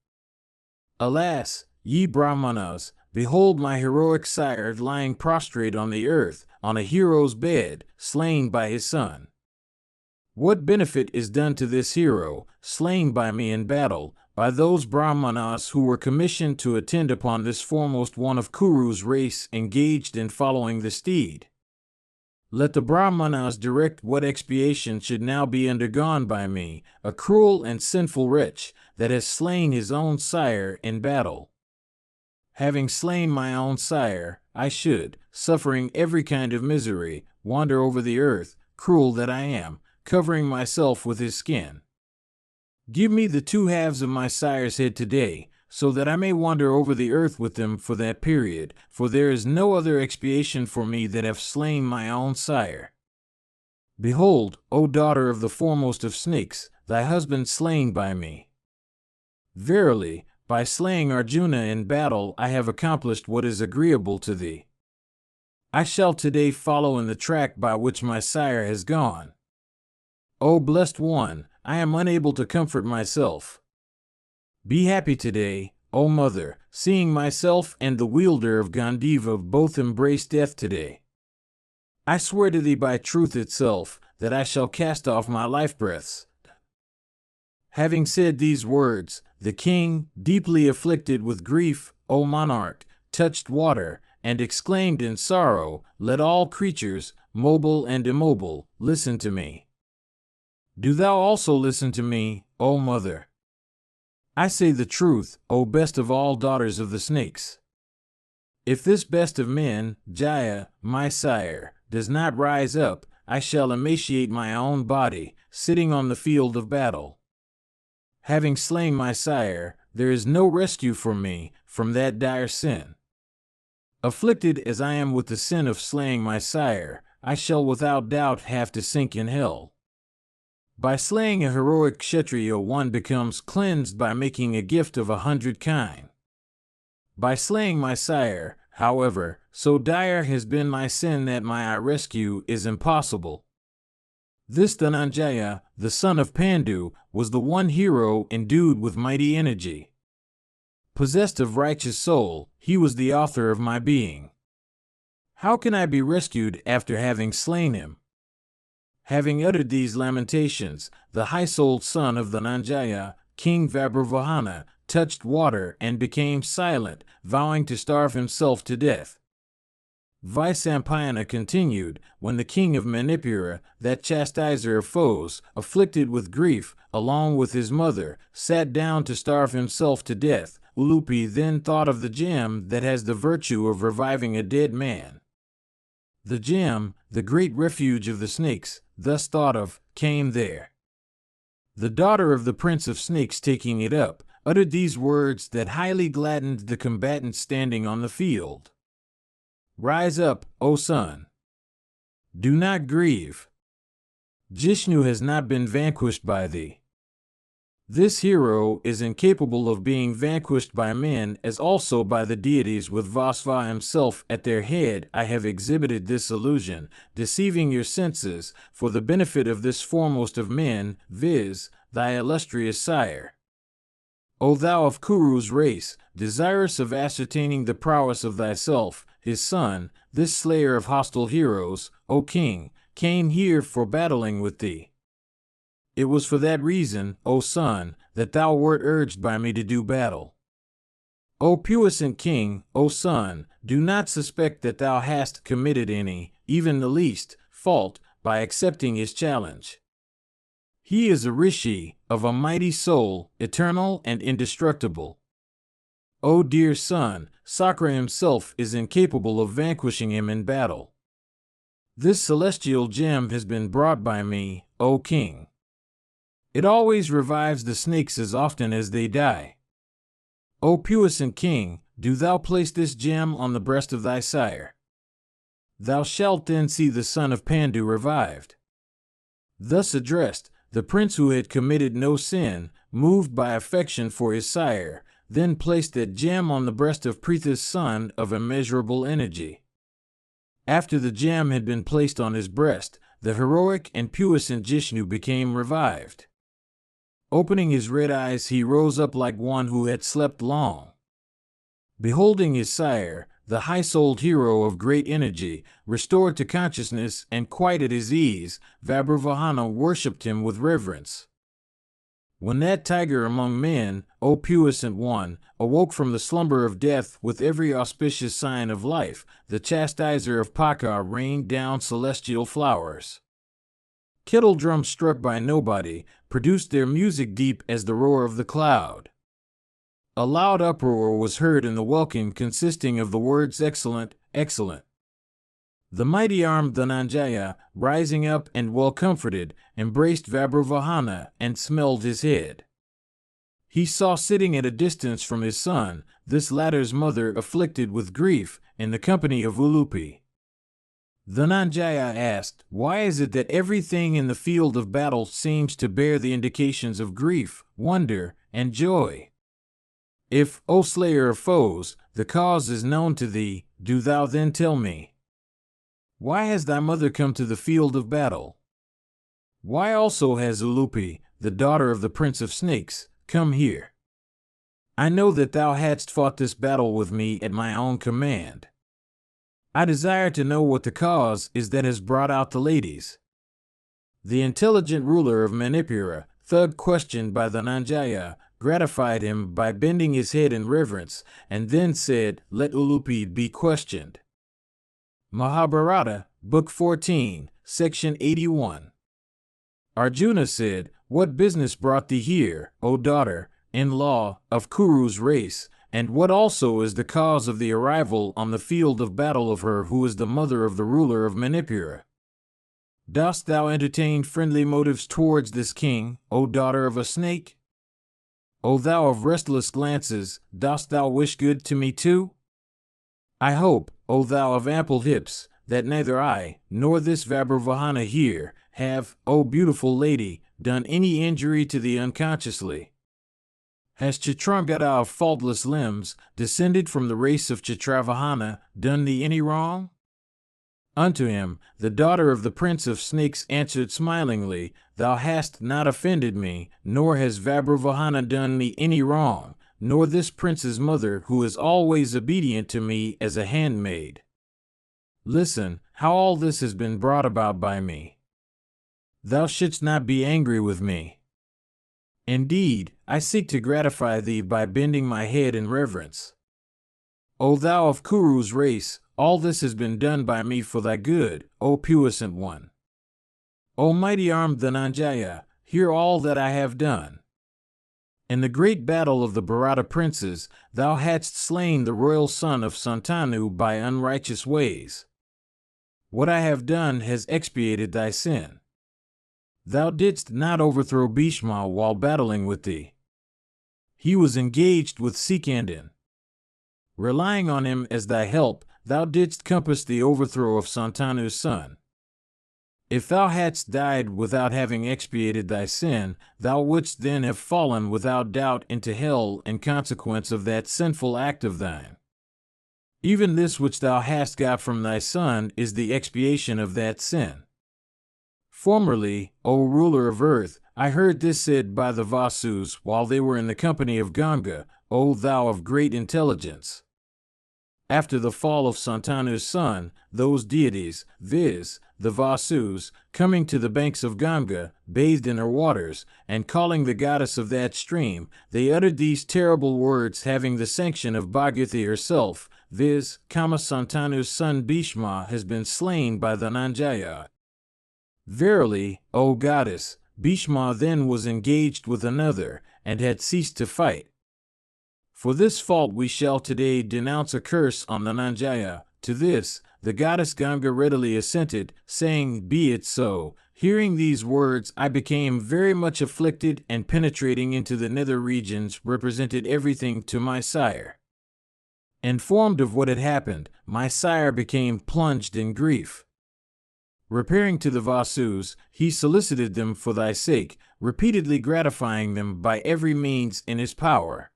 Alas, ye Brahmanas, behold my heroic sire lying prostrate on the earth, on a hero's bed, slain by his son. What benefit is done to this hero, slain by me in battle, by those Brahmanas who were commissioned to attend upon this foremost one of Kuru's race engaged in following the steed? Let the Brahmanas direct what expiation should now be undergone by me, a cruel and sinful wretch, that has slain his own sire in battle. Having slain my own sire, I should, suffering every kind of misery, wander over the earth, cruel that I am, covering myself with his skin. Give me the 2 halves of my sire's head today, so that I may wander over the earth with them for that period, for there is no other expiation for me that have slain my own sire. Behold, O daughter of the foremost of snakes, thy husband slain by me. Verily, by slaying Arjuna in battle I have accomplished what is agreeable to thee. I shall today follow in the track by which my sire has gone. O blessed one, I am unable to comfort myself. Be happy today, O mother, seeing myself and the wielder of Gandiva both embrace death today. I swear to thee by truth itself, that I shall cast off my life breaths. Having said these words, the king, deeply afflicted with grief, O monarch, touched water, and exclaimed in sorrow, Let all creatures, mobile and immobile, listen to me. Do thou also listen to me, O mother. I say the truth, O best of all daughters of the snakes. If this best of men, Jaya, my sire, does not rise up, I shall emaciate my own body, sitting on the field of battle. Having slain my sire, there is no rescue for me from that dire sin. Afflicted as I am with the sin of slaying my sire, I shall without doubt have to sink in hell. By slaying a heroic Kshatriya one becomes cleansed by making a gift of 100 kine. By slaying my sire, however, so dire has been my sin that my rescue is impossible. This Dhananjaya, the son of Pandu, was the one hero endued with mighty energy. Possessed of righteous soul, he was the author of my being. How can I be rescued after having slain him? Having uttered these lamentations, the high-souled son of Dhananjaya, King Vabhavahana, touched water and became silent, vowing to starve himself to death. Vaisampayana continued, when the king of Manipura, that chastiser of foes, afflicted with grief, along with his mother, sat down to starve himself to death, Ulupi then thought of the gem that has the virtue of reviving a dead man. The gem, the great refuge of the snakes, thus thought of, came there. The daughter of the prince of snakes, taking it up, uttered these words that highly gladdened the combatants standing on the field. Rise up, O son. Do not grieve. Jishnu has not been vanquished by thee. This hero is incapable of being vanquished by men as also by the deities, with Vasva himself at their head. I have exhibited this illusion, deceiving your senses, for the benefit of this foremost of men, viz., thy illustrious sire. O thou of Kuru's race, desirous of ascertaining the prowess of thyself, his son, this slayer of hostile heroes, O king, came here for battling with thee. It was for that reason, O son, that thou wert urged by me to do battle. O puissant king, O son, do not suspect that thou hast committed any, even the least, fault, by accepting his challenge. He is a rishi, of a mighty soul, eternal and indestructible. O dear son, Sakra himself is incapable of vanquishing him in battle. This celestial gem has been brought by me, O king. It always revives the snakes as often as they die. O puissant king, do thou place this gem on the breast of thy sire. Thou shalt then see the son of Pandu revived. Thus addressed, the prince, who had committed no sin, moved by affection for his sire, then placed that gem on the breast of Pritha's son of immeasurable energy. After the gem had been placed on his breast, the heroic and puissant Jishnu became revived. Opening his red eyes, he rose up like one who had slept long. Beholding his sire, the high-souled hero of great energy, restored to consciousness and quite at his ease, Vibhavana worshipped him with reverence. When that tiger among men, O puissant one, awoke from the slumber of death with every auspicious sign of life, the chastiser of Paka rained down celestial flowers. Kettle drums struck by nobody produced their music deep as the roar of the cloud. A loud uproar was heard in the welkin consisting of the words excellent, excellent. The mighty-armed Dhananjaya, rising up and well-comforted, embraced Vibhavana and smelled his head. He saw sitting at a distance from his son, this latter's mother afflicted with grief, in the company of Ulupi. Dhananjaya asked, "Why is it that everything in the field of battle seems to bear the indications of grief, wonder, and joy? If, O slayer of foes, the cause is known to thee, do thou then tell me. Why has thy mother come to the field of battle? Why also has Ulupi, the daughter of the Prince of Snakes, come here? I know that thou hadst fought this battle with me at my own command. I desire to know what the cause is that has brought out the ladies." The intelligent ruler of Manipura, thug questioned by the Dhananjaya, gratified him by bending his head in reverence, and then said, "Let Ulupi be questioned." Mahabharata, Book 14, Section 81. Arjuna said, "What business brought thee here, O daughter-in-law of Kuru's race, and what also is the cause of the arrival on the field of battle of her who is the mother of the ruler of Manipura? Dost thou entertain friendly motives towards this king, O daughter of a snake? O thou of restless glances, dost thou wish good to me too? I hope, O thou of ample hips, that neither I, nor this Vibhavana here, have, O beautiful lady, done any injury to thee unconsciously. Has Chitrangada of faultless limbs, descended from the race of Chitravahana, done thee any wrong?" Unto him, the daughter of the Prince of Snakes answered smilingly, "Thou hast not offended me, nor has Vibhavana done me any wrong, nor this prince's mother who is always obedient to me as a handmaid. Listen, how all this has been brought about by me. Thou shouldst not be angry with me. Indeed, I seek to gratify thee by bending my head in reverence. O thou of Kuru's race, all this has been done by me for thy good, O puissant one. O mighty-armed Dhananjaya, hear all that I have done. In the great battle of the Bharata princes, thou hadst slain the royal son of Santanu by unrighteous ways. What I have done has expiated thy sin. Thou didst not overthrow Bhishma while battling with thee. He was engaged with Sikandin. Relying on him as thy help, thou didst compass the overthrow of Santanu's son. If thou hadst died without having expiated thy sin, thou wouldst then have fallen without doubt into hell in consequence of that sinful act of thine. Even this which thou hast got from thy son is the expiation of that sin. Formerly, O ruler of earth, I heard this said by the Vasus while they were in the company of Ganga, O thou of great intelligence. After the fall of Santanu's son, those deities, viz., the Vasus, coming to the banks of Ganga, bathed in her waters, and calling the goddess of that stream, they uttered these terrible words having the sanction of Bhagirathi herself, viz., Kama Santanu's son Bhishma has been slain by the Dhananjaya. Verily, O goddess, Bhishma then was engaged with another, and had ceased to fight. For this fault we shall today denounce a curse on the Dhananjaya. To this, the goddess Ganga readily assented, saying, "Be it so." Hearing these words, I became very much afflicted, and penetrating into the nether regions, represented everything to my sire. Informed of what had happened, my sire became plunged in grief. Repairing to the Vasus, he solicited them for thy sake, repeatedly gratifying them by every means in his power.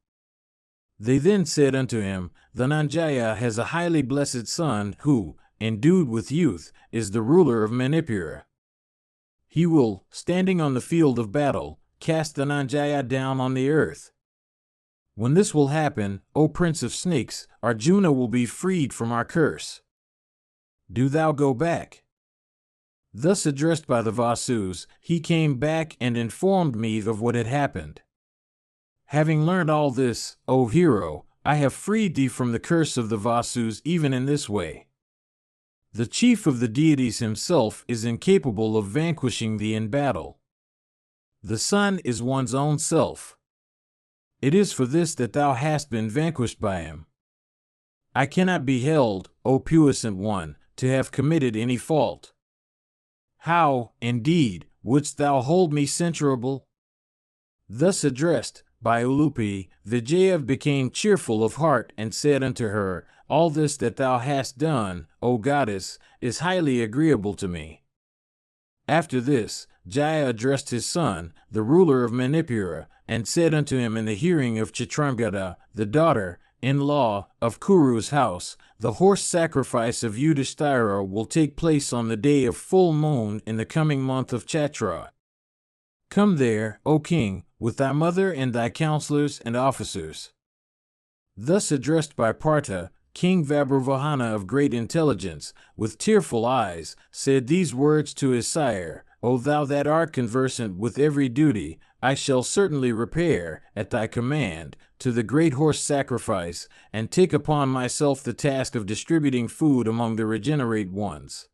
They then said unto him, Dhananjaya has a highly blessed son who, endued with youth, is the ruler of Manipura. He will, standing on the field of battle, cast the Dhananjaya down on the earth. When this will happen, O Prince of Snakes, Arjuna will be freed from our curse. Do thou go back." Thus addressed by the Vasus, he came back and informed me of what had happened. "Having learned all this, O hero, I have freed thee from the curse of the Vasus even in this way. The chief of the deities himself is incapable of vanquishing thee in battle. The sun is one's own self. It is for this that thou hast been vanquished by him. I cannot be held, O puissant one, to have committed any fault. How, indeed, wouldst thou hold me censurable?" Thus addressed, by Ulupi, Vijaya became cheerful of heart and said unto her, "All this that thou hast done, O goddess, is highly agreeable to me." After this, Jaya addressed his son, the ruler of Manipura, and said unto him in the hearing of Chitrangada, the daughter-in-law of Kuru's house, "The horse sacrifice of Yudhishthira will take place on the day of full moon in the coming month of Chatra. Come there, O king, with thy mother and thy counselors and officers." Thus addressed by Partha, King Vabhruvahana of great intelligence, with tearful eyes, said these words to his sire, "O thou that art conversant with every duty, I shall certainly repair, at thy command, to the great horse sacrifice, and take upon myself the task of distributing food among the regenerate ones.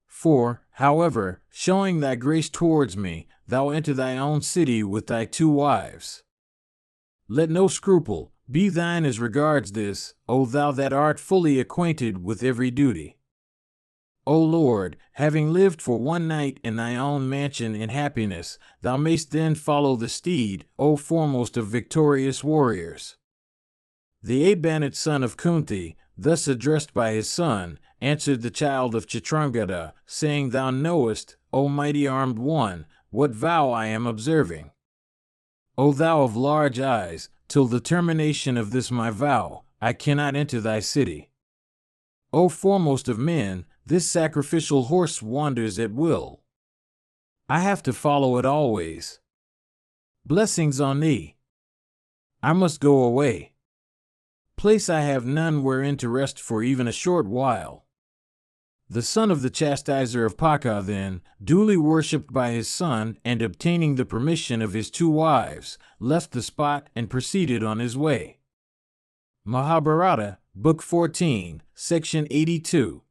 For, however, showing thy grace towards me, thou enter thy own city with thy 2 wives. Let no scruple be thine as regards this, O thou that art fully acquainted with every duty. O Lord, having lived for one night in thy own mansion in happiness, thou mayst then follow the steed, O foremost of victorious warriors." The Abanit son of Kunti, thus addressed by his son, answered the child of Chitrangada, saying, "Thou knowest, O mighty armed one, what vow I am observing. O thou of large eyes, till the termination of this my vow, I cannot enter thy city. O foremost of men, this sacrificial horse wanders at will. I have to follow it always. Blessings on thee. I must go away. Place I have none wherein to rest for even a short while." The son of the chastiser of Paka then, duly worshipped by his son and obtaining the permission of his 2 wives, left the spot and proceeded on his way. Mahabharata, Book 14, Section 82.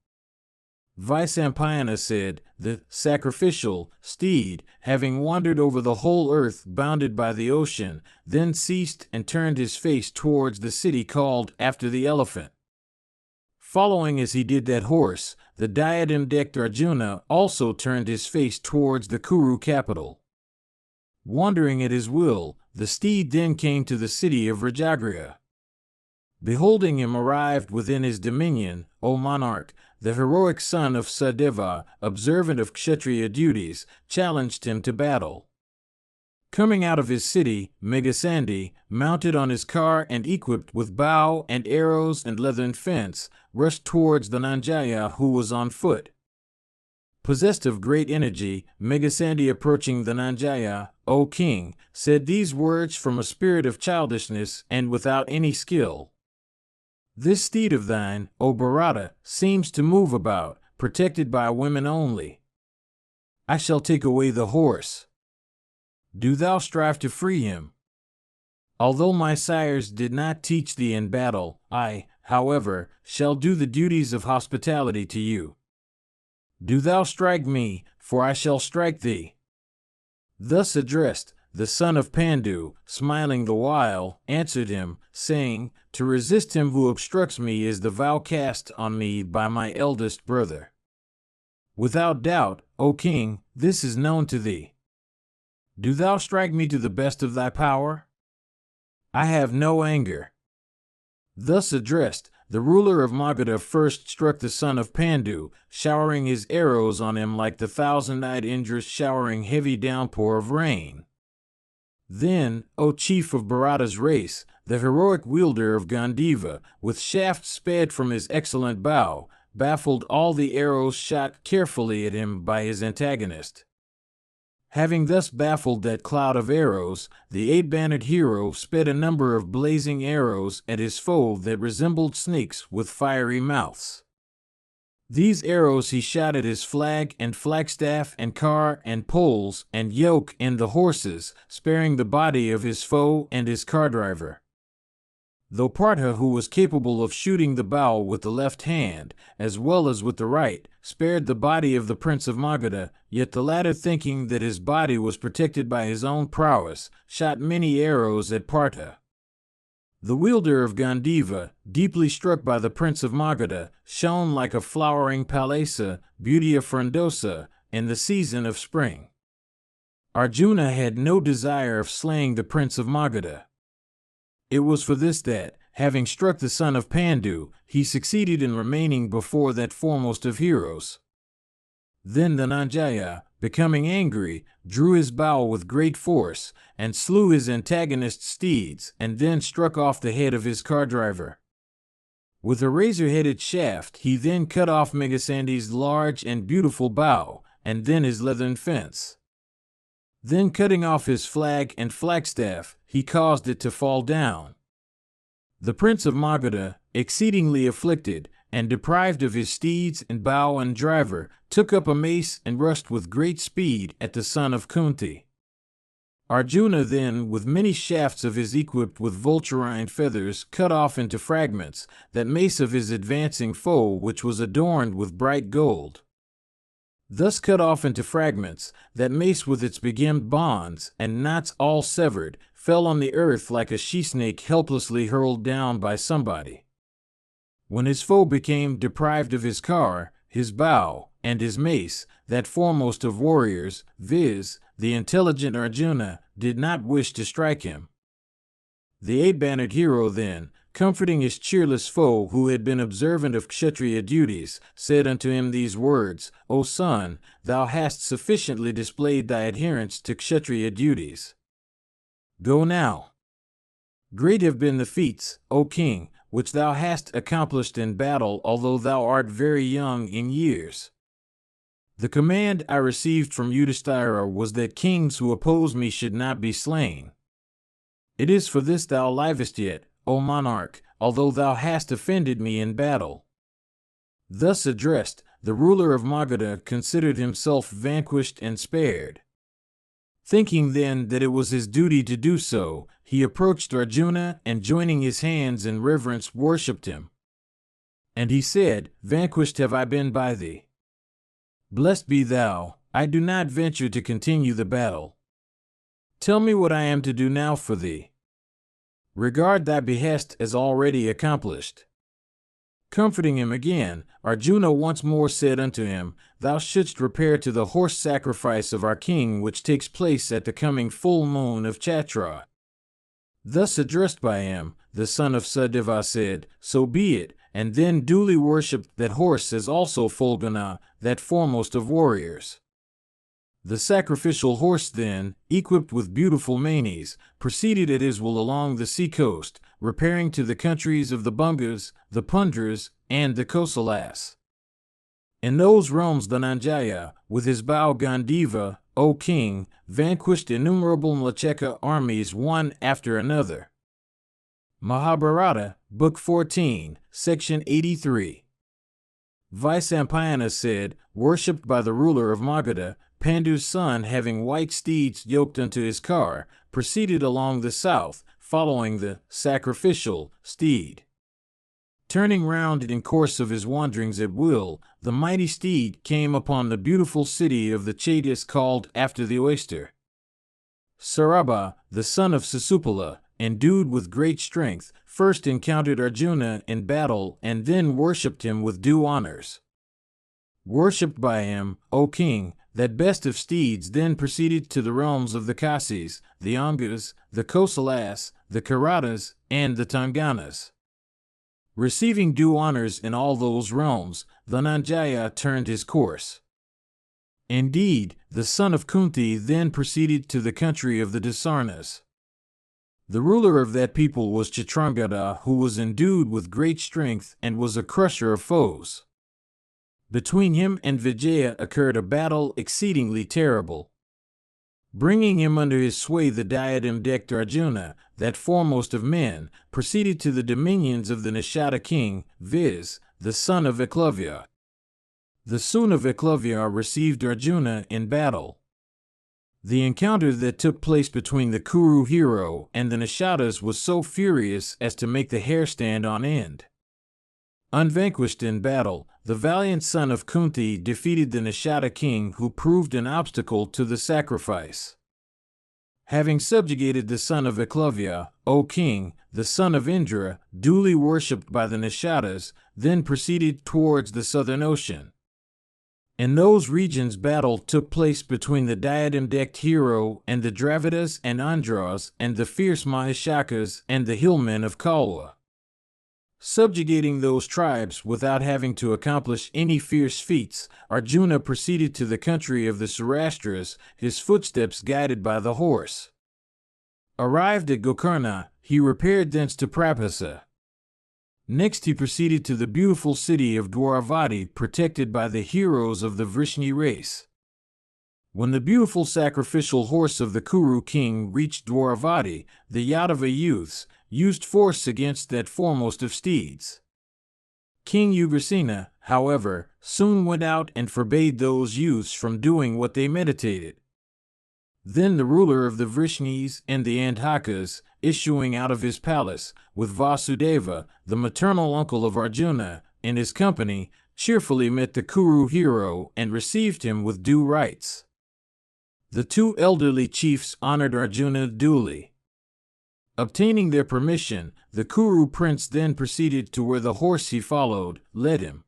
Vaisampayana said, "The sacrificial steed, having wandered over the whole earth bounded by the ocean, then ceased and turned his face towards the city called after the elephant. Following as he did that horse, the diadem-decked Arjuna also turned his face towards the Kuru capital. Wandering at his will, the steed then came to the city of Rajagriha. Beholding him arrived within his dominion, O monarch, the heroic son of Sadeva, observant of Kshatriya duties, challenged him to battle. Coming out of his city, Meghasandi, mounted on his car and equipped with bow and arrows and leathern fence, rushed towards the Dhananjaya who was on foot. Possessed of great energy, Meghasandi approaching the Dhananjaya, O king, said these words from a spirit of childishness and without any skill. This steed of thine, O Bharata, seems to move about, protected by women only. I shall take away the horse. Do thou strive to free him. Although my sires did not teach thee in battle, I, however, shall do the duties of hospitality to you. Do thou strike me, for I shall strike thee." Thus addressed, the son of Pandu, smiling the while, answered him, saying, "To resist him who obstructs me is the vow cast on me by my eldest brother. Without doubt, O king, this is known to thee. Do thou strike me to the best of thy power? I have no anger." Thus addressed, the ruler of Magadha first struck the son of Pandu, showering his arrows on him like the 1,000-eyed Indras showering heavy downpour of rain. Then, O chief of Bharata's race, the heroic wielder of Gandiva, with shafts sped from his excellent bow, baffled all the arrows shot carefully at him by his antagonist. Having thus baffled that cloud of arrows, the eight-bannered hero sped a number of blazing arrows at his foe that resembled snakes with fiery mouths. These arrows he shot at his flag and flagstaff and car and poles and yoke and the horses, sparing the body of his foe and his car driver. Though Partha, who was capable of shooting the bow with the left hand, as well as with the right, spared the body of the Prince of Magadha, yet the latter, thinking that his body was protected by his own prowess, shot many arrows at Partha. The wielder of Gandiva, deeply struck by the Prince of Magadha, shone like a flowering palesa, beauty of frondosa, in the season of spring. Arjuna had no desire of slaying the Prince of Magadha. It was for this that, having struck the son of Pandu, he succeeded in remaining before that foremost of heroes. Then Dhananjaya, becoming angry, drew his bow with great force, and slew his antagonist's steeds, and then struck off the head of his car driver. With a razor-headed shaft he then cut off Megasandi's large and beautiful bow, and then his leathern fence. Then cutting off his flag and flagstaff, he caused it to fall down. The Prince of Magadha, exceedingly afflicted, and deprived of his steeds and bow and driver, took up a mace and rushed with great speed at the son of Kunti. Arjuna then, with many shafts of his equipped with vulturine feathers, cut off into fragments that mace of his advancing foe, which was adorned with bright gold. Thus cut off into fragments, that mace with its begemmed bonds and knots all severed, fell on the earth like a she-snake helplessly hurled down by somebody. When his foe became deprived of his car, his bow, and his mace, that foremost of warriors, viz., the intelligent Arjuna, did not wish to strike him. The eight-bannered hero then, comforting his cheerless foe who had been observant of Kshatriya duties, said unto him these words, O son, thou hast sufficiently displayed thy adherence to Kshatriya duties. Go now. Great have been the feats, O king, which thou hast accomplished in battle, although thou art very young in years. The command I received from Yudhishthira was that kings who oppose me should not be slain. It is for this thou livest yet, O monarch, although thou hast offended me in battle. Thus addressed, the ruler of Magadha considered himself vanquished and spared. Thinking then that it was his duty to do so, he approached Arjuna and joining his hands in reverence worshipped him. And he said, Vanquished have I been by thee. Blessed be thou, I do not venture to continue the battle. Tell me what I am to do now for thee. Regard thy behest as already accomplished. Comforting him again, Arjuna once more said unto him, Thou shouldst repair to the horse sacrifice of our king which takes place at the coming full moon of Chaitra. Thus addressed by him, the son of Sadeva said, So be it, and then duly worshipped that horse as also Fulgana, that foremost of warriors. The sacrificial horse then, equipped with beautiful manes, proceeded at his will along the sea-coast, repairing to the countries of the Bungas, the Pundras, and the Kosalas. In those realms Dhananjaya, with his bow Gandiva, O king, vanquished innumerable Mlacheka armies one after another. Mahabharata, Book 14, Section 83. Vaisampayana said, worshipped by the ruler of Magadha, Pandu's son, having white steeds yoked unto his car, proceeded along the south, following the sacrificial steed. Turning round in course of his wanderings at will, the mighty steed came upon the beautiful city of the Chaityas called after the oyster. Sarabha, the son of Sisupala, endued with great strength, first encountered Arjuna in battle and then worshipped him with due honors. Worshipped by him, O king, that best of steeds then proceeded to the realms of the Kasis, the Angas, the Kosalas, the Karatas, and the Tanganas. Receiving due honors in all those realms, Dhananjaya turned his course. Indeed, the son of Kunti then proceeded to the country of the Dasarnas. The ruler of that people was Chitrangada, who was endued with great strength and was a crusher of foes. Between him and Vijaya occurred a battle exceedingly terrible. Bringing him under his sway, the diadem-decked Arjuna, that foremost of men, proceeded to the dominions of the Nishada king, viz., the son of Eklavya. The son of Eklavya received Arjuna in battle. The encounter that took place between the Kuru hero and the Nishadas was so furious as to make the hair stand on end. Unvanquished in battle, the valiant son of Kunti defeated the Nishada king, who proved an obstacle to the sacrifice. Having subjugated the son of Eklavya, O king, the son of Indra, duly worshipped by the Nishadas, then proceeded towards the southern ocean. In those regions, battle took place between the diadem-decked hero and the Dravidas and Andhras and the fierce Mahishakas and the hillmen of Kalwa. Subjugating those tribes without having to accomplish any fierce feats, Arjuna proceeded to the country of the Saurashtras, his footsteps guided by the horse. Arrived at Gokarna, he repaired thence to Prabhasa. Next he proceeded to the beautiful city of Dwaravati, protected by the heroes of the Vrishni race. When the beautiful sacrificial horse of the Kuru king reached Dwaravati, the Yadava youths used force against that foremost of steeds. King Ugrasena, however, soon went out and forbade those youths from doing what they meditated. Then the ruler of the Vrishnis and the Andhakas, issuing out of his palace, with Vasudeva, the maternal uncle of Arjuna, in his company, cheerfully met the Kuru hero and received him with due rites. The two elderly chiefs honored Arjuna duly. Obtaining their permission, the Kuru prince then proceeded to where the horse he followed led him.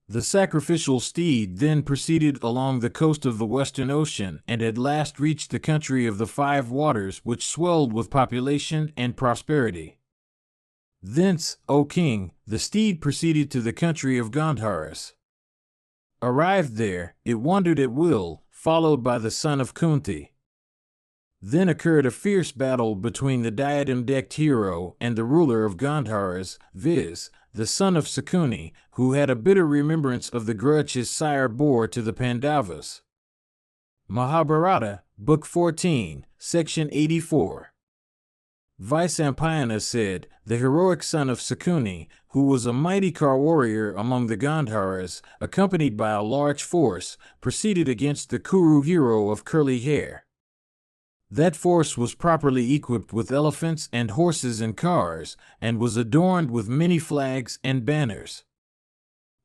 The sacrificial steed then proceeded along the coast of the Western Ocean and at last reached the country of the five waters, which swelled with population and prosperity. Thence, O king, the steed proceeded to the country of Gandharas. Arrived there, it wandered at will, followed by the son of Kunti. Then occurred a fierce battle between the diadem-decked hero and the ruler of Gandharas, viz., the son of Sakuni, who had a bitter remembrance of the grudge his sire bore to the Pandavas. Mahabharata, Book 14, Section 84. Vaisampayana said, the heroic son of Sakuni, who was a mighty car warrior among the Gandharas, accompanied by a large force, proceeded against the Kuru hero of curly hair. That force was properly equipped with elephants and horses and cars, and was adorned with many flags and banners.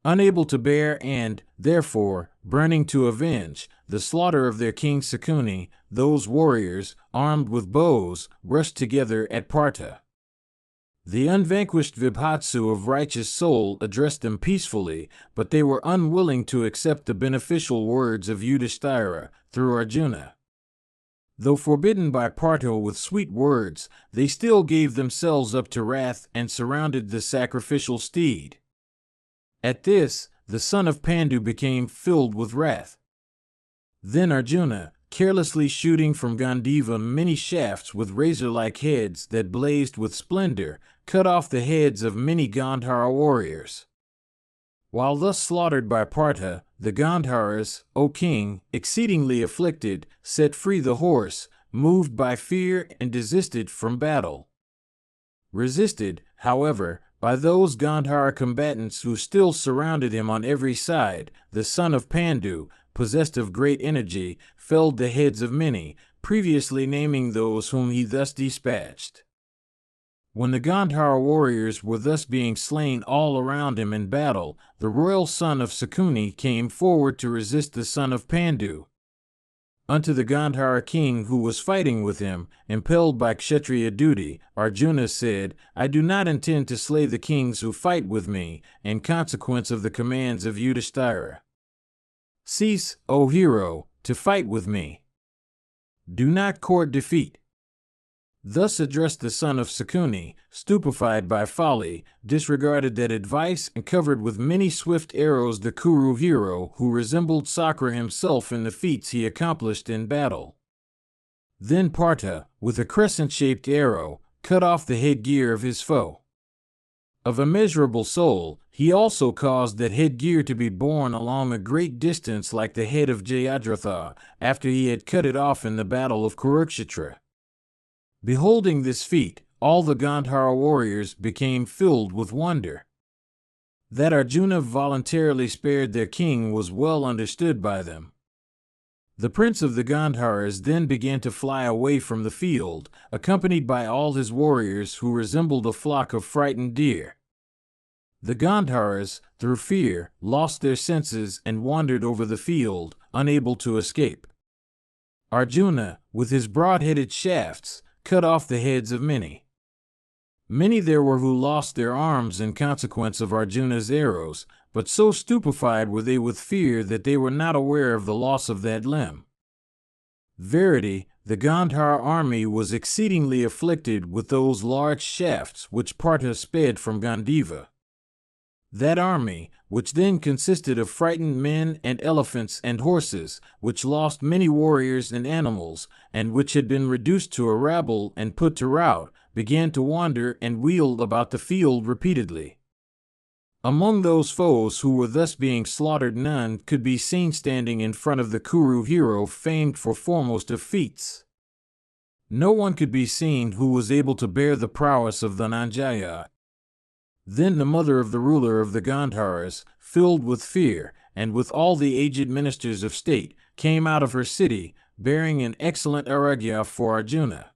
Unable to bear and, therefore, burning to avenge the slaughter of their king Sakuni, those warriors, armed with bows, rushed together at Partha. The unvanquished Vibhatsu of righteous soul addressed them peacefully, but they were unwilling to accept the beneficial words of Yudhishthira through Arjuna. Though forbidden by Partha with sweet words, they still gave themselves up to wrath and surrounded the sacrificial steed. At this, the son of Pandu became filled with wrath. Then Arjuna, carelessly shooting from Gandiva many shafts with razor-like heads that blazed with splendor, cut off the heads of many Gandhara warriors. While thus slaughtered by Partha, the Gandharas, O king, exceedingly afflicted, set free the horse, moved by fear and desisted from battle. Resisted, however, by those Gandhara combatants who still surrounded him on every side, the son of Pandu, possessed of great energy, felled the heads of many, previously naming those whom he thus dispatched. When the Gandhara warriors were thus being slain all around him in battle, the royal son of Sakuni came forward to resist the son of Pandu. Unto the Gandhara king who was fighting with him, impelled by Kshatriya duty, Arjuna said, I do not intend to slay the kings who fight with me, in consequence of the commands of Yudhishthira. Cease, O hero, to fight with me. Do not court defeat. Thus addressed the son of Sakuni, stupefied by folly, disregarded that advice and covered with many swift arrows the Kuru hero who resembled Sakra himself in the feats he accomplished in battle. Then Partha, with a crescent-shaped arrow, cut off the headgear of his foe. Of immeasurable soul, He also caused that headgear to be borne along a great distance like the head of Jayadratha, after he had cut it off in the battle of Kurukshetra. Beholding this feat, all the Gandhara warriors became filled with wonder. That Arjuna voluntarily spared their king was well understood by them. The prince of the Gandharas then began to fly away from the field, accompanied by all his warriors who resembled a flock of frightened deer. The Gandharas, through fear, lost their senses and wandered over the field, unable to escape. Arjuna, with his broad-headed shafts, cut off the heads of many. Many there were who lost their arms in consequence of Arjuna's arrows, but so stupefied were they with fear that they were not aware of the loss of that limb. Verily, the Gandhara army was exceedingly afflicted with those large shafts which Partha sped from Gandiva. That army, which then consisted of frightened men and elephants and horses, which lost many warriors and animals, and which had been reduced to a rabble and put to rout, began to wander and wheel about the field repeatedly. Among those foes who were thus being slaughtered, none could be seen standing in front of the Kuru hero famed for foremost of feats. No one could be seen who was able to bear the prowess of Dhananjaya. Then the mother of the ruler of the Gandharas, filled with fear, and with all the aged ministers of state, came out of her city, bearing an excellent aragya for Arjuna.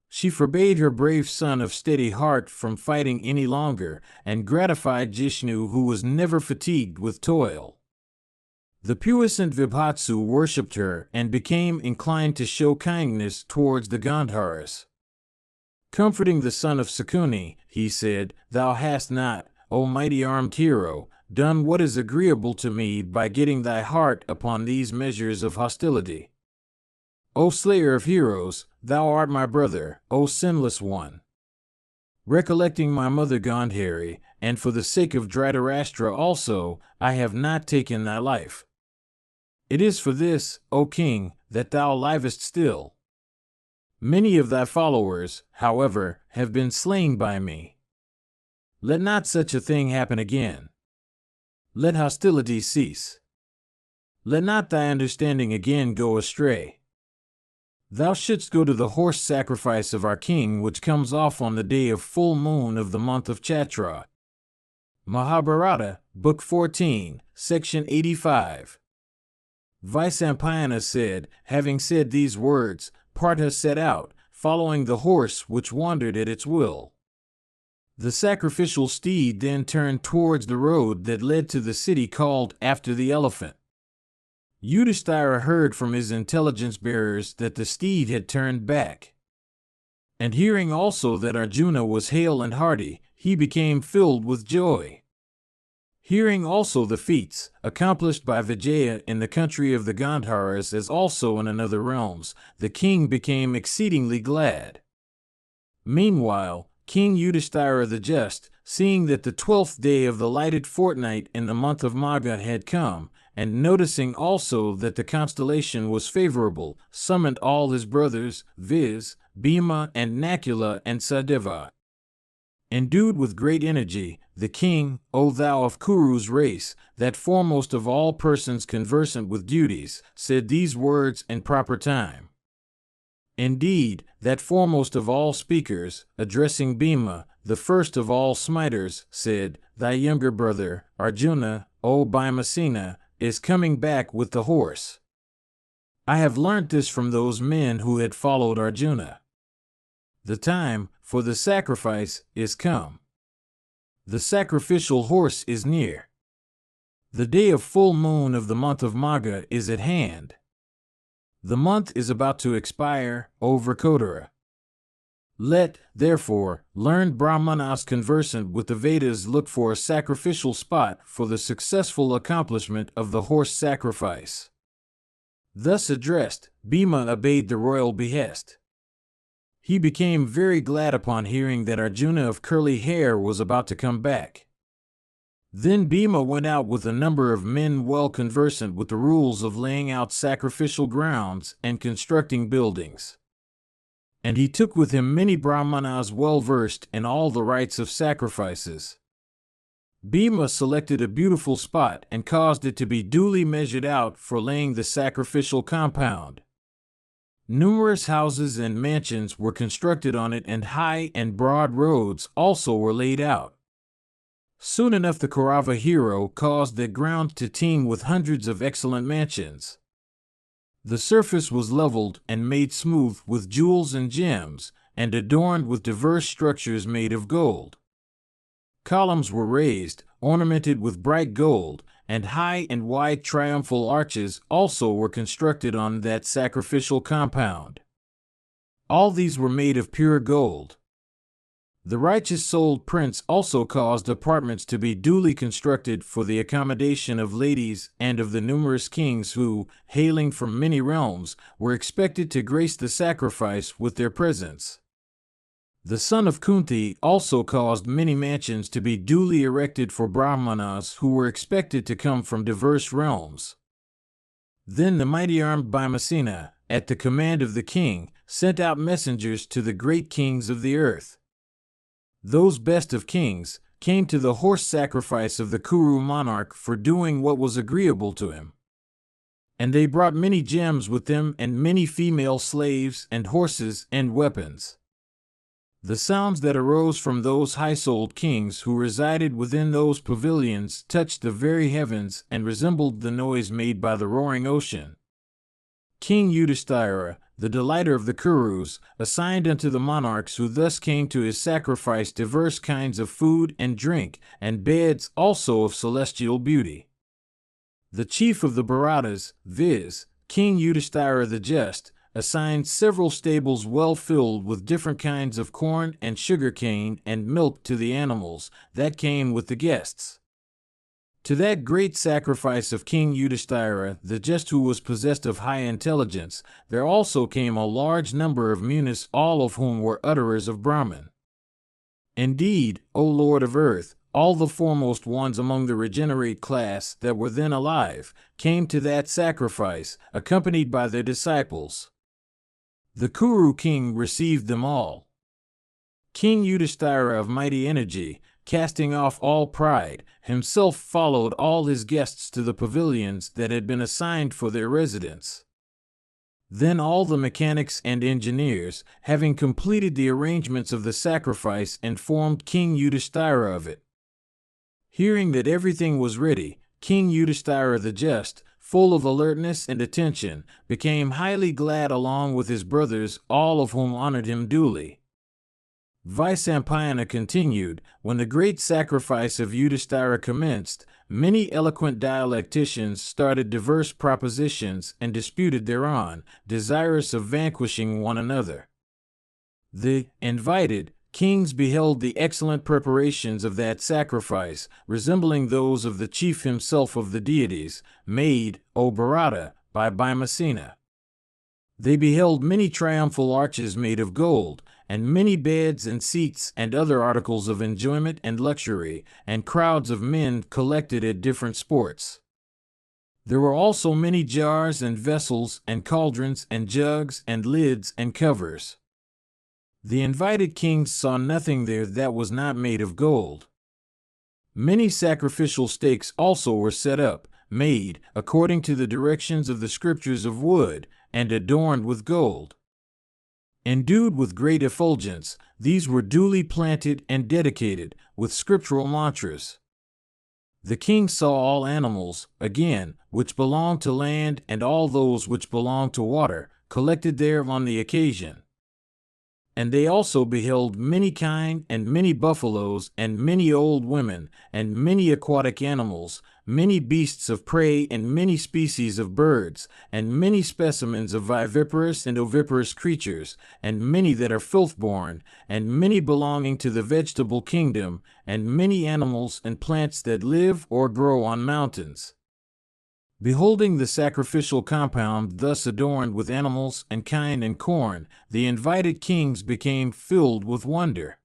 She forbade her brave son of steady heart from fighting any longer, and gratified Jishnu, who was never fatigued with toil. The puissant Vibhatsu worshipped her and became inclined to show kindness towards the Gandharas. Comforting the son of Sakuni, he said, "Thou hast not, O mighty armed hero, done what is agreeable to me by getting thy heart upon these measures of hostility. O slayer of heroes, thou art my brother, O sinless one. Recollecting my mother Gandhari, and for the sake of Dhritarashtra also, I have not taken thy life. It is for this, O king, that thou livest still. Many of thy followers, however, have been slain by me. Let not such a thing happen again. Let hostility cease. Let not thy understanding again go astray. Thou shouldst go to the horse sacrifice of our king, which comes off on the day of full moon of the month of Chaitra." Mahabharata, Book 14, Section 85. Vaisampayana said, having said these words, Partha set out, following the horse which wandered at its will. The sacrificial steed then turned towards the road that led to the city called after the elephant. Yudhishthira heard from his intelligence bearers that the steed had turned back. And hearing also that Arjuna was hale and hearty, he became filled with joy. Hearing also the feats accomplished by Vijaya in the country of the Gandharas as also in another realms, the king became exceedingly glad. Meanwhile, King Yudhishthira the Just, seeing that the 12th day of the lighted fortnight in the month of Magha had come, and noticing also that the constellation was favorable, summoned all his brothers, viz., Bhima and Nakula and Sadeva. Endued with great energy, the king, O thou of Kuru's race, that foremost of all persons conversant with duties, said these words in proper time. Indeed, that foremost of all speakers, addressing Bhima, the first of all smiters, said, "Thy younger brother, Arjuna, O Bhimasena, is coming back with the horse. I have learnt this from those men who had followed Arjuna. The time for the sacrifice is come. The sacrificial horse is near. The day of full moon of the month of Magha is at hand. The month is about to expire, O Vrkodara. Let, therefore, learned Brahmanas conversant with the Vedas look for a sacrificial spot for the successful accomplishment of the horse sacrifice." Thus addressed, Bhima obeyed the royal behest. He became very glad upon hearing that Arjuna of curly hair was about to come back. Then Bhima went out with a number of men well conversant with the rules of laying out sacrificial grounds and constructing buildings. And he took with him many Brahmanas well versed in all the rites of sacrifices. Bhima selected a beautiful spot and caused it to be duly measured out for laying the sacrificial compound. Numerous houses and mansions were constructed on it, and high and broad roads also were laid out. Soon enough the Kaurava hero caused the ground to teem with hundreds of excellent mansions. The surface was leveled and made smooth with jewels and gems, and adorned with diverse structures made of gold. Columns were raised, ornamented with bright gold, and high and wide triumphal arches also were constructed on that sacrificial compound. All these were made of pure gold. The righteous-souled prince also caused apartments to be duly constructed for the accommodation of ladies and of the numerous kings who, hailing from many realms, were expected to grace the sacrifice with their presence. The son of Kunti also caused many mansions to be duly erected for Brahmanas who were expected to come from diverse realms. Then the mighty-armed Bhimasena, at the command of the king, sent out messengers to the great kings of the earth. Those best of kings came to the horse sacrifice of the Kuru monarch for doing what was agreeable to him. And they brought many gems with them and many female slaves and horses and weapons. The sounds that arose from those high-souled kings who resided within those pavilions touched the very heavens and resembled the noise made by the roaring ocean. King Yudhishthira, the delighter of the Kurus, assigned unto the monarchs who thus came to his sacrifice diverse kinds of food and drink, and beds also of celestial beauty. The chief of the Bharatas, viz., King Yudhishthira the Just, assigned several stables well filled with different kinds of corn and sugar cane and milk to the animals that came with the guests. To that great sacrifice of King Yudhishthira the Just, who was possessed of high intelligence, there also came a large number of munis, all of whom were utterers of Brahman. Indeed, O Lord of earth, all the foremost ones among the regenerate class that were then alive came to that sacrifice, accompanied by their disciples. The Kuru king received them all. King Yudhishthira of mighty energy, casting off all pride, himself followed all his guests to the pavilions that had been assigned for their residence. Then all the mechanics and engineers, having completed the arrangements of the sacrifice, informed King Yudhishthira of it. Hearing that everything was ready, King Yudhishthira the Just, full of alertness and attention, became highly glad along with his brothers, all of whom honored him duly. Vaisampayana continued, when the great sacrifice of Yudhishthira commenced, many eloquent dialecticians started diverse propositions and disputed thereon, desirous of vanquishing one another. The invited kings beheld the excellent preparations of that sacrifice, resembling those of the chief himself of the deities, made, O Bharata, by Bhimasena. They beheld many triumphal arches made of gold, and many beds and seats and other articles of enjoyment and luxury, and crowds of men collected at different sports. There were also many jars and vessels and cauldrons and jugs and lids and covers. The invited kings saw nothing there that was not made of gold. Many sacrificial stakes also were set up, made, according to the directions of the scriptures, of wood, and adorned with gold. Endued with great effulgence, these were duly planted and dedicated with scriptural mantras. The king saw all animals, again, which belonged to land, and all those which belonged to water, collected there on the occasion. And they also beheld many kine, and many buffaloes, and many old women, and many aquatic animals, many beasts of prey, and many species of birds, and many specimens of viviparous and oviparous creatures, and many that are filth-born, and many belonging to the vegetable kingdom, and many animals and plants that live or grow on mountains. Beholding the sacrificial compound thus adorned with animals and kine and corn, the invited kings became filled with wonder.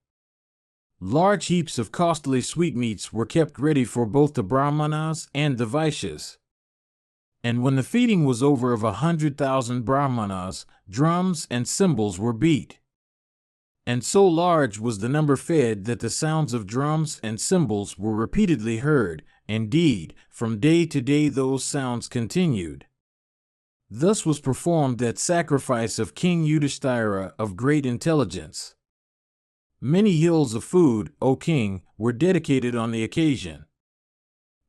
Large heaps of costly sweetmeats were kept ready for both the Brahmanas and the Vaishyas. And when the feeding was over of 100,000 Brahmanas, drums and cymbals were beat. and so large was the number fed that the sounds of drums and cymbals were repeatedly heard. Indeed, from day to day those sounds continued. Thus was performed that sacrifice of King Yudhishthira of great intelligence. Many hills of food, O king, were dedicated on the occasion.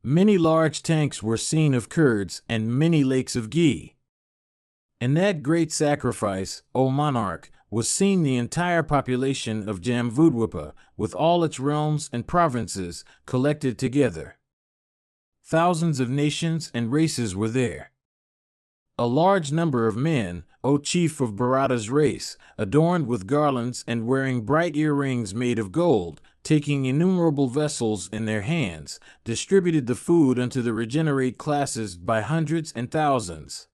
Many large tanks were seen of curds and many lakes of ghee. In that great sacrifice, O monarch, was seen the entire population of Jamvudvipa, with all its realms and provinces, collected together. Thousands of nations and races were there. A large number of men, O chief of Bharata's race, adorned with garlands and wearing bright earrings made of gold, taking innumerable vessels in their hands, distributed the food unto the regenerate classes by hundreds and thousands.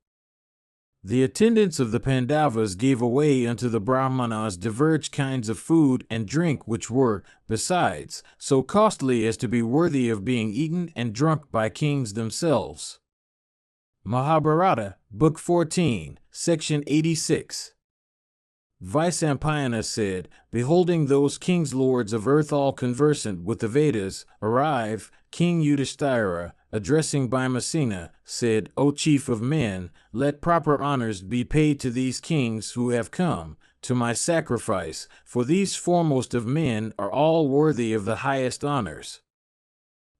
The attendants of the Pandavas gave away unto the Brahmanas diverse kinds of food and drink which were, besides, so costly as to be worthy of being eaten and drunk by kings themselves. Mahabharata, Book 14, Section 86. Vyasa said, beholding those kings lords of earth all conversant with the Vedas, arrive, King Yudhishthira, addressing Bhimasena, said, O chief of men, let proper honors be paid to these kings who have come to my sacrifice, for these foremost of men are all worthy of the highest honors.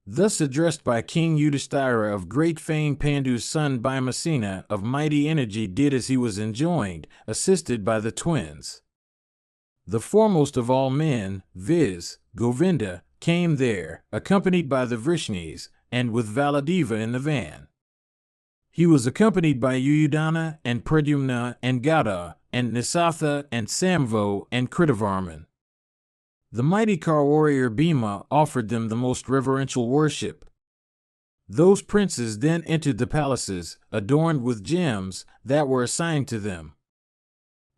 Thus addressed by King Yudhishthira of great fame, Pandu's son Bhimasena of mighty energy did as he was enjoined, assisted by the twins. The foremost of all men, viz., Govinda, came there, accompanied by the Vrishnis, and with Valadeva in the van. He was accompanied by Yuyudhana and Pradyumna and Gada, and Nisatha and Samvo and Kritavarman. The mighty car warrior Bhima offered them the most reverential worship. Those princes then entered the palaces, adorned with gems, that were assigned to them.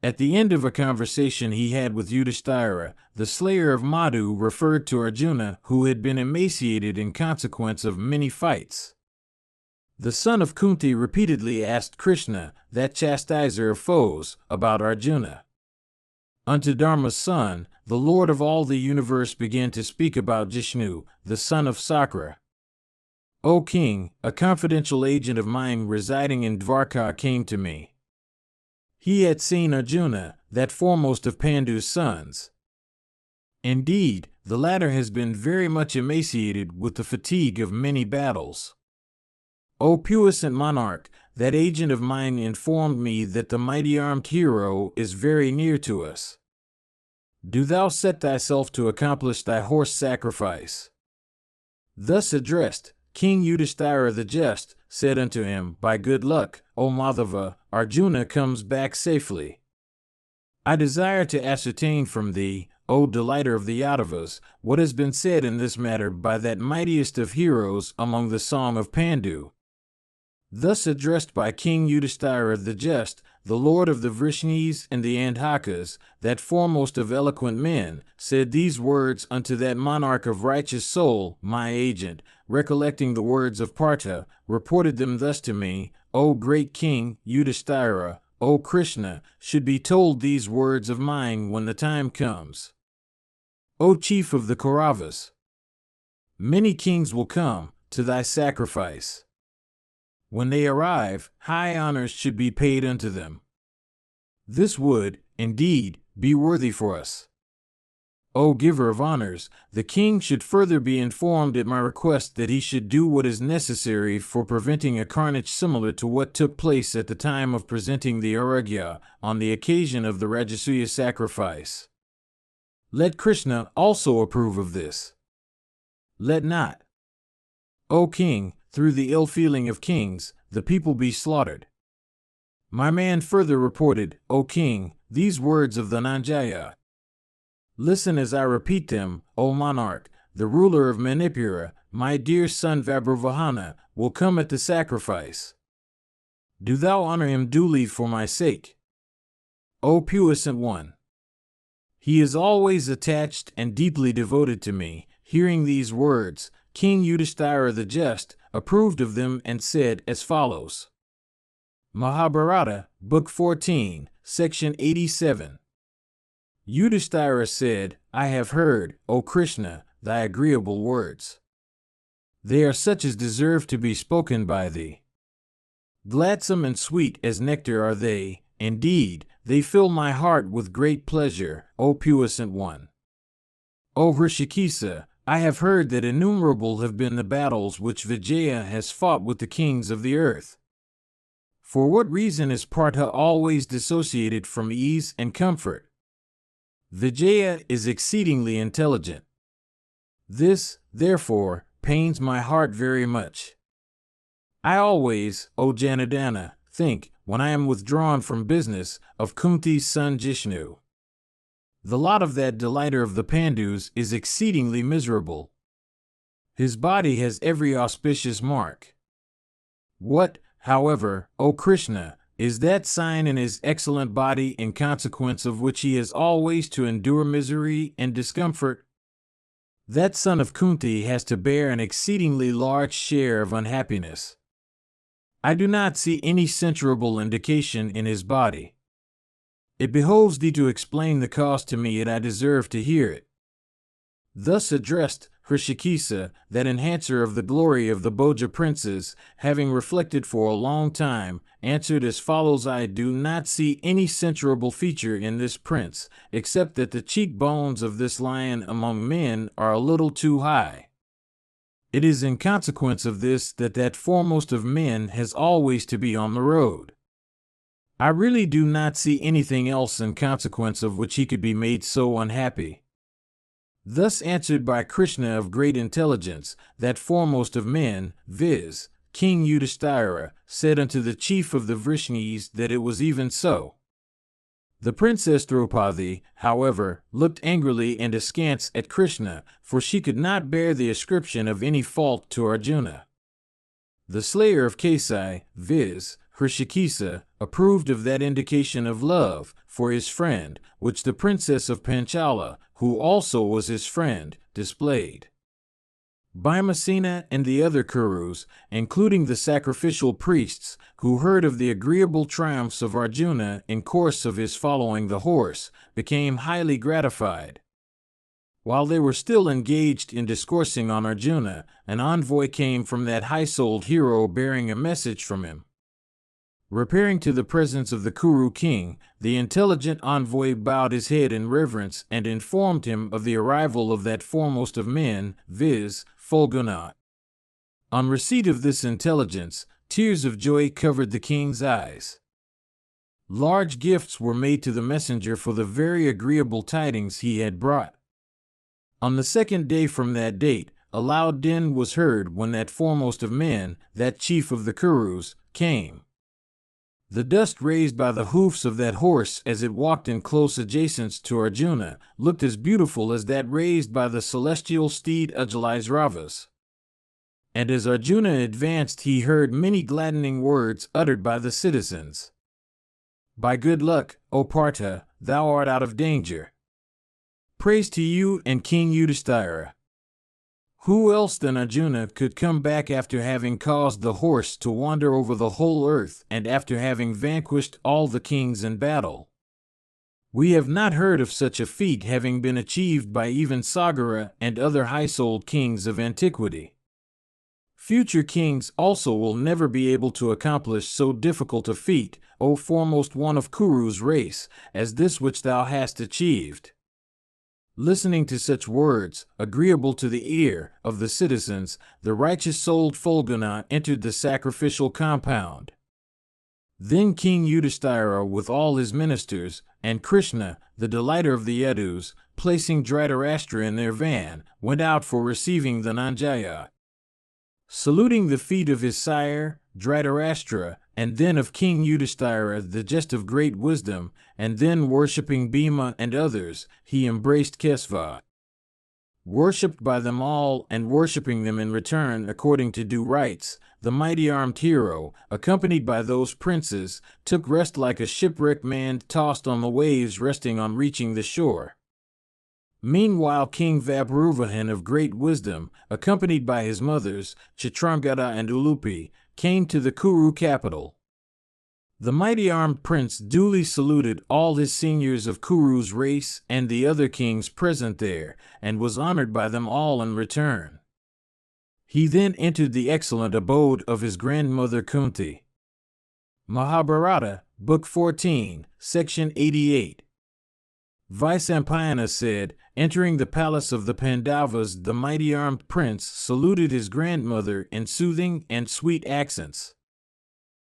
At the end of a conversation he had with Yudhishthira, the slayer of Madhu referred to Arjuna, who had been emaciated in consequence of many fights. The son of Kunti repeatedly asked Krishna, that chastiser of foes, about Arjuna. Unto Dharma's son, the Lord of all the universe began to speak about Jishnu, the son of Sakra. O king, a confidential agent of mine residing in Dvarka came to me. He had seen Arjuna, that foremost of Pandu's sons. Indeed, the latter has been very much emaciated with the fatigue of many battles. O puissant monarch, that agent of mine informed me that the mighty armed hero is very near to us. Do thou set thyself to accomplish thy horse sacrifice. Thus addressed, King Yudhishthira the Just said unto him, By good luck, O Madhava, Arjuna comes back safely. I desire to ascertain from thee, O delighter of the Yadavas, what has been said in this matter by that mightiest of heroes among the song of Pandu. Thus addressed by King Yudhishthira the Just, the lord of the Vrishnis and the Andhakas, that foremost of eloquent men, said these words unto that monarch of righteous soul, my agent, recollecting the words of Partha, reported them thus to me, O great king, Yudhishthira, O Krishna, should be told these words of mine when the time comes. O chief of the Kauravas, many kings will come to thy sacrifice. When they arrive, high honors should be paid unto them. This would, indeed, be worthy for us. O giver of honors, the king should further be informed at my request that he should do what is necessary for preventing a carnage similar to what took place at the time of presenting the Aragya on the occasion of the Rajasuya sacrifice. Let Krishna also approve of this. Let not, O king, through the ill feeling of kings, the people be slaughtered. My man further reported, O king, these words of the Nanjaya. Listen as I repeat them, O monarch, the ruler of Manipura, my dear son Vabruvahana, will come at the sacrifice. Do thou honor him duly for my sake. O puissant one. He is always attached and deeply devoted to me. Hearing these words, King Yudhishthira the Just approved of them and said as follows. Mahabharata, Book 14, Section 87. Yudhishthira said, I have heard, O Krishna, thy agreeable words. They are such as deserve to be spoken by thee. Gladsome and sweet as nectar are they, indeed, they fill my heart with great pleasure, O puissant one. O Hrishikesa, I have heard that innumerable have been the battles which Vijaya has fought with the kings of the earth. For what reason is Partha always dissociated from ease and comfort? Vijaya is exceedingly intelligent. This, therefore, pains my heart very much. I always, O Janardana, think, when I am withdrawn from business, of Kunti's son Jishnu. The lot of that delighter of the Pandus is exceedingly miserable. His body has every auspicious mark. What, however, O Krishna, is that sign in his excellent body in consequence of which he has always to endure misery and discomfort? That son of Kunti has to bear an exceedingly large share of unhappiness. I do not see any censurable indication in his body. It behoves thee to explain the cause to me, and I deserve to hear it. Thus addressed, Hrishikesa, that enhancer of the glory of the Bhoja princes, having reflected for a long time, answered as follows: I do not see any censurable feature in this prince, except that the cheekbones of this lion among men are a little too high. It is in consequence of this that foremost of men has always to be on the road. I really do not see anything else in consequence of which he could be made so unhappy. Thus answered by Krishna of great intelligence, that foremost of men, viz., King Yudhishthira, said unto the chief of the Vrishnis that it was even so. The princess Draupadi, however, looked angrily and askance at Krishna, for she could not bear the ascription of any fault to Arjuna. The slayer of Kisari, viz., Hrishikesa, approved of that indication of love for his friend, which the princess of Panchala, who also was his friend, displayed. Bhimasena and the other Kurus, including the sacrificial priests, who heard of the agreeable triumphs of Arjuna in course of his following the horse, became highly gratified. While they were still engaged in discoursing on Arjuna, an envoy came from that high-souled hero bearing a message from him. Repairing to the presence of the Kuru king, the intelligent envoy bowed his head in reverence and informed him of the arrival of that foremost of men, viz., Fulguna. On receipt of this intelligence, tears of joy covered the king's eyes. Large gifts were made to the messenger for the very agreeable tidings he had brought. On the second day from that date, a loud din was heard when that foremost of men, that chief of the Kurus, came. The dust raised by the hoofs of that horse as it walked in close adjacence to Arjuna looked as beautiful as that raised by the celestial steed Ravas. And as Arjuna advanced, he heard many gladdening words uttered by the citizens. By good luck, O Partha, thou art out of danger. Praise to you and King Yudhishthira. Who else than Arjuna could come back after having caused the horse to wander over the whole earth and after having vanquished all the kings in battle? We have not heard of such a feat having been achieved by even Sagara and other high-souled kings of antiquity. Future kings also will never be able to accomplish so difficult a feat, O foremost one of Kuru's race, as this which thou hast achieved. Listening to such words, agreeable to the ear of the citizens, the righteous-souled Fulguna entered the sacrificial compound. Then King Yudhishthira with all his ministers, and Krishna, the delighter of the Yadus, placing Dhritarashtra in their van, went out for receiving the Nanjaya. Saluting the feet of his sire, Dhritarashtra, and then of King Yudhishthira, the jest of great wisdom, and then worshipping Bhima and others, he embraced Kesava. Worshipped by them all and worshipping them in return according to due rites, the mighty armed hero, accompanied by those princes, took rest like a shipwrecked man tossed on the waves resting on reaching the shore. Meanwhile King Vabruvahan of great wisdom, accompanied by his mothers, Chitrangada and Ulupi, came to the Kuru capital. The mighty armed prince duly saluted all his seniors of Kuru's race and the other kings present there, and was honored by them all in return. He then entered the excellent abode of his grandmother Kunti. Mahabharata, Book 14, Section 88. Vyasa said, entering the palace of the Pandavas, the mighty armed prince saluted his grandmother in soothing and sweet accents.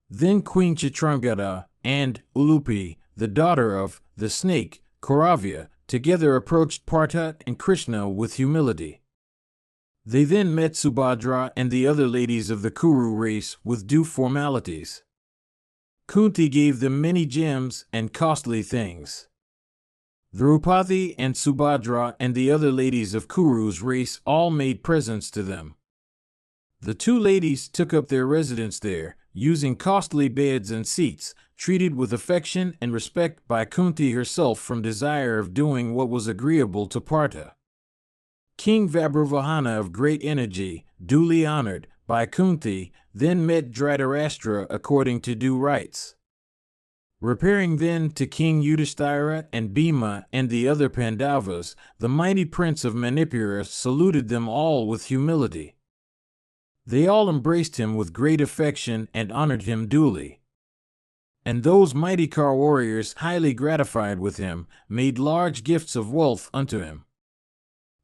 Then Queen Chitrangada and Ulupi, the daughter of the snake, Kauravas, together approached Partha and Krishna with humility. They then met Subhadra and the other ladies of the Kuru race with due formalities. Kunti gave them many gems and costly things. Draupadi and Subhadra and the other ladies of Kuru's race all made presents to them. The two ladies took up their residence there, using costly beds and seats, treated with affection and respect by Kunti herself from desire of doing what was agreeable to Partha. King Vabhruvahana of great energy, duly honored by Kunti, then met Dhritarashtra according to due rites. Repairing then to King Yudhishthira and Bhima and the other Pandavas, the mighty prince of Manipura saluted them all with humility. They all embraced him with great affection and honored him duly. And those mighty Kar warriors, highly gratified with him, made large gifts of wealth unto him.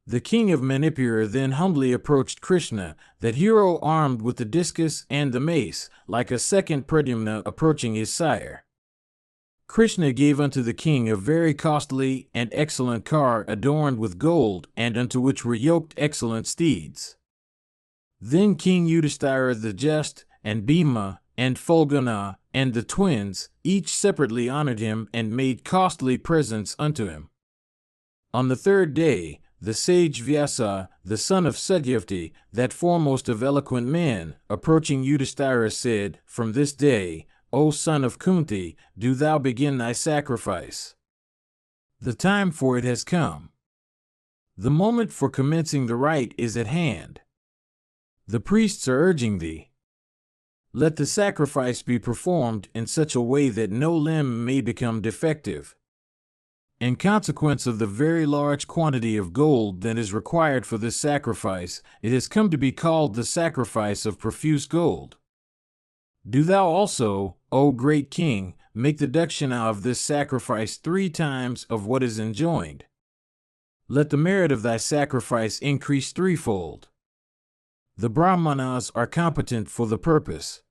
The king of Manipura then humbly approached Krishna, that hero armed with the discus and the mace, like a second Pradyumna approaching his sire. Krishna gave unto the king a very costly and excellent car adorned with gold, and unto which were yoked excellent steeds. Then King Yudhishthira the just, and Bhima, and Fulgana, and the twins, each separately honored him and made costly presents unto him. On the third day, the sage Vyasa, the son of Satyavati, that foremost of eloquent men, approaching Yudhishthira said, From this day, O son of Kunti, do thou begin thy sacrifice. The time for it has come. The moment for commencing the rite is at hand. The priests are urging thee. Let the sacrifice be performed in such a way that no limb may become defective. In consequence of the very large quantity of gold that is required for this sacrifice, it has come to be called the sacrifice of profuse gold. Do thou also, O great king, make the dakshina of this sacrifice 3 times of what is enjoined. Let the merit of thy sacrifice increase 3-fold. The Brahmanas are competent for the purpose.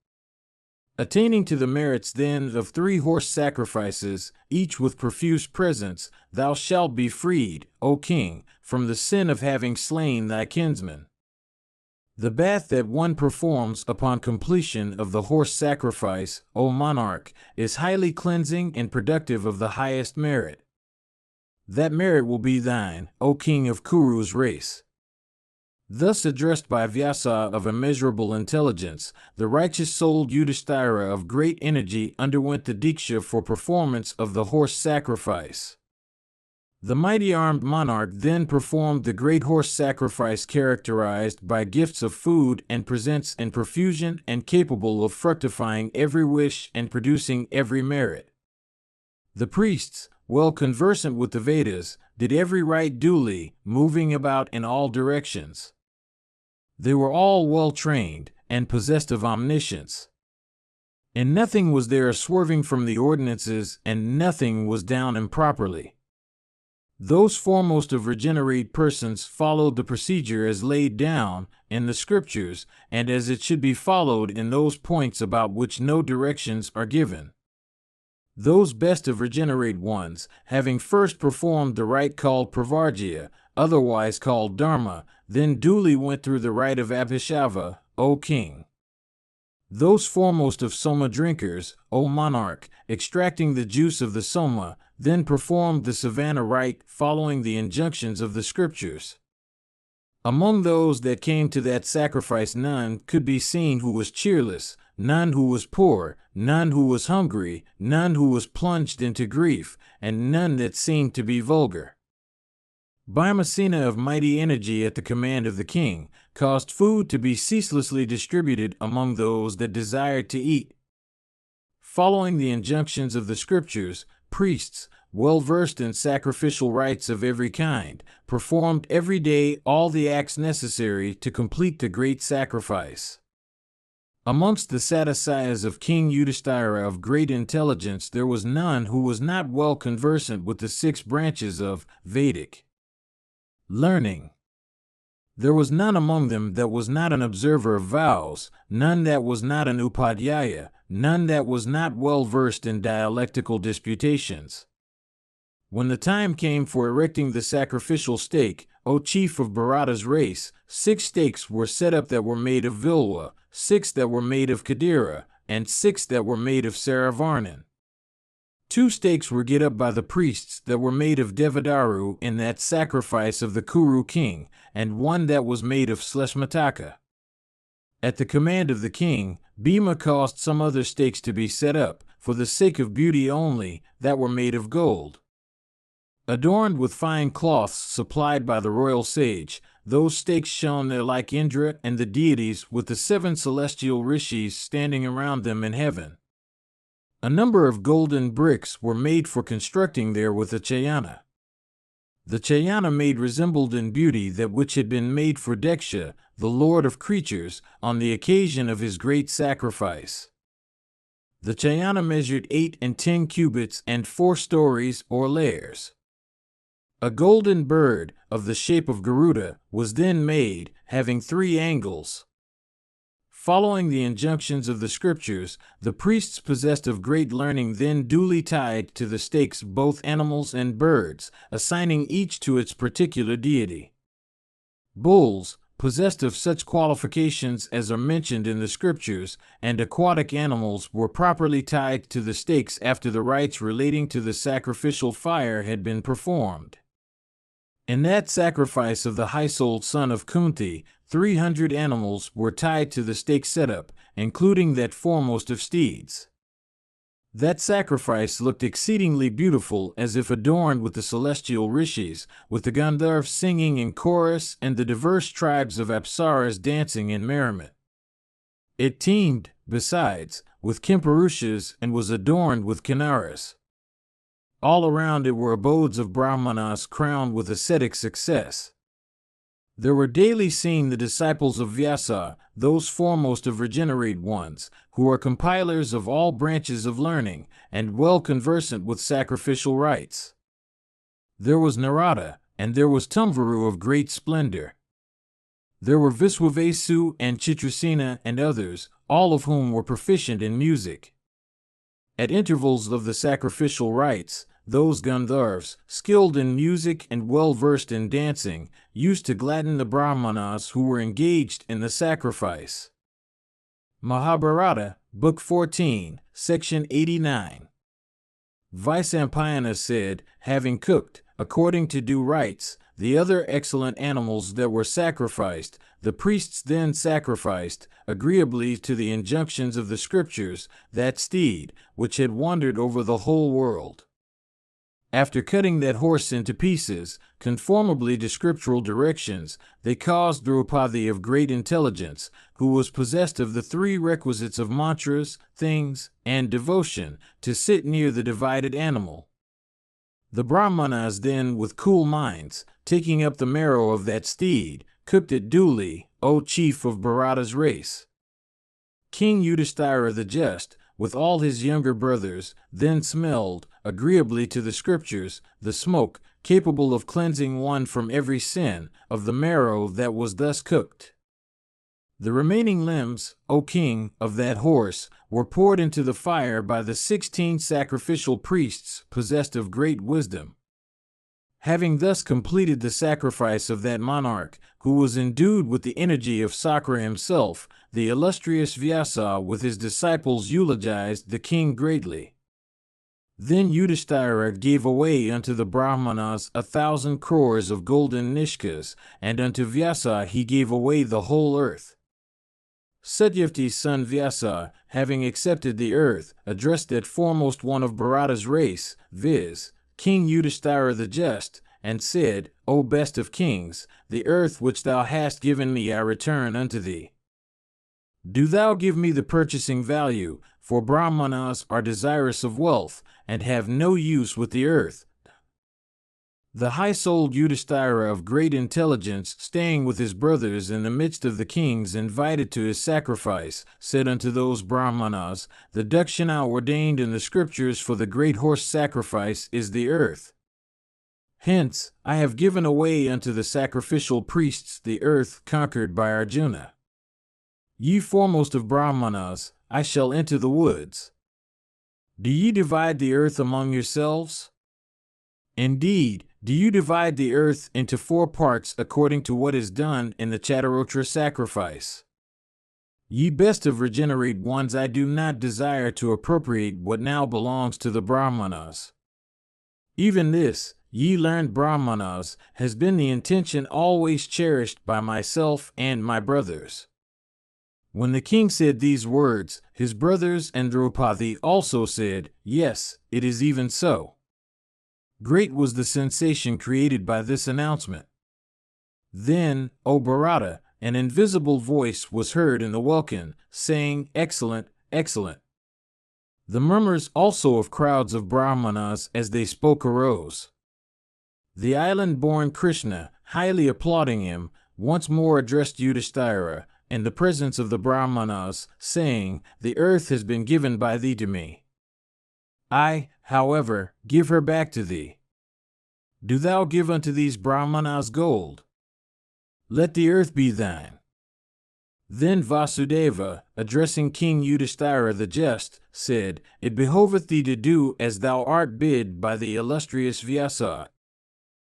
Attaining to the merits then of 3 horse sacrifices, each with profuse presents, thou shalt be freed, O king, from the sin of having slain thy kinsman. The bath that one performs upon completion of the horse sacrifice, O monarch, is highly cleansing and productive of the highest merit. That merit will be thine, O king of Kuru's race. Thus addressed by Vyasa of immeasurable intelligence, the righteous-souled Yudhishthira of great energy underwent the diksha for performance of the horse sacrifice. The mighty armed monarch then performed the great horse sacrifice characterized by gifts of food and presents in profusion and capable of fructifying every wish and producing every merit. The priests, well conversant with the Vedas, did every rite duly, moving about in all directions. They were all well trained and possessed of omniscience. In nothing was there a swerving from the ordinances, and nothing was done improperly. Those foremost of regenerate persons followed the procedure as laid down in the scriptures, and as it should be followed in those points about which no directions are given. Those best of regenerate ones, having first performed the rite called pravargya, otherwise called dharma, then duly went through the rite of abhishava, O king. Those foremost of soma drinkers, O monarch, extracting the juice of the soma, then performed the savana rite following the injunctions of the scriptures. Among those that came to that sacrifice none could be seen who was cheerless, none who was poor, none who was hungry, none who was plunged into grief, and none that seemed to be vulgar. Bhimasena of mighty energy at the command of the king, caused food to be ceaselessly distributed among those that desired to eat. Following the injunctions of the scriptures, priests, well versed in sacrificial rites of every kind, performed every day all the acts necessary to complete the great sacrifice. Amongst the Sadasayas of King Yudhishthira of great intelligence, there was none who was not well conversant with the 6 branches of Vedic learning. There was none among them that was not an observer of vows, none that was not an upadhyaya, none that was not well versed in dialectical disputations. When the time came for erecting the sacrificial stake, O chief of Bharata's race, 6 stakes were set up that were made of Vilwa, 6 that were made of Kadira, and 6 that were made of Saravarnan. 2 stakes were get up by the priests that were made of Devadaru in that sacrifice of the Kuru king, and 1 that was made of Sleshmataka. At the command of the king, Bhima caused some other stakes to be set up, for the sake of beauty only, that were made of gold. Adorned with fine cloths supplied by the royal sage, those stakes shone there like Indra and the deities, with the 7 celestial rishis standing around them in heaven. A number of golden bricks were made for constructing there with a chayana. The chayana made resembled in beauty that which had been made for Deksha, the lord of creatures, on the occasion of his great sacrifice. The chayana measured 8 and 10 cubits and 4 stories or layers. A golden bird, of the shape of Garuda, was then made, having 3 angles. Following the injunctions of the scriptures, the priests possessed of great learning then duly tied to the stakes both animals and birds, assigning each to its particular deity. Bulls, possessed of such qualifications as are mentioned in the scriptures, and aquatic animals were properly tied to the stakes after the rites relating to the sacrificial fire had been performed. In that sacrifice of the high-souled son of Kunti, 300 animals were tied to the stake setup, including that foremost of steeds. That sacrifice looked exceedingly beautiful, as if adorned with the celestial rishis, with the Gandharvas singing in chorus and the diverse tribes of Apsaras dancing in merriment. It teemed, besides, with Kimpurushas and was adorned with Kinnaras. All around it were abodes of Brahmanas crowned with ascetic success. There were daily seen the disciples of Vyasa, those foremost of regenerate ones, who are compilers of all branches of learning, and well conversant with sacrificial rites. There was Narada, and there was Tumvaru of great splendor. There were Viswavesu and Chitrasena and others, all of whom were proficient in music. At intervals of the sacrificial rites, those Gandharvas, skilled in music and well versed in dancing, used to gladden the Brahmanas who were engaged in the sacrifice. Mahabharata, Book 14, Section 89. Vaisampayana said, having cooked, according to due rites, the other excellent animals that were sacrificed, the priests then sacrificed, agreeably to the injunctions of the scriptures, that steed, which had wandered over the whole world. After cutting that horse into pieces, conformably to scriptural directions, they caused Draupadi of great intelligence, who was possessed of the 3 requisites of mantras, things, and devotion, to sit near the divided animal. The Brahmanas then, with cool minds, taking up the marrow of that steed, cooked it duly, O chief of Bharata's race. King Yudhishthira the Just, with all his younger brothers, then smelled, agreeably to the scriptures, the smoke, capable of cleansing one from every sin, of the marrow that was thus cooked. The remaining limbs, O king, of that horse, were poured into the fire by the 16 sacrificial priests possessed of great wisdom. Having thus completed the sacrifice of that monarch, who was endued with the energy of Sakra himself, the illustrious Vyasa with his disciples eulogized the king greatly. Then Yudhishthira gave away unto the Brahmanas 1,000 crores of golden nishkas, and unto Vyasa he gave away the whole earth. Satyavati's son Vyasa, having accepted the earth, addressed that foremost one of Bharata's race, viz., King Yudhishthira the Just, and said, O best of kings, the earth which thou hast given me I return unto thee. Do thou give me the purchasing value, for Brahmanas are desirous of wealth, and have no use with the earth. The high-souled Yudhishthira of great intelligence, staying with his brothers in the midst of the kings invited to his sacrifice, said unto those Brahmanas, The dakshina ordained in the scriptures for the great horse sacrifice is the earth. Hence, I have given away unto the sacrificial priests the earth conquered by Arjuna. Ye foremost of Brahmanas, I shall enter the woods. Do ye divide the earth among yourselves? Indeed, do you divide the earth into 4 parts according to what is done in the Chatarotra sacrifice? Ye best of regenerate ones, I do not desire to appropriate what now belongs to the Brahmanas. Even this, ye learned Brahmanas, has been the intention always cherished by myself and my brothers. When the king said these words, his brothers and Draupadi also said, Yes, it is even so. Great was the sensation created by this announcement. Then, O Bharata, an invisible voice was heard in the welkin, saying, Excellent, excellent. The murmurs also of crowds of Brahmanas as they spoke arose. The island-born Krishna, highly applauding him, once more addressed Yudhishthira, in the presence of the Brahmanas, saying, The earth has been given by thee to me. I, however, give her back to thee. Do thou give unto these Brahmanas gold. Let the earth be thine. Then Vasudeva, addressing King Yudhishthira the just, said, It behoveth thee to do as thou art bid by the illustrious Vyasa.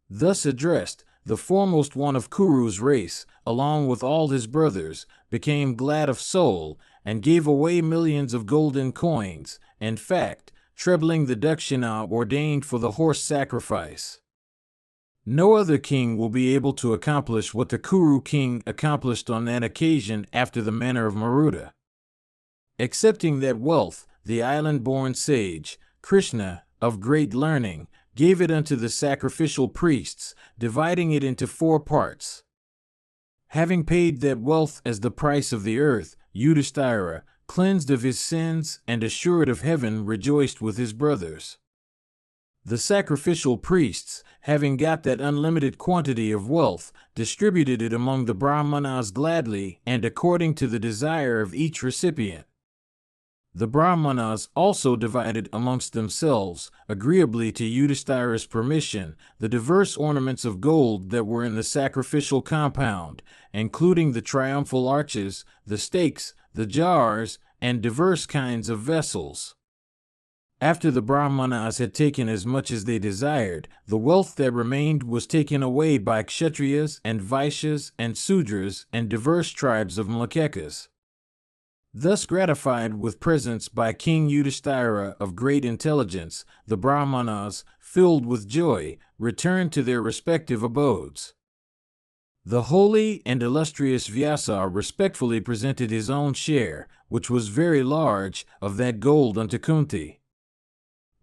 Thus addressed, the foremost one of Kuru's race, along with all his brothers, became glad of soul, and gave away millions of golden coins, in fact, trebling the dakshina ordained for the horse sacrifice. No other king will be able to accomplish what the Kuru king accomplished on that occasion after the manner of Maruta. Accepting that wealth, the island-born sage, Krishna, of great learning, gave it unto the sacrificial priests, dividing it into 4 parts. Having paid that wealth as the price of the earth, Yudhishthira, cleansed of his sins and assured of heaven, rejoiced with his brothers. The sacrificial priests, having got that unlimited quantity of wealth, distributed it among the Brahmanas gladly and according to the desire of each recipient. The Brahmanas also divided amongst themselves, agreeably to Yudhishthira's permission, the diverse ornaments of gold that were in the sacrificial compound, including the triumphal arches, the stakes, the jars, and diverse kinds of vessels. After the Brahmanas had taken as much as they desired, the wealth that remained was taken away by Kshatriyas and Vaishyas and Sudras and diverse tribes of Mlakekas. Thus gratified with presents by King Yudhishthira of great intelligence, the Brahmanas, filled with joy, returned to their respective abodes. The holy and illustrious Vyasa respectfully presented his own share, which was very large, of that gold unto Kunti.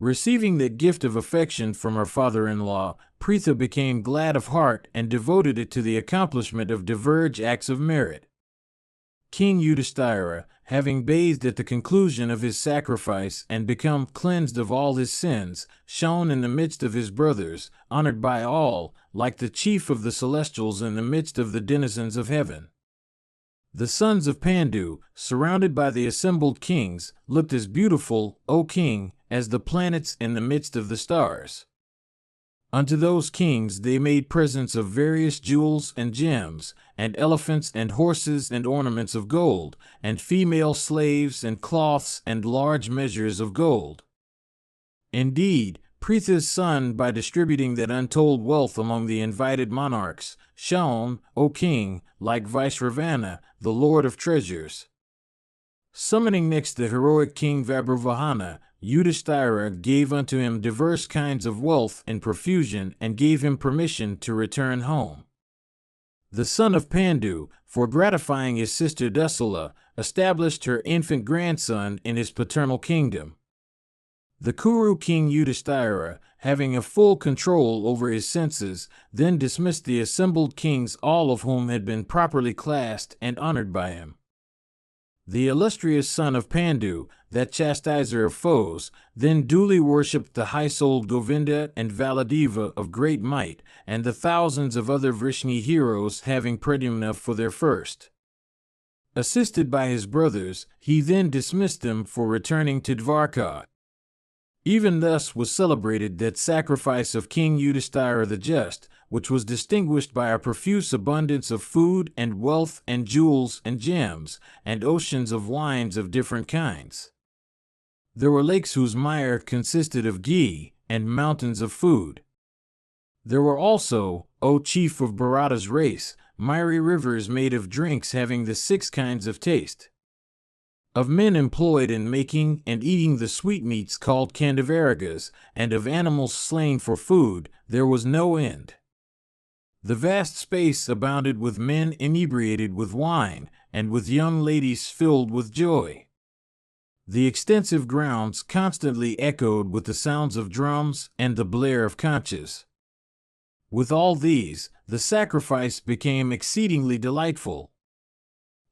Receiving that gift of affection from her father-in-law, Pritha became glad of heart and devoted it to the accomplishment of diverse acts of merit. King Yudhishthira, having bathed at the conclusion of his sacrifice and become cleansed of all his sins, shone in the midst of his brothers, honored by all, like the chief of the celestials in the midst of the denizens of heaven. The sons of Pandu, surrounded by the assembled kings, looked as beautiful, O king, as the planets in the midst of the stars. Unto those kings they made presents of various jewels and gems, and elephants and horses and ornaments of gold, and female slaves and cloths and large measures of gold. Indeed, Pritha's son, by distributing that untold wealth among the invited monarchs, shone, O king, like Vaishravana, the lord of treasures. Summoning next the heroic king Vabhruvahana, Yudhishthira gave unto him diverse kinds of wealth in profusion and gave him permission to return home. The son of Pandu, for gratifying his sister Dusala, established her infant grandson in his paternal kingdom. The Kuru king Yudhishthira, having a full control over his senses, then dismissed the assembled kings, all of whom had been properly classed and honored by him. The illustrious son of Pandu, that chastiser of foes, then duly worshipped the high-souled Govinda and Valadeva of great might, and the thousands of other Vrishni heroes having Pradyumna for their first. Assisted by his brothers, he then dismissed them for returning to Dvarka. Even thus was celebrated that sacrifice of King Yudhishthira the Just, which was distinguished by a profuse abundance of food and wealth and jewels and gems, and oceans of wines of different kinds. There were lakes whose mire consisted of ghee, and mountains of food. There were also, O chief of Bharata's race, miry rivers made of drinks having the 6 kinds of taste. Of men employed in making and eating the sweetmeats called Kandavaragas, and of animals slain for food, there was no end. The vast space abounded with men inebriated with wine, and with young ladies filled with joy. The extensive grounds constantly echoed with the sounds of drums and the blare of conches. With all these, the sacrifice became exceedingly delightful.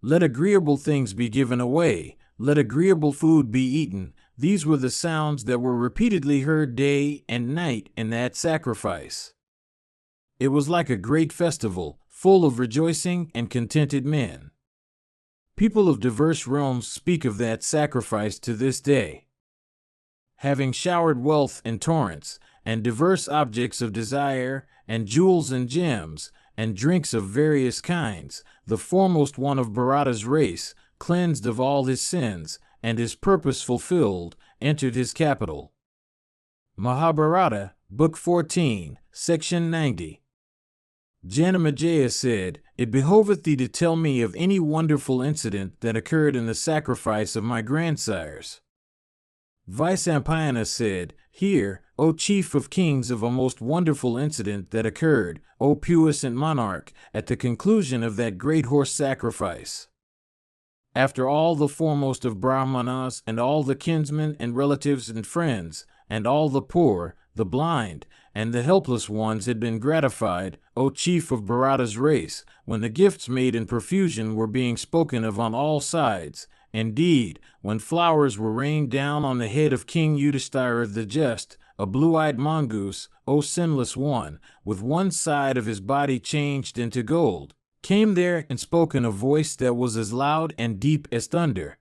Let agreeable things be given away, let agreeable food be eaten. These were the sounds that were repeatedly heard day and night in that sacrifice. It was like a great festival, full of rejoicing and contented men. People of diverse realms speak of that sacrifice to this day. Having showered wealth in torrents, and diverse objects of desire, and jewels and gems, and drinks of various kinds, the foremost one of Bharata's race, cleansed of all his sins, and his purpose fulfilled, entered his capital. Mahabharata, Book 14, Section 90. Janamejaya said, "It behoveth thee to tell me of any wonderful incident that occurred in the sacrifice of my grandsires." Vaisampayana said, "Hear, O chief of kings, of a most wonderful incident that occurred, O puissant monarch, at the conclusion of that great horse sacrifice. After all the foremost of Brahmanas, and all the kinsmen and relatives and friends, and all the poor, the blind, and the helpless ones had been gratified, O chief of Bharata's race, when the gifts made in profusion were being spoken of on all sides, indeed, when flowers were rained down on the head of King Yudhishthira the Just, a blue-eyed mongoose, O sinless one, with one side of his body changed into gold, came there and spoke in a voice that was as loud and deep as thunder,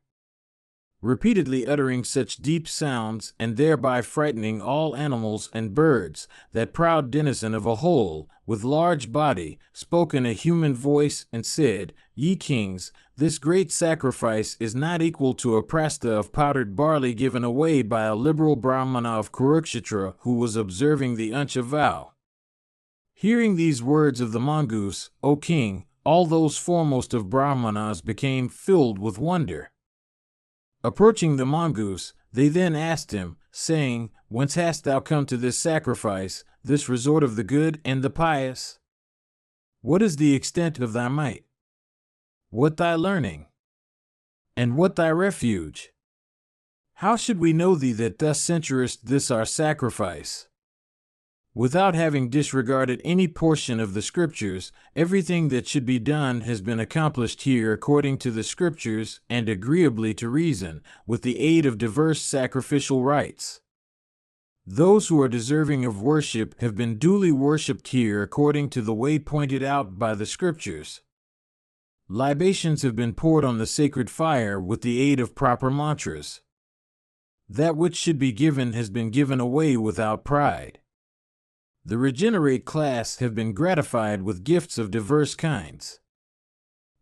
repeatedly uttering such deep sounds and thereby frightening all animals and birds. That proud denizen of a whole, with large body, spoke in a human voice and said, Ye kings, this great sacrifice is not equal to a prasta of powdered barley given away by a liberal Brahmana of Kurukshetra who was observing the Uncha vow. Hearing these words of the mongoose, O king, all those foremost of Brahmanas became filled with wonder. Approaching the mongoose, they then asked him, saying, Whence hast thou come to this sacrifice, this resort of the good and the pious? What is the extent of thy might? What thy learning? And what thy refuge? How should we know thee that thus censurest this our sacrifice? Without having disregarded any portion of the Scriptures, everything that should be done has been accomplished here according to the Scriptures and agreeably to reason, with the aid of diverse sacrificial rites. Those who are deserving of worship have been duly worshipped here according to the way pointed out by the Scriptures. Libations have been poured on the sacred fire with the aid of proper mantras. That which should be given has been given away without pride. The regenerate class have been gratified with gifts of diverse kinds.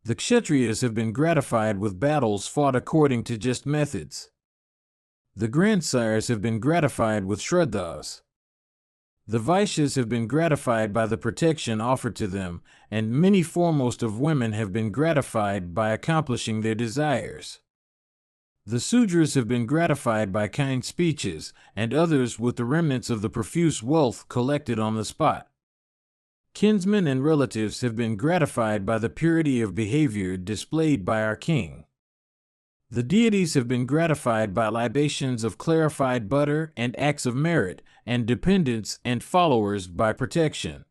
The Kshatriyas have been gratified with battles fought according to just methods. The grandsires have been gratified with shraddhas. The Vaishyas have been gratified by the protection offered to them, and many foremost of women have been gratified by accomplishing their desires. The Sudras have been gratified by kind speeches, and others with the remnants of the profuse wealth collected on the spot. Kinsmen and relatives have been gratified by the purity of behavior displayed by our king. The deities have been gratified by libations of clarified butter and acts of merit, and dependents and followers by protection.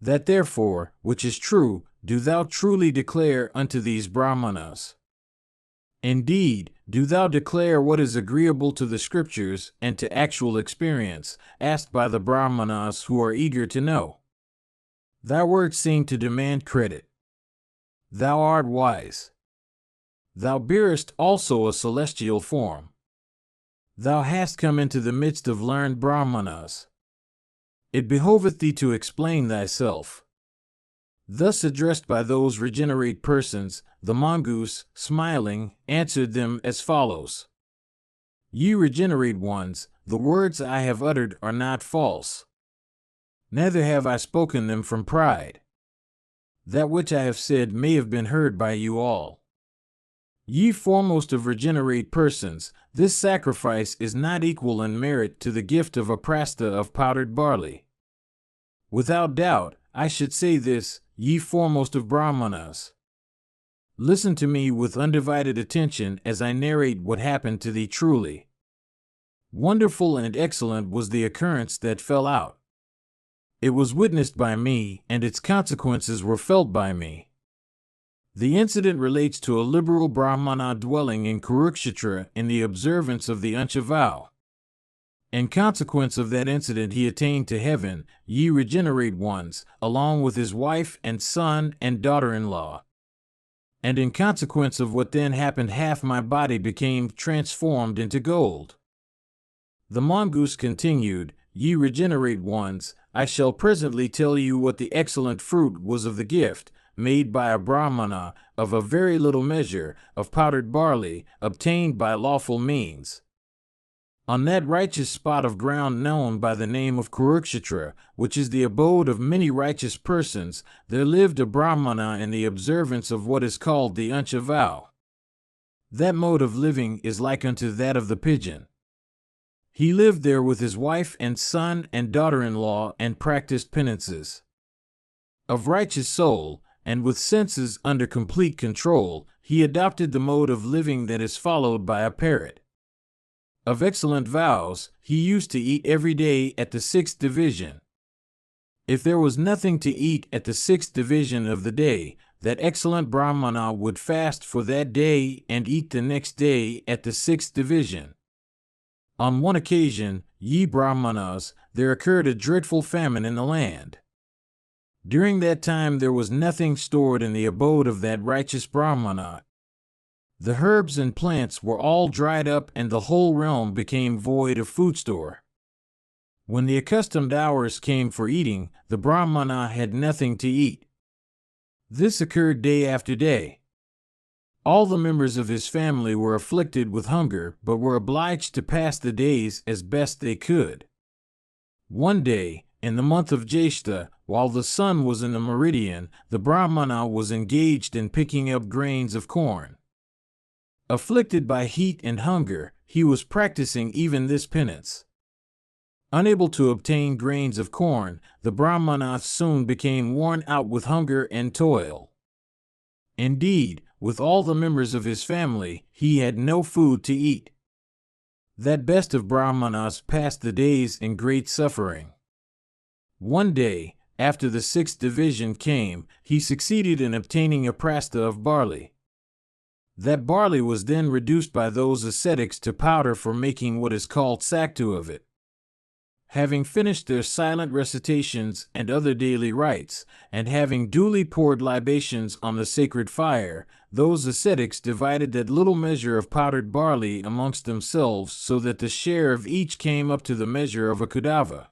That therefore, which is true, do thou truly declare unto these Brahmanas. Indeed, do thou declare what is agreeable to the scriptures and to actual experience, asked by the Brahmanas who are eager to know. Thy words seem to demand credit. Thou art wise. Thou bearest also a celestial form. Thou hast come into the midst of learned Brahmanas. It behoveth thee to explain thyself. Thus addressed by those regenerate persons, the mongoose, smiling, answered them as follows. Ye regenerate ones, the words I have uttered are not false. Neither have I spoken them from pride. That which I have said may have been heard by you all. Ye foremost of regenerate persons, this sacrifice is not equal in merit to the gift of a prasta of powdered barley. Without doubt, I should say this, ye foremost of Brahmanas. Listen to me with undivided attention as I narrate what happened to thee truly. Wonderful and excellent was the occurrence that fell out. It was witnessed by me, and its consequences were felt by me. The incident relates to a liberal Brahmana dwelling in Kurukshetra in the observance of the Ancha vow. In consequence of that incident he attained to heaven, ye regenerate ones, along with his wife and son and daughter-in-law. And in consequence of what then happened, half my body became transformed into gold. The mongoose continued, Ye regenerate ones, I shall presently tell you what the excellent fruit was of the gift, made by a Brahmana, of a very little measure, of powdered barley, obtained by lawful means. On that righteous spot of ground known by the name of Kurukshetra, which is the abode of many righteous persons, there lived a Brahmana in the observance of what is called the Ancha vow. That mode of living is like unto that of the pigeon. He lived there with his wife and son and daughter-in-law and practiced penances. Of righteous soul, and with senses under complete control, he adopted the mode of living that is followed by a parrot. Of excellent vows, he used to eat every day at the 6th division. If there was nothing to eat at the 6th division of the day, that excellent Brahmana would fast for that day and eat the next day at the 6th division. On one occasion, ye Brahmanas, there occurred a dreadful famine in the land. During that time there was nothing stored in the abode of that righteous Brahmana. The herbs and plants were all dried up and the whole realm became void of food store. When the accustomed hours came for eating, the Brahmana had nothing to eat. This occurred day after day. All the members of his family were afflicted with hunger, but were obliged to pass the days as best they could. One day, in the month of Jyeshtha, while the sun was in the meridian, the Brahmana was engaged in picking up grains of corn. Afflicted by heat and hunger, he was practicing even this penance. Unable to obtain grains of corn, the Brahmana soon became worn out with hunger and toil. Indeed, with all the members of his family, he had no food to eat. That best of Brahmanas passed the days in great suffering. One day, after the 6th division came, he succeeded in obtaining a prasta of barley. That barley was then reduced by those ascetics to powder for making what is called saktu of it. Having finished their silent recitations and other daily rites, and having duly poured libations on the sacred fire, those ascetics divided that little measure of powdered barley amongst themselves so that the share of each came up to the measure of a kudava.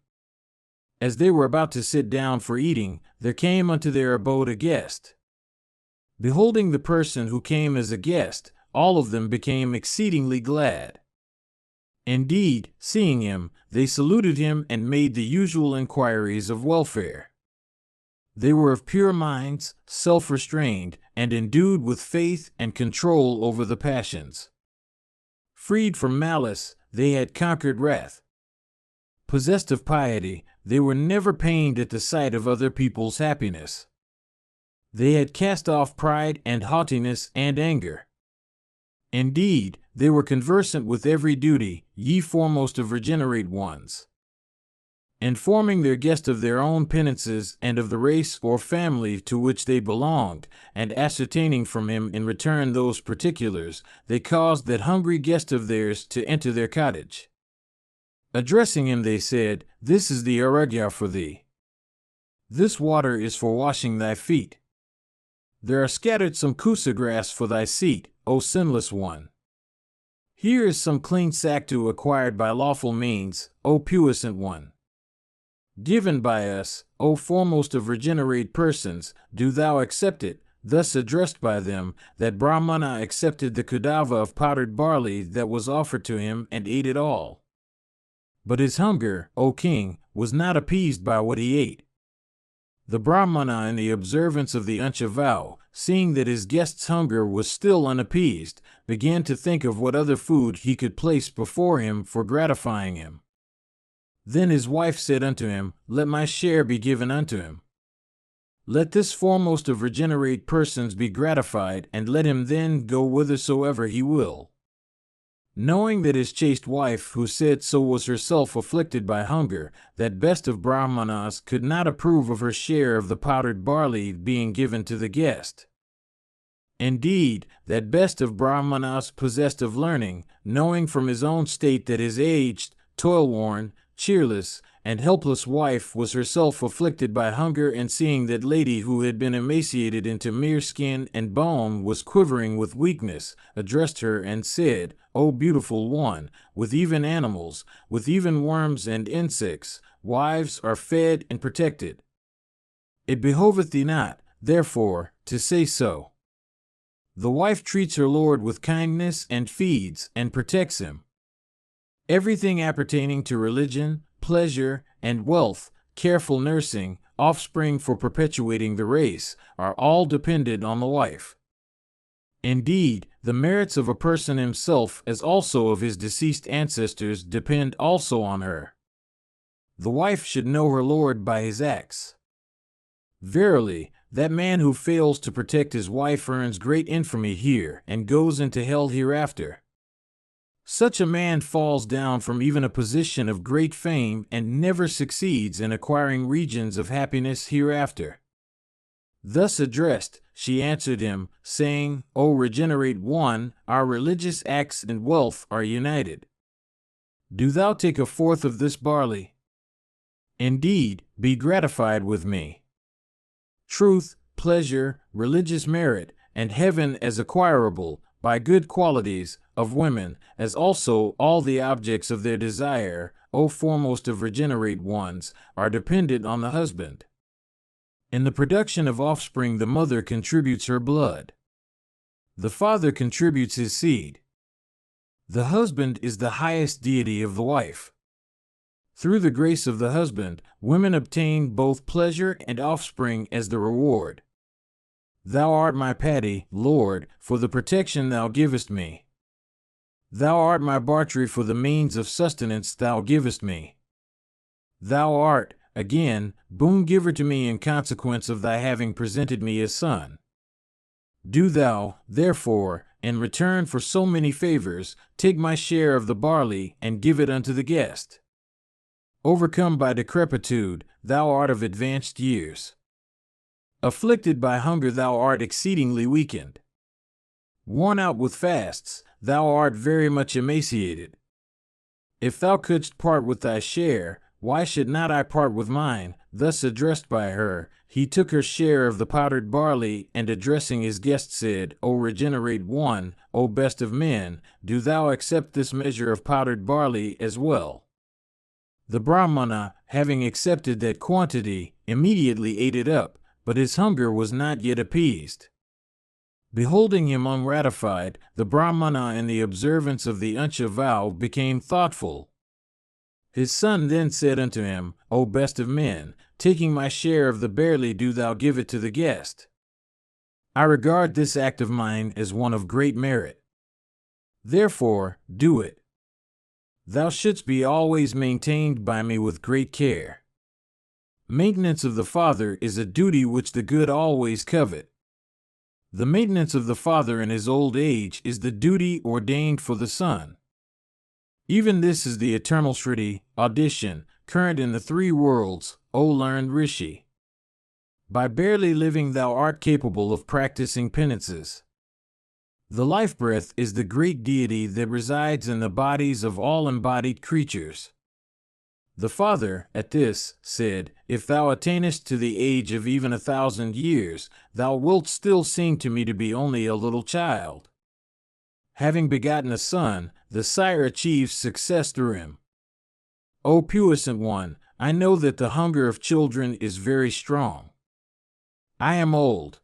As they were about to sit down for eating, there came unto their abode a guest. Beholding the person who came as a guest, all of them became exceedingly glad. Indeed, seeing him, they saluted him and made the usual inquiries of welfare. They were of pure minds, self-restrained, and endued with faith and control over the passions. Freed from malice, they had conquered wrath. Possessed of piety, they were never pained at the sight of other people's happiness. They had cast off pride and haughtiness and anger. Indeed, they were conversant with every duty, ye foremost of regenerate ones. informing their guest of their own penances and of the race or family to which they belonged, and ascertaining from him in return those particulars, they caused that hungry guest of theirs to enter their cottage. Addressing him, they said, "This is the arugya for thee. This water is for washing thy feet. There are scattered some kusa grass for thy seat, O sinless one. Here is some clean saktu acquired by lawful means, O puissant one. Given by us, O foremost of regenerate persons, do thou accept it." Thus addressed by them, that Brahmana accepted the kudava of powdered barley that was offered to him and ate it all. But his hunger, O king, was not appeased by what he ate. The Brahmana, in the observance of the Ancha vow, seeing that his guest's hunger was still unappeased, began to think of what other food he could place before him for gratifying him. Then his wife said unto him, "Let my share be given unto him. Let this foremost of regenerate persons be gratified, and let him then go whithersoever he will." Knowing that his chaste wife, who said so, was herself afflicted by hunger, that best of Brahmanas could not approve of her share of the powdered barley being given to the guest. Indeed, that best of Brahmanas possessed of learning, knowing from his own state that his aged, toil-worn, cheerless, and helpless wife was herself afflicted by hunger, and seeing that lady who had been emaciated into mere skin and bone was quivering with weakness, addressed her and said, "O beautiful one, with even animals, with even worms and insects, wives are fed and protected. It behoveth thee not, therefore, to say so. The wife treats her lord with kindness and feeds and protects him. Everything appertaining to religion, pleasure, and wealth, careful nursing, offspring for perpetuating the race, are all dependent on the wife. Indeed, the merits of a person himself, as also of his deceased ancestors, depend also on her. The wife should know her lord by his acts. Verily, that man who fails to protect his wife earns great infamy here and goes into hell hereafter. Such a man falls down from even a position of great fame and never succeeds in acquiring regions of happiness hereafter." Thus addressed, she answered him, saying, "O regenerate one, our religious acts and wealth are united. Do thou take a fourth of this barley. Indeed, be gratified with me. Truth, pleasure, religious merit, and heaven as acquirable by good qualities of women, as also all the objects of their desire, O foremost of regenerate ones, are dependent on the husband. In the production of offspring, the mother contributes her blood. The father contributes his seed. The husband is the highest deity of the wife. Through the grace of the husband, women obtain both pleasure and offspring as the reward. Thou art my paddy, Lord, for the protection thou givest me. Thou art my bartry for the means of sustenance thou givest me. Thou art, again, boon giver to me in consequence of thy having presented me a son. Do thou, therefore, in return for so many favors, take my share of the barley and give it unto the guest. Overcome by decrepitude, thou art of advanced years. Afflicted by hunger, thou art exceedingly weakened. Worn out with fasts, thou art very much emaciated. If thou couldst part with thy share, why should not I part with mine?" Thus addressed by her, he took her share of the powdered barley, and addressing his guest said, "O regenerate one, O best of men, do thou accept this measure of powdered barley as well." The Brahmana, having accepted that quantity, immediately ate it up, but his hunger was not yet appeased. Beholding him ungratified, the Brahmana, in the observance of the Ancha vow, became thoughtful. His son then said unto him, "O best of men, taking my share of the barley, do thou give it to the guest. I regard this act of mine as one of great merit. Therefore, do it. Thou shouldst be always maintained by me with great care. Maintenance of the father is a duty which the good always covet. The maintenance of the father in his old age is the duty ordained for the son. Even this is the eternal Shruti, audition, current in the three worlds, O learned Rishi. By barely living thou art capable of practicing penances. The life breath is the great deity that resides in the bodies of all embodied creatures. The Father, at this, said, If thou attainest to the age of even 1,000 years, thou wilt still seem to me to be only a little child. Having begotten a son, the sire achieves success through him. O puissant one, I know that the hunger of children is very strong. I am old.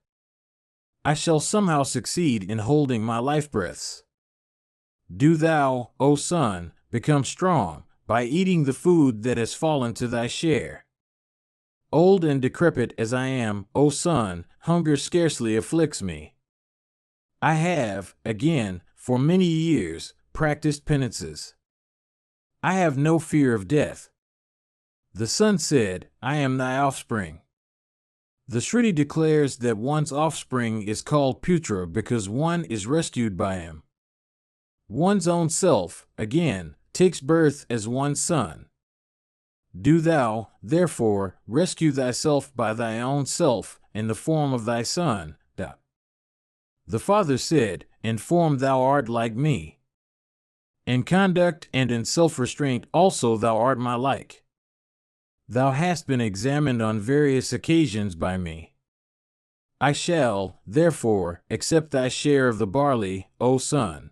I shall somehow succeed in holding my life breaths. Do thou, O son, become strong by eating the food that has fallen to thy share. Old and decrepit as I am, O son, hunger scarcely afflicts me. I have, again, for many years, practiced penances. I have no fear of death. The son said, I am thy offspring. The Shruti declares that one's offspring is called putra because one is rescued by him. One's own self, again, takes birth as one's son. Do thou, therefore, rescue thyself by thy own self in the form of thy son. The Father said, In form thou art like me. In conduct and in self-restraint also thou art my like. Thou hast been examined on various occasions by me. I shall, therefore, accept thy share of the barley, O son.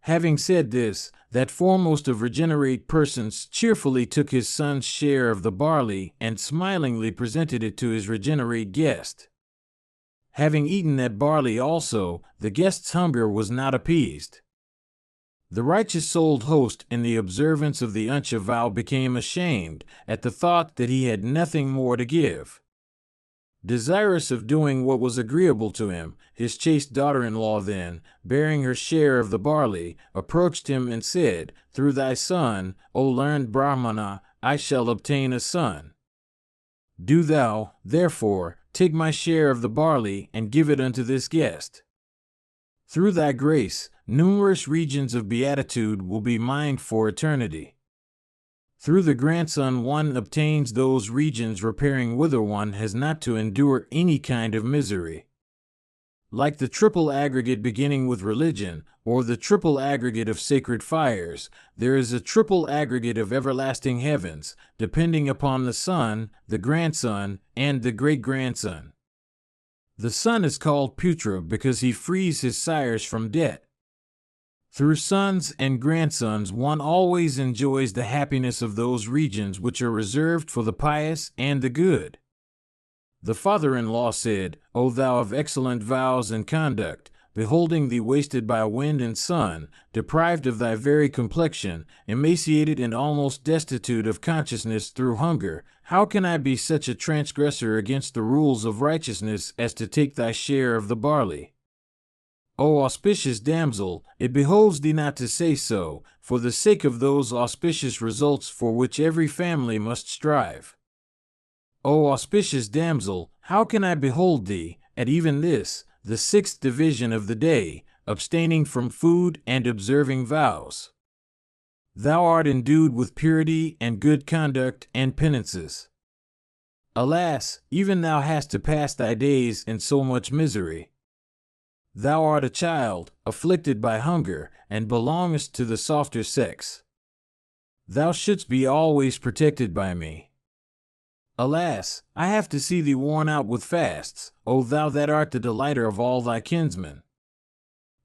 Having said this, that foremost of regenerate persons cheerfully took his son's share of the barley and smilingly presented it to his regenerate guest. Having eaten that barley also, the guest's hunger was not appeased. The righteous-souled host in the observance of the Unsha vow became ashamed at the thought that he had nothing more to give. Desirous of doing what was agreeable to him, his chaste daughter-in-law then, bearing her share of the barley, approached him and said, Through thy son, O learned Brahmana, I shall obtain a son. Do thou, therefore, take my share of the barley and give it unto this guest. Through thy grace, numerous regions of beatitude will be mine for eternity. Through the grandson one obtains those regions repairing whither one has not to endure any kind of misery. Like the triple aggregate beginning with religion, or the triple aggregate of sacred fires, there is a triple aggregate of everlasting heavens, depending upon the son, the grandson, and the great-grandson. The son is called Putra because he frees his sires from debt. Through sons and grandsons one always enjoys the happiness of those regions which are reserved for the pious and the good. The father-in-law said, O thou of excellent vows and conduct, beholding thee wasted by wind and sun, deprived of thy very complexion, emaciated and almost destitute of consciousness through hunger, how can I be such a transgressor against the rules of righteousness as to take thy share of the barley? O auspicious damsel, it behoves thee not to say so, for the sake of those auspicious results for which every family must strive. O auspicious damsel, how can I behold thee, at even this, the sixth division of the day, abstaining from food and observing vows? Thou art endued with purity and good conduct and penances. Alas, even thou hast to pass thy days in so much misery. Thou art a child, afflicted by hunger, and belongest to the softer sex. Thou shouldst be always protected by me. Alas, I have to see thee worn out with fasts, O thou that art the delighter of all thy kinsmen.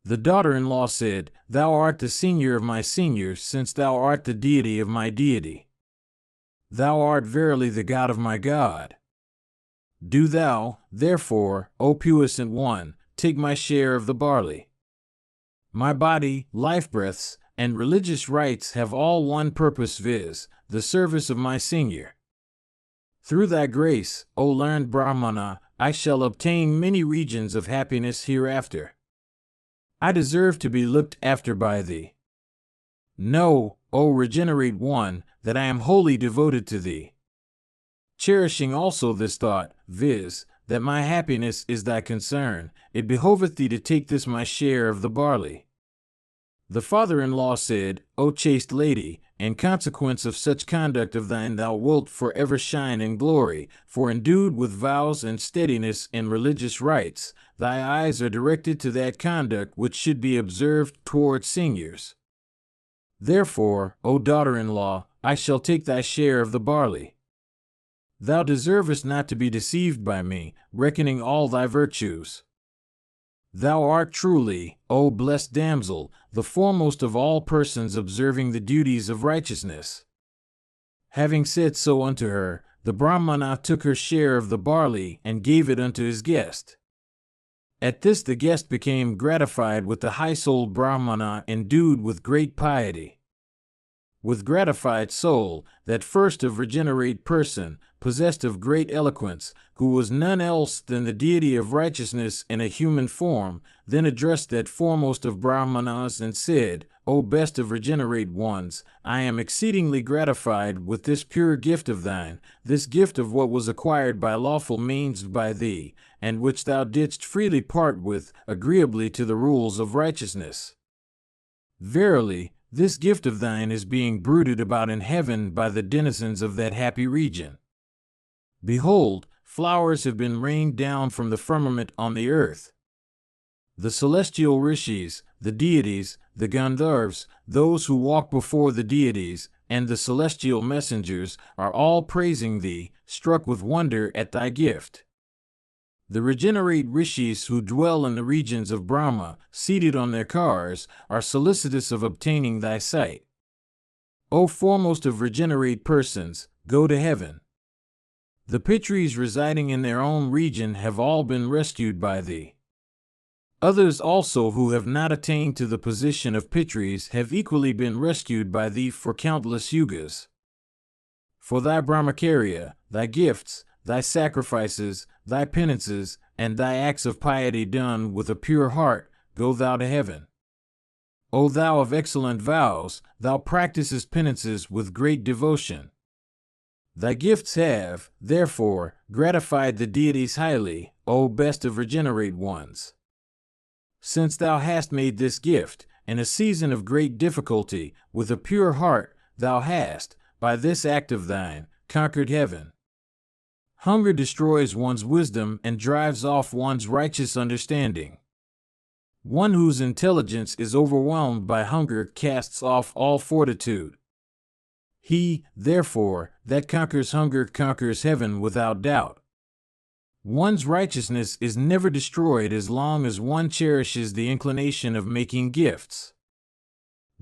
The daughter-in-law said, Thou art the senior of my seniors, since thou art the deity of my deity. Thou art verily the God of my God. Do thou, therefore, O puissant one, take my share of the barley. My body, life breaths, and religious rites have all one purpose, viz., the service of my senior. Through thy grace, O learned Brahmana, I shall obtain many regions of happiness hereafter. I deserve to be looked after by thee. Know, O regenerate one, that I am wholly devoted to thee. Cherishing also this thought, viz., that my happiness is thy concern, it behoveth thee to take this my share of the barley. The father-in-law said, O chaste lady, in consequence of such conduct of thine thou wilt forever shine in glory, for endued with vows and steadiness in religious rites, thy eyes are directed to that conduct which should be observed toward seniors. Therefore, O daughter-in-law, I shall take thy share of the barley. Thou deservest not to be deceived by me, reckoning all thy virtues. Thou art truly, O blessed damsel, the foremost of all persons observing the duties of righteousness. Having said so unto her, the Brahmana took her share of the barley and gave it unto his guest. At this the guest became gratified with the high-souled Brahmana endued with great piety. With gratified soul, that first of regenerate person, possessed of great eloquence, who was none else than the deity of righteousness in a human form, then addressed that foremost of Brahmanas and said, O best of regenerate ones, I am exceedingly gratified with this pure gift of thine, this gift of what was acquired by lawful means by thee, and which thou didst freely part with, agreeably to the rules of righteousness. Verily, this gift of thine is being bruited about in heaven by the denizens of that happy region. Behold, flowers have been rained down from the firmament on the earth. The celestial rishis, the deities, the Gandharvas, those who walk before the deities, and the celestial messengers are all praising thee, struck with wonder at thy gift. The regenerate rishis who dwell in the regions of Brahma, seated on their cars, are solicitous of obtaining thy sight. O foremost of regenerate persons, go to heaven. The Pitris residing in their own region have all been rescued by thee. Others also who have not attained to the position of Pitris have equally been rescued by thee for countless yugas. For thy Brahmacharya, thy gifts, thy sacrifices, thy penances, and thy acts of piety done with a pure heart, go thou to heaven. O thou of excellent vows, thou practicest penances with great devotion. Thy gifts have, therefore, gratified the deities highly, O best of regenerate ones. Since thou hast made this gift, in a season of great difficulty, with a pure heart, thou hast, by this act of thine, conquered heaven. Hunger destroys one's wisdom and drives off one's righteous understanding. One whose intelligence is overwhelmed by hunger casts off all fortitude. He, therefore, that conquers hunger conquers heaven without doubt. One's righteousness is never destroyed as long as one cherishes the inclination of making gifts.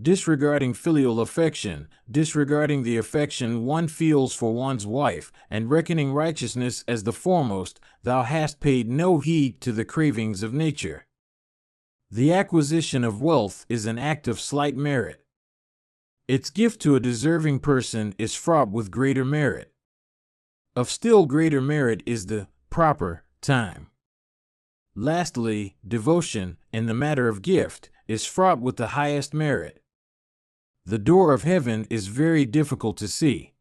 Disregarding filial affection, disregarding the affection one feels for one's wife, and reckoning righteousness as the foremost, thou hast paid no heed to the cravings of nature. The acquisition of wealth is an act of slight merit. Its gift to a deserving person is fraught with greater merit. Of still greater merit is the proper time. Lastly, devotion, in the matter of gift, is fraught with the highest merit. The door of heaven is very difficult to see.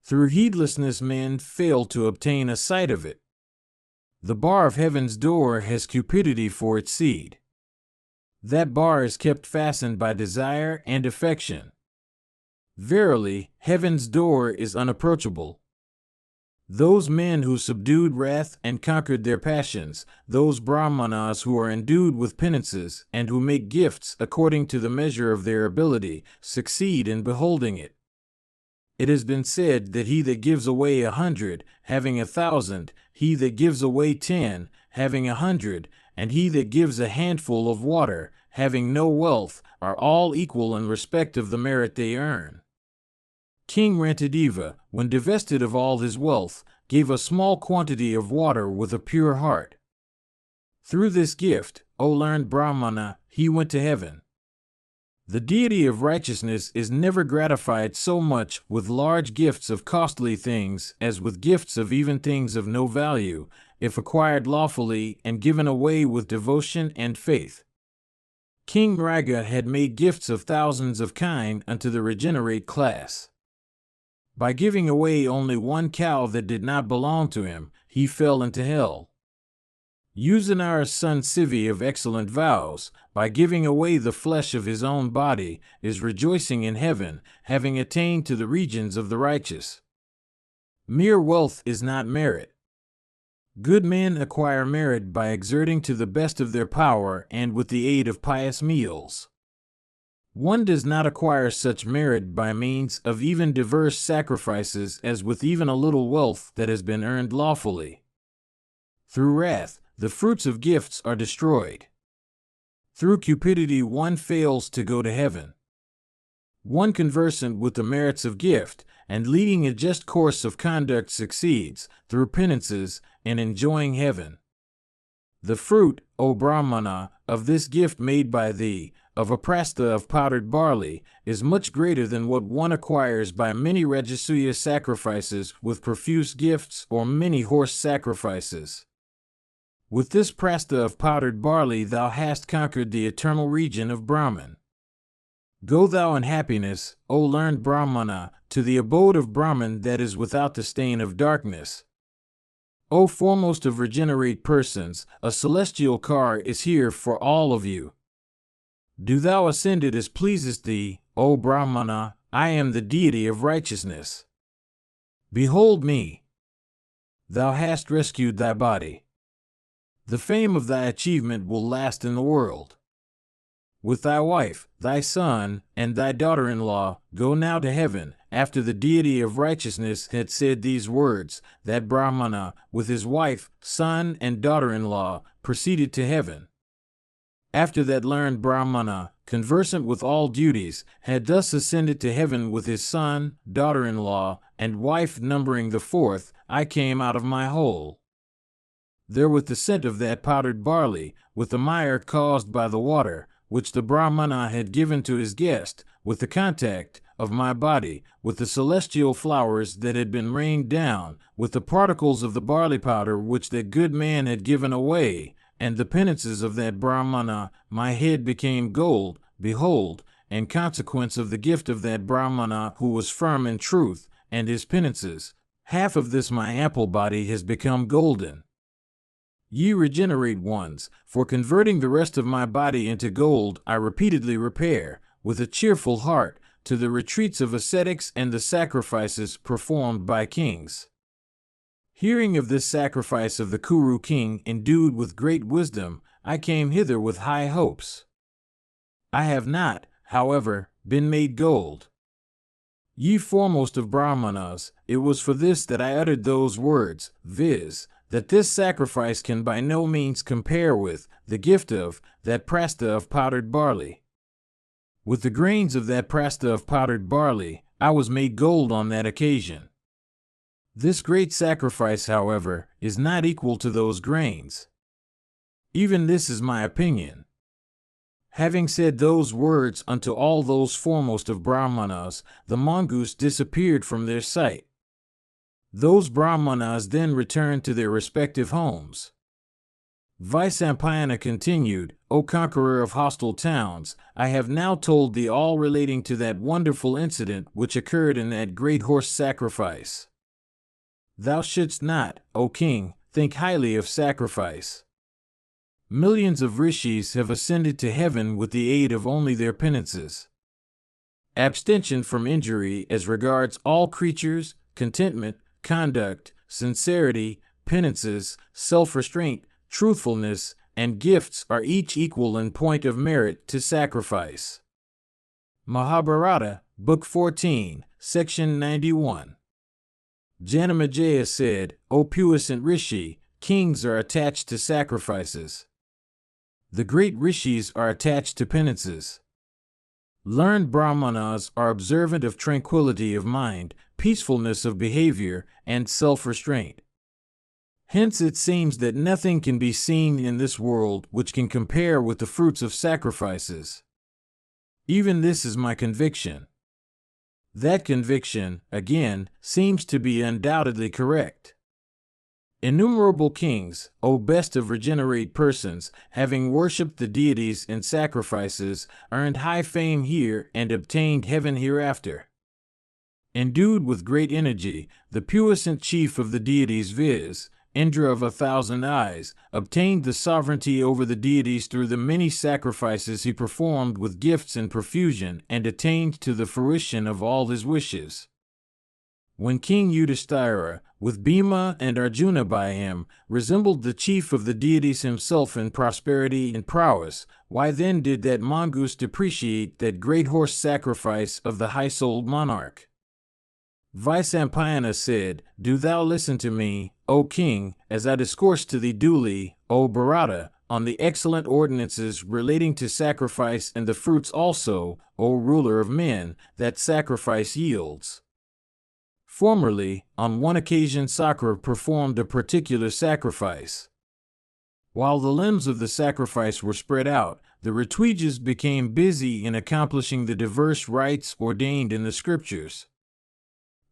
Through heedlessness men fail to obtain a sight of it. The bar of heaven's door has cupidity for its seed. That bar is kept fastened by desire and affection. Verily, heaven's door is unapproachable. Those men who subdued wrath and conquered their passions, those Brahmanas who are endued with penances and who make gifts according to the measure of their ability, succeed in beholding it. It has been said that he that gives away 100, having 1,000, he that gives away 10, having 100, and he that gives a handful of water, having no wealth, are all equal in respect of the merit they earn. King Rantadeva, when divested of all his wealth, gave a small quantity of water with a pure heart. Through this gift, O learned Brahmana, he went to heaven. The deity of righteousness is never gratified so much with large gifts of costly things as with gifts of even things of no value, if acquired lawfully and given away with devotion and faith. King Raga had made gifts of thousands of kine unto the regenerate class. By giving away only one cow that did not belong to him, he fell into hell. Usanara's son Sivi of excellent vows, by giving away the flesh of his own body, is rejoicing in heaven, having attained to the regions of the righteous. Mere wealth is not merit. Good men acquire merit by exerting to the best of their power and with the aid of pious meals. One does not acquire such merit by means of even diverse sacrifices as with even a little wealth that has been earned lawfully. Through wrath, the fruits of gifts are destroyed. Through cupidity one fails to go to heaven. One conversant with the merits of gift and leading a just course of conduct succeeds, through penances, in enjoying heaven. The fruit, O Brahmana, of this gift made by thee, of a prastha of powdered barley, is much greater than what one acquires by many Rajasuya sacrifices with profuse gifts or many horse sacrifices. With this prastha of powdered barley thou hast conquered the eternal region of Brahman. Go thou in happiness, O learned Brahmana, to the abode of Brahman that is without the stain of darkness. O foremost of regenerate persons, a celestial car is here for all of you. Do thou ascend it as pleases thee, O Brahmana, I am the deity of righteousness. Behold me. Thou hast rescued thy body. The fame of thy achievement will last in the world. With thy wife, thy son, and thy daughter-in-law, go now to heaven. After the deity of righteousness had said these words, that Brahmana, with his wife, son, and daughter-in-law, proceeded to heaven. After that learned Brahmana, conversant with all duties, had thus ascended to heaven with his son, daughter-in-law, and wife numbering the fourth, I came out of my hole. There with the scent of that powdered barley, with the mire caused by the water, which the Brahmana had given to his guest, with the contact of my body, with the celestial flowers that had been rained down, with the particles of the barley powder which that good man had given away, and the penances of that Brahmana, my head became gold, behold, in consequence of the gift of that Brahmana who was firm in truth, and his penances, half of this my ample body has become golden. Ye regenerate ones, for converting the rest of my body into gold, I repeatedly repair, with a cheerful heart, to the retreats of ascetics and the sacrifices performed by kings. Hearing of this sacrifice of the Kuru king endued with great wisdom, I came hither with high hopes. I have not, however, been made gold. Ye foremost of Brahmanas, it was for this that I uttered those words, viz., that this sacrifice can by no means compare with the gift of that prastha of powdered barley. With the grains of that prastha of powdered barley, I was made gold on that occasion. This great sacrifice, however, is not equal to those grains. Even this is my opinion. Having said those words unto all those foremost of Brahmanas, the mongoose disappeared from their sight. Those Brahmanas then returned to their respective homes. Vaisampayana continued, O conqueror of hostile towns, I have now told thee all relating to that wonderful incident which occurred in that great horse sacrifice. Thou shouldst not, O king, think highly of sacrifice. Millions of rishis have ascended to heaven with the aid of only their penances. Abstention from injury as regards all creatures, contentment, conduct, sincerity, penances, self-restraint, truthfulness, and gifts are each equal in point of merit to sacrifice. Mahabharata, Book 14, Section 91. Janamejaya said, O puissant Rishi, kings are attached to sacrifices. The great rishis are attached to penances. Learned Brahmanas are observant of tranquility of mind, peacefulness of behavior, and self-restraint. Hence it seems that nothing can be seen in this world which can compare with the fruits of sacrifices. Even this is my conviction. That conviction, again, seems to be undoubtedly correct. Innumerable kings, O best of regenerate persons, having worshipped the deities in sacrifices, earned high fame here and obtained heaven hereafter. Endued with great energy, the puissant chief of the deities, viz., Indra of 1,000 eyes, obtained the sovereignty over the deities through the many sacrifices he performed with gifts and profusion, and attained to the fruition of all his wishes. When King Yudhishthira, with Bhima and Arjuna by him, resembled the chief of the deities himself in prosperity and prowess, why then did that mongoose depreciate that great horse sacrifice of the high-souled monarch? Vyasa said, "Do thou listen to me, O king, as I discourse to thee duly, O Bharata, on the excellent ordinances relating to sacrifice and the fruits also, O ruler of men, that sacrifice yields." Formerly, on one occasion Sakra performed a particular sacrifice. While the limbs of the sacrifice were spread out, the Ritwijas became busy in accomplishing the diverse rites ordained in the scriptures.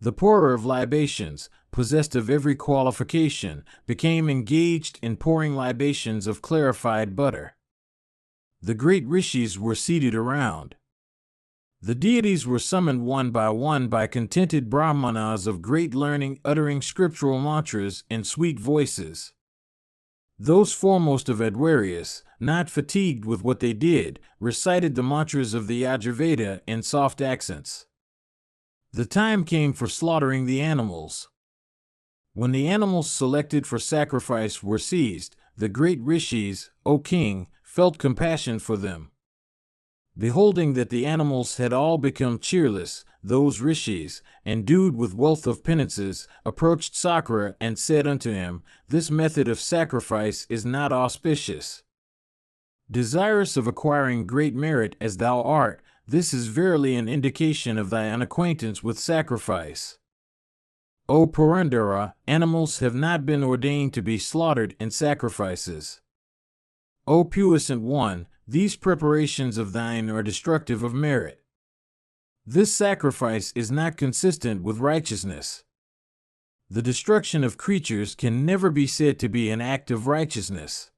The pourer of libations, possessed of every qualification, became engaged in pouring libations of clarified butter. The great rishis were seated around. The deities were summoned one by contented brahmanas of great learning uttering scriptural mantras in sweet voices. Those foremost of Adwarius, not fatigued with what they did, recited the mantras of the Yajurveda in soft accents. The time came for slaughtering the animals. When the animals selected for sacrifice were seized, the great rishis, O king, felt compassion for them. Beholding that the animals had all become cheerless, those rishis, endued with wealth of penances, approached Sakra and said unto him, "This method of sacrifice is not auspicious. Desirous of acquiring great merit as thou art, this is verily an indication of thy unacquaintance with sacrifice. O Purandara, animals have not been ordained to be slaughtered in sacrifices. O puissant one, these preparations of thine are destructive of merit. This sacrifice is not consistent with righteousness. The destruction of creatures can never be said to be an act of righteousness.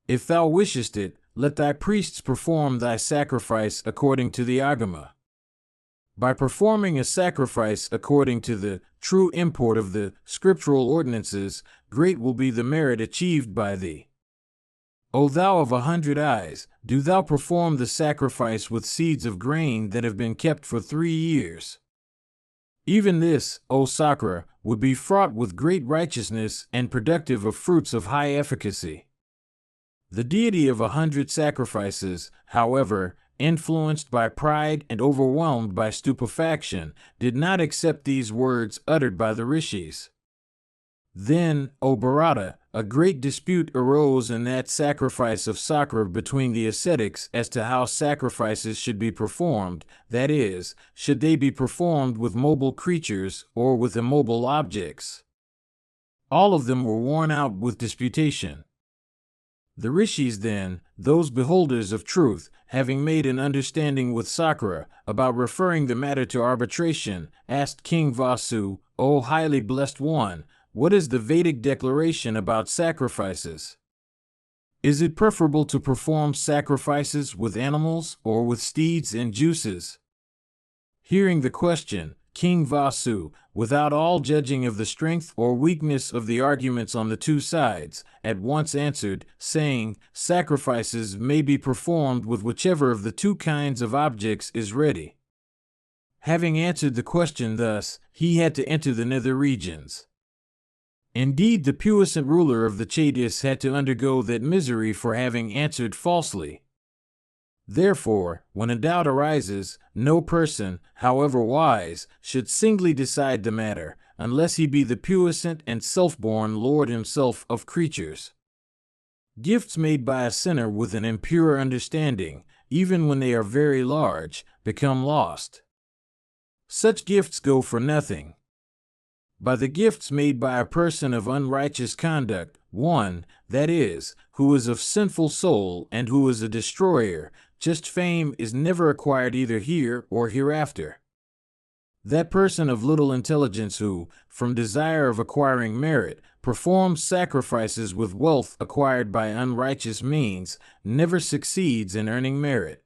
If thou wishest it, let thy priests perform thy sacrifice according to the Agama. By performing a sacrifice according to the true import of the scriptural ordinances, great will be the merit achieved by thee. O thou of 100 eyes, do thou perform the sacrifice with seeds of grain that have been kept for 3 years. Even this, O Sakra, would be fraught with great righteousness and productive of fruits of high efficacy." The deity of 100 sacrifices, however, influenced by pride and overwhelmed by stupefaction, did not accept these words uttered by the rishis. Then, O Bharata, a great dispute arose in that sacrifice of Sakra between the ascetics as to how sacrifices should be performed, that is, should they be performed with mobile creatures or with immobile objects. All of them were worn out with disputation. The rishis then, those beholders of truth, having made an understanding with Sakra about referring the matter to arbitration, asked King Vasu, "O highly blessed one, what is the Vedic declaration about sacrifices? Is it preferable to perform sacrifices with animals or with steeds and juices?" Hearing the question, King Vasu, without all judging of the strength or weakness of the arguments on the two sides, at once answered, saying, "Sacrifices may be performed with whichever of the two kinds of objects is ready." Having answered the question thus, he had to enter the nether regions. Indeed, the puissant ruler of the Chaitya's had to undergo that misery for having answered falsely. Therefore, when a doubt arises, no person, however wise, should singly decide the matter, unless he be the puissant and self-born Lord himself of creatures. Gifts made by a sinner with an impure understanding, even when they are very large, become lost. Such gifts go for nothing. By the gifts made by a person of unrighteous conduct, one, that is, who is of sinful soul and who is a destroyer, just fame is never acquired either here or hereafter. That person of little intelligence who, from desire of acquiring merit, performs sacrifices with wealth acquired by unrighteous means, never succeeds in earning merit.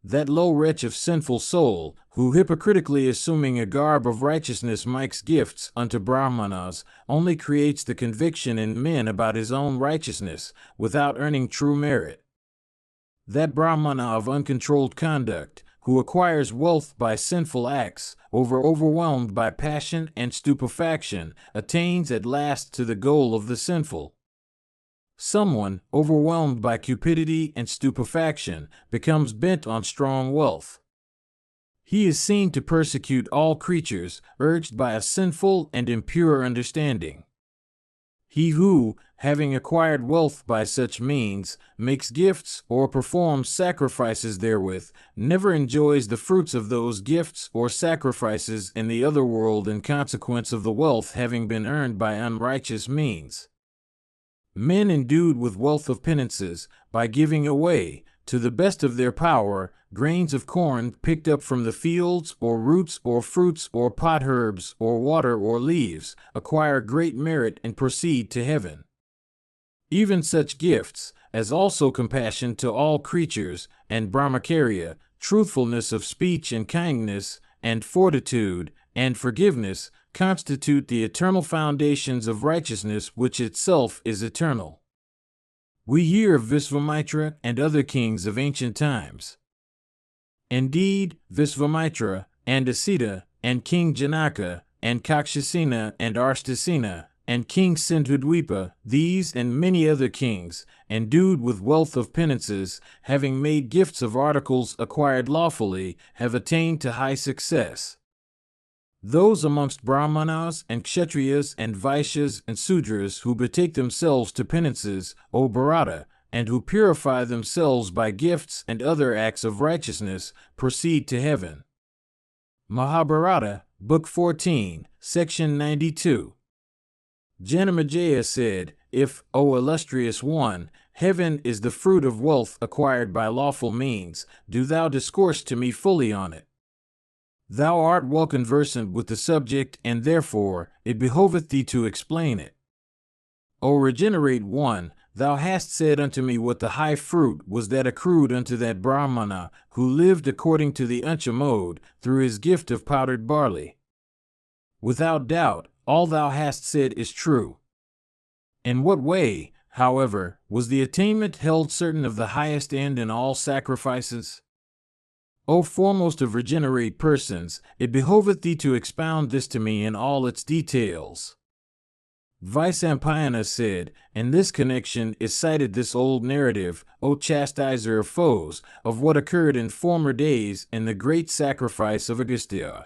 That low wretch of sinful soul, who hypocritically assuming a garb of righteousness makes gifts unto Brahmanas, only creates the conviction in men about his own righteousness, without earning true merit. That Brahmana of uncontrolled conduct, who acquires wealth by sinful acts, overwhelmed by passion and stupefaction, attains at last to the goal of the sinful. Someone, overwhelmed by cupidity and stupefaction, becomes bent on strong wealth. He is seen to persecute all creatures, urged by a sinful and impure understanding. He who, having acquired wealth by such means, makes gifts or performs sacrifices therewith, never enjoys the fruits of those gifts or sacrifices in the other world in consequence of the wealth having been earned by unrighteous means. Men endued with wealth of penances, by giving away, to the best of their power, grains of corn picked up from the fields, or roots, or fruits, or potherbs, or water, or leaves, acquire great merit and proceed to heaven. Even such gifts, as also compassion to all creatures, and brahmacharya, truthfulness of speech and kindness, and fortitude, and forgiveness, constitute the eternal foundations of righteousness which itself is eternal. We hear of Visvamitra and other kings of ancient times. Indeed, Visvamitra, and Asita, and King Janaka, and Kakshasena, and Arshtasena, and King Sindhudwipa, these and many other kings, endued with wealth of penances, having made gifts of articles acquired lawfully, have attained to high success. Those amongst Brahmanas and Kshatriyas and Vaishyas and Sudras who betake themselves to penances, O Bharata, and who purify themselves by gifts and other acts of righteousness, proceed to heaven. Mahabharata, Book 14, Section 92. Janamejaya said, If, O illustrious one, heaven is the fruit of wealth acquired by lawful means, do thou discourse to me fully on it. Thou art well conversant with the subject, and therefore it behoveth thee to explain it. O regenerate one, thou hast said unto me what the high fruit was that accrued unto that Brahmana, who lived according to the Uncha mode, through his gift of powdered barley. Without doubt, all thou hast said is true. In what way, however, was the attainment held certain of the highest end in all sacrifices? O foremost of regenerate persons, it behoveth thee to expound this to me in all its details. Vaisampayana said, In this connection is cited this old narrative, O chastiser of foes, of what occurred in former days in the great sacrifice of Agastya.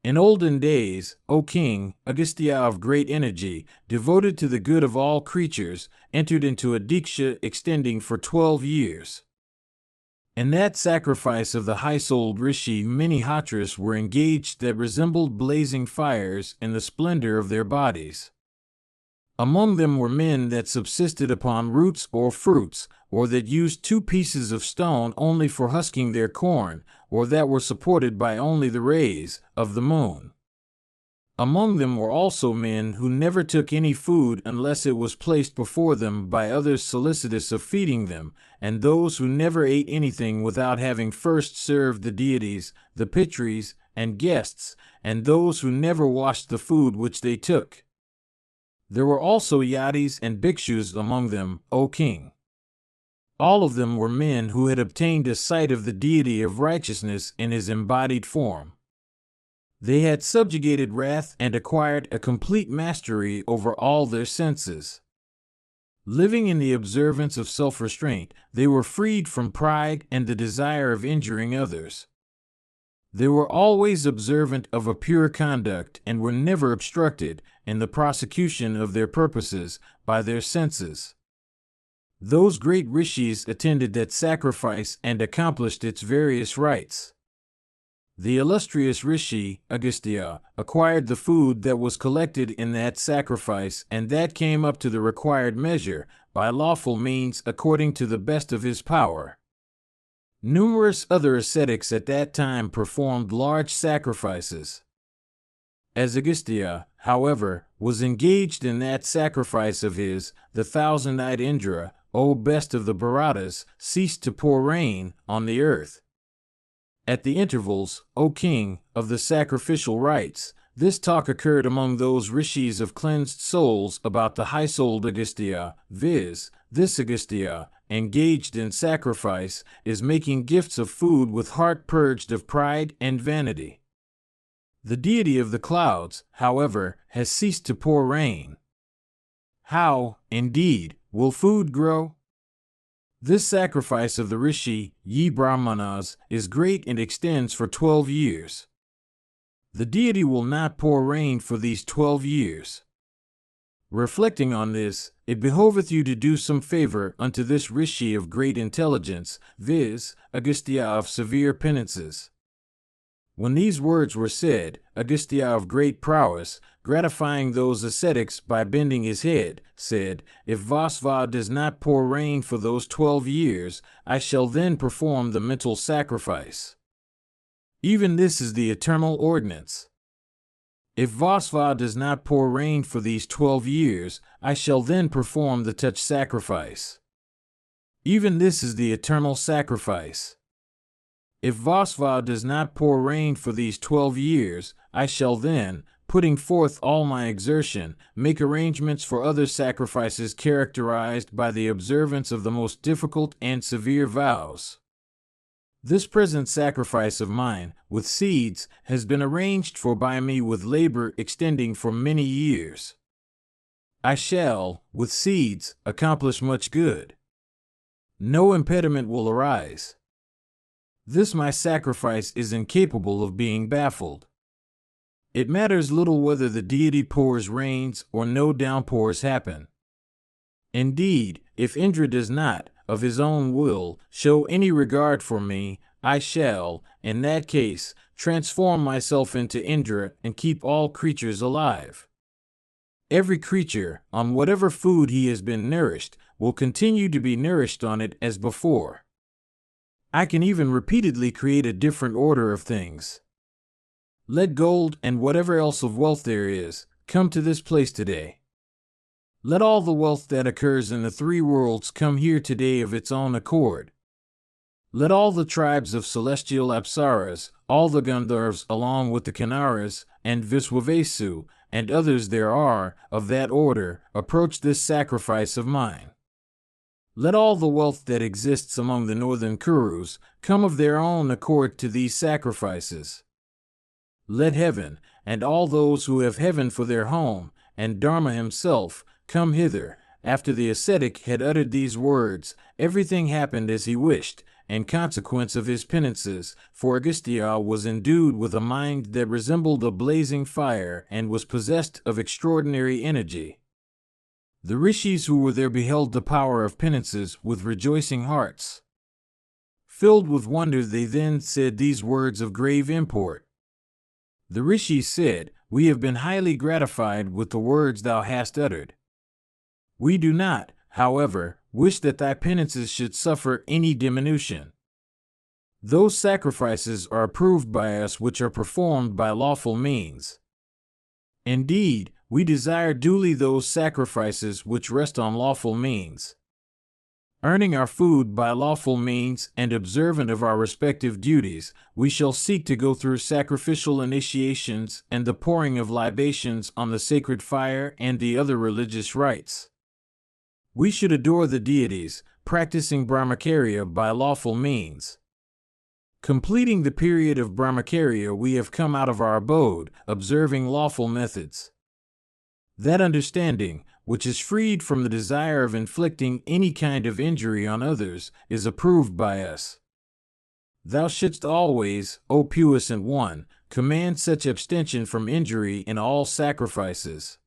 In olden days, O king, Agastya of great energy, devoted to the good of all creatures, entered into a diksha extending for 12 years. In that sacrifice of the high-souled rishi, many hatras were engaged that resembled blazing fires in the splendor of their bodies. Among them were men that subsisted upon roots or fruits, or that used 2 pieces of stone only for husking their corn, or that were supported by only the rays of the moon. Among them were also men who never took any food unless it was placed before them by others solicitous of feeding them, and those who never ate anything without having first served the deities, the pitris, and guests, and those who never washed the food which they took. There were also yadis and bhikshus among them, O king. All of them were men who had obtained a sight of the deity of righteousness in his embodied form. They had subjugated wrath and acquired a complete mastery over all their senses. Living in the observance of self-restraint, they were freed from pride and the desire of injuring others. They were always observant of a pure conduct and were never obstructed, in the prosecution of their purposes, by their senses. Those great rishis attended that sacrifice and accomplished its various rites. The illustrious rishi, Agastya, acquired the food that was collected in that sacrifice, and that came up to the required measure, by lawful means according to the best of his power. Numerous other ascetics at that time performed large sacrifices. As Agastya, however, was engaged in that sacrifice of his, the 1,000-eyed Indra, O best of the Bharatas, ceased to pour rain on the earth. At the intervals, O king, of the sacrificial rites, this talk occurred among those rishis of cleansed souls about the high-souled Agastya, viz., this Agastya, engaged in sacrifice, is making gifts of food with heart purged of pride and vanity. The deity of the clouds, however, has ceased to pour rain. How, indeed, will food grow? This sacrifice of the rishi, ye brahmanas, is great and extends for 12 years. The deity will not pour rain for these 12 years. Reflecting on this, it behoveth you to do some favor unto this rishi of great intelligence, viz., Agastya of severe penances. When these words were said, Agastya of great prowess, gratifying those ascetics by bending his head, said, If Vyasa does not pour rain for those 12 years, I shall then perform the mental sacrifice. Even this is the eternal ordinance. If Vyasa does not pour rain for these 12 years, I shall then perform the touch sacrifice. Even this is the eternal sacrifice. If Vyasa does not pour rain for these 12 years, I shall then, putting forth all my exertion, make arrangements for other sacrifices characterized by the observance of the most difficult and severe vows. This present sacrifice of mine, with seeds, has been arranged for by me with labor extending for many years. I shall, with seeds, accomplish much good. No impediment will arise. This my sacrifice is incapable of being baffled. It matters little whether the deity pours rains or no downpours happen. Indeed, if Indra does not, of his own will, show any regard for me, I shall, in that case, transform myself into Indra and keep all creatures alive. Every creature, on whatever food he has been nourished, will continue to be nourished on it as before. I can even repeatedly create a different order of things. Let gold and whatever else of wealth there is, come to this place today. Let all the wealth that occurs in the three worlds come here today of its own accord. Let all the tribes of celestial apsaras, all the Gandharvas along with the Kinnaras, and Viswavasu, and others there are, of that order, approach this sacrifice of mine. Let all the wealth that exists among the northern Kurus come of their own accord to these sacrifices. Let heaven, and all those who have heaven for their home, and Dharma himself, come hither. After the ascetic had uttered these words, everything happened as he wished, in consequence of his penances, for Agastya was endued with a mind that resembled a blazing fire and was possessed of extraordinary energy. The rishis who were there beheld the power of penances with rejoicing hearts. Filled with wonder, they then said these words of grave import. The rishis said, We have been highly gratified with the words thou hast uttered. We do not, however, wish that thy penances should suffer any diminution. Those sacrifices are approved by us which are performed by lawful means. Indeed, we desire duly those sacrifices which rest on lawful means. Earning our food by lawful means and observant of our respective duties, we shall seek to go through sacrificial initiations and the pouring of libations on the sacred fire and the other religious rites. We should adore the deities, practicing brahmacharya by lawful means. Completing the period of brahmacharya, we have come out of our abode, observing lawful methods. That understanding, which is freed from the desire of inflicting any kind of injury on others, is approved by us. Thou shouldst always, O puissant one, command such abstention from injury in all sacrifices.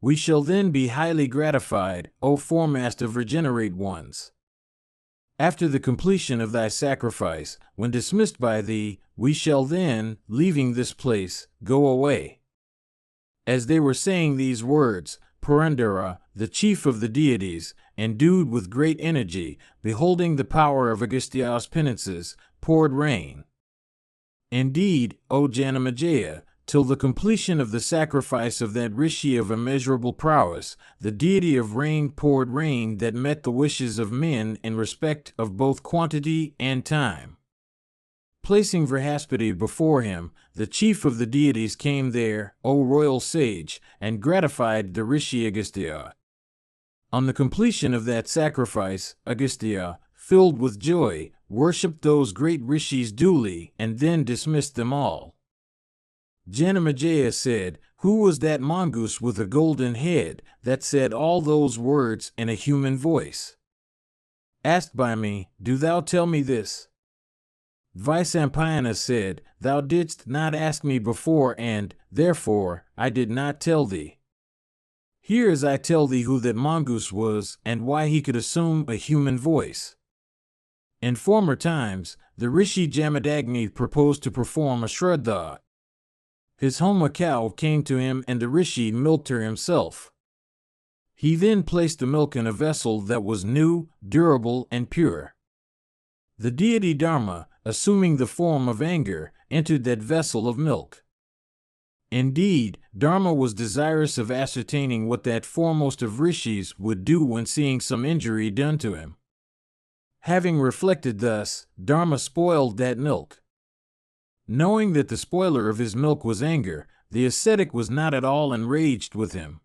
We shall then be highly gratified, O foremast of regenerate ones. After the completion of thy sacrifice, when dismissed by thee, we shall then, leaving this place, go away. As they were saying these words, Purandara, the chief of the deities, endued with great energy, beholding the power of Agastya's penances, poured rain. Indeed, O Janamejaya, till the completion of the sacrifice of that rishi of immeasurable prowess, the deity of rain poured rain that met the wishes of men in respect of both quantity and time. Placing Vrihaspati before him, the chief of the deities came there, O royal sage, and gratified the rishi Agastya. On the completion of that sacrifice, Agastya, filled with joy, worshipped those great rishis duly and then dismissed them all. Janamejaya said, "Who was that mongoose with a golden head that said all those words in a human voice? Asked by me, do thou tell me this?" Vaisampayana said, "Thou didst not ask me before, and, therefore, I did not tell thee. Here is I tell thee who that mongoose was, and why he could assume a human voice. In former times, the rishi Jamadagni proposed to perform a shraddha. His homa cow came to him and the rishi milked her himself. He then placed the milk in a vessel that was new, durable, and pure. The deity Dharma, assuming the form of anger, entered that vessel of milk. Indeed, Dharma was desirous of ascertaining what that foremost of rishis would do when seeing some injury done to him. Having reflected thus, Dharma spoiled that milk. Knowing that the spoiler of his milk was anger, the ascetic was not at all enraged with him.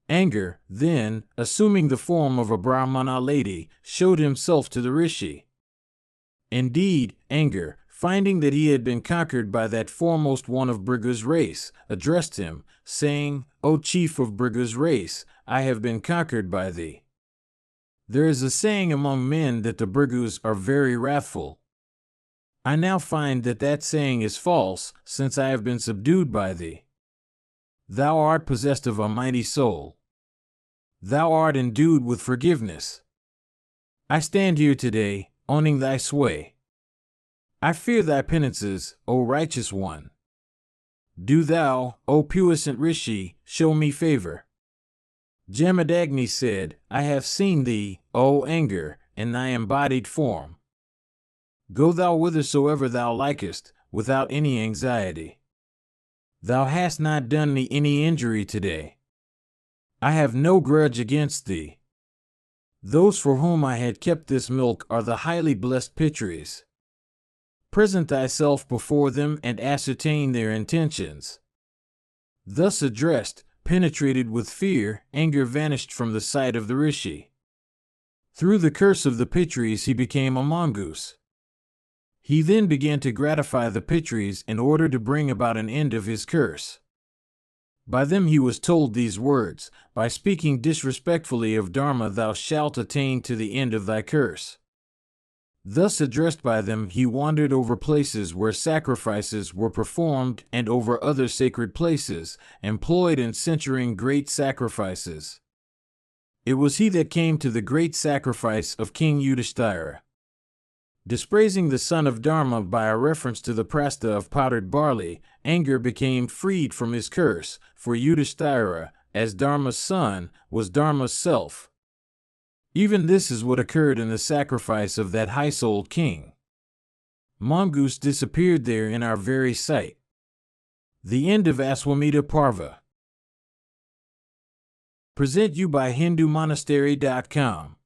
Anger, then, assuming the form of a Brahmana lady, showed himself to the rishi. Indeed, anger, finding that he had been conquered by that foremost one of Bhrigu's race, addressed him, saying, "O chief of Bhrigu's race, I have been conquered by thee. There is a saying among men that the Bhrigus are very wrathful. I now find that that saying is false, since I have been subdued by thee. Thou art possessed of a mighty soul. Thou art endued with forgiveness. I stand here today, owning thy sway. I fear thy penances, O righteous one. Do thou, O puissant rishi, show me favor." Jamadagni said, "I have seen thee, O anger, in thy embodied form. Go thou whithersoever thou likest, without any anxiety. Thou hast not done me any injury today. I have no grudge against thee. Those for whom I had kept this milk are the highly blessed Pitris. Present thyself before them and ascertain their intentions." Thus addressed, penetrated with fear, anger vanished from the sight of the rishi. Through the curse of the Pitris he became a mongoose. He then began to gratify the Pitris in order to bring about an end of his curse. By them he was told these words, "By speaking disrespectfully of Dharma thou shalt attain to the end of thy curse." Thus addressed by them, he wandered over places where sacrifices were performed and over other sacred places, employed in censuring great sacrifices. It was he that came to the great sacrifice of King Yudhishthira. Dispraising the son of Dharma by a reference to the prasta of powdered barley, anger became freed from his curse, for Yudhishthira, as Dharma's son, was Dharma's self. Even this is what occurred in the sacrifice of that high-souled king. Mongoose disappeared there in our very sight. The end of Aswamedha Parva. Present you by HinduMonastery.com.